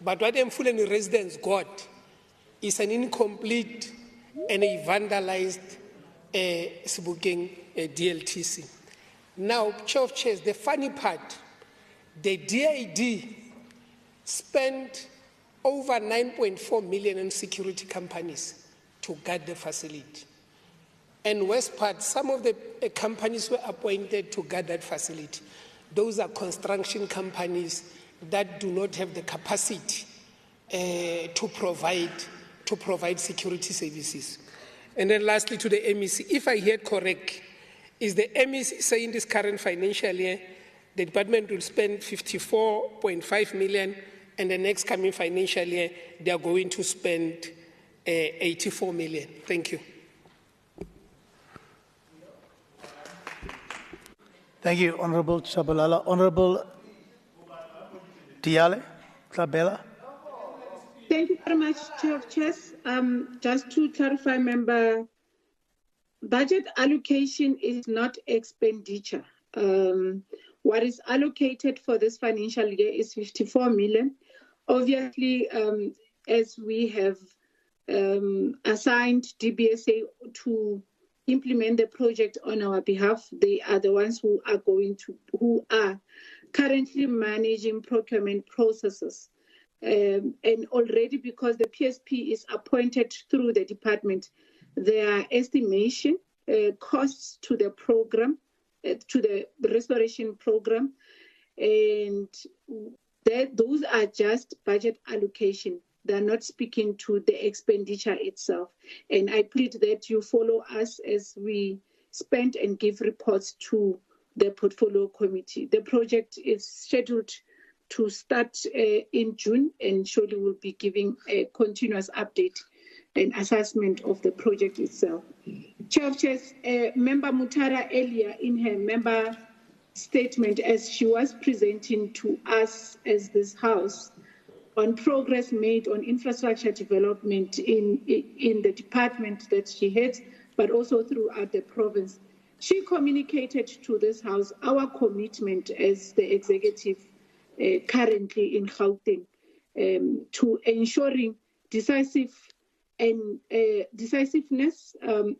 But what the Mfuleni residents got is an incomplete and a vandalized Sebokeng DLTC. Now, Chair of Chairs, the funny part, the DID spent over 9.4 million on security companies to guard the facility. And worst part, some of the companies were appointed to guard that facility. Those are construction companies that do not have the capacity to provide security services. And then lastly, to the MEC, if I heard correct, is the MEC saying this current financial year, the department will spend 54.5 million, and the next coming financial year, they are going to spend 84 million. Thank you. Thank you, Honourable Chabalala. Honourable Diale Tlabela. Thank you very much, Chair of Chairs. Just to clarify, member, budget allocation is not expenditure. What is allocated for this financial year is 54 million. Obviously, as we have assigned DBSA to implement the project on our behalf, they are the ones who are currently managing procurement processes. And already, because the PSP is appointed through the department, their estimation costs to the program, to the restoration program, and those are just budget allocation. They're not speaking to the expenditure itself. And I plead that you follow us as we spend and give reports to the portfolio committee. The project is scheduled to start in June, and surely we'll be giving a continuous update and assessment of the project itself. Chair of Chairs, Member Mutara earlier in her member statement, as she was presenting to us as this House on progress made on infrastructure development in the department that she heads, but also throughout the province, she communicated to this House our commitment as the executive currently in Gauteng to ensuring decisiveness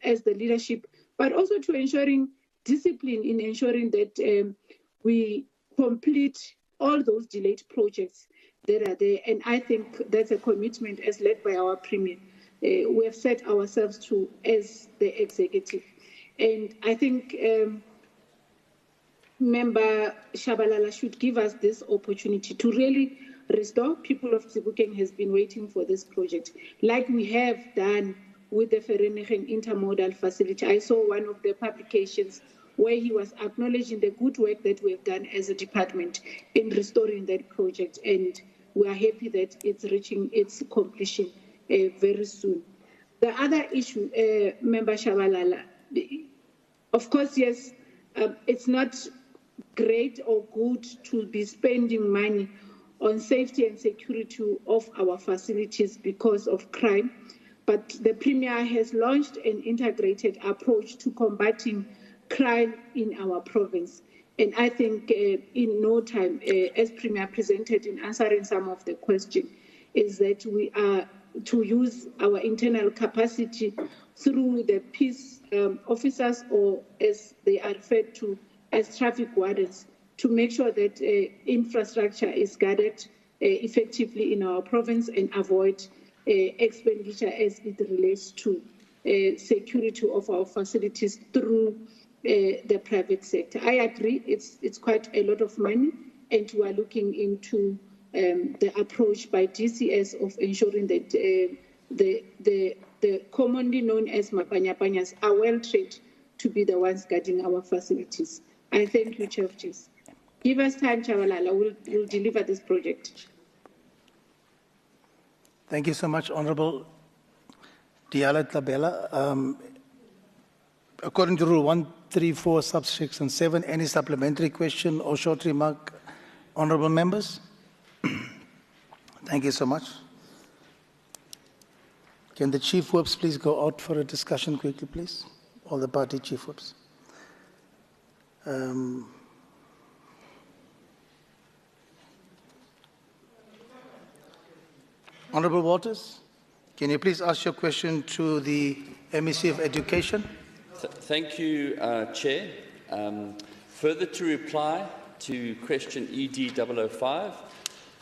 as the leadership, but also to ensuring discipline in ensuring that we complete all those delayed projects that are there. And I think that's a commitment as led by our Premier. We have set ourselves to as the executive. And I think Member Shabalala should give us this opportunity to really restore. People of Sebokeng has been waiting for this project, like we have done with the Vereeniging Intermodal Facility. I saw one of the publications where he was acknowledging the good work that we have done as a department in restoring that project, and we are happy that it's reaching its completion very soon. The other issue, Member Shabalala, of course, yes, it's not great or good to be spending money on safety and security of our facilities because of crime, but the Premier has launched an integrated approach to combating crime in our province. And I think in no time, as Premier presented in answering some of the questions, is that we are to use our internal capacity through the peace officers, or as they are referred to as traffic wardens, to make sure that infrastructure is guarded effectively in our province and avoid expenditure as it relates to security of our facilities through the private sector. I agree, it's quite a lot of money, and we are looking into the approach by DCS of ensuring that the commonly known as Mapanyapanyas are well trained to be the ones guarding our facilities. I thank you, Chair of Chiefs. Give us time, Chabalala. We'll deliver this project. Thank you so much, Honourable Diala Tabela. According to Rule 134, subsection 7, any supplementary question or short remark, Honourable members? Thank you so much. Can the Chief Whips please go out for a discussion quickly, please? All the party Chief Whips. Honourable Waters, can you please ask your question to the MEC of Education? Thank you, Chair. Further to reply to question ED 005,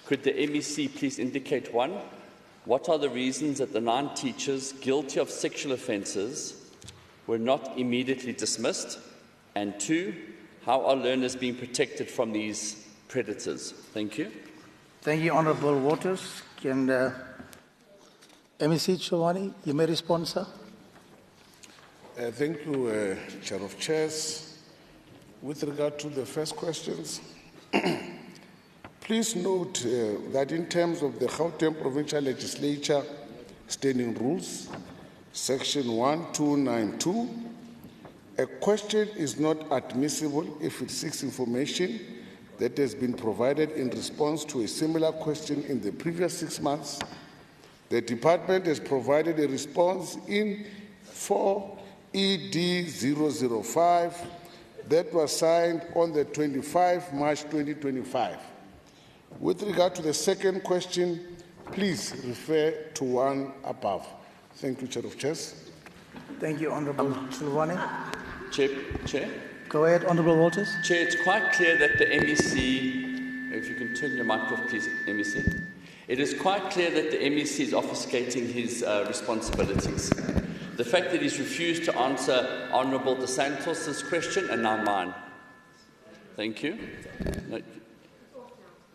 could the MEC please indicate, 1, what are the reasons that the 9 teachers guilty of sexual offences were not immediately dismissed? And 2, how are learners being protected from these predators? Thank you. Thank you, Honourable Waters. Can MEC Chowani, you may respond, sir. Thank you, Chair of Chairs. With regard to the first questions, please note that in terms of the Gauteng Provincial Legislature Standing Rules, Section 1292, a question is not admissible if it seeks information that has been provided in response to a similar question in the previous 6 months. The Department has provided a response in 4 ED 005 that was signed on the 25 March 2025. With regard to the second question, please refer to one above. Thank you, Chair of Chairs. Thank you, Honourable Chilwani. Chair? Go ahead, Honourable Walters. Chair, it's quite clear that the MEC, if you can turn your mic off, please, MEC. It is quite clear that the MEC is obfuscating his responsibilities. the fact that he's refused to answer Honourable De Santos' question and now mine. Thank you. No,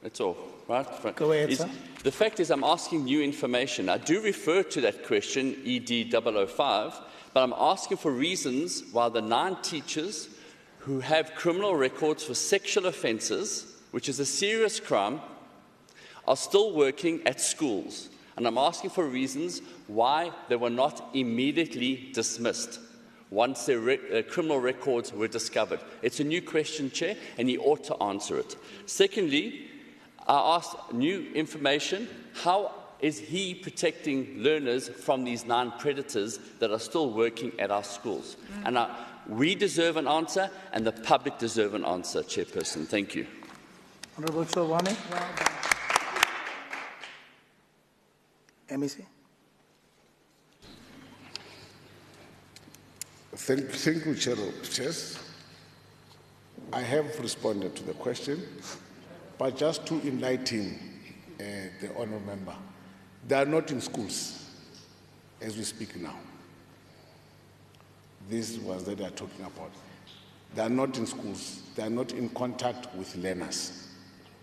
that's all, right? Go ahead, sir. The fact is I'm asking new information. I do refer to that question, ED 005, but I'm asking for reasons why the 9 teachers who have criminal records for sexual offences, which is a serious crime, are still working at schools. And I'm asking for reasons why they were not immediately dismissed once their criminal records were discovered. It's a new question, Chair, and he ought to answer it. Secondly, I asked new information. How is he protecting learners from these 9 predators that are still working at our schools? And we deserve an answer, and the public deserve an answer, Chairperson. Thank you. Honourable Chilwane. MEC. Thank you, Chair. I have responded to the question, but just to enlighten the honourable member, they are not in schools as we speak now. This was that they are talking about. They are not in schools. They are not in contact with learners.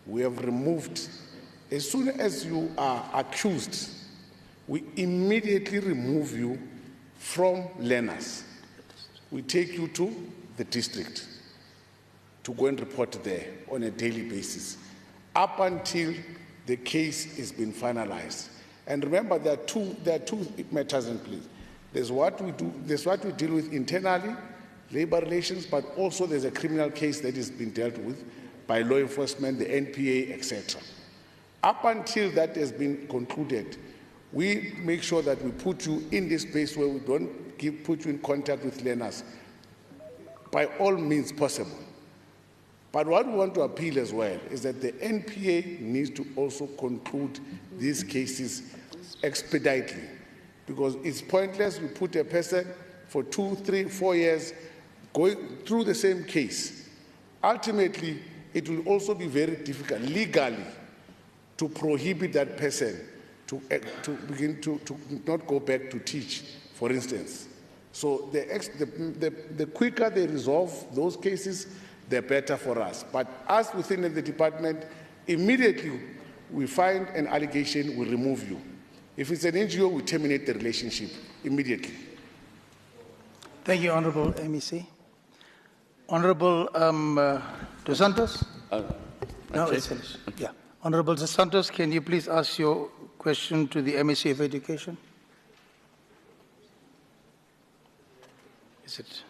We have removed, as soon as you are accused, we immediately remove you from learners. We take you to the district to go and report there on a daily basis, up until the case has been finalized. And remember, there are two matters in place. There's what we do, there's what we deal with internally, labor relations, but also there's a criminal case that is being dealt with by law enforcement, the NPA, etc. Up until that has been concluded, we make sure that we put you in this space where we don't put you in contact with learners by all means possible. But what we want to appeal as well is that the NPA needs to also conclude these cases expeditiously, because it's pointless we put a person for 2, 3, 4 years going through the same case. Ultimately, it will also be very difficult legally to prohibit that person to begin to not go back to teach, for instance. So the quicker they resolve those cases, the better for us. But us within the department, immediately we find an allegation, we remove you. If it's an NGO, we terminate the relationship immediately. Thank you, Honourable MEC. Honourable De Santos? No, it's finished. Yeah. Honourable De Santos, can you please ask your question to the MEC of Education? Is it?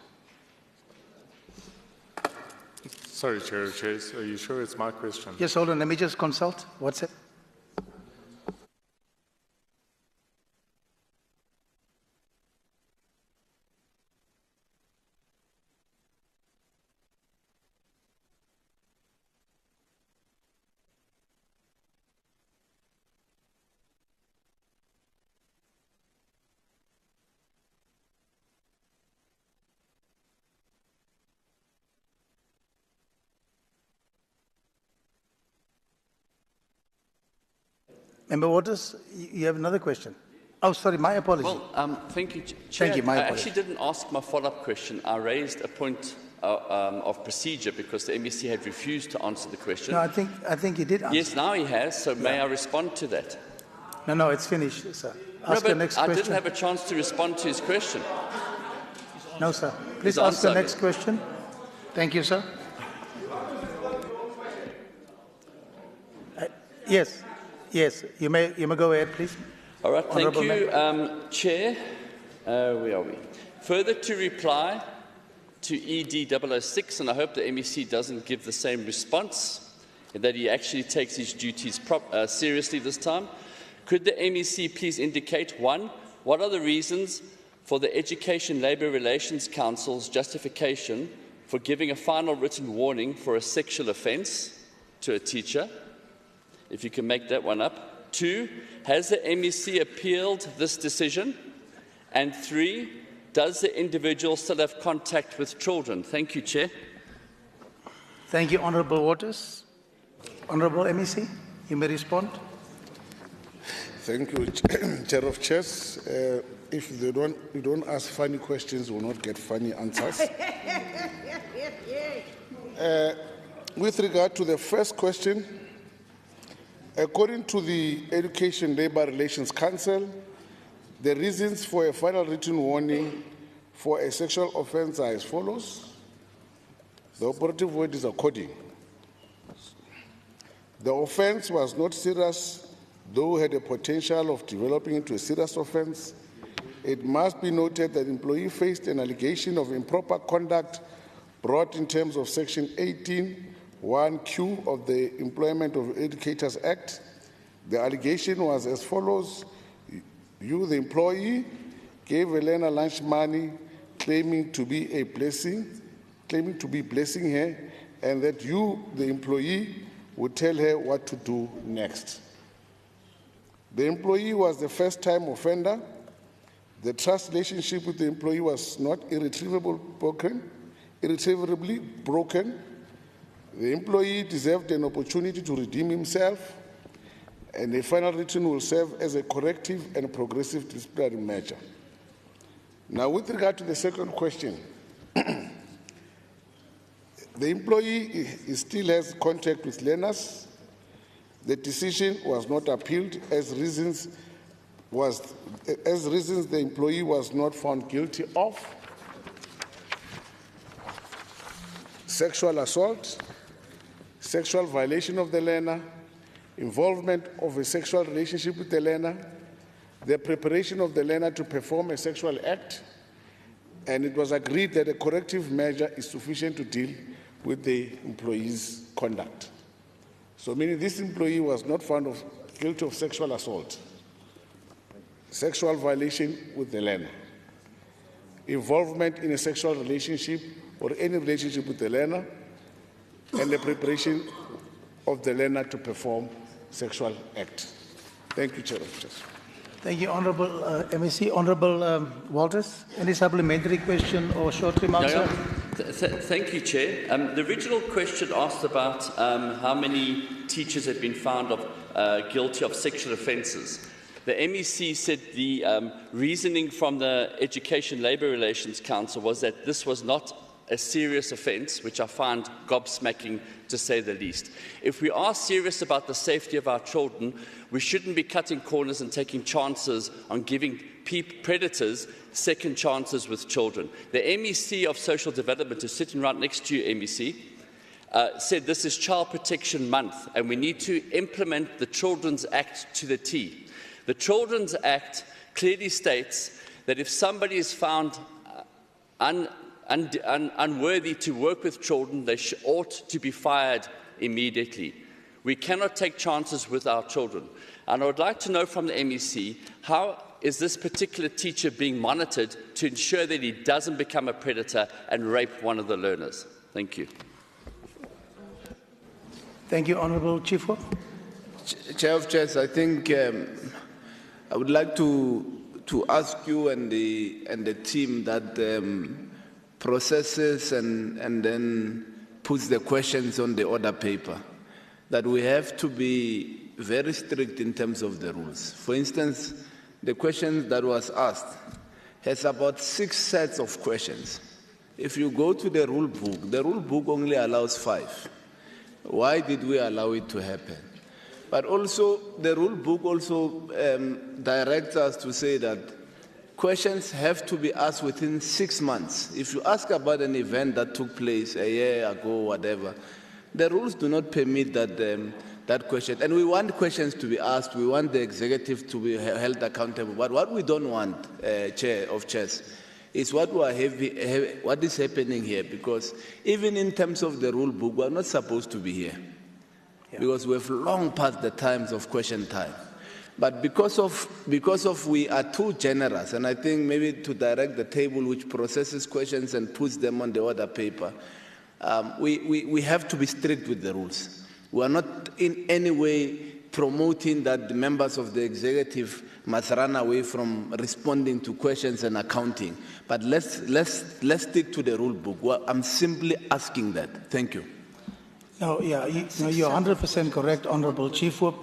Sorry, Chair. Are you sure it's my question? Yes, hold on. Let me just consult. What's it? Member Waters, you have another question. Oh, sorry, my apology. Well, thank you, Chair. Thank you, my apology. I actually didn't ask my follow-up question. I raised a point of procedure because the MEC had refused to answer the question. No, I think he did answer. Yes, now he has, so may I respond to that? No, it's finished, sir. Ask no, the next question. I didn't have a chance to respond to his question. No, sir. Please ask the next question. Thank you, sir. Yes, you may go ahead, please. All right, thank you, Chair. Where are we? Further to reply to ED 006, and I hope the MEC doesn't give the same response, that he actually takes his duties seriously this time. Could the MEC please indicate, 1, what are the reasons for the Education Labour Relations Council's justification for giving a final written warning for a sexual offence to a teacher? If you can make that one up. 2, has the MEC appealed this decision? And 3, does the individual still have contact with children? Thank you, Chair. Thank you, Honourable Waters. Honourable MEC, you may respond. Thank you, Chair of Chairs. If you don't ask funny questions, you will not get funny answers. With regard to the first question, according to the Education Labour Relations Council, the reasons for a final written warning for a sexual offence are as follows. The operative word is according. The offence was not serious, though had a potential of developing into a serious offence. It must be noted that the employee faced an allegation of improper conduct brought in terms of Section 18(1)(q) of the Employment of Educators Act. The allegation was as follows. You, the employee, gave a learner lunch money claiming to be blessing her, and that you, the employee, would tell her what to do next. The employee was the first-time offender. The trust relationship with the employee was not irretrievably broken. The employee deserved an opportunity to redeem himself, and a final written will serve as a corrective and progressive disciplinary measure. Now, with regard to the second question, the employee still has contact with learners. The decision was not appealed as reasons the employee was not found guilty of sexual assault, sexual violation of the learner, involvement of a sexual relationship with the learner, the preparation of the learner to perform a sexual act, and it was agreed that a corrective measure is sufficient to deal with the employee's conduct. So meaning this employee was not found guilty of sexual assault, sexual violation with the learner, involvement in a sexual relationship or any relationship with the learner, and the preparation of the learner to perform sexual act. Thank you, Chair of Chairs. Thank you, Honourable MEC. Honourable Walters, any supplementary question or short remarks? No, thank you, Chair. The original question asked about how many teachers had been found guilty of sexual offences. The MEC said the reasoning from the Education Labour Relations Council was that this was not a serious offence, which I find gobsmacking to say the least. If we are serious about the safety of our children, we shouldn't be cutting corners and taking chances on giving predators second chances with children. The MEC of Social Development, who's sitting right next to you, MEC, said this is Child Protection Month and we need to implement the Children's Act to the T. The Children's Act clearly states that if somebody is found unworthy to work with children, they ought to be fired immediately. We cannot take chances with our children. And I would like to know from the MEC, how is this particular teacher being monitored to ensure that he doesn't become a predator and rape one of the learners? Thank you. Thank you, Honourable Chief Whip. Chair of Chairs, I think I would like to ask you and the team that processes and then puts the questions on the order paper, that we have to be very strict in terms of the rules. For instance, the question that was asked has about 6 sets of questions. If you go to the rule book only allows 5. Why did we allow it to happen? But also, the rule book also directs us to say that questions have to be asked within 6 months. If you ask about an event that took place a year ago, whatever, the rules do not permit that question. And we want questions to be asked. We want the executive to be held accountable. But what we don't want, Chair of Chairs, is what is happening here. Because even in terms of the rule book, we are not supposed to be here. Yeah. Because we have long passed the times of question time. But because of we are too generous, and I think maybe to direct the table which processes questions and puts them on the order paper, we have to be strict with the rules. We are not in any way promoting that the members of the executive must run away from responding to questions and accounting. But let's stick to the rule book. Well, I'm simply asking that. Thank you. No, yeah, you're 100% correct, Honourable Chief Whip.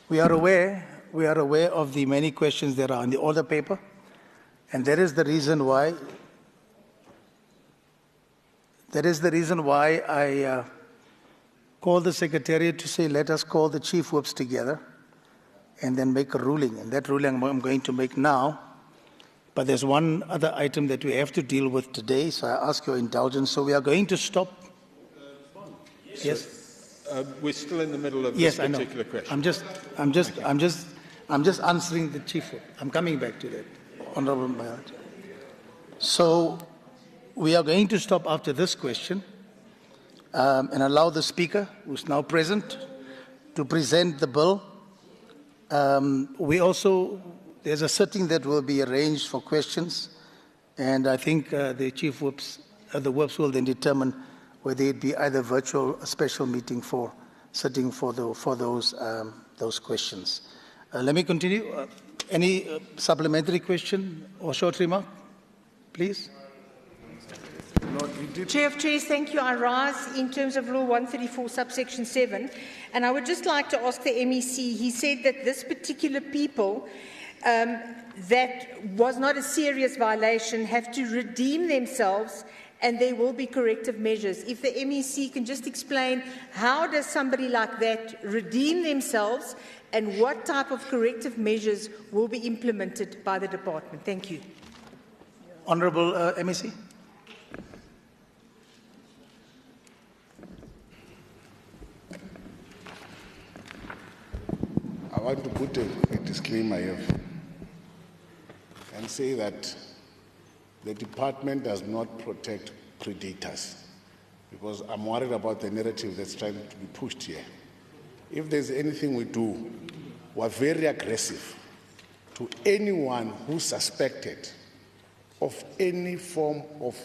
We are aware of the many questions that are on the order paper, and that is the reason why I called the Secretariat to say, let us call the Chief Whips together and then make a ruling. And that ruling I'm going to make now. But there's one other item that we have to deal with today, so I ask your indulgence. So we are going to stop. Yes. We're still in the middle of this particular question. I'm just answering the Chief Whip. I'm coming back to that, Honourable Maharaj. So we are going to stop after this question and allow the Speaker, who's now present, to present the bill. There's a sitting that will be arranged for questions, and I think the Chief Whips, the Whips will then determine whether it be either virtual or special meeting for sitting for those questions. Let me continue. Any supplementary question or short remark, please? Chair of Chairs, thank you. I rise in terms of Rule 134, subsection 7, and I would just like to ask the MEC, he said that this particular people that was not a serious violation have to redeem themselves and there will be corrective measures. If the MEC can just explain how does somebody like that redeem themselves and what type of corrective measures will be implemented by the department. Thank you. Honourable MEC. I want to put a disclaimer here and say that the department does not protect predators, because I'm worried about the narrative that's trying to be pushed here. If there's anything we do, we're very aggressive to anyone who's suspected of any form of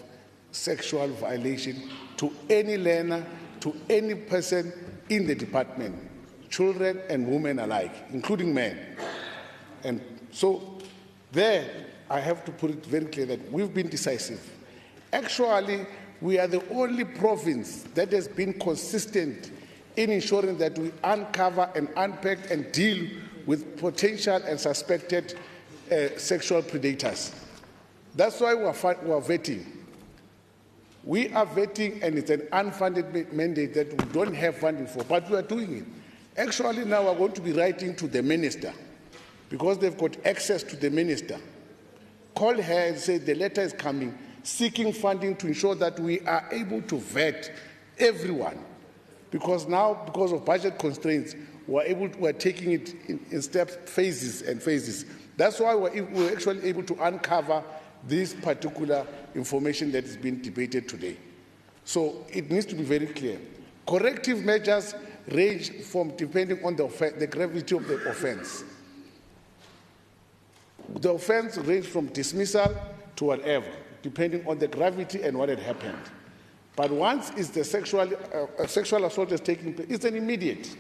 sexual violation to any learner, to any person in the department, children and women alike, including men. And so there, I have to put it very clear that we've been decisive. Actually, we are the only province that has been consistent in ensuring that we uncover and unpack and deal with potential and suspected sexual predators. That's why we're vetting. We are vetting, and it's an unfunded mandate that we don't have funding for, but we are doing it. Actually, now we're going to be writing to the minister, because they've got access to the minister. Call her and say the letter is coming, seeking funding to ensure that we are able to vet everyone. Because now, because of budget constraints, we're taking it in steps, phases and phases. That's why we're actually able to uncover this particular information that is being debated today. So it needs to be very clear. Corrective measures range from depending on the gravity of the offense. The offense ranges from dismissal to whatever, depending on the gravity and what had happened. But once it's the sexual assault is taking place, it's an immediate.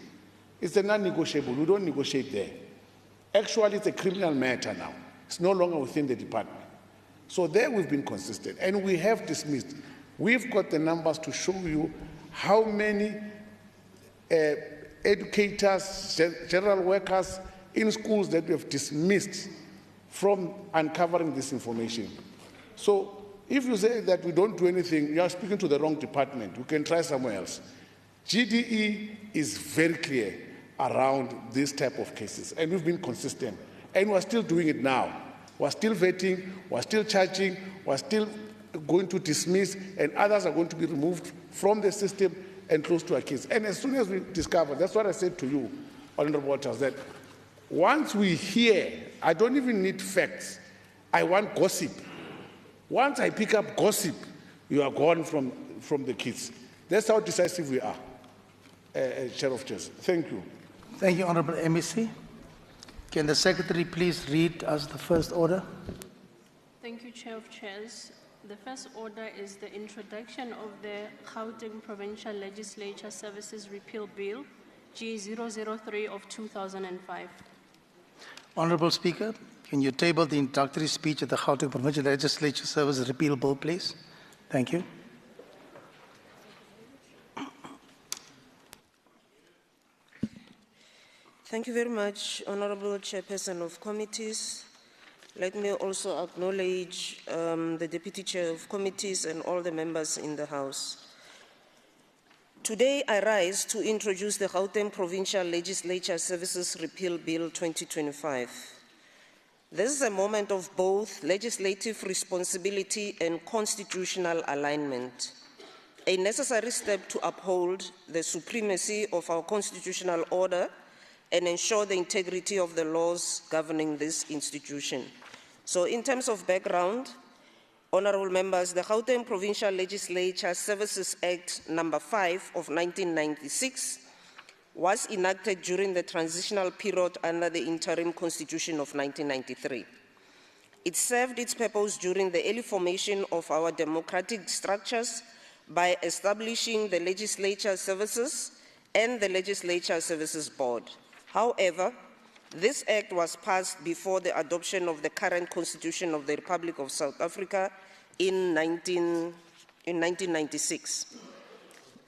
It's a non-negotiable. We don't negotiate there. Actually, it's a criminal matter now. It's no longer within the department. So there we've been consistent, and we have dismissed. We've got the numbers to show you how many educators, general workers in schools that we have dismissed from uncovering this information. So if you say that we don't do anything, you are speaking to the wrong department. You can try somewhere else. GDE is very clear around this type of cases, and we've been consistent. And we're still doing it now. We're still vetting, we're still charging, we're still going to dismiss, and others are going to be removed from the system and close to our case. And as soon as we discover, that's what I said to you, Honourable Waters, that once we hear, I don't even need facts, I want gossip. Once I pick up gossip, you are gone from the kids. That's how decisive we are, Chair of Chairs. Thank you. Thank you, Honourable MEC. Can the Secretary please read us the first order? Thank you, Chair of Chairs. The first order is the introduction of the Gauteng Provincial Legislature Services Repeal Bill, G003 of 2005. Honourable Speaker, can you table the introductory speech of the Gauteng Provincial Legislature Services Repeal Bill, please? Thank you. Thank you very much, Honourable Chairperson of Committees. Let me also acknowledge the Deputy Chair of Committees and all the members in the House. Today, I rise to introduce the Gauteng Provincial Legislature Services Repeal Bill 2025. This is a moment of both legislative responsibility and constitutional alignment, a necessary step to uphold the supremacy of our constitutional order and ensure the integrity of the laws governing this institution. So in terms of background, Honourable Members, the Gauteng Provincial Legislature Services Act No. 5 of 1996 was enacted during the transitional period under the interim constitution of 1993. It served its purpose during the early formation of our democratic structures by establishing the Legislature Services and the Legislature Services Board. However, this act was passed before the adoption of the current Constitution of the Republic of South Africa in 1996.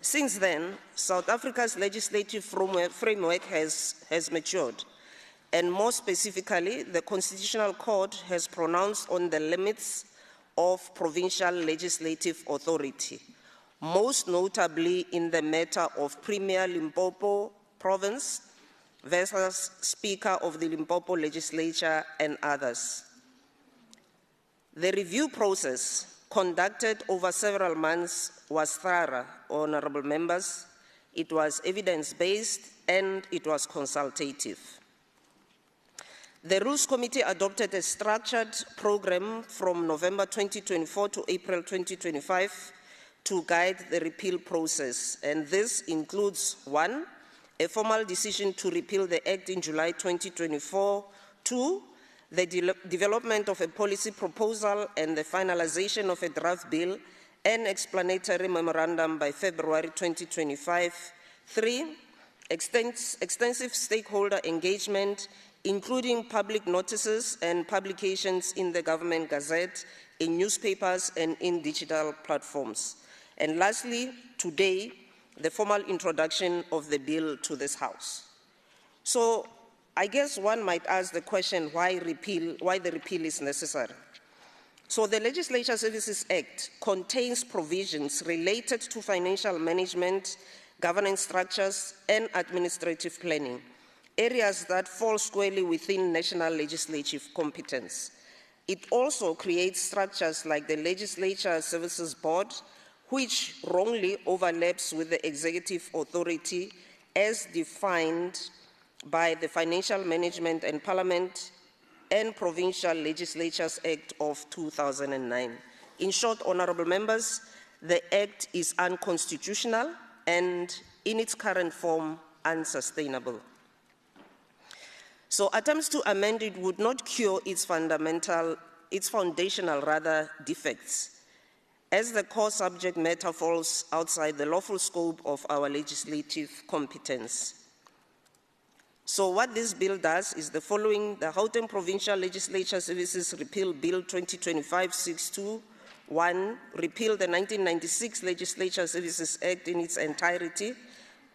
Since then, South Africa's legislative framework has matured, and more specifically, the Constitutional Court has pronounced on the limits of provincial legislative authority, most notably in the matter of Premier Limpopo Province versus Speaker of the Limpopo Legislature and others. The review process conducted over several months was thorough, Honourable Members. It was evidence-based and it was consultative. The Rules Committee adopted a structured program from November 2024 to April 2025 to guide the repeal process, and this includes 1, a formal decision to repeal the Act in July 2024, 2, the development of a policy proposal and the finalization of a draft bill and explanatory memorandum by February 2025, 3, extensive stakeholder engagement, including public notices and publications in the Government Gazette, in newspapers and in digital platforms. And lastly, today, the formal introduction of the bill to this House. So I guess one might ask the question, why the repeal is necessary. So the Legislature Services Act contains provisions related to financial management, governance structures, and administrative planning, areas that fall squarely within national legislative competence. It also creates structures like the Legislature Services Board, which wrongly overlaps with the executive authority as defined by the Financial Management and Parliament and Provincial Legislatures Act of 2009. In short, Honourable Members, the Act is unconstitutional and in its current form, unsustainable. So attempts to amend it would not cure its foundational defects, as the core subject matter falls outside the lawful scope of our legislative competence. So what this bill does is the following: the Gauteng Provincial Legislature Services Repeal Bill 2025-621, repeal the 1996 Legislature Services Act in its entirety.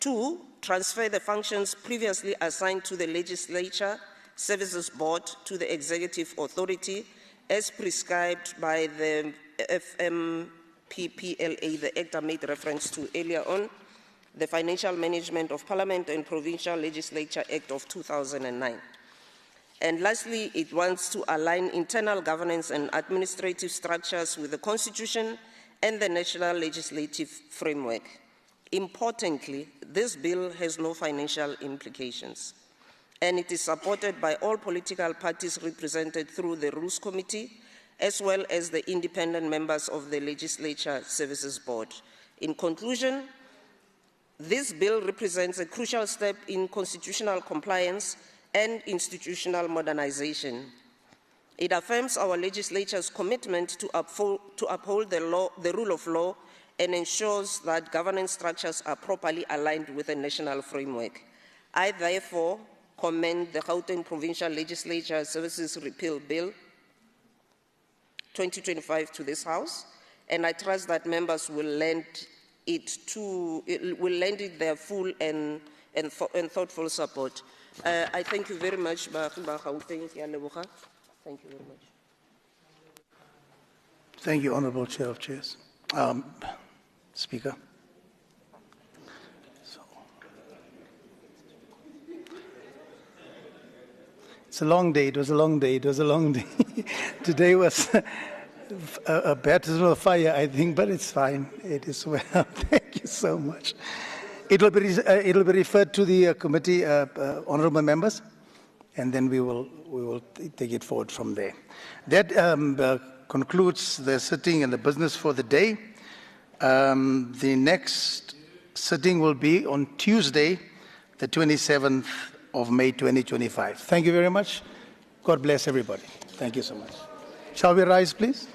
2, transfer the functions previously assigned to the Legislature Services Board to the Executive Authority as prescribed by the FMPPLA, the Act I made reference to earlier on, the Financial Management of Parliament and Provincial Legislature Act of 2009. And lastly, it wants to align internal governance and administrative structures with the Constitution and the national legislative framework. Importantly, this bill has no financial implications, and it is supported by all political parties represented through the Rules Committee, as well as the independent members of the Legislature Services Board. In conclusion, this bill represents a crucial step in constitutional compliance and institutional modernization. It affirms our legislature's commitment to uphold the rule of law and ensures that governance structures are properly aligned with the national framework. I therefore commend the Gauteng Provincial Legislature Services Repeal Bill 2025 to this House, and I trust that members will lend it their full and thoughtful support. I thank you very much, Gautrain. Thank you very much. Thank you, Honourable Chair of Chairs. Speaker. It's a long day. It was a long day. It was a long day. Today was a baptism of fire, I think, but it's fine. It is well. Thank you so much. It will be referred to the committee, honourable members, and then we will take it forward from there. That concludes the sitting and the business for the day. The next sitting will be on Tuesday, the 27th of May 2025. Thank you very much. God bless everybody. Thank you so much. Shall we rise, please?